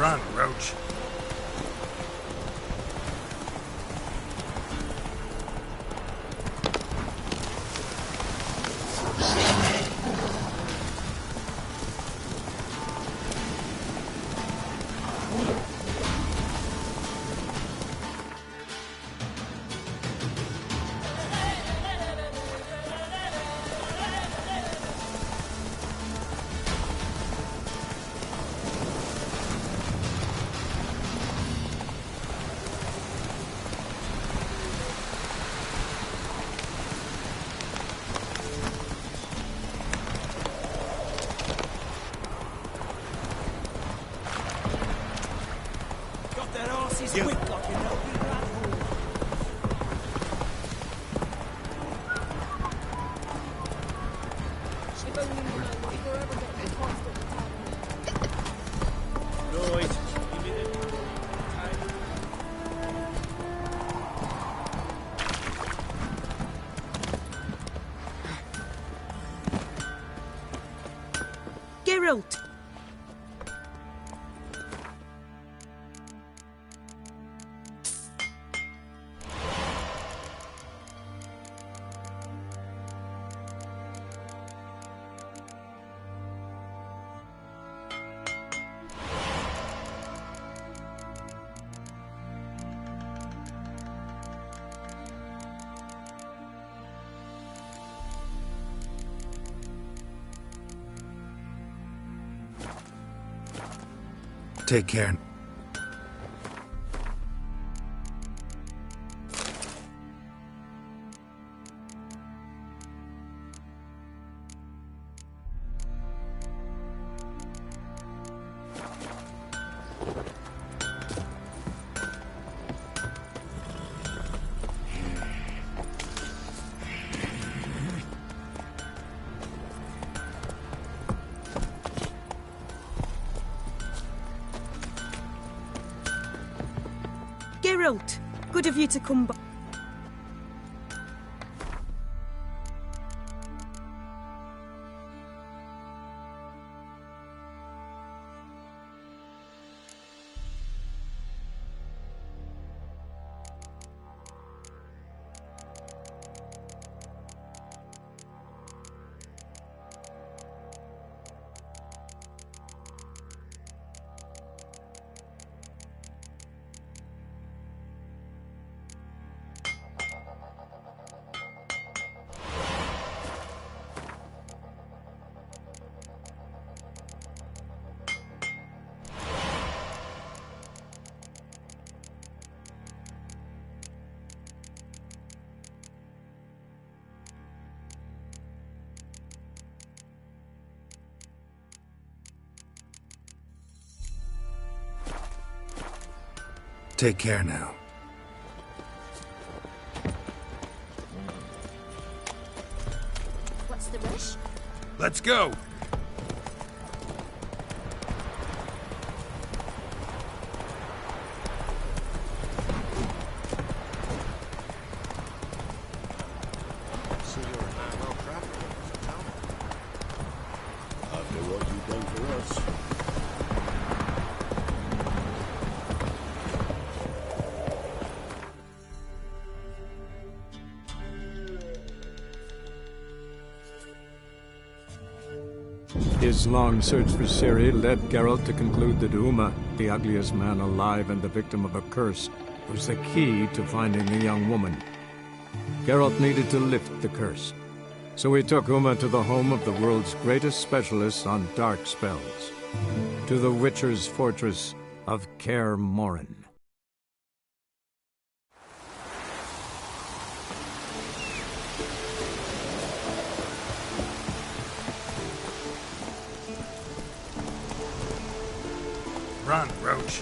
Run, Roach. Geralt! Take care. Geralt, good of you to come back. Take care now. What's the rush? Let's go! See, you're a man well crafted, so tell me. After what you've done for us. His long search for Ciri led Geralt to conclude that Uma, the ugliest man alive and the victim of a curse, was the key to finding the young woman. Geralt needed to lift the curse, so he took Uma to the home of the world's greatest specialist on dark spells, to the Witcher's fortress of Kaer Morhen. Run, Roach.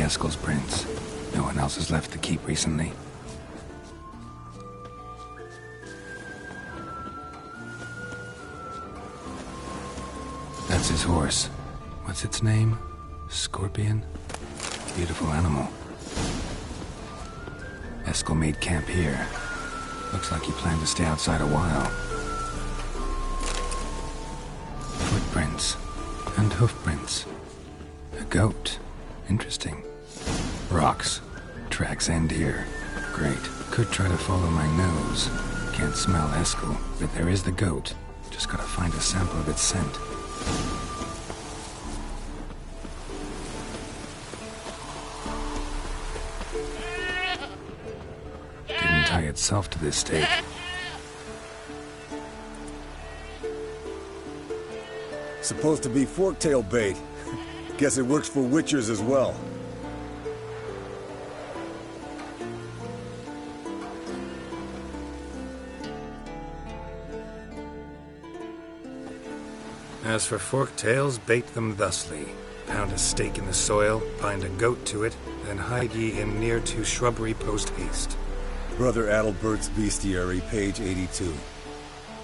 Eskel's prints. No one else has left the keep recently. That's his horse. What's its name? Scorpion? Beautiful animal. Eskel made camp here. Looks like he planned to stay outside a while. Footprints. And hoofprints. A goat. Interesting. Rocks. Tracks end here. Great. Could try to follow my nose. Can't smell Eskel, but there is the goat. Just gotta find a sample of its scent. Didn't tie itself to this stake. Supposed to be forktail bait. Guess it works for witchers as well. As for forktails, bait them thusly. Pound a stake in the soil, bind a goat to it, then hide ye him near to shrubbery post haste. Brother Adalbert's Bestiary, page 82.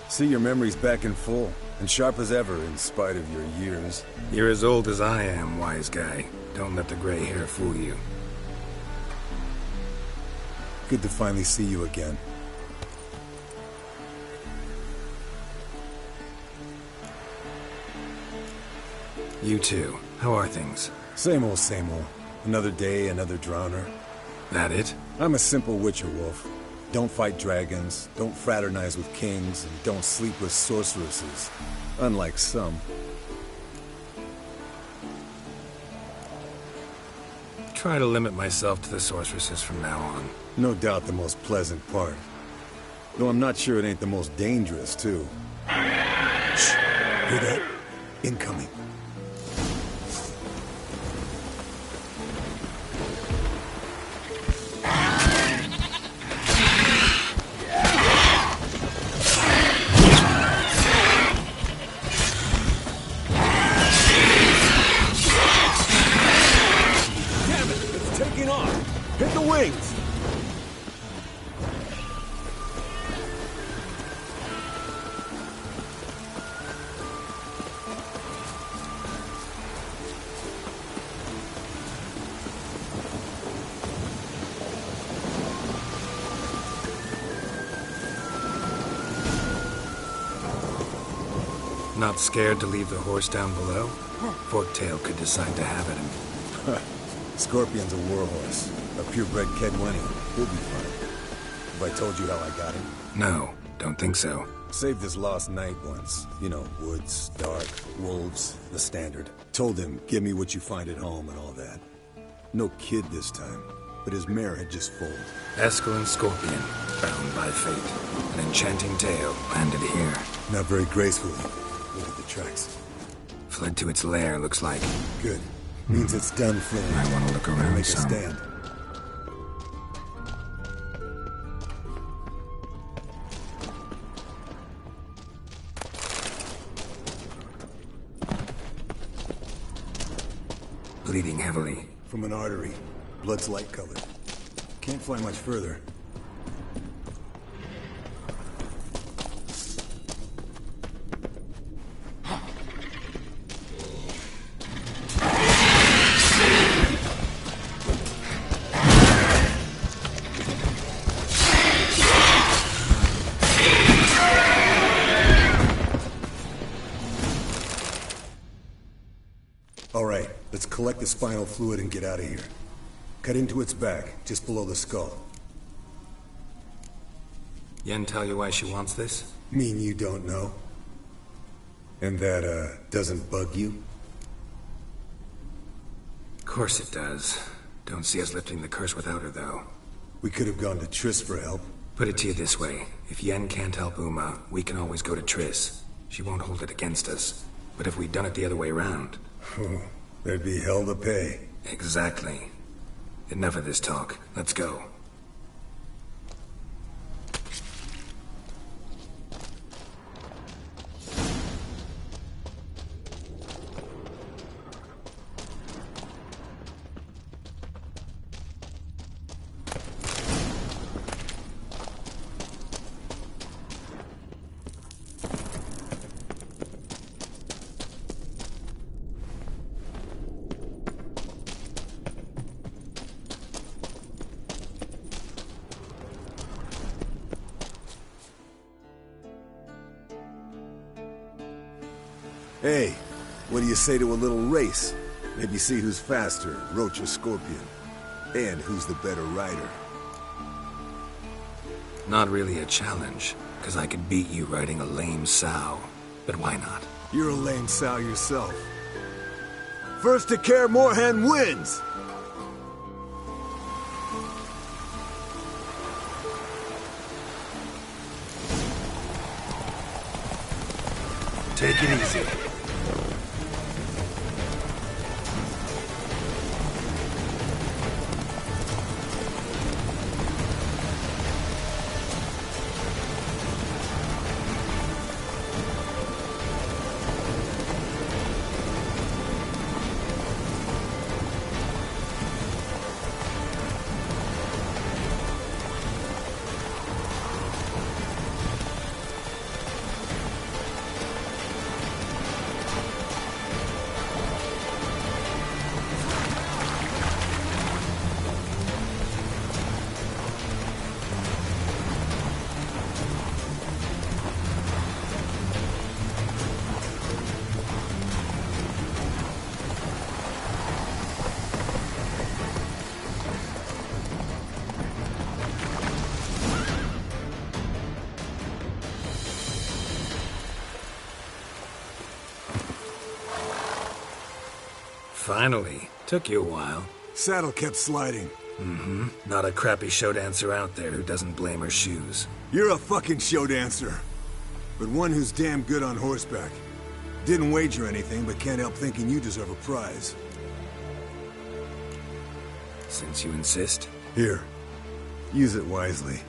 See, your memory's back in full, and sharp as ever in spite of your years. You're as old as I am, wise guy. Don't let the gray hair fool you. Good to finally see you again. You too. How are things? Same old, same old. Another day, another drowner. That it? I'm a simple witcher wolf. Don't fight dragons, don't fraternize with kings, and don't sleep with sorceresses. Unlike some. Try to limit myself to the sorceresses from now on. No doubt the most pleasant part. Though I'm not sure it ain't the most dangerous, too. Shh! Hear that? Incoming. Hit the wings! Not scared to leave the horse down below? Forktail could decide to have at him. Scorpion's a warhorse. A purebred Kedwenny. He'll be fine. Have I told you how I got him? No, don't think so. Saved his lost knight once. You know, woods, dark, wolves, the standard. Told him, give me what you find at home and all that. No kid this time, but his mare had just foaled. Eskel and Scorpion, bound by fate. An enchanting tale landed here. Not very gracefully. Look at the tracks. Fled to its lair, looks like. Good. Means it's done fleeing. I want to look around Make some. a stand. Bleeding heavily. From an artery. Blood's light colored. Can't fly much further. All right, let's collect the spinal fluid and get out of here. Cut into its back, just below the skull. Yen tell you why she wants this? Mean you don't know? And that, doesn't bug you? Of course it does. Don't see us lifting the curse without her, though. We could have gone to Triss for help. Put it to you this way. If Yen can't help Uma, we can always go to Triss. She won't hold it against us. But if we'd done it the other way around... There'd be hell to pay. Exactly. Enough of this talk. Let's go. Hey, what do you say to a little race? Maybe see who's faster, Roach or Scorpion. And who's the better rider. Not really a challenge, because I could beat you riding a lame sow. But why not? You're a lame sow yourself. First to Kaer Morhen wins! Take it easy. Finally. Took you a while. Saddle kept sliding. Mm-hmm. Not a crappy show dancer out there who doesn't blame her shoes. You're a fucking show dancer. But one who's damn good on horseback. Didn't wager anything, but can't help thinking you deserve a prize. Since you insist. Here. Use it wisely.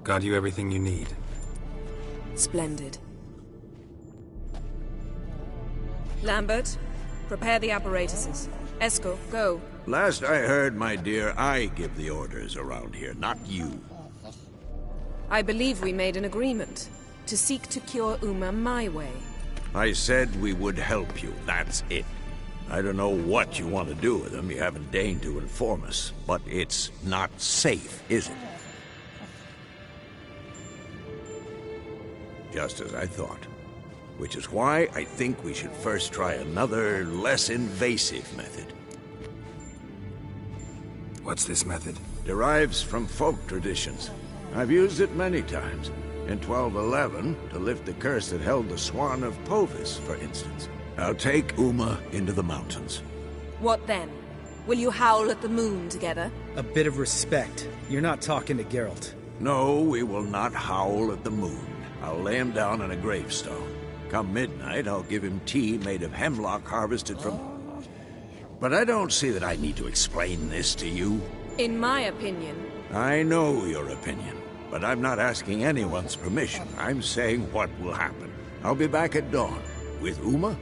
Got you everything you need. Splendid. Lambert, prepare the apparatuses. Esco, go. Last I heard, my dear, I give the orders around here, not you. I believe we made an agreement to seek to cure Uma my way. I said we would help you, that's it. I don't know what you want to do with them, you haven't deigned to inform us. But it's not safe, is it? Just as I thought. Which is why I think we should first try another, less invasive method. What's this method? Derives from folk traditions. I've used it many times. In 1211, to lift the curse that held the Swan of Povis, for instance. I'll take Uma into the mountains. What then? Will you howl at the moon together? A bit of respect. You're not talking to Geralt. No, we will not howl at the moon. I'll lay him down on a gravestone. Come midnight, I'll give him tea made of hemlock harvested from... But I don't see that I need to explain this to you. In my opinion... I know your opinion, but I'm not asking anyone's permission. I'm saying what will happen. I'll be back at dawn, with Uma,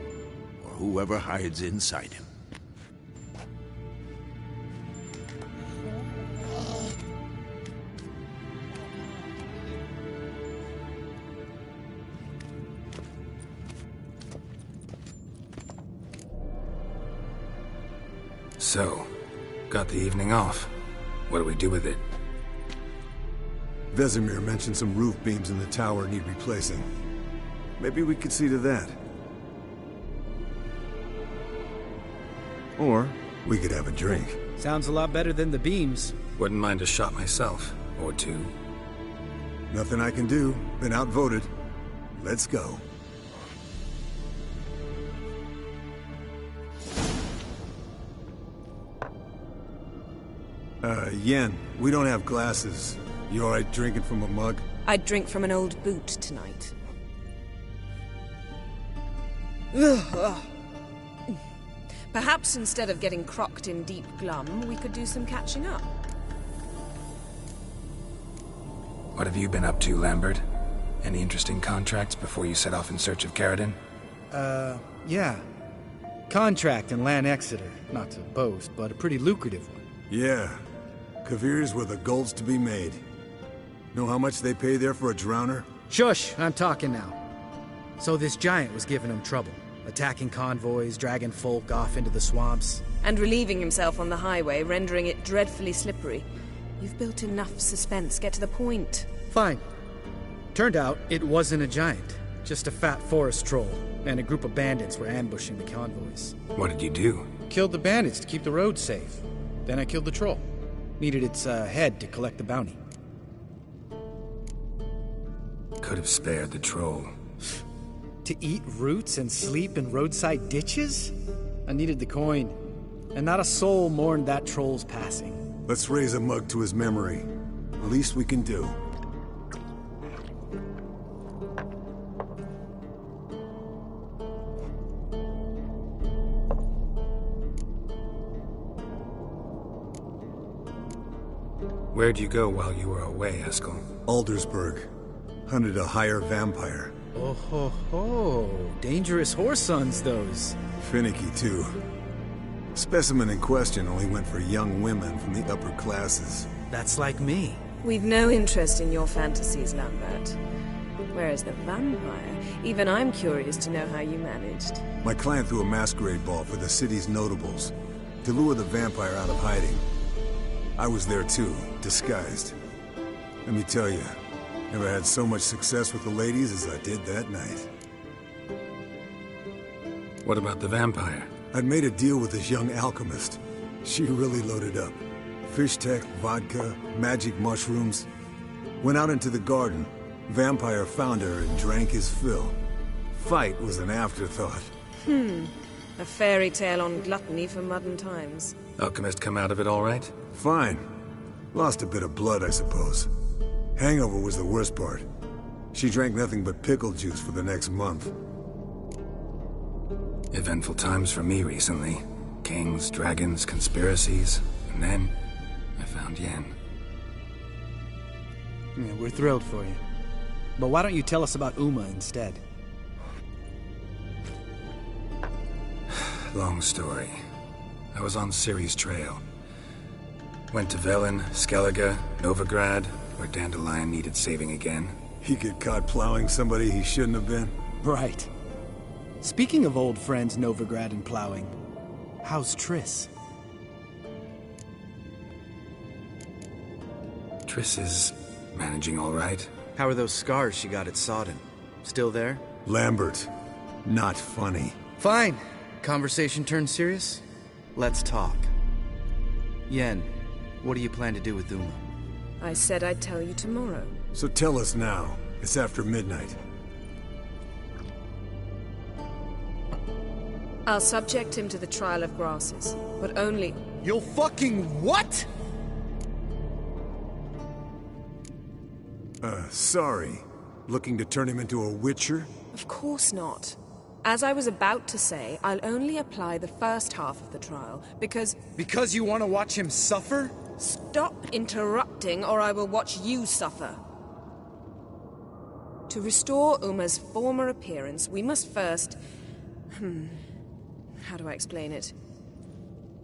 or whoever hides inside him. So, got the evening off. What do we do with it? Vesemir mentioned some roof beams in the tower need replacing. Maybe we could see to that. Or we could have a drink. Sounds a lot better than the beams. Wouldn't mind a shot myself, or two. Nothing I can do. Been outvoted. Let's go. Yen, we don't have glasses. You alright drinking from a mug? I'd drink from an old boot tonight. Perhaps instead of getting crocked in deep glum, we could do some catching up. What have you been up to, Lambert? Any interesting contracts before you set off in search of Caradon? Yeah. Contract in Lan Exeter. Not to boast, but a pretty lucrative one. Yeah. Kavir's where the gold's to be made. Know how much they pay there for a drowner? Shush! I'm talking now. So this giant was giving him trouble. Attacking convoys, dragging folk off into the swamps. And relieving himself on the highway, rendering it dreadfully slippery. You've built enough suspense. Get to the point. Fine. Turned out, it wasn't a giant. Just a fat forest troll. And a group of bandits were ambushing the convoys. What did you do? Killed the bandits to keep the road safe. Then I killed the troll. Needed its head to collect the bounty. Could have spared the troll. To eat roots and sleep in roadside ditches? I needed the coin. And not a soul mourned that troll's passing. Let's raise a mug to his memory. Least we can do. Where'd you go while you were away, Eskel? Aldersburg. Hunted a higher vampire. Oh ho ho. Dangerous whoresons, those. Finicky, too. Specimen in question only went for young women from the upper classes. That's like me. We've no interest in your fantasies, Lambert. Whereas the vampire, even I'm curious to know how you managed. My client threw a masquerade ball for the city's notables to lure the vampire out of hiding. I was there too, disguised. Let me tell you, never had so much success with the ladies as I did that night. What about the vampire? I'd made a deal with this young alchemist. She really loaded up. Fish tech, vodka, magic mushrooms. Went out into the garden. Vampire found her and drank his fill. Fight was an afterthought. A fairy tale on gluttony for modern times. Alchemist come out of it all right? Fine. Lost a bit of blood, I suppose. Hangover was the worst part. She drank nothing but pickle juice for the next month. Eventful times for me recently. Kings, dragons, conspiracies, and then I found Yen. Yeah, we're thrilled for you. But why don't you tell us about Uma instead? Long story. I was on Ciri's trail. Went to Velen, Skellige, Novigrad, where Dandelion needed saving again. He get caught plowing somebody he shouldn't have been? Right. Speaking of old friends Novigrad and plowing, how's Triss? Triss is managing all right. How are those scars she got at Sodden? Still there? Lambert. Not funny. Fine. Conversation turned serious? Let's talk. Yen, what do you plan to do with Uma? I said I'd tell you tomorrow. So tell us now. It's after midnight. I'll subject him to the trial of grasses, but only... You'll fucking what? Sorry. Looking to turn him into a witcher? Of course not. As I was about to say, I'll only apply the first half of the trial, because... Because you want to watch him suffer? Stop interrupting, or I will watch you suffer. To restore Uma's former appearance, we must first... How do I explain it?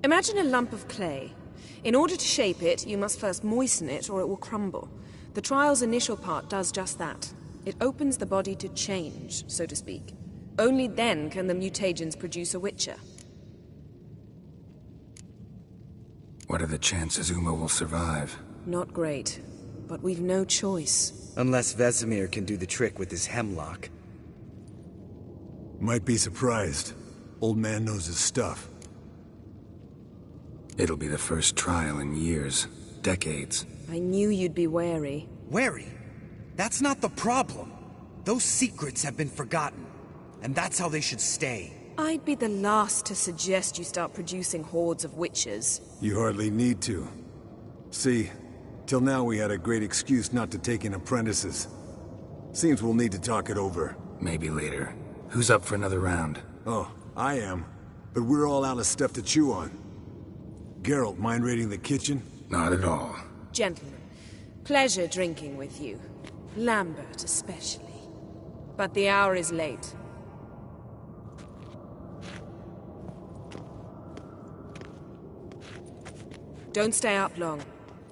Imagine a lump of clay. In order to shape it, you must first moisten it, or it will crumble. The trial's initial part does just that. It opens the body to change, so to speak. Only then can the mutagens produce a witcher. What are the chances Uma will survive? Not great, but we've no choice. Unless Vesemir can do the trick with his hemlock. Might be surprised. Old man knows his stuff. It'll be the first trial in years. Decades. I knew you'd be wary. Wary? That's not the problem. Those secrets have been forgotten. And that's how they should stay. I'd be the last to suggest you start producing hordes of witches. You hardly need to. See, till now we had a great excuse not to take in apprentices. Seems we'll need to talk it over. Maybe later. Who's up for another round? Oh, I am. But we're all out of stuff to chew on. Geralt, mind raiding the kitchen? Not at all. Gentlemen, pleasure drinking with you. Lambert especially. But the hour is late. Don't stay up long.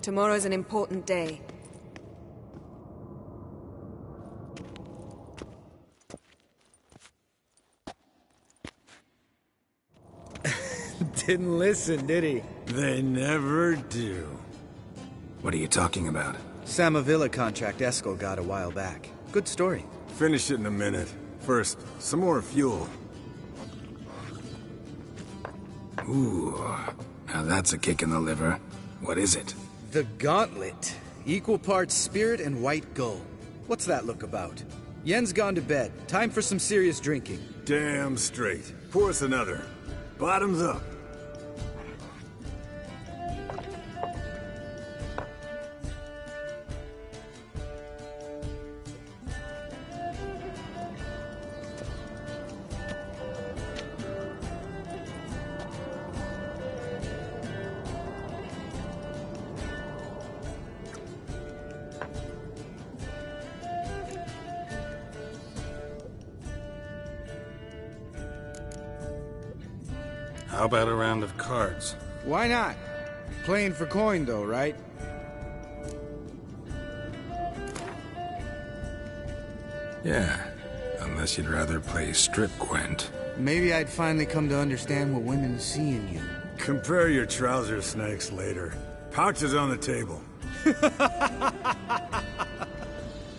Tomorrow's an important day. Didn't listen, did he? They never do. What are you talking about? Samavilla contract Eskel got a while back. Good story. Finish it in a minute. First, some more fuel. Ooh, now that's a kick in the liver. What is it? The Gauntlet. Equal parts spirit and white gull. What's that look about? Yen's gone to bed. Time for some serious drinking. Damn straight. Pour us another. Bottoms up. How about a round of cards? Why not? Playing for coin, though, right? Yeah, unless you'd rather play strip Gwent. Maybe I'd finally come to understand what women see in you. Compare your trouser snakes later. Pouch is on the table.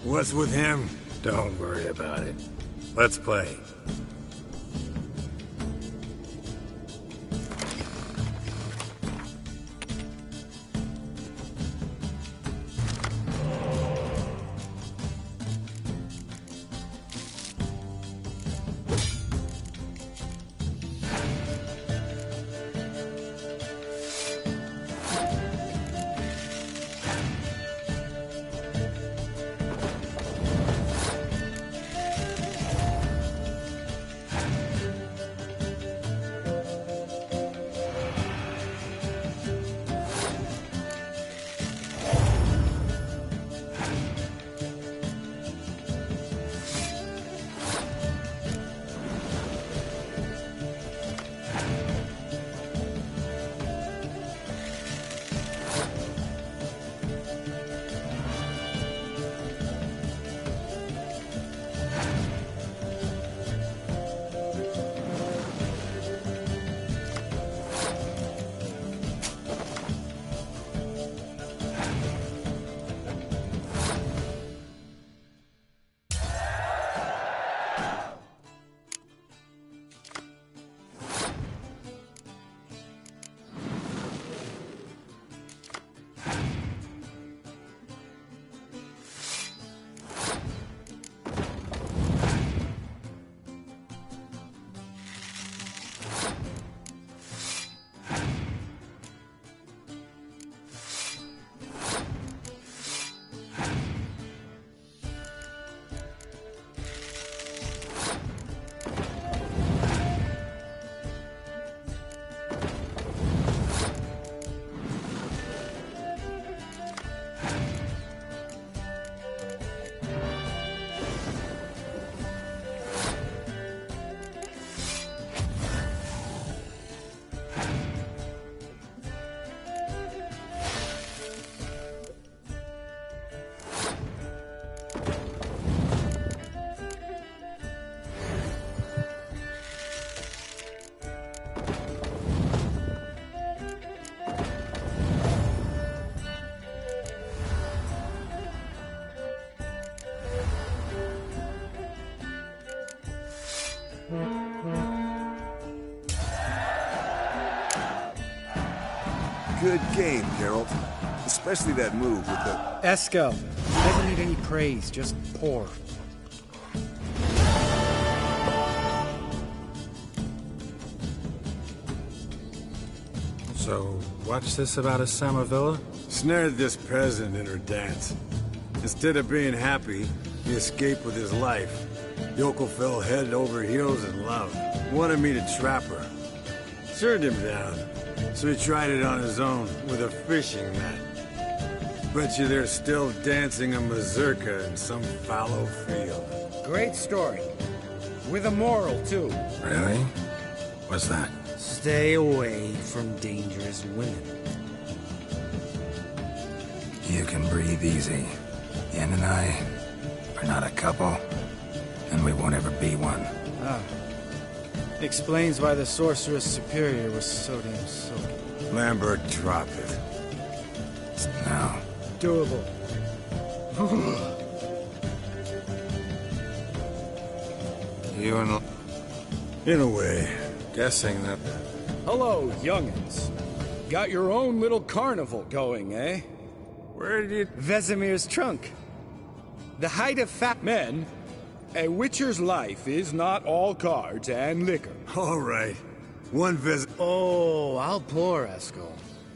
What's with him? Don't worry about it. Let's play. Good game, Geralt. Especially that move with the... Eskel doesn't need any praise, just pour. So, what's this about a Samavilla? Snared this peasant in her dance. Instead of being happy, he escaped with his life. Yokel fell head over heels in love. Wanted me to trap her. Turned him down. So he tried it on his own with a fishing net. Bet you they're still dancing a mazurka in some fallow field. Great story. With a moral, too. Really? What's that? Stay away from dangerous women. You can breathe easy. Yen and I are not a couple, and we won't ever be one. Ah. Explains why the Sorceress Superior was so damn silky. Lambert, drop it. No. Doable. You and... In a way. Guessing that... Hello, youngins. Got your own little carnival going, eh? Where did you... Vesemir's trunk. The height of fat... Men, a witcher's life is not all cards and liquor. All right. One visit... Oh, I'll pour, Eskel.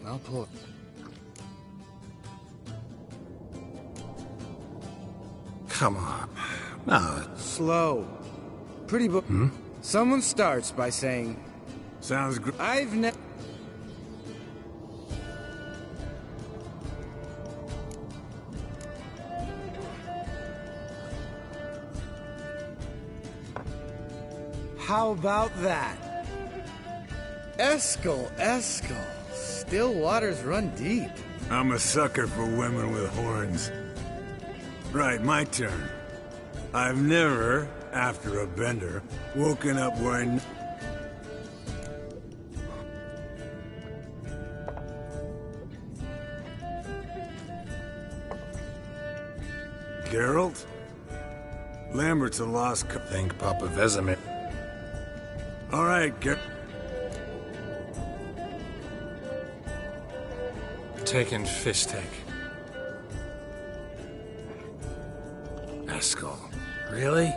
I'll pour. Come on. No. Slow. Pretty book. Someone starts by saying... Sounds good. I've never... How about that? Eskel. Still waters run deep. I'm a sucker for women with horns. Right, my turn. I've never, after a bender, woken up wearing... Geralt? Lambert's a lost... Think Papa Vesemir. All right, Taking fish tank. Eskel. Really?